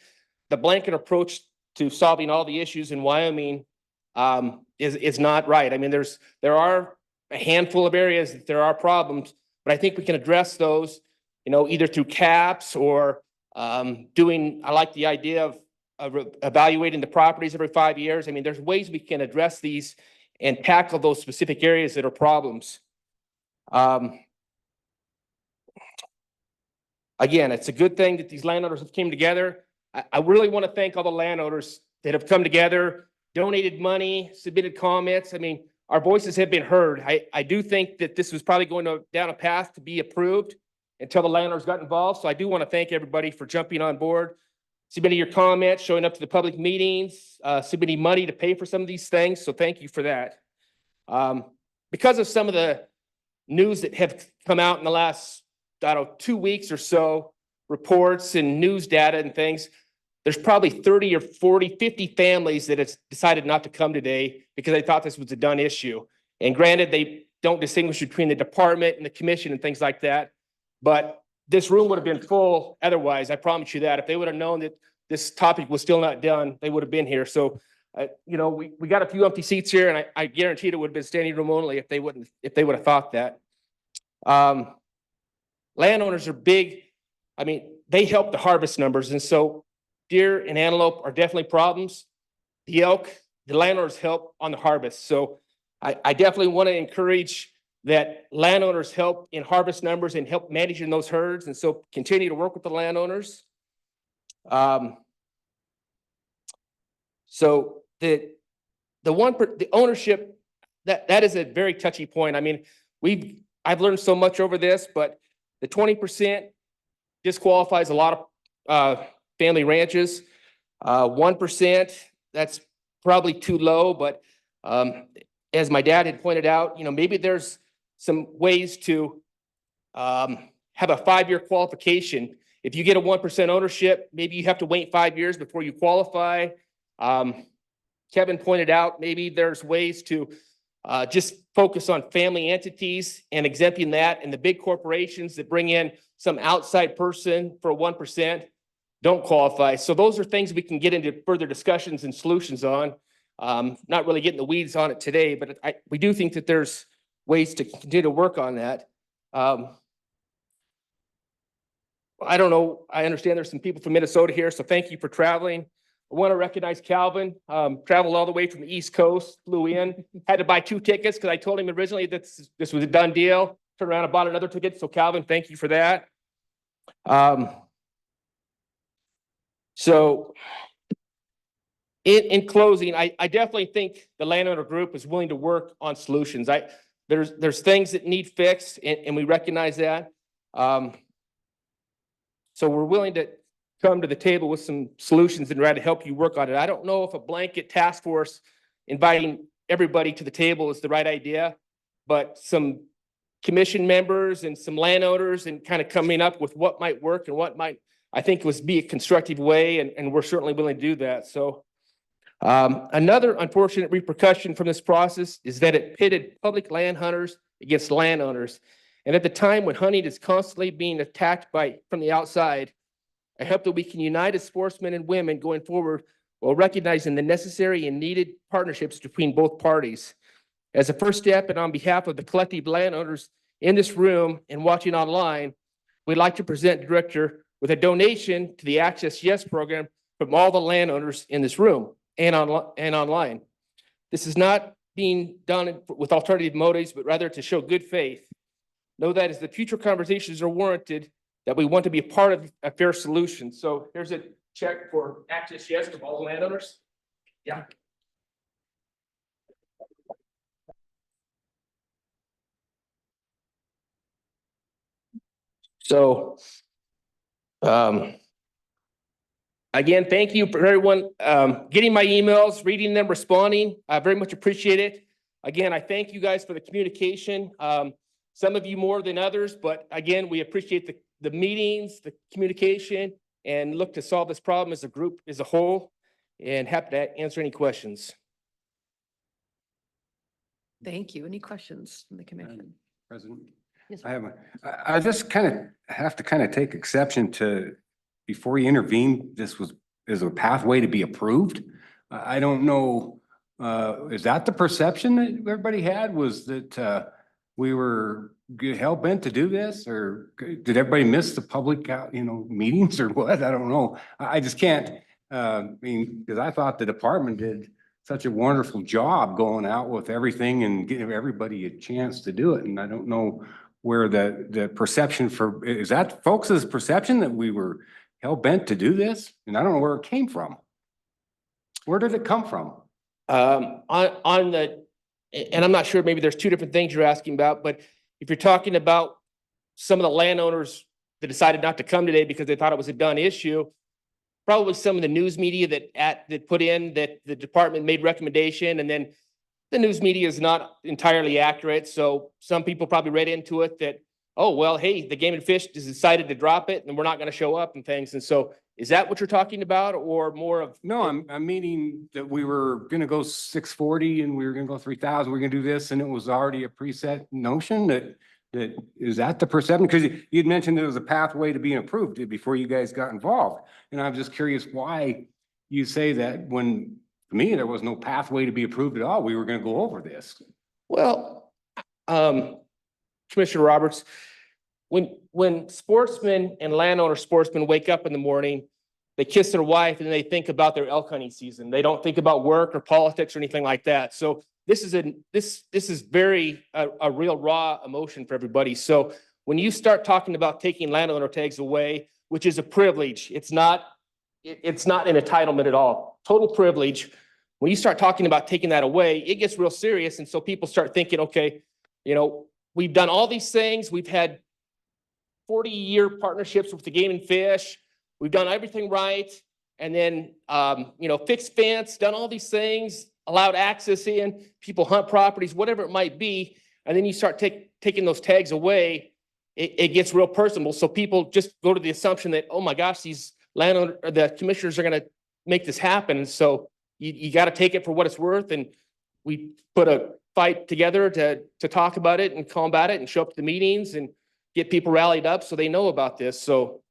the blanket approach to solving all the issues in Wyoming is not right. I mean, there are a handful of areas that there are problems, but I think we can address those, you know, either through caps or I like the idea of evaluating the properties every 5 years. I mean, there's ways we can address these and tackle those specific areas that are problems. Again, it's a good thing that these landowners have came together. I really want to thank all the landowners that have come together, donated money, submitted comments. I mean, our voices have been heard. I do think that this was probably going down a path to be approved until the landowners got involved. So I do want to thank everybody for jumping on board, submitting your comments, showing up to the public meetings, submitting money to pay for some of these things. So thank you for that. Because of some of the news that have come out in the last, I don't know, 2 weeks or so, reports and news data and things, there's probably 30 or 40, 50 families that have decided not to come today because they thought this was a done issue. And granted, they don't distinguish between the department and the commission and things like that. But this room would have been full otherwise, I promise you that. If they would have known that this topic was still not done, they would have been here. So, you know, we got a few empty seats here, and I guaranteed it would have been standing room only if they would have thought that. Landowners are big. I mean, they help the harvest numbers. And so deer and antelope are definitely problems. The elk, the landowners help on the harvest. So I definitely want to encourage that landowners help in harvest numbers and help managing those herds. And so continue to work with the landowners. So the ownership, that is a very touchy point. I mean, I've learned so much over this, but the 20% disqualifies a lot of family ranches. 1%, that's probably too low, but as my dad had pointed out, you know, maybe there's some ways to have a 5-year qualification. If you get a 1% ownership, maybe you have to wait 5 years before you qualify. Kevin pointed out maybe there's ways to just focus on family entities and exempting that, and the big corporations that bring in some outside person for 1% don't qualify. So those are things we can get into further discussions and solutions on. Not really getting the weeds on it today, but we do think that there's ways to continue to work on that. I don't know. I understand there's some people from Minnesota here, so thank you for traveling. I want to recognize Calvin, traveled all the way from the East Coast, flew in, had to buy 2 tickets because I told him originally that this was a done deal. Turned around and bought another ticket. So Calvin, thank you for that. So in closing, I definitely think the landowner group is willing to work on solutions. There's things that need fixed, and we recognize that. So we're willing to come to the table with some solutions and try to help you work on it. I don't know if a blanket task force inviting everybody to the table is the right idea, but some commission members and some landowners and kind of coming up with what might work and what might, I think, was be a constructive way, and we're certainly willing to do that. So another unfortunate repercussion from this process is that it pitted public land hunters against landowners. And at the time when hunting is constantly being attacked from the outside, I hope that we can unite as sportsmen and women going forward while recognizing the necessary and needed partnerships between both parties. As a first step, and on behalf of the collective landowners in this room and watching online, we'd like to present the director with a donation to the Access Yes program from all the landowners in this room and online. This is not being done with alternative motives, but rather to show good faith. Know that as the future conversations are warranted, that we want to be a part of a fair solution. So here's a check for Access Yes from all the landowners. Yeah. So, again, thank you for everyone getting my emails, reading them, responding. I very much appreciate it. Again, I thank you guys for the communication. Some of you more than others, but again, we appreciate the meetings, the communication, and look to solve this problem as a group, as a whole, and happy to answer any questions. Thank you. Any questions from the commission? President? Yes, I just kind of have to kind of take exception to, before you intervene, this is a pathway to be approved. I don't know, is that the perception that everybody had, was that we were hell bent to do this, or did everybody miss the public, meetings or what? I don't know. I just can't, because I thought the department did such a wonderful job going out with everything and giving everybody a chance to do it. And I don't know where the perception is that folks' perception that we were hell bent to do this? And I don't know where it came from. Where did it come from? And I'm not sure, maybe there's 2 different things you're asking about, but if you're talking about some of the landowners that decided not to come today because they thought it was a done issue, probably some of the news media that put in that the department made recommendation, and then the news media is not entirely accurate. So some people probably read into it that, oh, well, hey, the Game and Fish has decided to drop it and we're not going to show up and things. And so is that what you're talking about, or more of? No, I'm meaning that we were gonna go 640 and we were gonna go 3,000, we're gonna do this, and it was already a preset notion that is that the perception? Because you'd mentioned there was a pathway to being approved before you guys got involved. And I'm just curious why you say that when, to me, there was no pathway to be approved at all. We were gonna go over this. Well, Commissioner Roberts, when sportsmen and landowner sportsmen wake up in the morning, they kiss their wife and they think about their elk hunting season. They don't think about work or politics or anything like that. So this is very a real raw emotion for everybody. So when you start talking about taking landowner tags away, which is a privilege, it's not an entitlement at all. Total privilege. When you start talking about taking that away, it gets real serious. And so people start thinking, okay, you know, we've done all these things. We've had 40-year partnerships with the Game and Fish. We've done everything right. And then, you know, fixed fence, done all these things, allowed access in, people hunt properties, whatever it might be. And then you start taking those tags away, it gets real personal. So people just go to the assumption that, oh my gosh, these landowner, or the commissioners are going to make this happen. And so you got to take it for what it's worth. And we put a fight together to talk about it and combat it and show up to the meetings and get people rallied up so they know about this. So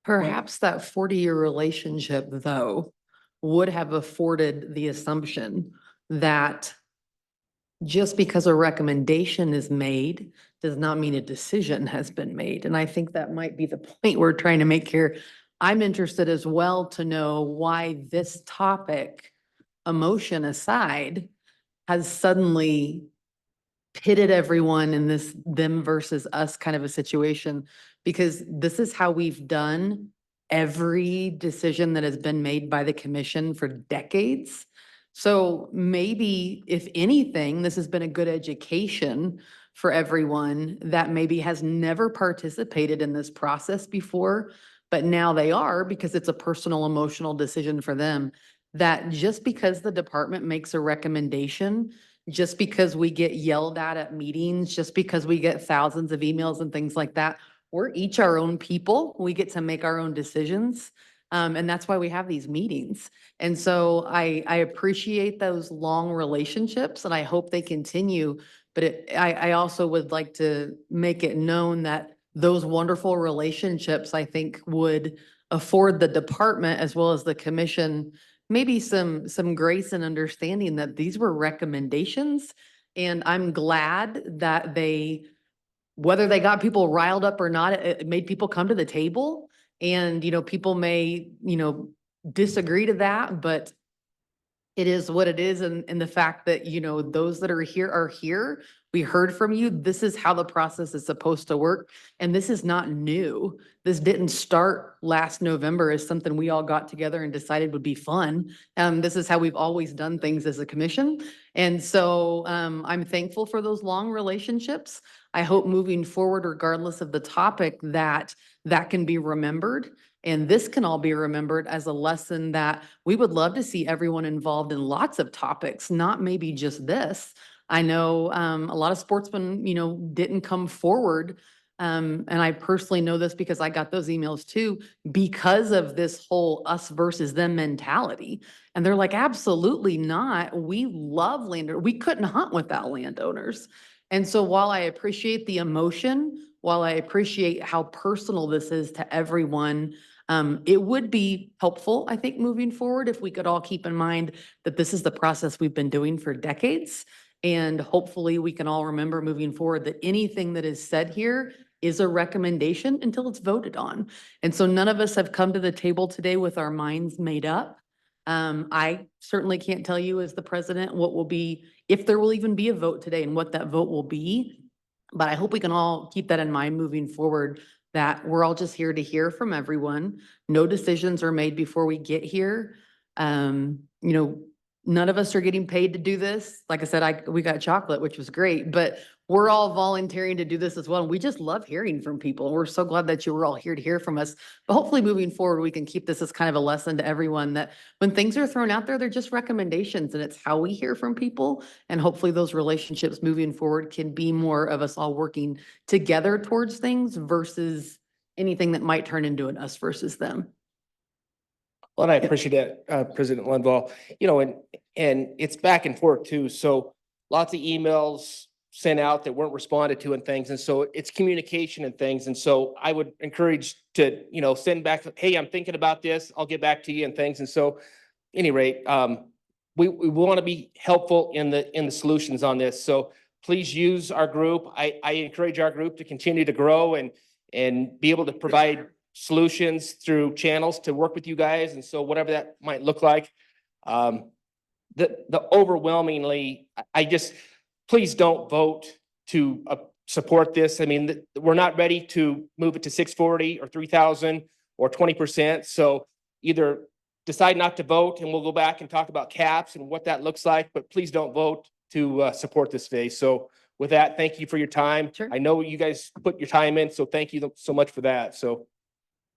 Perhaps that 40-year relationship, though, would have afforded the assumption that just because a recommendation is made does not mean a decision has been made. And I think that might be the point we're trying to make here. I'm interested as well to know why this topic, emotion aside, has suddenly pitted everyone in this them versus us kind of a situation, because this is how we've done every decision that has been made by the commission for decades. So maybe if anything, this has been a good education for everyone that maybe has never participated in this process before, but now they are because it's a personal emotional decision for them, that just because the department makes a recommendation, just because we get yelled at meetings, just because we get thousands of emails and things like that, we're each our own people. We get to make our own decisions. And that's why we have these meetings. And so I appreciate those long relationships and I hope they continue. But I also would like to make it known that those wonderful relationships, I think, would afford the department as well as the commission maybe some grace and understanding that these were recommendations. And I'm glad that whether they got people riled up or not, it made people come to the table. And, you know, people may, you know, disagree to that, but it is what it is. And the fact that, you know, those that are here. We heard from you. This is how the process is supposed to work. And this is not new. This didn't start last November as something we all got together and decided would be fun. This is how we've always done things as a commission. And so I'm thankful for those long relationships. I hope moving forward, regardless of the topic, that can be remembered. And this can all be remembered as a lesson that we would love to see everyone involved in lots of topics, not maybe just this. I know a lot of sportsmen, you know, didn't come forward. And I personally know this because I got those emails too, because of this whole us versus them mentality. And they're like, absolutely not. We love landowners. We couldn't hunt without landowners. And so while I appreciate the emotion, while I appreciate how personal this is to everyone, it would be helpful, I think, moving forward, if we could all keep in mind that this is the process we've been doing for decades. And hopefully we can all remember moving forward that anything that is said here is a recommendation until it's voted on. And so none of us have come to the table today with our minds made up. I certainly can't tell you as the president what will be, if there will even be a vote today and what that vote will be. But I hope we can all keep that in mind moving forward, that we're all just here to hear from everyone. No decisions are made before we get here. You know, none of us are getting paid to do this. Like I said, we got chocolate, which was great, but we're all volunteering to do this as well. And we just love hearing from people. We're so glad that you were all here to hear from us. But hopefully moving forward, we can keep this as kind of a lesson to everyone that when things are thrown out there, they're just recommendations and it's how we hear from people. And hopefully those relationships moving forward can be more of us all working together towards things versus anything that might turn into an us versus them. Well, and I appreciate that, President Linval, and it's back and forth too. So lots of emails sent out that weren't responded to and things. And so it's communication and things. And so I would encourage to, send back, hey, I'm thinking about this. I'll get back to you and things. And so any rate, we want to be helpful in the solutions on this. So please use our group. I encourage our group to continue to grow and be able to provide solutions through channels to work with you guys. And so whatever that might look like, the overwhelmingly, please don't vote to support this. I mean, we're not ready to move it to 640 or 3,000 or 20%. So either decide not to vote and we'll go back and talk about caps and what that looks like, but please don't vote to support this today. So with that, thank you for your time. Sure. I know you guys put your time in, so thank you so much for that. So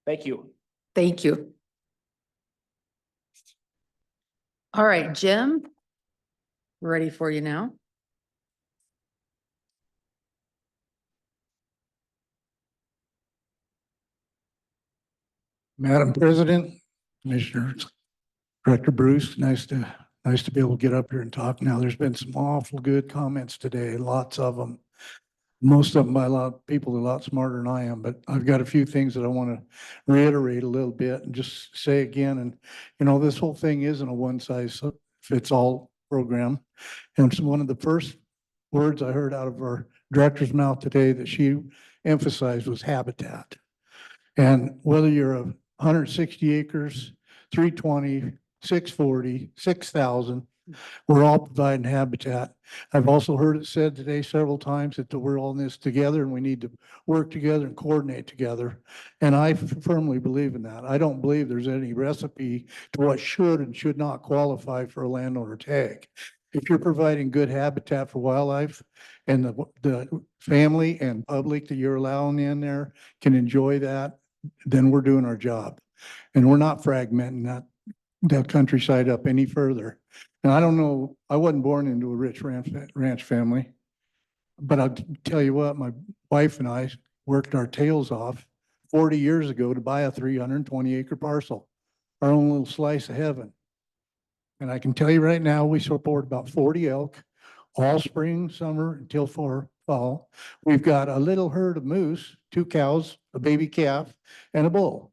thank you. Thank you. All right, Jim, we're ready for you now. Madam President, Commissioners, Director Bruce, nice to be able to get up here and talk now. There's been some awful good comments today, lots of them. Most of them by a lot of people a lot smarter than I am, but I've got a few things that I want to reiterate a little bit and just say again. And this whole thing isn't a one size fits all program. And so one of the first words I heard out of our director's mouth today that she emphasized was habitat. And whether you're 160 acres, 320, 640, 6,000, we're all providing habitat. I've also heard it said today several times that we're all in this together and we need to work together and coordinate together. And I firmly believe in that. I don't believe there's any recipe to what should and should not qualify for a landowner tag. If you're providing good habitat for wildlife and the family and public that you're allowing in there can enjoy that, then we're doing our job. And we're not fragmenting that countryside up any further. And I don't know, I wasn't born into a rich ranch family, but I'll tell you what, my wife and I worked our tails off 40 years ago to buy a 320 acre parcel, our own little slice of heaven. And I can tell you right now, we support about 40 elk all spring, summer until fall. We've got a little herd of moose, 2 cows, a baby calf, and a bull.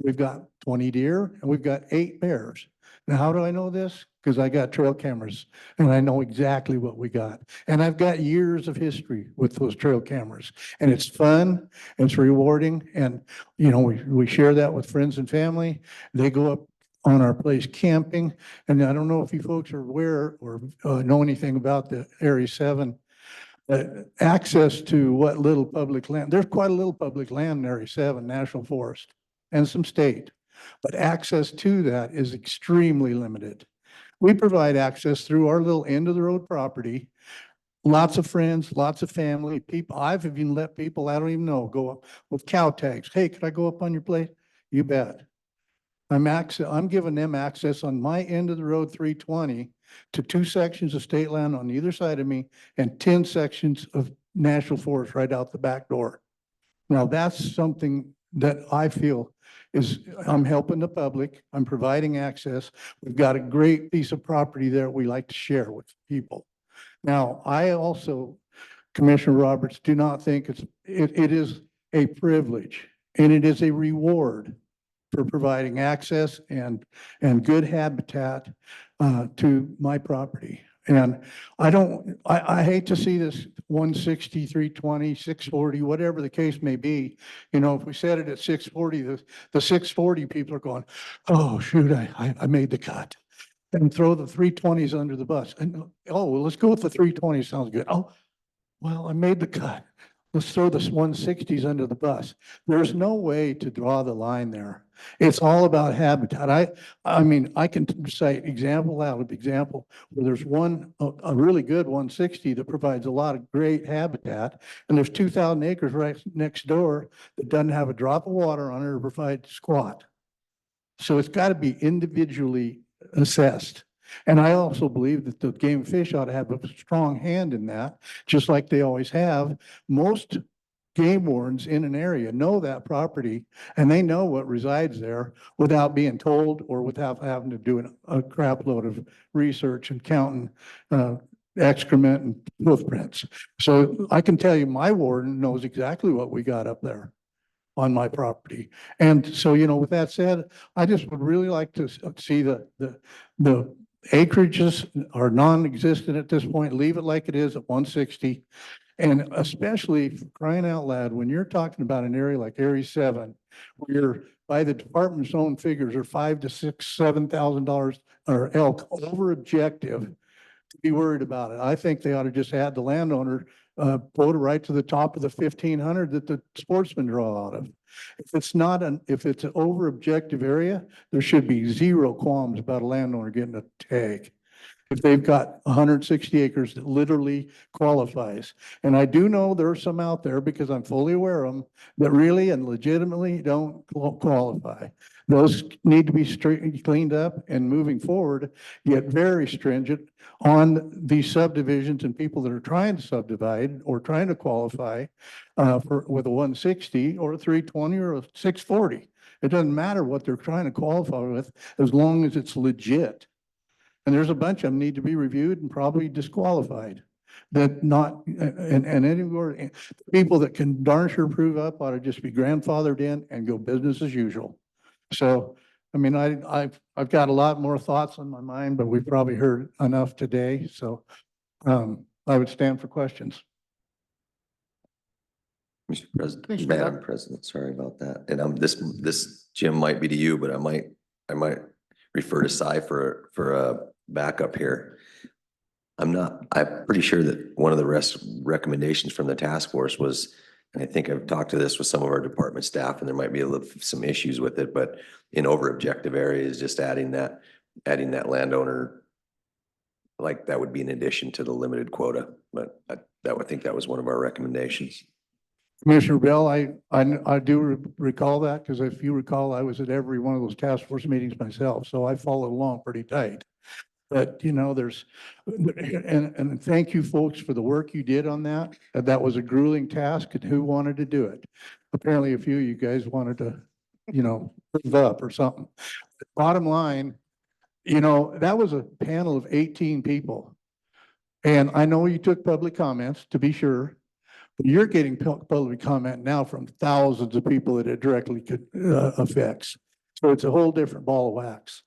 We've got 20 deer and we've got 8 bears. Now, how do I know this? Because I got trail cameras and I know exactly what we got. And I've got years of history with those trail cameras and it's fun, it's rewarding. And, we share that with friends and family. They go up on our place camping. And I don't know if you folks are aware or know anything about the Area 7 access to what little public land. There's quite a little public land in Area 7 National Forest and some state, but access to that is extremely limited. We provide access through our little end of the road property. Lots of friends, lots of family, people. I've even let people I don't even know go up with cow tags. Hey, could I go up on your place? You bet. I'm giving them access on my end of the road 320 to 2 sections of state land on either side of me and 10 sections of national forest right out the back door. Now that's something that I feel I'm helping the public. I'm providing access. We've got a great piece of property there we like to share with people. Now, I also, Commissioner Roberts, do not think it is a privilege and it is a reward for providing access and good habitat to my property. And I hate to see this 160, 320, 640, whatever the case may be. If we set it at 640, the 640 people are going, oh, shoot, I made the cut. And throw the 320s under the bus. And, oh, well, let's go with the 320, sounds good. Oh, well, I made the cut. Let's throw the 160s under the bus. There's no way to draw the line there. It's all about habitat. I mean, I can cite example out of example where there's a really good 160 that provides a lot of great habitat. And there's 2,000 acres right next door that doesn't have a drop of water on it or provide squat. So it's got to be individually assessed. And I also believe that the game and fish ought to have a strong hand in that, just like they always have. Most game wardens in an area know that property and they know what resides there without being told or without having to do a crap load of research and counting excrement and hoof prints. So I can tell you my warden knows exactly what we got up there on my property. And so, you know, with that said, I just would really like to see the acreages are non-existent at this point. Leave it like it is at 160. And especially for crying out loud, when you're talking about an area like Area 7, where you're, by the department's own figures, are $5,000 to $6,000, $7,000 or elk over objective, to be worried about it. I think they ought to just add the landowner quota right to the top of the 1,500 that the sportsmen draw out of. If it's not if it's an over objective area, there should be zero qualms about a landowner getting a tag. If they've got 160 acres that literally qualifies. And I do know there are some out there, because I'm fully aware of them, that really and legitimately don't qualify. Those need to be cleaned up and moving forward, get very stringent on these subdivisions and people that are trying to subdivide or trying to qualify with a 160 or a 320 or a 640. It doesn't matter what they're trying to qualify with, as long as it's legit. And there's a bunch of them need to be reviewed and probably disqualified. That not, and anywhere, people that can darn sure prove up ought to just be grandfathered in and go business as usual. So, I mean, I've got a lot more thoughts on my mind, but we've probably heard enough today. So I would stand for questions. Mr. President, Commissioner Madam Buck. President, sorry about that. And this, Jim, might be to you, but I might refer to Cy for a backup here. I'm pretty sure that one of the recommendations from the task force was, and I think I've talked to this with some of our department staff, and there might be some issues with it, but in over objective areas, just adding that landowner, like that would be in addition to the limited quota. But I would think that was one of our recommendations. Commissioner Bell, I do recall that, because if you recall, I was at every one of those task force meetings myself, so I followed along pretty tight. But, you know, and thank you folks for the work you did on that. That was a grueling task, and who wanted to do it? Apparently a few of you guys wanted to, you know, move up or something. But bottom line, you know, that was a panel of 18 people. And I know you took public comments, to be sure. But you're getting public comment now from thousands of people that it directly affects. So it's a whole different ball of wax,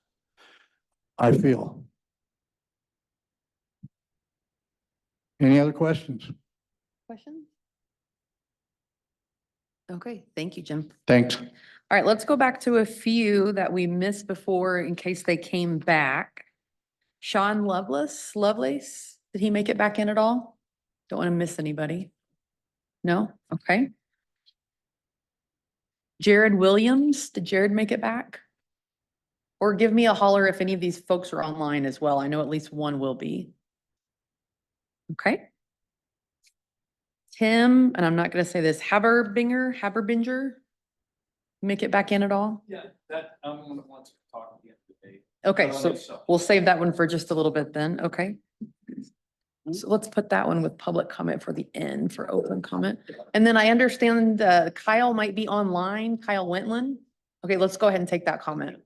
I feel. Any other questions? Questions? Okay, thank you, Jim. Thanks. All right, let's go back to a few that we missed before in case they came back. Sean Lovelace, did he make it back in at all? Don't want to miss anybody. No? Okay. Jared Williams, did Jared make it back? Or give me a holler if any of these folks are online as well. I know at least one will be. Okay. Tim, and I'm not going to say this, Haberbinger, make it back in at all? Yeah, that, I'm gonna want to talk at the end of the day. Okay, so we'll save that one for just a little bit then. Okay. So let's put that one with public comment for the end for open comment. And then I understand Kyle might be online, Kyle Wentland. Okay, let's go ahead and take that comment.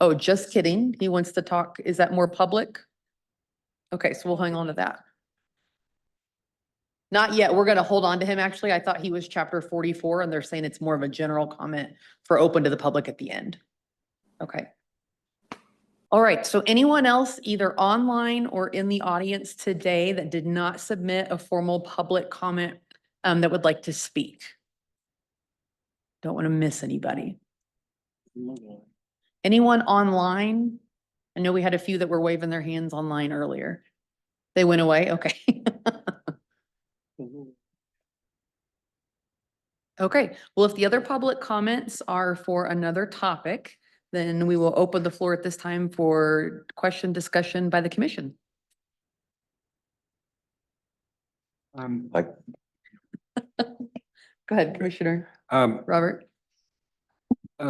Oh, just kidding. He wants to talk. Is that more public? Okay, so we'll hang on to that. Not yet. We're going to hold on to him. Actually, I thought he was chapter 44 and they're saying it's more of a general comment for open to the public at the end. Okay. All right. So anyone else either online or in the audience today that did not submit a formal public comment that would like to speak? Don't want to miss anybody. Anyone online? I know we had a few that were waving their hands online earlier. They went away? Okay. Okay, well, if the other public comments are for another topic, then we will open the floor at this time for question discussion by the commission. Like, Go ahead, Commissioner Robert.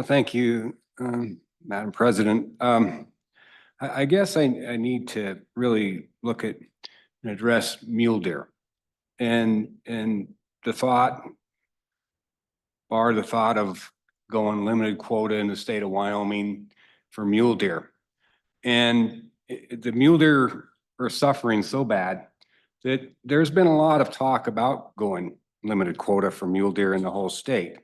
Thank you, Madam President. I guess I need to really look at and address mule deer. And the thought of going limited quota in the state of Wyoming for mule deer. And the mule deer are suffering so bad that there's been a lot of talk about going limited quota for mule deer in the whole state.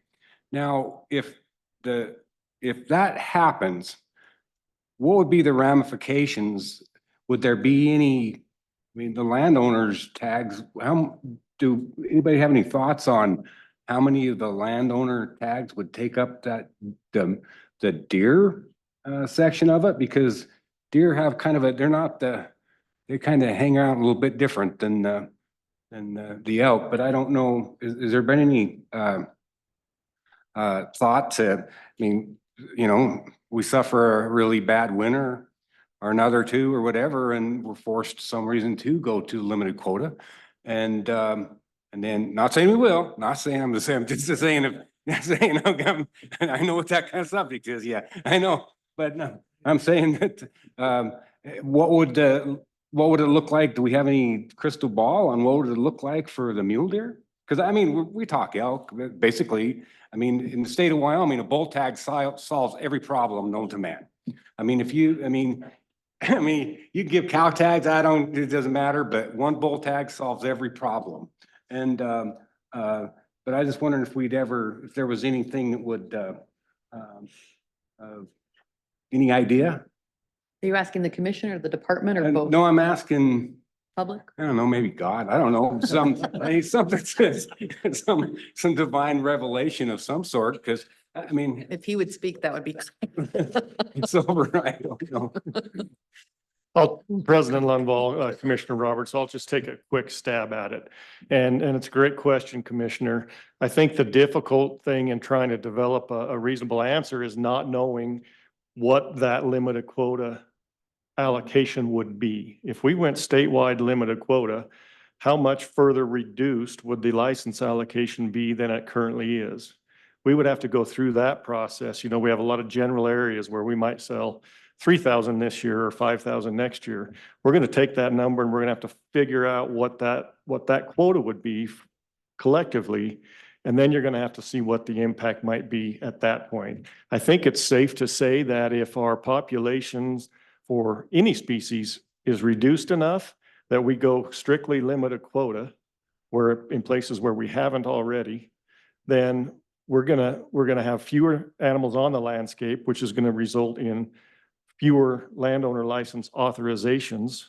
Now, if that happens, what would be the ramifications? Would there be any, I mean, the landowners tags, do anybody have any thoughts on how many of the landowner tags would take up that, the deer section of it? Because deer have kind of they kind of hang out a little bit different than the elk, but I don't know, has there been any thought to, I mean, you know, we suffer a really bad winter or another two or whatever, and we're forced for some reason to go to limited quota. And then, not saying we will, not saying, I'm just saying I know what that kind of subject is. Yeah, I know, but no, I'm saying that, what would it look like? Do we have any crystal ball on what would it look like for the mule deer? Because I mean, we talk elk, basically. I mean, in the state of Wyoming, a bull tag solves every problem known to man. I mean, you give cow tags, it doesn't matter, but one bull tag solves every problem. And, but I just wondered if there was anything that would, any idea? Are you asking the commission or the department or both? No, I'm asking Public? I don't know, maybe God, I don't know, some divine revelation of some sort, because I mean. If he would speak, that would be. It's over, I don't know. President Lundvall, Commissioner Roberts, I'll just take a quick stab at it. And it's a great question, Commissioner. I think the difficult thing in trying to develop a reasonable answer is not knowing what that limited quota allocation would be. If we went statewide limited quota, how much further reduced would the license allocation be than it currently is? We would have to go through that process. You know, we have a lot of general areas where we might sell 3,000 this year or 5,000 next year. We're going to take that number and we're going to have to figure out what that quota would be collectively. And then you're going to have to see what the impact might be at that point. I think it's safe to say that if our populations for any species is reduced enough that we go strictly limited quota, where in places where we haven't already, then we're gonna have fewer animals on the landscape, which is gonna result in fewer landowner license authorizations.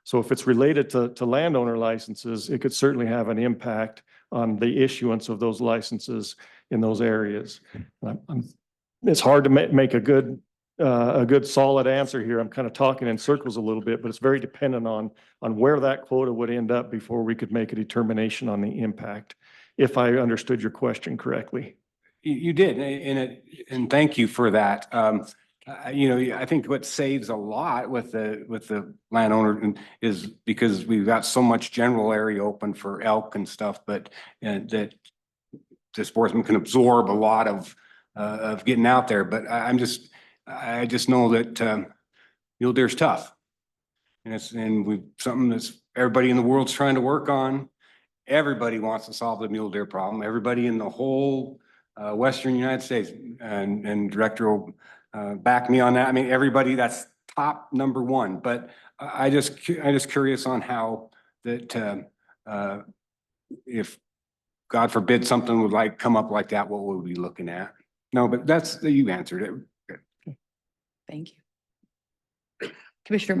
So if it's related to landowner licenses, it could certainly have an impact on the issuance of those licenses in those areas. It's hard to make a good solid answer here. I'm kind of talking in circles a little bit, but it's very dependent on where that quota would end up before we could make a determination on the impact, if I understood your question correctly. You did, and thank you for that. You know, I think what saves a lot with the landowner is because we've got so much general area open for elk and stuff, but that the sportsman can absorb a lot of getting out there. But I just know that mule deer's tough, and something that's everybody in the world's trying to work on. Everybody wants to solve the mule deer problem. Everybody in the whole Western United States, and Director will back me on that. I mean, everybody, that's top number one. But I just curious on how that if God forbid something would come up like that, what would we be looking at? No, but you answered it. Good. Thank you. Commissioner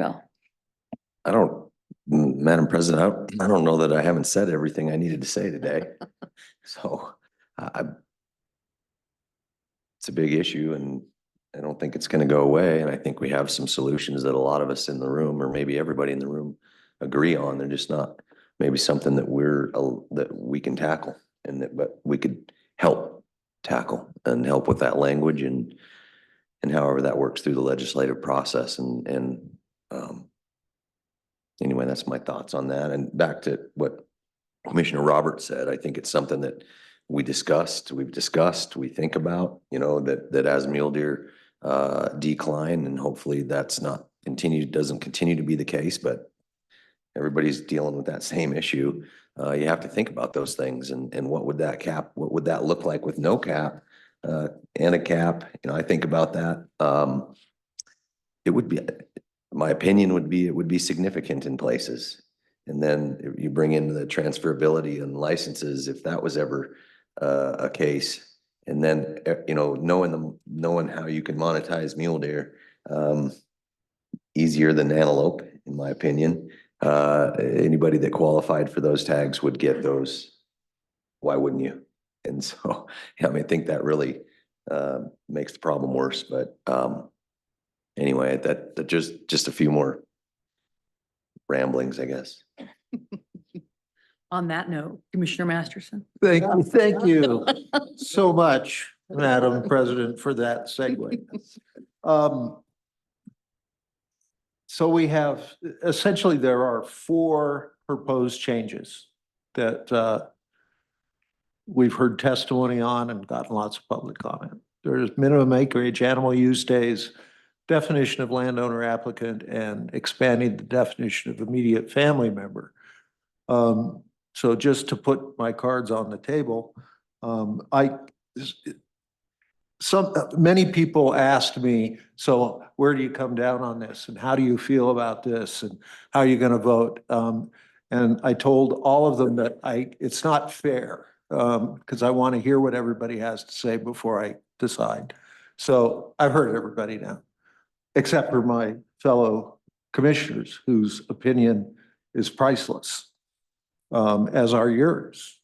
Bell. Madam President, I don't know that I haven't said everything I needed to say today. So it's a big issue and I don't think it's going to go away. And I think we have some solutions that a lot of us in the room, or maybe everybody in the room, agree on. They're just not maybe something that we can tackle, but we could help tackle and help with that language and however that works through the legislative process anyway, that's my thoughts on that. And back to what Commissioner Roberts said, I think it's something that we've discussed, we think about, you know, that as mule deer decline, and hopefully that's not doesn't continue to be the case, but everybody's dealing with that same issue. You have to think about those things and what would that look like with no cap and a cap? You know, I think about that. It would be, my opinion would be, it would be significant in places. And then you bring in the transferability and licenses, if that was ever a case. And then, you know, knowing how you can monetize mule deer, easier than antelope, in my opinion. Anybody that qualified for those tags would get those. Why wouldn't you? And so, yeah, I mean, I think that really makes the problem worse. But anyway, that just a few more ramblings, I guess. On that note, Commissioner Masterson. Thank you so much, Madam President, for that segue. So we have, essentially, there are 4 proposed changes that we've heard testimony on and gotten lots of public comment. There's minimum acreage, animal use days, definition of landowner applicant, and expanding the definition of immediate family member. So just to put my cards on the table, many people asked me, so where do you come down on this? And how do you feel about this? And how are you going to vote? And I told all of them that it's not fair because I want to hear what everybody has to say before I decide. So I've heard everybody now, except for my fellow commissioners whose opinion is priceless, as are yours.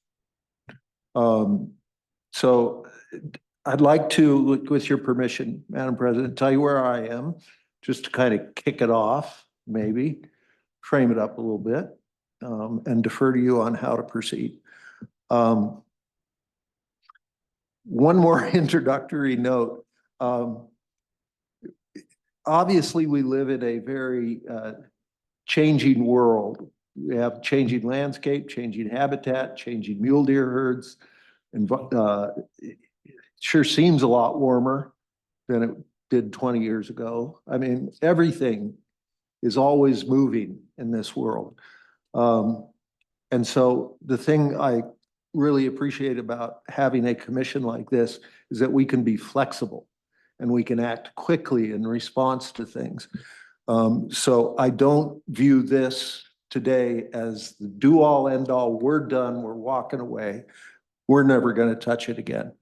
So I'd like to, with your permission, Madam President, tell you where I am, just to kind of kick it off, maybe, frame it up a little bit, and defer to you on how to proceed. One more introductory note. Obviously, we live in a very changing world. We have changing landscape, changing habitat, changing mule deer herds, and sure seems a lot warmer than it did 20 years ago. I mean, everything is always moving in this world. And so the thing I really appreciate about having a commission like this is that we can be flexible and we can act quickly in response to things. So I don't view this today as the do all end all. We're done, we're walking away. We're never going to touch it again.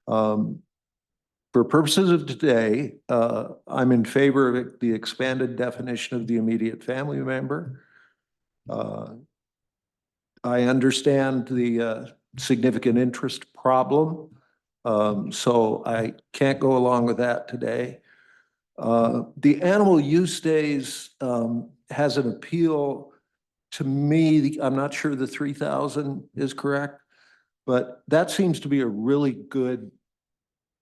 For purposes of today, I'm in favor of the expanded definition of the immediate family member. I understand the significant interest problem, so I can't go along with that today. The animal use days has an appeal to me. I'm not sure the 3,000 is correct, but that seems to be a really good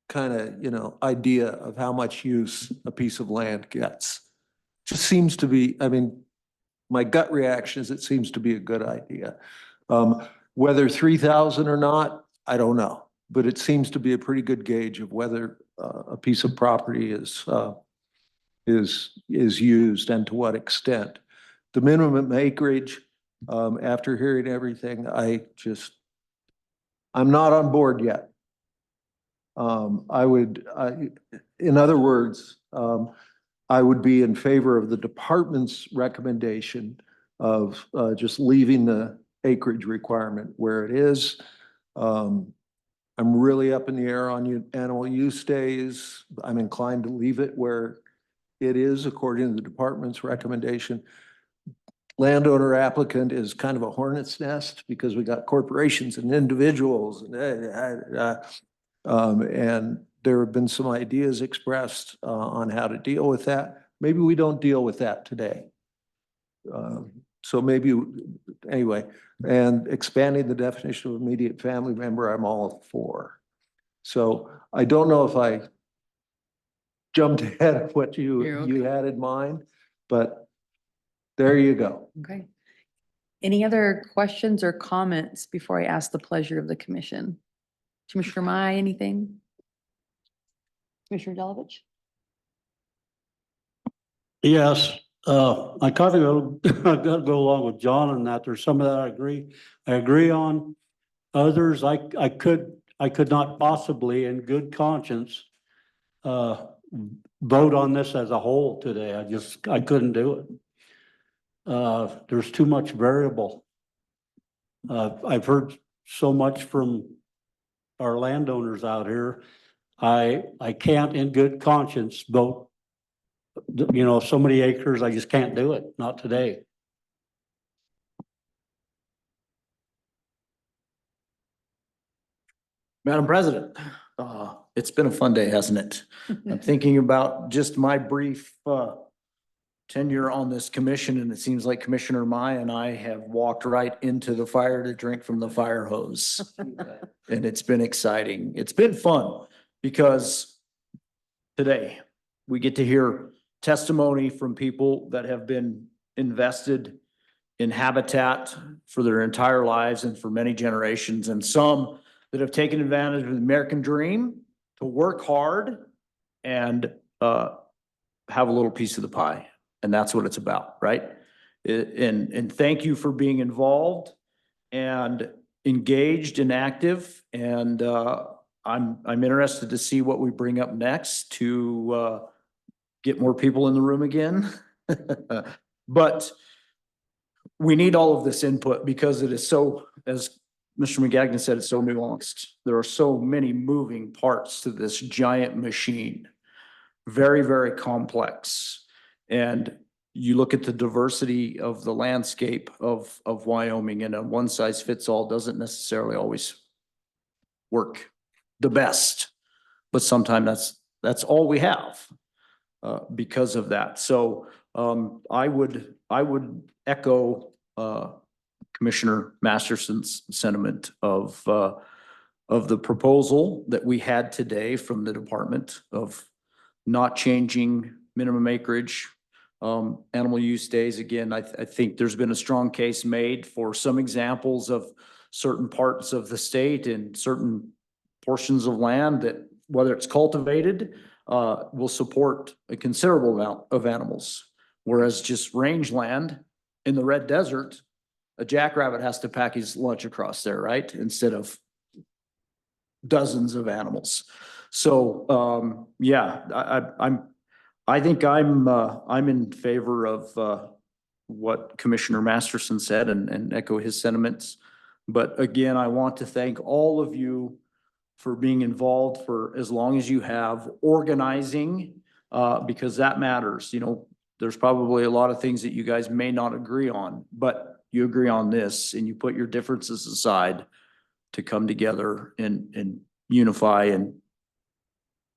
kind of, you know, idea of how much use a piece of land gets. Just seems to be, I mean, my gut reaction is it seems to be a good idea. Whether 3,000 or not, I don't know, but it seems to be a pretty good gauge of whether a piece of property is used and to what extent. The minimum acreage, after hearing everything, I'm not on board yet. In other words, I would be in favor of the department's recommendation of just leaving the acreage requirement where it is. I'm really up in the air on animal use days. I'm inclined to leave it where it is according to the department's recommendation. Landowner applicant is kind of a hornet's nest because we got corporations and individuals and there have been some ideas expressed on how to deal with that. Maybe we don't deal with that today. So maybe, anyway, and expanding the definition of immediate family member, I'm all for. So I don't know if I jumped ahead of what you had in mind, but there you go. Okay. Any other questions or comments before I ask the pleasure of the commission? Commissioner Mai, anything? Commissioner Delovich? Yes, I kind of I gotta go along with John on that. There's some of that I agree on. Others, I could not possibly in good conscience vote on this as a whole today. I couldn't do it. There's too much variable. I've heard so much from our landowners out here. I can't in good conscience vote, so many acres, I just can't do it, not today. Madam President, it's been a fun day, hasn't it? I'm thinking about just my brief tenure on this commission, and it seems like Commissioner Mai and I have walked right into the fire to drink from the fire hose. And it's been exciting. It's been fun because today we get to hear testimony from people that have been invested in habitat for their entire lives and for many generations, and some that have taken advantage of the American dream to work hard and have a little piece of the pie. And that's what it's about, right? And thank you for being involved and engaged and active. And I'm interested to see what we bring up next to get more people in the room again. But we need all of this input because it is so, as Mr. McGagnon said, it's so nuanced. There are so many moving parts to this giant machine. Very, very complex. And you look at the diversity of the landscape of Wyoming, and a one size fits all doesn't necessarily always work the best. But sometimes that's all we have because of that. So I would echo Commissioner Masterson's sentiment of the proposal that we had today from the department of not changing minimum acreage, animal use days. Again, I think there's been a strong case made for some examples of certain parts of the state and certain portions of land that, whether it's cultivated, will support a considerable amount of animals. Whereas just rangeland in the red desert, a jackrabbit has to pack his lunch across there, right? Instead of dozens of animals. So, yeah, I think I'm in favor of what Commissioner Masterson said and echo his sentiments. But again, I want to thank all of you for being involved for as long as you have, organizing, because that matters. There's probably a lot of things that you guys may not agree on, but you agree on this and you put your differences aside to come together and unify and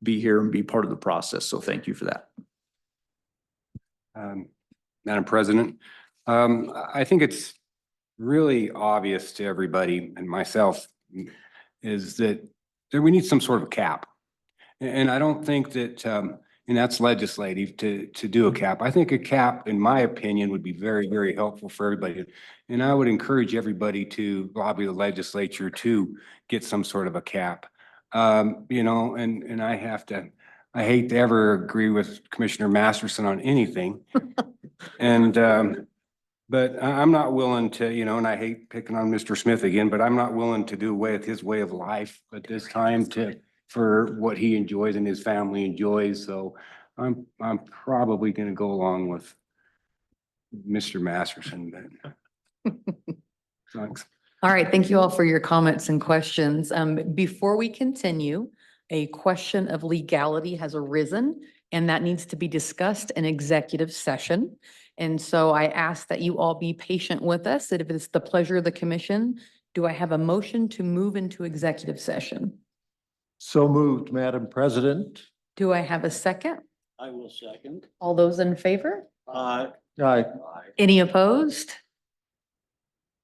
be here and be part of the process. So thank you for that. Madam President, I think it's really obvious to everybody and myself is that we need some sort of cap. And I don't think that, and that's legislative to do a cap. I think a cap, in my opinion, would be very, very helpful for everybody. And I would encourage everybody to lobby the legislature to get some sort of a cap. And I hate to ever agree with Commissioner Masterson on anything. But I'm not willing to, and I hate picking on Mr. Smith again, but I'm not willing to do away with his way of life at this time for what he enjoys and his family enjoys. So I'm probably going to go along with Mr. Masterson. But thanks. All right, thank you all for your comments and questions. Before we continue, a question of legality has arisen, and that needs to be discussed in executive session. And so I ask that you all be patient with us, that if it's the pleasure of the commission, do I have a motion to move into executive session? So moved, Madam President. Do I have a second? I will second. All those in favor? Aye. Any opposed?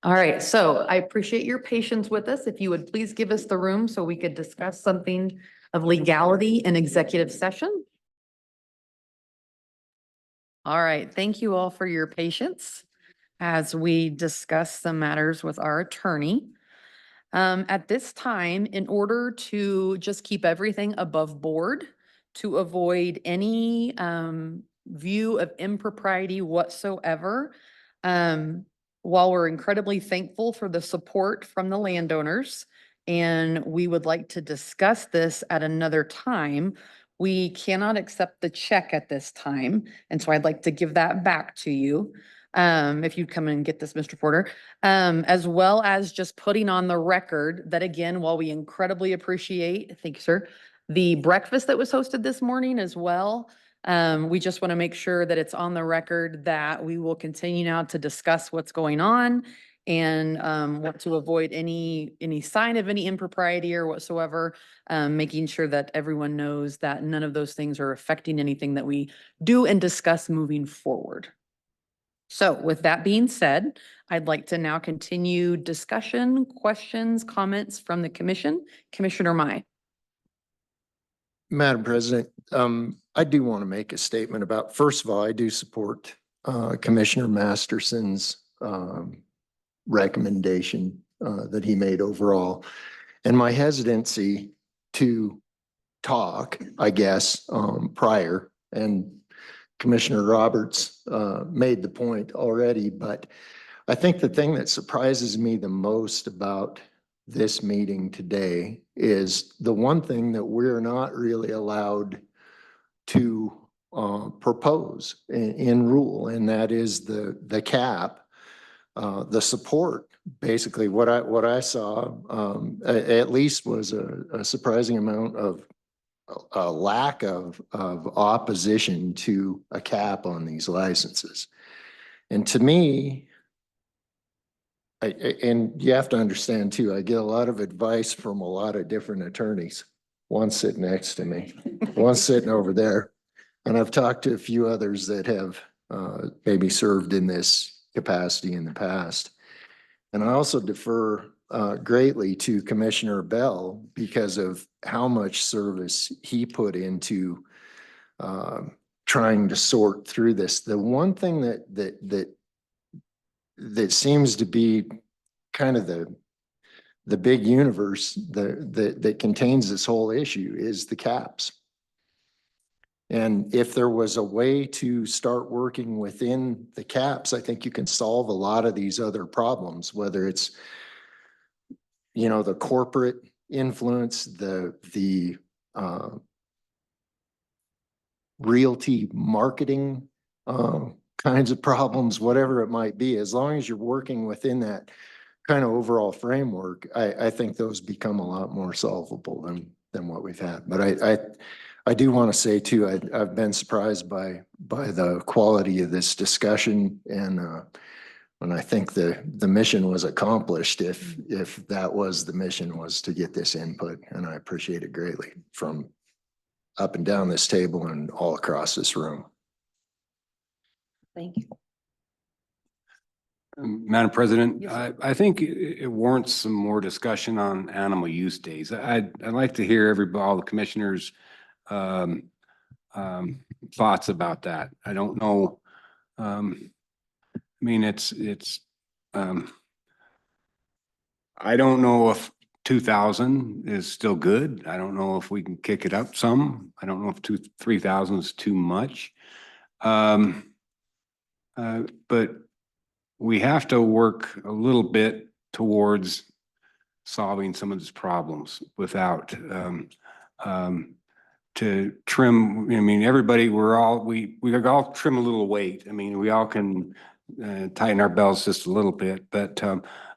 All right, so I appreciate your patience with us. If you would please give us the room so we could discuss something of legality in executive session. All right, thank you all for your patience as we discuss some matters with our attorney. At this time, in order to just keep everything above board, to avoid any view of impropriety whatsoever, while we're incredibly thankful for the support from the landowners, and we would like to discuss this at another time, we cannot accept the check at this time. And so I'd like to give that back to you. If you'd come and get this, Mr. Porter, as well as just putting on the record that again, while we incredibly appreciate, thank you, sir, the breakfast that was hosted this morning as well. We just want to make sure that it's on the record that we will continue now to discuss what's going on and want to avoid any sign of any impropriety or whatsoever, making sure that everyone knows that none of those things are affecting anything that we do and discuss moving forward. So with that being said, I'd like to now continue discussion, questions, comments from the commission. Commissioner Mai. Madam President, I do want to make a statement about, first of all, I do support Commissioner Masterson's recommendation that he made overall. And my hesitancy to talk, I guess, prior, and Commissioner Roberts made the point already, but I think the thing that surprises me the most about this meeting today is the one thing that we're not really allowed to propose in rule, and that is the cap, the support. Basically, what I saw at least was a surprising amount of a lack of opposition to a cap on these licenses. And to me, and you have to understand too, I get a lot of advice from a lot of different attorneys. One sitting next to me, one sitting over there. And I've talked to a few others that have maybe served in this capacity in the past. And I also defer greatly to Commissioner Bell because of how much service he put into trying to sort through this. The one thing that seems to be kind of the big universe that contains this whole issue is the caps. And if there was a way to start working within the caps, I think you can solve a lot of these other problems, whether it's, you know, the corporate influence, the realty marketing kinds of problems, whatever it might be, as long as you're working within that kind of overall framework, I think those become a lot more solvable than what we've had. But I do want to say too, I've been surprised by the quality of this discussion, and I think the mission was accomplished if that was the mission, was to get this input, and I appreciate it greatly from up and down this table and all across this room. Thank you. Madam President, I think it warrants some more discussion on animal use days. I'd like to hear all the commissioners' thoughts about that. I don't know. I mean, I don't know if 2,000 is still good. I don't know if we can kick it up some. I don't know if 3,000 is too much. But we have to work a little bit towards solving some of these problems without to trim. I mean, everybody, we all trim a little weight. I mean, we all can tighten our belts just a little bit, but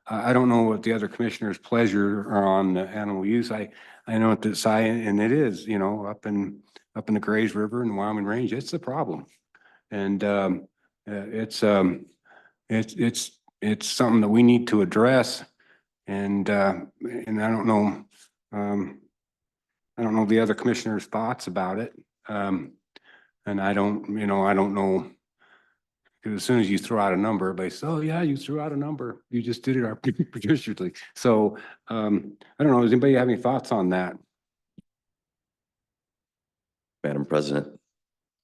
I don't know what the other commissioners' pleasure are on the animal use. I know at the side, and it is, you know, up in the Grays River and Wyoming Range, it's a problem, and it's something that we need to address, and I don't know. I don't know the other commissioners' thoughts about it, and I don't know. Because as soon as you throw out a number, everybody says, oh yeah, you threw out a number. You just did it artificially. So I don't know, does anybody have any thoughts on that? Madam President,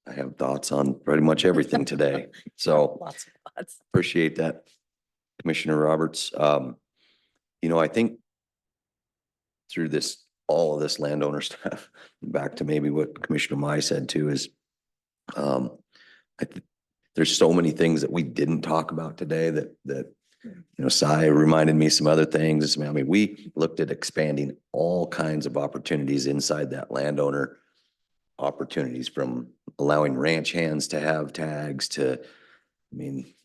I have thoughts on pretty much everything today. So Lots of thoughts. appreciate that, Commissioner Roberts. I think through all of this landowner stuff, back to maybe what Commissioner Mai said too, is there's so many things that we didn't talk about today that Cy reminded me some other things. I mean, we looked at expanding all kinds of opportunities inside that landowner opportunities, from allowing ranch hands to have tags to,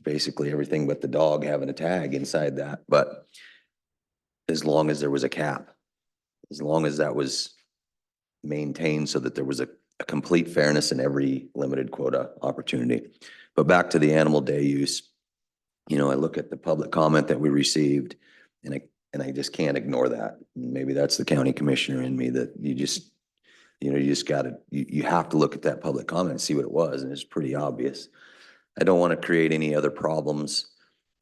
basically everything but the dog having a tag inside that. But as long as there was a cap, as long as that was maintained so that there was a complete fairness in every limited quota opportunity. But back to the animal day use, I look at the public comment that we received, and I just can't ignore that. Maybe that's the county commissioner in me, that you just gotta, you have to look at that public comment and see what it was, and it's pretty obvious. I don't want to create any other problems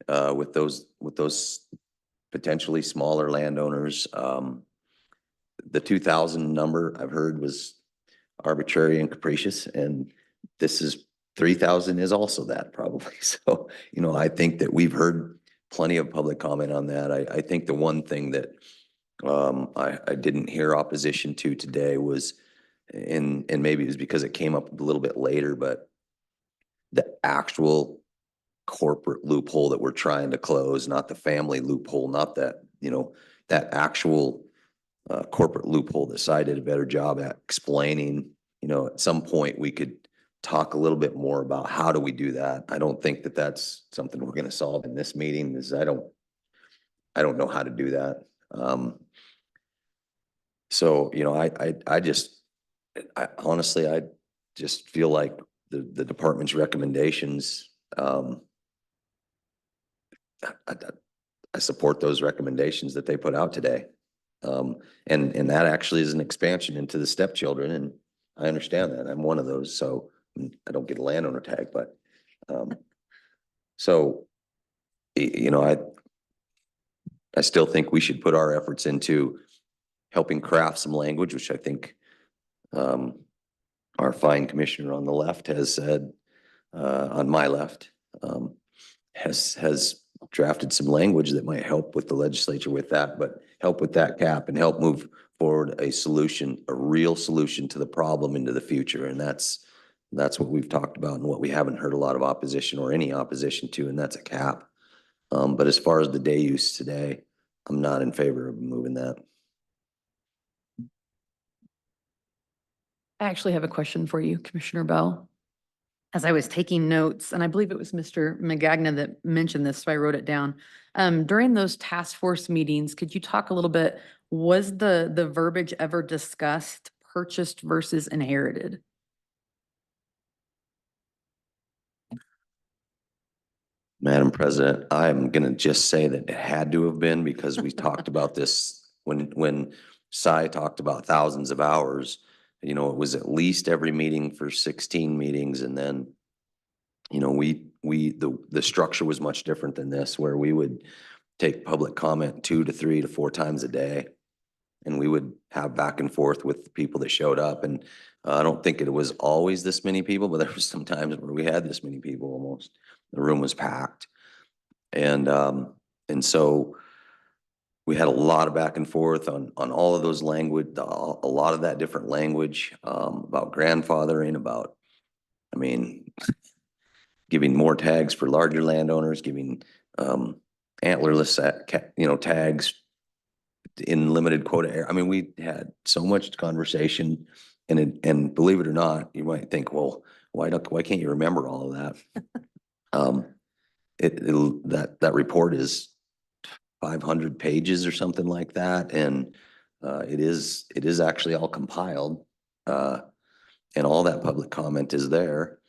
with those potentially smaller landowners. The 2,000 number I've heard was arbitrary and capricious, and this is 3,000 is also that probably. So, I think that we've heard plenty of public comment on that. I think the one thing that I didn't hear opposition to today was, and maybe it was because it came up a little bit later, but the actual corporate loophole that we're trying to close, not the family loophole, not that, that actual corporate loophole that Cy did a better job at explaining. At some point we could talk a little bit more about how do we do that. I don't think that that's something we're going to solve in this meeting, is I don't know how to do that. So, I honestly, I just feel like the department's recommendations, I support those recommendations that they put out today. And that actually is an expansion into the stepchildren, and I understand that. I'm one of those, so I don't get a landowner tag, but so I still think we should put our efforts into helping craft some language, which I think our fine commissioner on the left has said, on my left, has drafted some language that might help with the legislature with that, but help with that cap and help move forward a solution, a real solution to the problem into the future. And that's what we've talked about, and what we haven't heard a lot of opposition or any opposition to, and that's a cap. But as far as the day use today, I'm not in favor of moving that. I actually have a question for you, Commissioner Bell. As I was taking notes, and I believe it was Mr. Magagna that mentioned this, so I wrote it down. During those task force meetings, could you talk a little bit, was the verbiage ever discussed, purchased versus inherited? Madam President, I'm going to just say that it had to have been, because we talked about this when Cy talked about thousands of hours. It was at least every meeting for 16 meetings. And then, the structure was much different than this, where we would take public comment 2 to 3 to 4 times a day. And we would have back and forth with the people that showed up. And I don't think it was always this many people, but there was some times where we had this many people almost. The room was packed. And so we had a lot of back and forth on all of those language, a lot of that different language, about grandfathering, about, giving more tags for larger landowners, giving antlerless, tags in limited quota area. We had so much conversation, and believe it or not, you might think, well, why can't you remember all of that? That report is 500 pages or something like that, and it is actually all compiled, and all that public comment is there.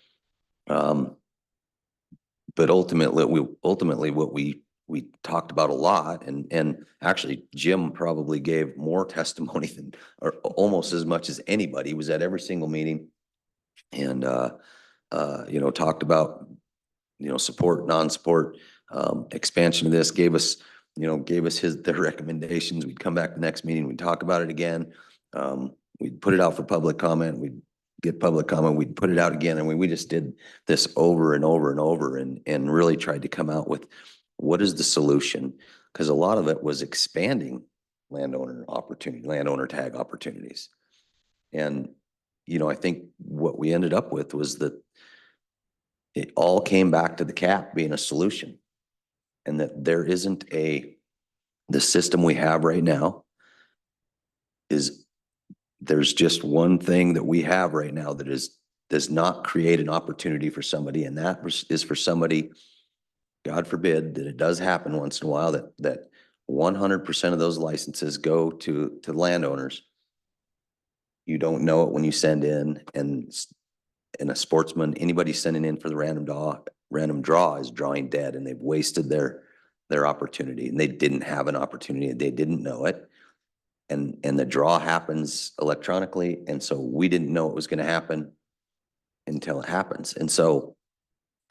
But ultimately what we talked about a lot, and actually Jim probably gave more testimony than, or almost as much as anybody. He was at every single meeting, and talked about support, non-support, expansion of this, gave us their recommendations. We'd come back the next meeting, we'd talk about it again. We'd put it out for public comment, we'd get public comment, we'd put it out again. And we just did this over and over and over and really tried to come out with what is the solution? Because a lot of it was expanding landowner tag opportunities. And, I think what we ended up with was that it all came back to the cap being a solution, and that there isn't the system we have right now there's just one thing that we have right now that does not create an opportunity for somebody. And that is for somebody, God forbid that it does happen once in a while, that 100% of those licenses go to landowners. You don't know it when you send in, and a sportsman, anybody sending in for the random draw is drawing dead, and they've wasted their opportunity, and they didn't have an opportunity. They didn't know it. And the draw happens electronically. And so we didn't know it was going to happen until it happens. And so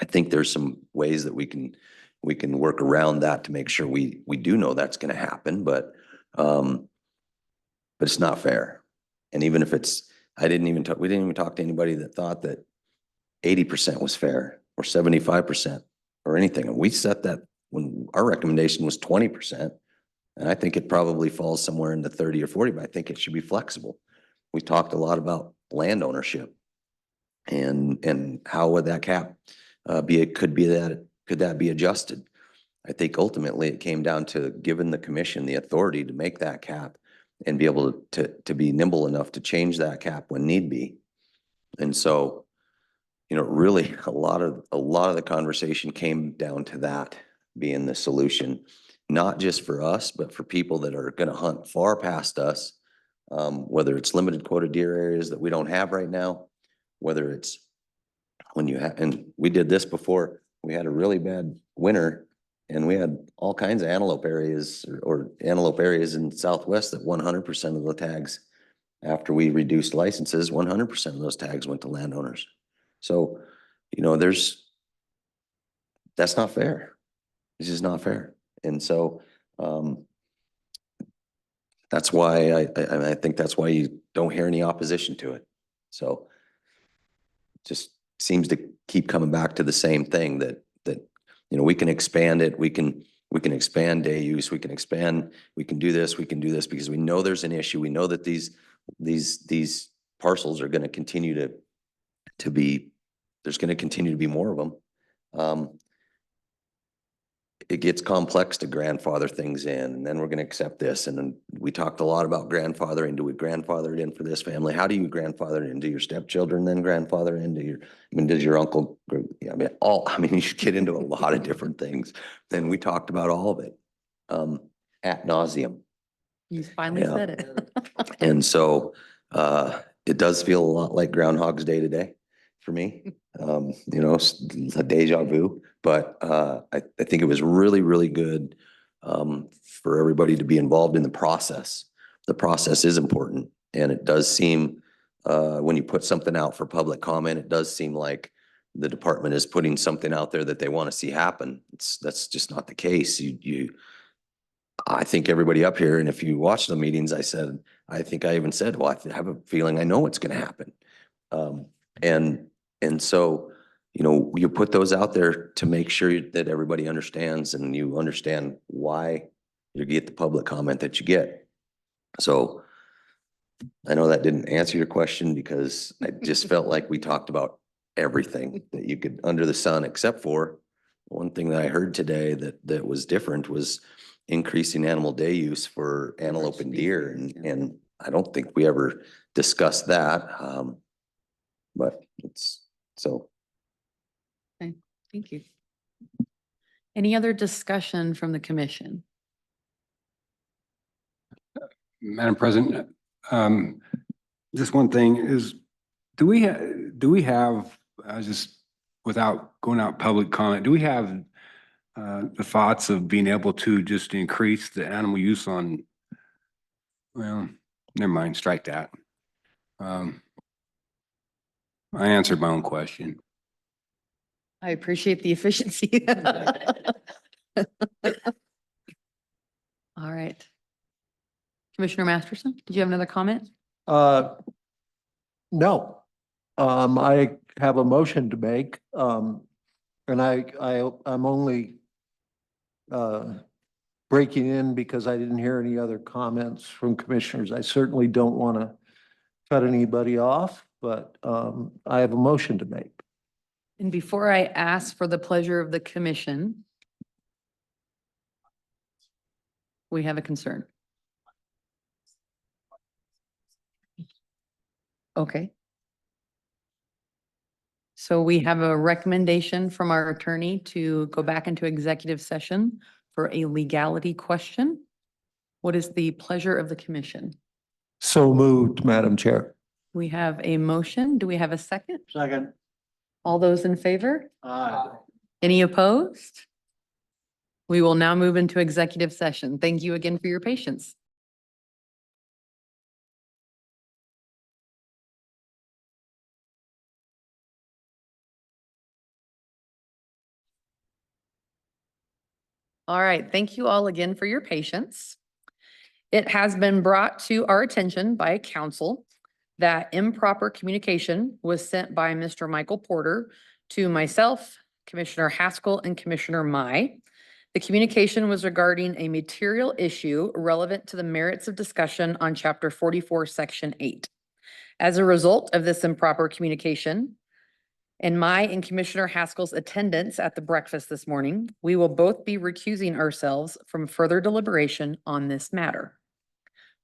I think there's some ways that we can work around that to make sure we do know that's going to happen, but it's not fair. And even if we didn't even talk to anybody that thought that 80% was fair or 75% or anything. And we set that when our recommendation was 20%. And I think it probably falls somewhere in the 30 or 40, but I think it should be flexible. We talked a lot about land ownership and how would that cap could that be adjusted? I think ultimately it came down to giving the commission the authority to make that cap and be able to be nimble enough to change that cap when need be. And so, really a lot of the conversation came down to that being the solution, not just for us, but for people that are going to hunt far past us, whether it's limited quota deer areas that we don't have right now, whether it's when and we did this before, we had a really bad winter and we had all kinds of antelope areas or antelope areas in Southwest that 100% of the tags, after we reduced licenses, 100% of those tags went to landowners. So, that's not fair. This is not fair. And so that's why I think that's why you don't hear any opposition to it. So just seems to keep coming back to the same thing that we can expand it, we can expand day use, we can do this because we know there's an issue. We know that these parcels are going to continue to be, there's going to continue to be more of them. It gets complex to grandfather things in, and then we're going to accept this. And then we talked a lot about grandfathering. Do we grandfather it in for this family? How do you grandfather it into your stepchildren, then grandfather into does your uncle? You should get into a lot of different things. Then we talked about all of it ad nauseum. You finally said it. And so it does feel a lot like Groundhog's Day today for me. A deja vu, but I think it was really, really good for everybody to be involved in the process. The process is important, and it does seem when you put something out for public comment, it does seem like the department is putting something out there that they want to see happen. That's just not the case. I think everybody up here, and if you watch the meetings, I think I even said, well, I have a feeling I know what's going to happen. And so, you put those out there to make sure that everybody understands and you understand why you get the public comment that you get. So I know that didn't answer your question because I just felt like we talked about everything that you could under the sun, except for one thing that I heard today that was different was increasing animal day use for antelope and deer. And I don't think we ever discussed that. But it's so. Okay, thank you. Any other discussion from the commission? Madam President, just one thing is, do we have, just without going out public comment, do we have the thoughts of being able to just increase the animal use on, well, never mind, strike that. I answered my own question. I appreciate the efficiency. All right. Commissioner Masterson, did you have another comment? No. I have a motion to make, and I'm only breaking in because I didn't hear any other comments from commissioners. I certainly don't want to cut anybody off, but I have a motion to make. And before I ask for the pleasure of the commission, we have a concern. Okay. So we have a recommendation from our attorney to go back into executive session for a legality question. What is the pleasure of the commission? So moved, Madam Chair. We have a motion. Do we have a second? Second. All those in favor? Aye. Any opposed? We will now move into executive session. Thank you again for your patience. All right, thank you all again for your patience. It has been brought to our attention by counsel that improper communication was sent by Mr. Michael Porter to myself, Commissioner Haskell, and Commissioner Mai. The communication was regarding a material issue relevant to the merits of discussion on Chapter 44, Section 8. As a result of this improper communication, and my and Commissioner Haskell's attendance at the breakfast this morning, we will both be recusing ourselves from further deliberation on this matter.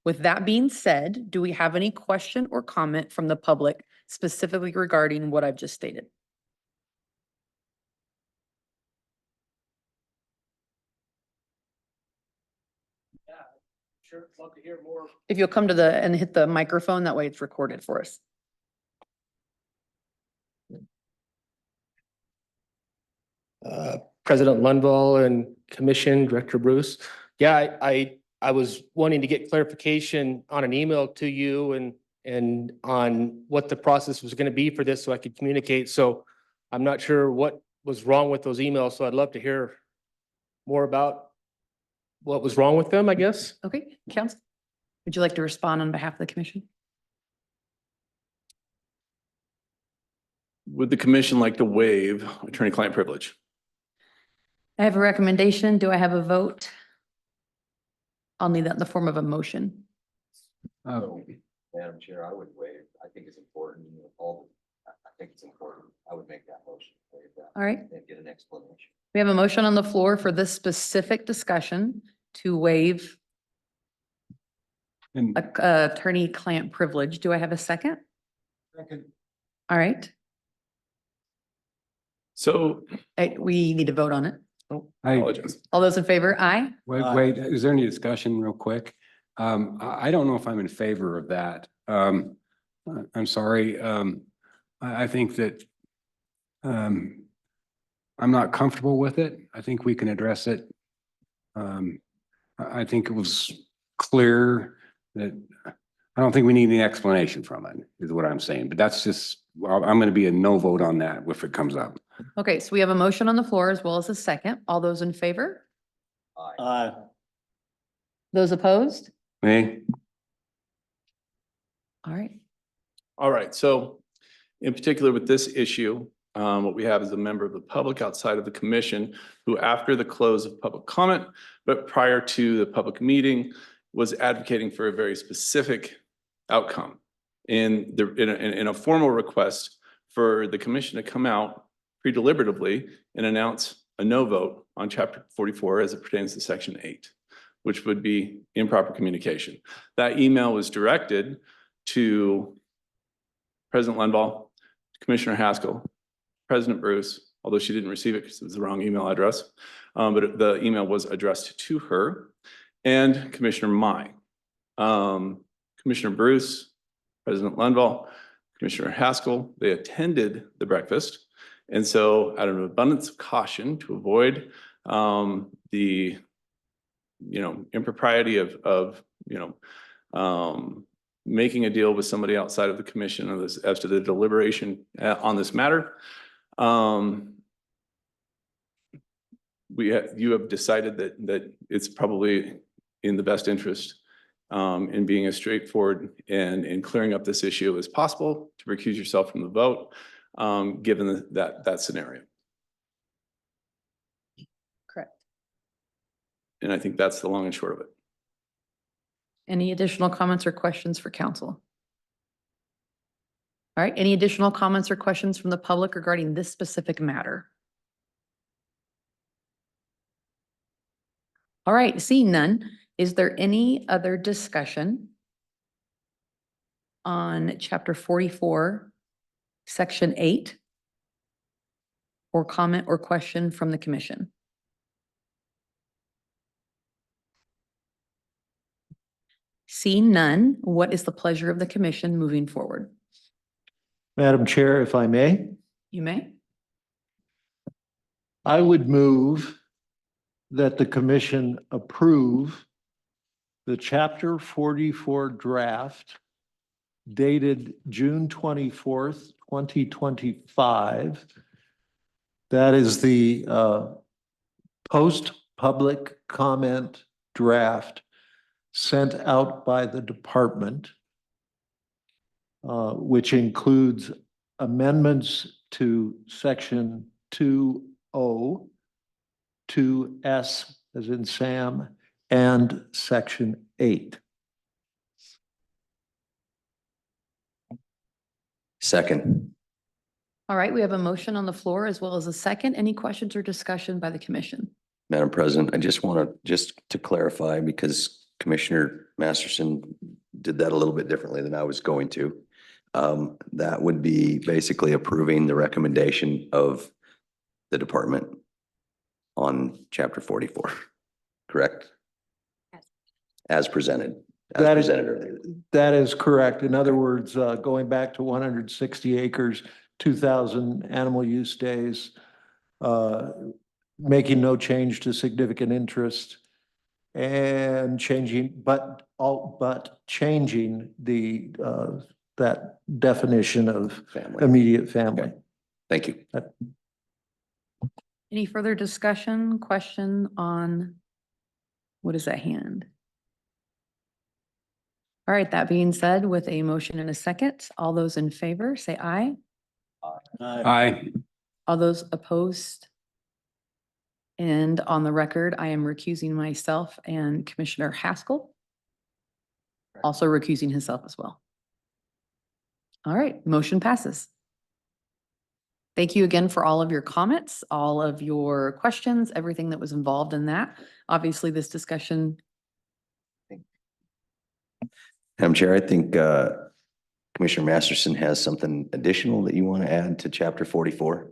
With that being said, do we have any question or comment from the public specifically regarding what I've just stated? Yeah, sure. Love to hear more. If you'll come to and hit the microphone, that way it's recorded for us. President Lundvall and Commission Director Bruce. Yeah, I was wanting to get clarification on an email to you and on what the process was going to be for this so I could communicate. So I'm not sure what was wrong with those emails. So I'd love to hear more about what was wrong with them, I guess. Okay, Council, would you like to respond on behalf of the commission? Would the commission like to waive attorney-client privilege? I have a recommendation. Do I have a vote? I'll need that in the form of a motion. Madam Chair, I would waive. I think it's important, I think it's important. I would make that motion. Waive that. All right. And get an explanation. We have a motion on the floor for this specific discussion to waive attorney-client privilege. Do I have a second? Second. All right. So We need to vote on it. I, apologize. All those in favor? Aye. wait, is there any discussion real quick? I don't know if I'm in favor of that. I'm sorry. I think that I'm not comfortable with it. I think we can address it. I think it was clear that I don't think we need any explanation from it, is what I'm saying. But that's just, well, I'm going to be a no vote on that if it comes up. Okay, so we have a motion on the floor as well as a second. All those in favor? Aye. Those opposed? Me? All right. All right, so in particular with this issue, what we have is a member of the public outside of the commission who, after the close of public comment, but prior to the public meeting, was advocating for a very specific outcome in a formal request for the commission to come out pre-deliberatively and announce a no vote on Chapter 44 as it pertains to Section 8, which would be improper communication. That email was directed to President Lundvall, Commissioner Haskell, President Bruce, although she didn't receive it because it was the wrong email address, but the email was addressed to her, and Commissioner Mai. Commissioner Bruce, President Lundvall, Commissioner Haskell, they attended the breakfast. And so out of an abundance of caution to avoid the impropriety of making a deal with somebody outside of the commission as to the deliberation on this matter, you have decided that it's probably in the best interest in being as straightforward and in clearing up this issue as possible to recuse yourself from the vote, given that scenario. Correct. And I think that's the long and short of it. Any additional comments or questions for council? All right, any additional comments or questions from the public regarding this specific matter? All right, seeing none, is there any other discussion on chapter 44, section 8? Or comment or question from the commission? Seeing none, what is the pleasure of the commission moving forward? Madam Chair, if I may, You may. I would move that the commission approve the chapter 44 draft dated June 24th, 2025. That is the post-public comment draft sent out by the department, which includes amendments to section 2O, 2S as in Sam, and section 8. Second. All right, we have a motion on the floor as well as a second. Any questions or discussion by the commission? Madam President, I just want to clarify, because Commissioner Masterson did that a little bit differently than I was going to. That would be basically approving the recommendation of the department on chapter 44, correct? As presented. That is, earlier. that is correct. In other words, going back to 160 acres, 2,000 animal use days, making no change to significant interest, and changing, but changing the that definition of Family. immediate family. Okay. Thank you. Any further discussion, question on what is at hand? All right, that being said, with a motion and a second, all those in favor say aye. Aye. All those opposed? And on the record, I am recusing myself and Commissioner Haskell also recusing himself as well. All right, motion passes. Thank you again for all of your comments, all of your questions, everything that was involved in that. Obviously, this discussion. Madam Chair, I think Commissioner Masterson has something additional that you want to add to chapter 44.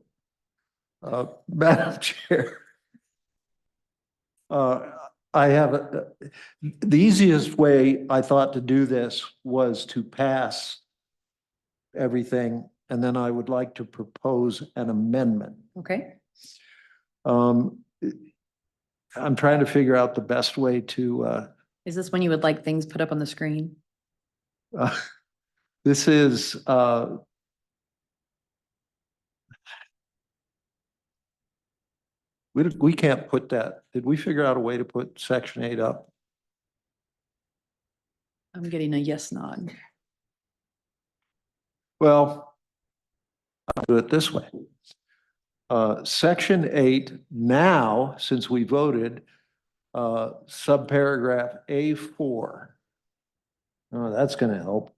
Madam Chair, I have the easiest way I thought to do this was to pass everything, and then I would like to propose an amendment. Okay. I'm trying to figure out the best way to. Is this when you would like things put up on the screen? This is. We can't put that. Did we figure out a way to put section 8 up? I'm getting a yes nod. Well, I'll do it this way. Section 8 now, since we voted, subparagraph A4. Oh, that's going to help.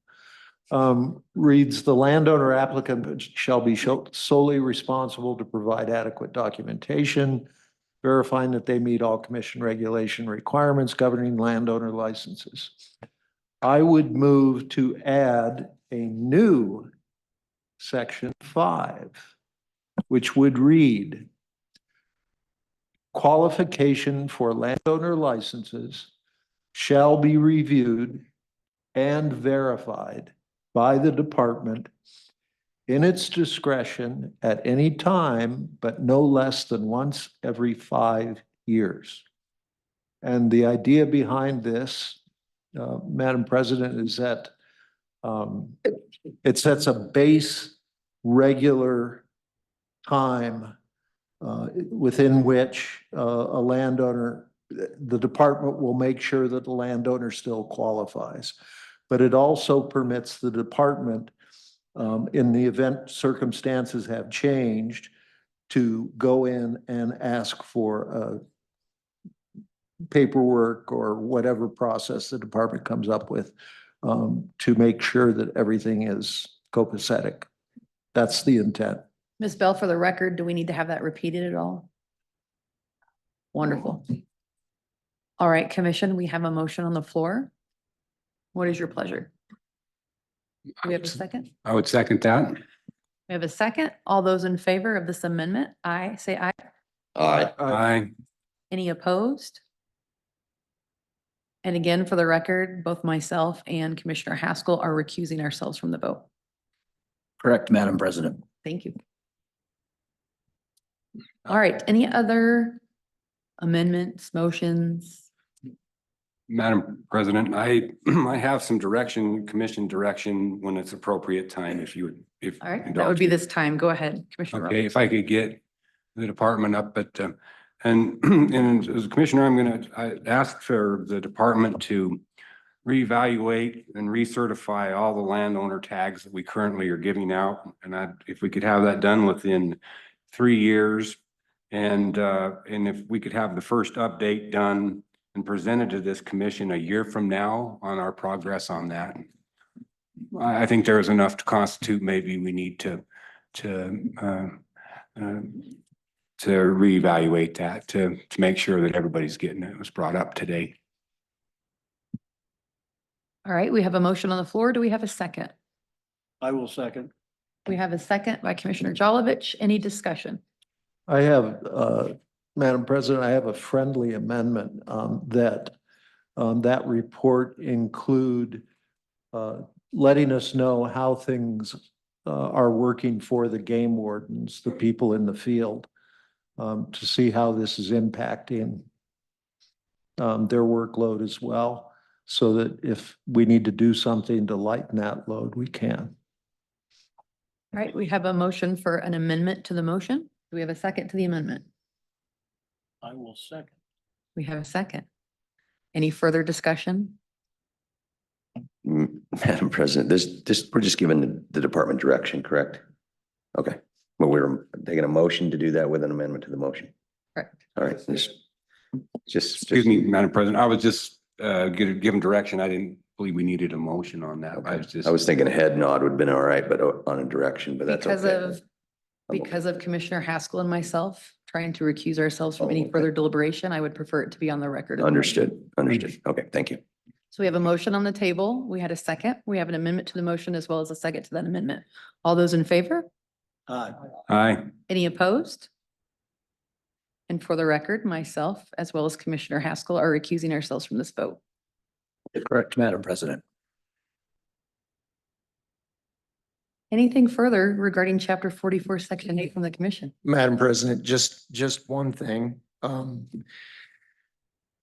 Reads, the landowner applicant shall be solely responsible to provide adequate documentation, verifying that they meet all commission regulation requirements governing landowner licenses. I would move to add a new section 5, which would read, qualification for landowner licenses shall be reviewed and verified by the department in its discretion at any time, but no less than once every 5 years. And the idea behind this, Madam President, is that it sets a base regular time within which a landowner, the department will make sure that the landowner still qualifies. But it also permits the department, in the event circumstances have changed, to go in and ask for paperwork or whatever process the department comes up with, to make sure that everything is copacetic. That's the intent. Ms. Bell, for the record, do we need to have that repeated at all? Wonderful. All right, Commission, we have a motion on the floor. What is your pleasure? Do we have a second? I would second that. We have a second. All those in favor of this amendment, aye, say aye. Aye. Aye. Any opposed? And again, for the record, both myself and Commissioner Haskell are recusing ourselves from the vote. Correct, Madam President. Thank you. All right, any other amendments, motions? Madam President, I have some direction, commission direction when it's appropriate time, if you would, if. All right, that would indulge be me. this time. Go ahead, Commissioner Okay, Roberts. if I could get the department up, but, and as a commissioner, I'm gonna ask for the department to reevaluate and recertify all the landowner tags that we currently are giving out. And if we could have that done within 3 years, and if we could have the first update done and presented to this commission a year from now on our progress on that. I think there is enough to constitute, maybe we need to reevaluate that, to make sure that everybody's getting it was brought up today. All right, we have a motion on the floor. Do we have a second? I will second. We have a second by Commissioner Jolovich. Any discussion? I have, Madam President, I have a friendly amendment that report include letting us know how things are working for the game wardens, the people in the field, to see how this is impacting their workload as well, so that if we need to do something to lighten that load, we can. All right, we have a motion for an amendment to the motion. Do we have a second to the amendment? I will second. We have a second. Any further discussion? Madam President, we're just giving the department direction, correct? Okay, but we're taking a motion to do that with an amendment to the motion. Correct. All right, just. Excuse me, Madam President, I was just given direction. I didn't believe we needed a motion on that. I was thinking a head nod would have been all right, but on a direction, but that's okay. Because of Commissioner Haskell and myself trying to recuse ourselves from any further deliberation, I would prefer it to be on the record. Understood. Okay, thank you. So we have a motion on the table. We had a second. We have an amendment to the motion as well as a second to that amendment. All those in favor? Aye. Aye. Any opposed? And for the record, myself as well as Commissioner Haskell are recusing ourselves from this vote. Correct, Madam President. Anything further regarding chapter 44, section 8 from the commission? Madam President, just one thing. And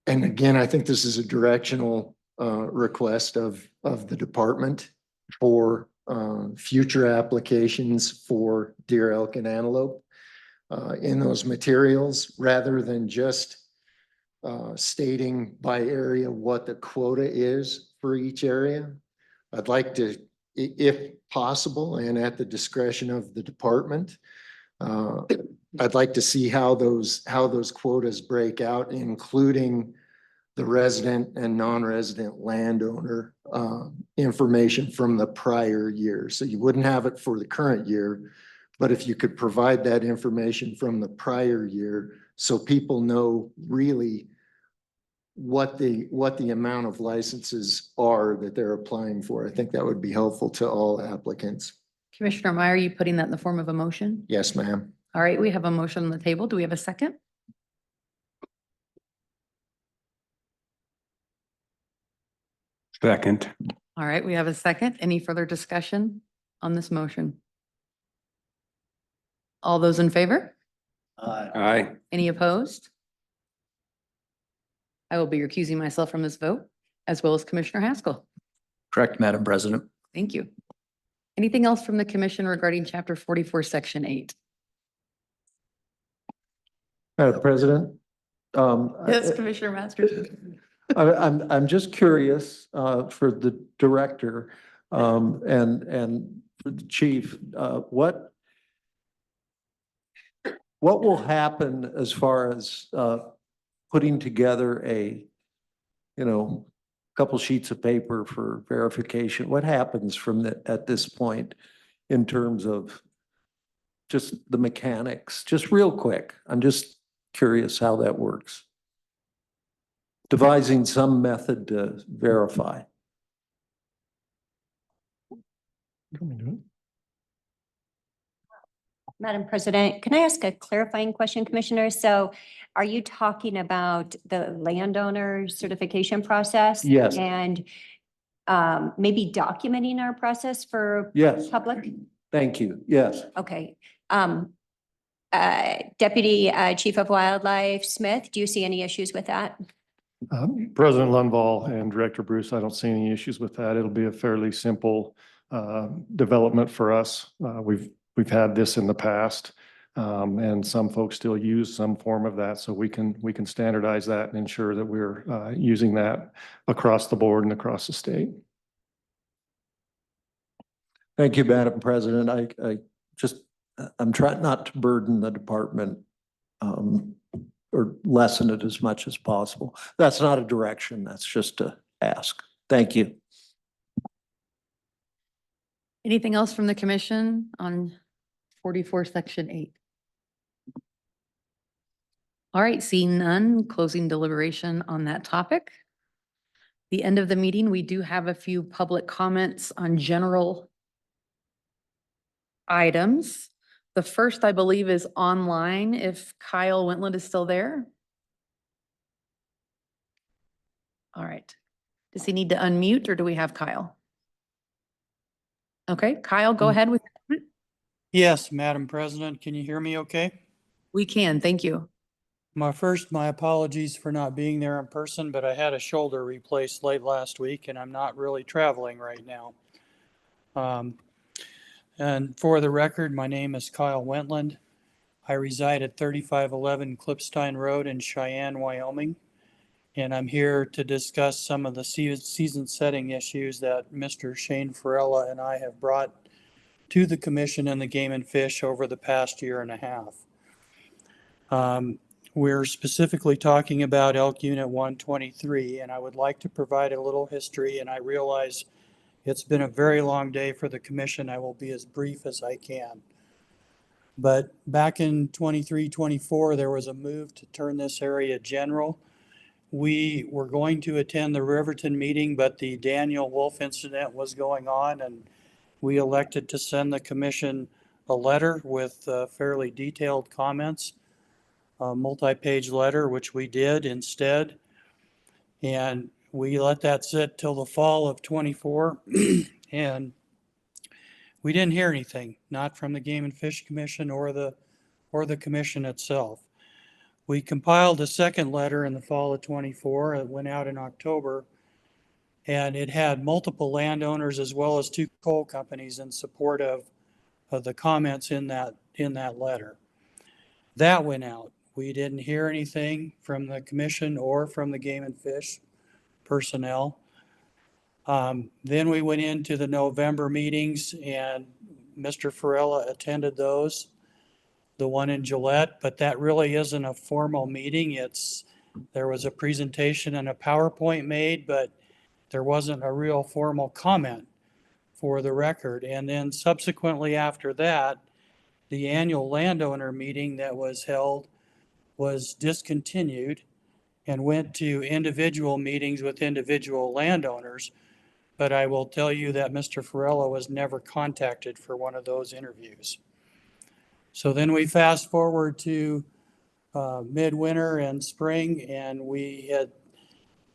again, I think this is a directional request of the department for future applications for deer, elk, and antelope in those materials, rather than just stating by area what the quota is for each area. I'd like to, if possible, and at the discretion of the department, I'd like to see how those quotas break out, including the resident and non-resident landowner information from the prior year. So you wouldn't have it for the current year, but if you could provide that information from the prior year, so people know really what the amount of licenses are that they're applying for. I think that would be helpful to all applicants. Commissioner Meyer, are you putting that in the form of a motion? Yes, ma'am. All right, we have a motion on the table. Do we have a second? Second. All right, we have a second. Any further discussion on this motion? All those in favor? Aye. Any opposed? I will be recusing myself from this vote, as well as Commissioner Haskell. Correct, Madam President. Thank you. Anything else from the commission regarding chapter 44, section 8? Madam President. Yes, Commissioner Masters. I'm just curious, for the director, and for the chief, what will happen as far as, putting together a, couple sheets of paper for verification? What happens at this point in terms of just the mechanics? Just real quick. I'm just curious how that works. Devising some method to verify. Madam President, can I ask a clarifying question, Commissioner? So are you talking about the landowner certification process? Yes. And maybe documenting our process for Yes. public? Thank you. Yes. Okay. Deputy Chief of Wildlife Smith, do you see any issues with that? President Lundvall and Director Bruce, I don't see any issues with that. It'll be a fairly simple development for us. We've had this in the past, and some folks still use some form of that, so we can standardize that and ensure that we're using that across the board and across the state. Thank you, Madam President. I'm trying not to burden the department, or lessen it as much as possible. That's not a direction. That's just a ask. Thank you. Anything else from the commission on 44, section 8? All right, seeing none, closing deliberation on that topic. The end of the meeting, we do have a few public comments on general items. The first, I believe, is online, if Kyle Wentland is still there. All right. Does he need to unmute, or do we have Kyle? Okay, Kyle, go ahead with your comment. Yes, Madam President, can you hear me okay? We can, thank you. My apologies for not being there in person, but I had a shoulder replaced late last week and I'm not really traveling right now. And for the record, my name is Kyle Wentland. I reside at 3511 Clipstein Road in Cheyenne, Wyoming. And I'm here to discuss some of the season setting issues that Mr. Shane Farella and I have brought to the commission and the Game and Fish over the past year and a half. We're specifically talking about Elk Unit 123, and I would like to provide a little history, and I realize it's been a very long day for the commission. I will be as brief as I can. But back in 23-24, there was a move to turn this area general. We were going to attend the Riverton meeting, but the Daniel Wolf incident was going on, and we elected to send the commission a letter with fairly detailed comments, a multi-page letter, which we did instead. And we let that sit till the fall of 24. And we didn't hear anything, not from the Game and Fish Commission or the commission itself. We compiled a second letter in the fall of 24. It went out in October, and it had multiple landowners as well as 2 coal companies in support of the comments in that letter. That went out. We didn't hear anything from the commission or from the Game and Fish personnel. Then we went into the November meetings, and Mr. Farella attended those, the one in Gillette, but that really isn't a formal meeting. There was a presentation and a PowerPoint made, but there wasn't a real formal comment for the record. And then subsequently after that, the annual landowner meeting that was held was discontinued and went to individual meetings with individual landowners. But I will tell you that Mr. Farella was never contacted for one of those interviews. So then we fast forward to midwinter and spring, and we had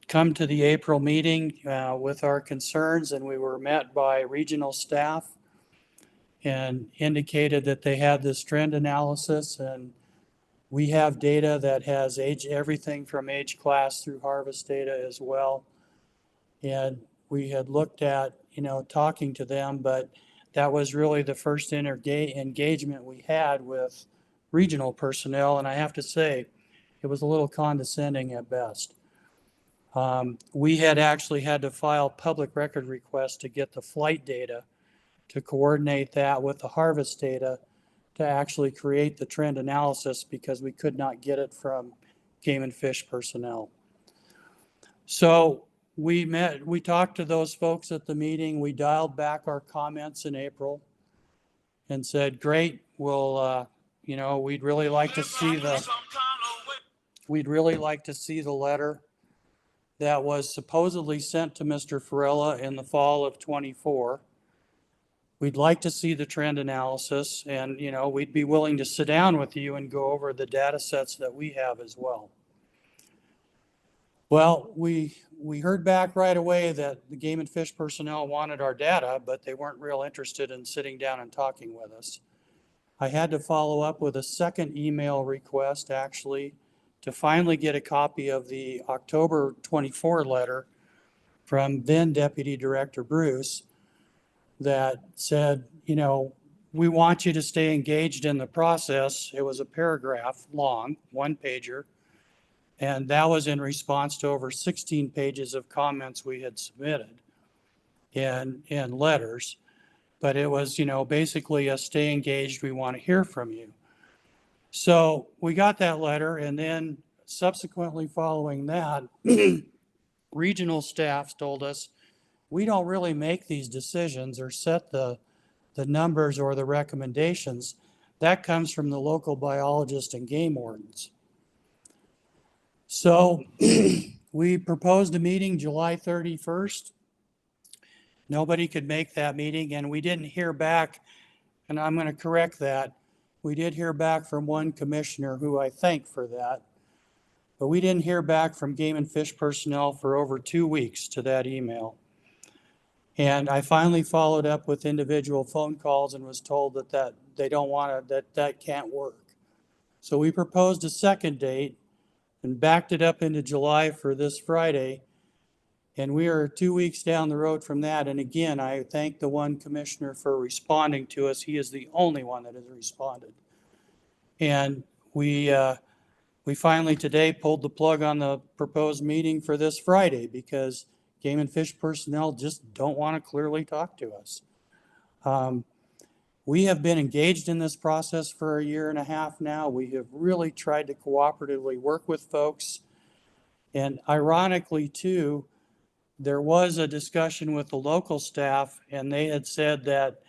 come to the April meeting with our concerns, and we were met by regional staff and indicated that they had this trend analysis, and we have data that has everything from age class through harvest data as well. And we had looked at, talking to them, but that was really the first engagement we had with regional personnel, and I have to say, it was a little condescending at best. We had actually had to file public record requests to get the flight data, to coordinate that with the harvest data, to actually create the trend analysis because we could not get it from Game and Fish personnel. So we talked to those folks at the meeting. We dialed back our comments in April and said, great, we'll, we'd really like to see the letter that was supposedly sent to Mr. Farella in the fall of 24. We'd like to see the trend analysis, and, we'd be willing to sit down with you and go over the data sets that we have as well. Well, we heard back right away that the Game and Fish personnel wanted our data, but they weren't real interested in sitting down and talking with us. I had to follow up with a second email request, actually, to finally get a copy of the October 24 letter from then Deputy Director Bruce that said, we want you to stay engaged in the process. It was a paragraph long, one pager. And that was in response to over 16 pages of comments we had submitted in letters. But it was, basically a stay engaged, we want to hear from you. So we got that letter, and then subsequently following that, regional staff told us, we don't really make these decisions or set the numbers or the recommendations. That comes from the local biologist and game wardens. So we proposed a meeting July 31st. Nobody could make that meeting, and we didn't hear back, and I'm going to correct that. We did hear back from one commissioner who I thank for that, but we didn't hear back from Game and Fish personnel for over 2 weeks to that email. And I finally followed up with individual phone calls and was told that they don't want to, that can't work. So we proposed a second date and backed it up into July for this Friday. And we are 2 weeks down the road from that. And again, I thank the one commissioner for responding to us. He is the only one that has responded. And we finally today pulled the plug on the proposed meeting for this Friday because Game and Fish personnel just don't want to clearly talk to us. We have been engaged in this process for 1.5 years now. We have really tried to cooperatively work with folks. And ironically too, there was a discussion with the local staff, and they had said that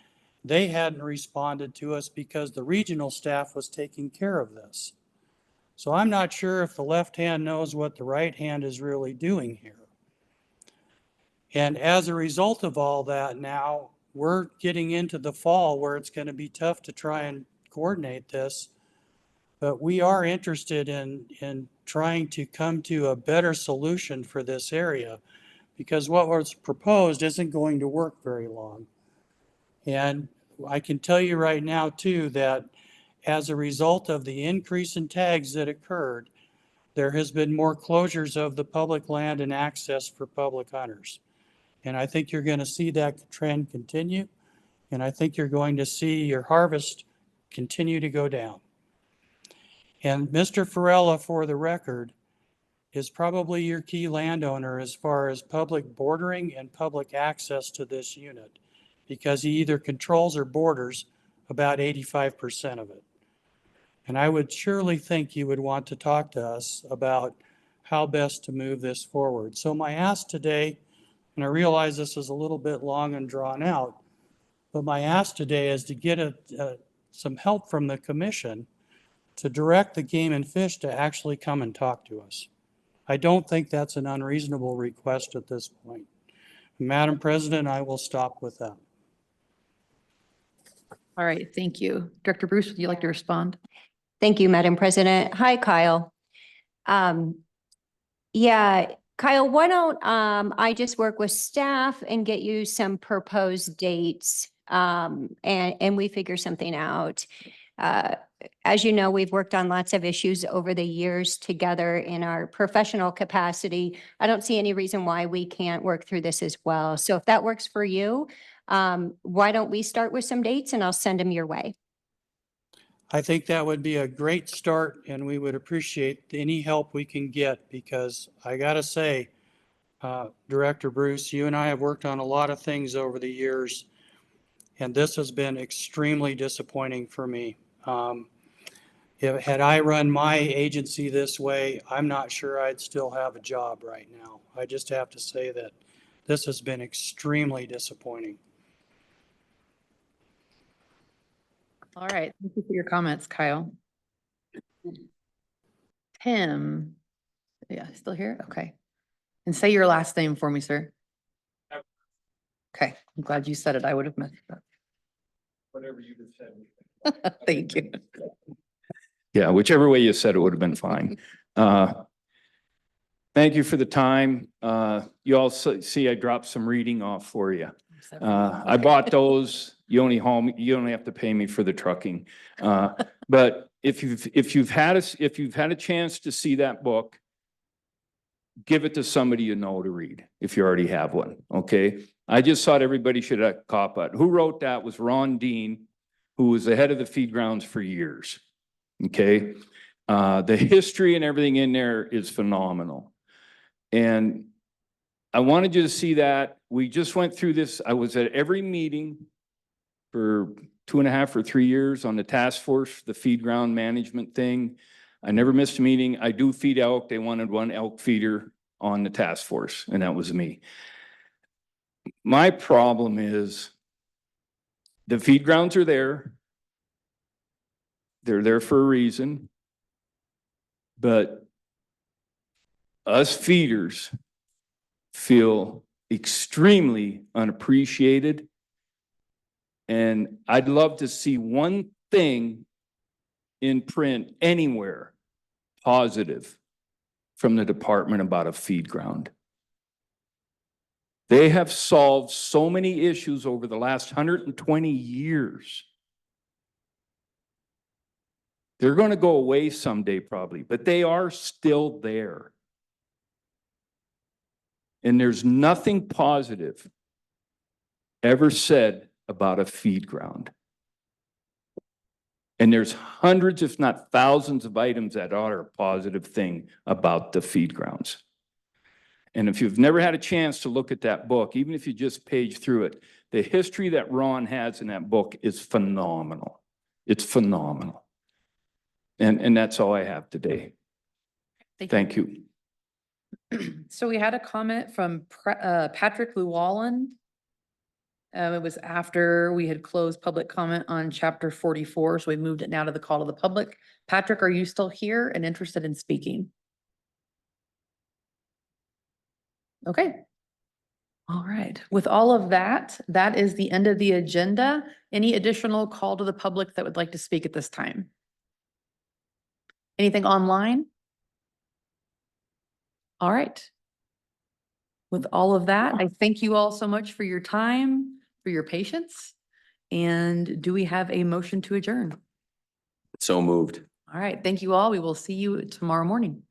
they hadn't responded to us because the regional staff was taking care of this. So I'm not sure if the left hand knows what the right hand is really doing here. And as a result of all that, now we're getting into the fall where it's going to be tough to try and coordinate this. But we are interested in trying to come to a better solution for this area, because what was proposed isn't going to work very long. And I can tell you right now too that as a result of the increase in tags that occurred, there has been more closures of the public land and access for public hunters. And I think you're going to see that trend continue. And I think you're going to see your harvest continue to go down. And Mr. Farella, for the record, is probably your key landowner as far as public bordering and public access to this unit, because he either controls or borders about 85% of it. And I would surely think you would want to talk to us about how best to move this forward. So my ask today, and I realize this is a little bit long and drawn out, but my ask today is to get some help from the commission to direct the Game and Fish to actually come and talk to us. I don't think that's an unreasonable request at this point. Madam President, I will stop with that. All right, thank you. Director Bruce, would you like to respond? Thank you, Madam President. Hi, Kyle. Yeah, Kyle, why don't I just work with staff and get you some proposed dates and we figure something out. As you know, we've worked on lots of issues over the years together in our professional capacity. I don't see any reason why we can't work through this as well. So if that works for you, why don't we start with some dates and I'll send them your way. I think that would be a great start and we would appreciate any help we can get because I gotta say, Director Bruce, you and I have worked on a lot of things over the years and this has been extremely disappointing for me. Had I run my agency this way, I'm not sure I'd still have a job right now. I just have to say that this has been extremely disappointing. All right, thank you for your comments, Kyle. Tim, yeah, still here? Okay. And say your last name for me, sir. Okay, I'm glad you said it. I would have messed it up. Whatever you just said. Thank you. Yeah, whichever way you said it would have been fine. Thank you for the time. You also see I dropped some reading off for you. I bought those. You only have to pay me for the trucking. But if you've had a chance to see that book, give it to somebody you know to read if you already have one. Okay. I just thought everybody should have a copy. Who wrote that was Ron Dean, who was the head of the feed grounds for years. Okay. The history and everything in there is phenomenal. And I wanted you to see that. We just went through this. I was at every meeting for 2.5 or 3 years on the task force, the feed ground management thing. I never missed a meeting. I do feed elk. They wanted one elk feeder on the task force, and that was me. My problem is the feed grounds are there. They're there for a reason. But us feeders feel extremely unappreciated. And I'd love to see one thing in print anywhere positive from the department about a feed ground. They have solved so many issues over the last 120 years. They're going to go away someday probably, but they are still there. And there's nothing positive ever said about a feed ground. And there's hundreds, if not thousands of items that are a positive thing about the feed grounds. And if you've never had a chance to look at that book, even if you just page through it, the history that Ron has in that book is phenomenal. It's phenomenal. And that's all I have today. Thank you. So we had a comment from Patrick Llewellyn. It was after we had closed public comment on chapter 44, so we moved it now to the call to the public. Patrick, are you still here and interested in speaking? Okay. All right. With all of that, that is the end of the agenda. Any additional call to the public that would like to speak at this time? Anything online? All right. With all of that, I thank you all so much for your time, for your patience. And do we have a motion to adjourn? So moved. All right. Thank you all. We will see you tomorrow morning.